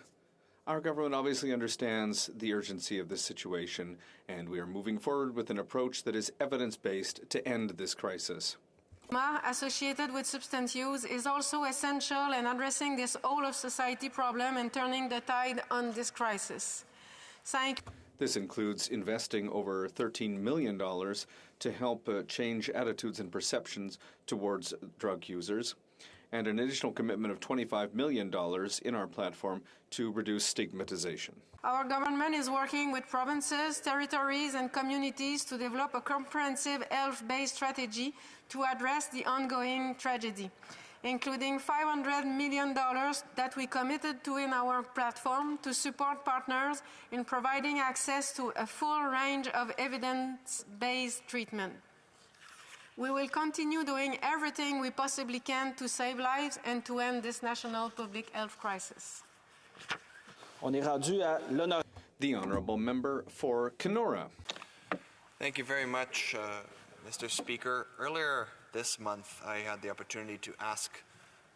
Our government obviously understands the urgency of this situation, and we are moving forward with an approach that is evidence-based to end this crisis. Associated with substance use is also essential in addressing this whole-of-society problem and turning the tide on this crisis. This includes investing over $13 million to help change attitudes and perceptions towards drug users, and an additional commitment of $25 million in our platform to reduce stigmatization. Our government is working with provinces, territories, and communities to develop a comprehensive health-based strategy to address the ongoing tragedy, including $500 million that we committed to in our platform to support partners in providing access to a full range of evidence-based treatment. We will continue doing everything we possibly can to save lives and to end this national public health crisis. The Honourable Member for Kenora. Thank you very much, Mr. Speaker, earlier this month I had the opportunity to ask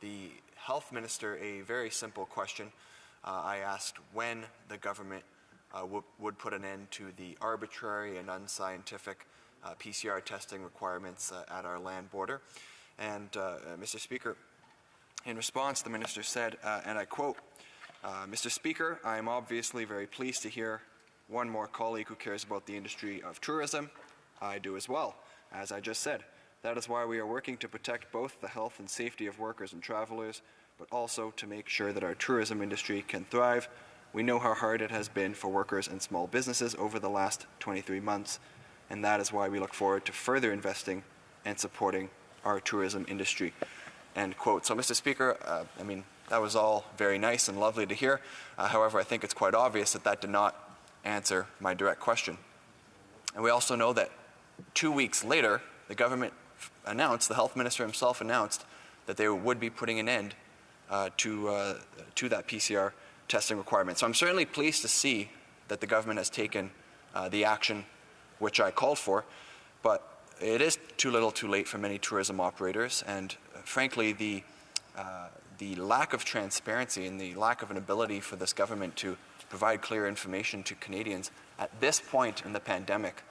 the Health Minister a very simple question. I asked when the government would put an end to the arbitrary and unscientific PCR testing requirements at our land border. And Mr. Speaker, in response, the Minister said, and I quote, Mr. Speaker, I am obviously very pleased to hear one more colleague who cares about the industry of tourism. I do as well, as I just said. That is why we are working to protect both the health and safety of workers and travelers, but also to make sure that our tourism industry can thrive. We know how hard it has been for workers and small businesses over the last 23 months, and that is why we look forward to further investing and supporting our tourism industry. End quote. So, Mr. Speaker, I mean, that was all very nice and lovely to hear. However, I think it's quite obvious that that did not answer my direct question. And we also know that 2 weeks later, the government announced, the health minister himself announced, that they would be putting an end to that PCR testing requirement. So I'm certainly pleased to see that the government has taken the action which I called for, but it is too little too late for many tourism operators, and frankly the lack of transparency and the lack of an ability for this government to provide clear information to Canadians at this point in the pandemic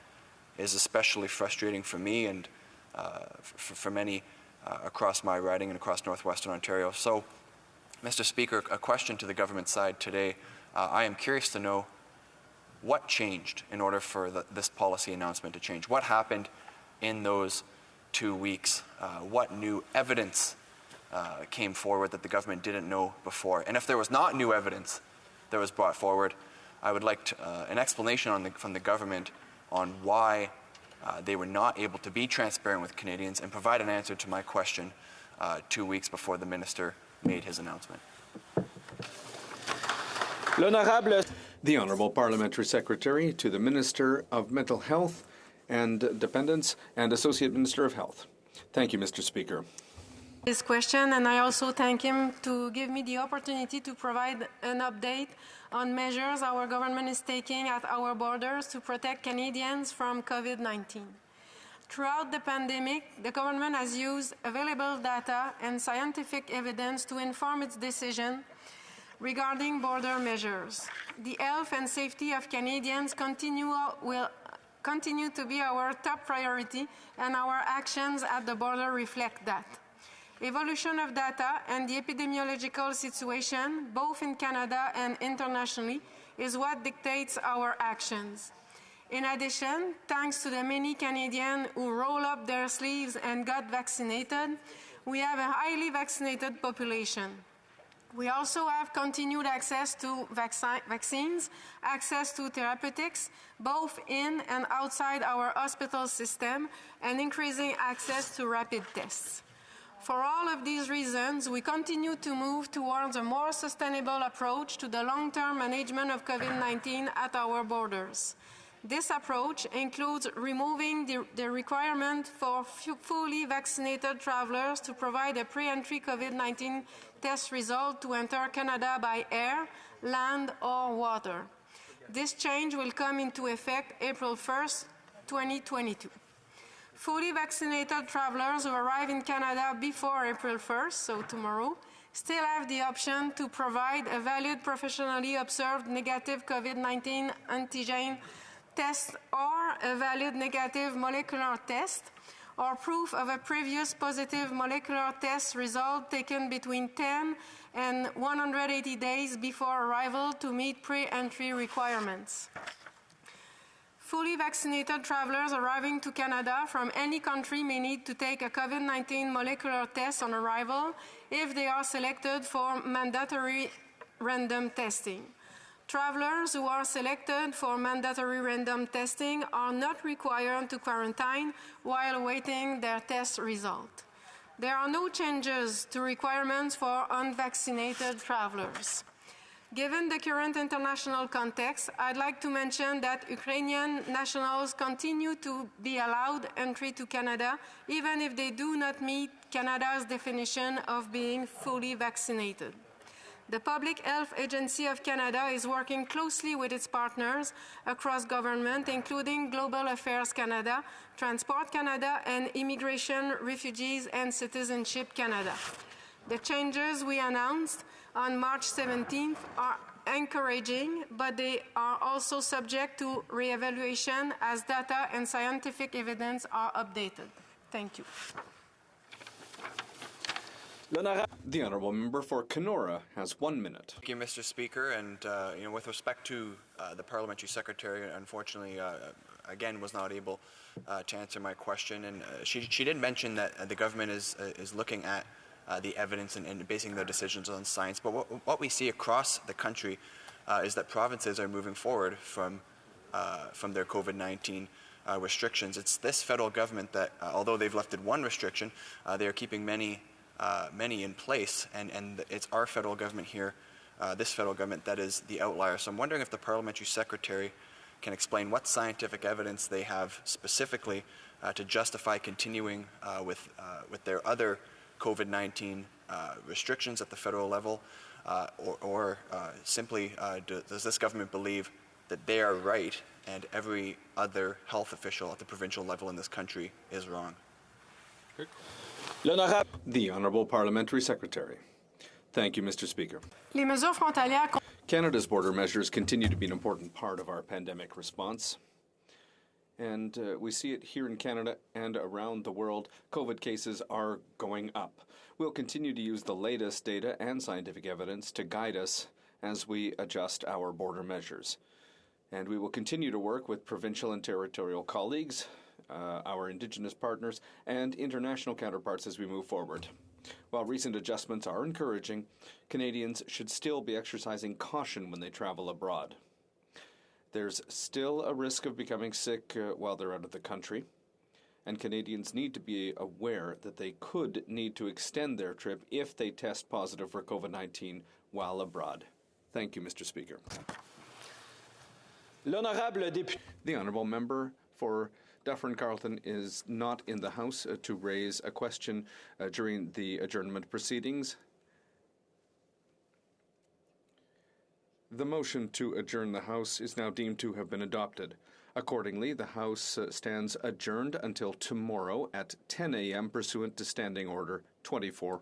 is especially frustrating for me and for many across my riding and across northwestern Ontario. So, Mr. Speaker, a question to the government side today. I am curious to know what changed in order for this policy announcement to change. What happened in those 2 weeks? What new evidence came forward that the government didn't know before? And if there was not new evidence that was brought forward, I would like an explanation from the government on why they were not able to be transparent with Canadians and provide an answer to my question 2 weeks before the minister made his announcement. The Honourable Parliamentary Secretary to the Minister of Mental Health and Dependence and Associate Minister of Health. Thank you, Mr. Speaker. This question, and I also thank him to give me the opportunity to provide an update on measures our government is taking at our borders to protect Canadians from COVID-19. Throughout the pandemic, the government has used available data and scientific evidence to inform its decision regarding border measures. The health and safety of Canadians will continue to be our top priority, and our actions at the border reflect that. Evolution of data and the epidemiological situation, both in Canada and internationally, is what dictates our actions. In addition, thanks to the many Canadians who rolled up their sleeves and got vaccinated, we have a highly vaccinated population. We also have continued access to vaccines, access to therapeutics, both in and outside our hospital system, and increasing access to rapid tests. For all of these reasons, we continue to move towards a more sustainable approach to the long-term management of COVID-19 at our borders. This approach includes removing the requirement for fully vaccinated travelers to provide a pre-entry COVID-19 test result to enter Canada by air, land, or water. This change will come into effect April 1st, 2022. Fully vaccinated travelers who arrive in Canada before April 1st, so tomorrow, still have the option to provide a valid professionally observed negative COVID-19 antigen test or a valid negative molecular test or proof of a previous positive molecular test result taken between 10 and 180 days before arrival to meet pre-entry requirements. Fully vaccinated travelers arriving to Canada from any country may need to take a COVID-19 molecular test on arrival if they are selected for mandatory random testing. Travelers who are selected for mandatory random testing are not required to quarantine while awaiting their test result. There are no changes to requirements for unvaccinated travelers. Given the current international context, I'd like to mention that Ukrainian nationals continue to be allowed entry to Canada, even if they do not meet Canada's definition of being fully vaccinated. The Public Health Agency of Canada is working closely with its partners across government, including Global Affairs Canada, Transport Canada, and Immigration, Refugees and Citizenship Canada. The changes we announced on March 17th are encouraging, but they are also subject to re-evaluation as data and scientific evidence are updated. Thank you. The honourable member for Kenora has 1 minute. Thank you, Mr. Speaker. And with respect to the parliamentary secretary, unfortunately, again, was not able to answer my question. And she did mention that the government is looking at the evidence and basing their decisions on science. But what we see across the country is that provinces are moving forward from their COVID-19 restrictions. It's this federal government that, although they've lifted one restriction, they are keeping many in place, and it's our federal government here, this federal government, that is the outlier. So I'm wondering if the parliamentary secretary can explain what scientific evidence they have specifically to justify continuing with their other COVID-19 restrictions at the federal level, or simply does this government believe that they are right and every other health official at the provincial level in this country is wrong? The Honourable Parliamentary Secretary. Thank you, Mr. Speaker. Les mesures frontalières Canada's border measures continue to be an important part of our pandemic response. And we see it here in Canada and around the world. COVID cases are going up. We'll continue to use the latest data and scientific evidence to guide us as we adjust our border measures. And we will continue to work with provincial and territorial colleagues, our Indigenous partners, and international counterparts as we move forward. While recent adjustments are encouraging, Canadians should still be exercising caution when they travel abroad. There's still a risk of becoming sick while they're out of the country, and Canadians need to be aware that they could need to extend their trip if they test positive for COVID-19 while abroad. Thank you, Mr. Speaker. The Honourable Member for Dufferin-Carleton is not in the House to raise a question during the adjournment proceedings. The motion to adjourn the House is now deemed to have been adopted. Accordingly, the House stands adjourned until tomorrow at 10 a.m. pursuant to Standing Order 24-1.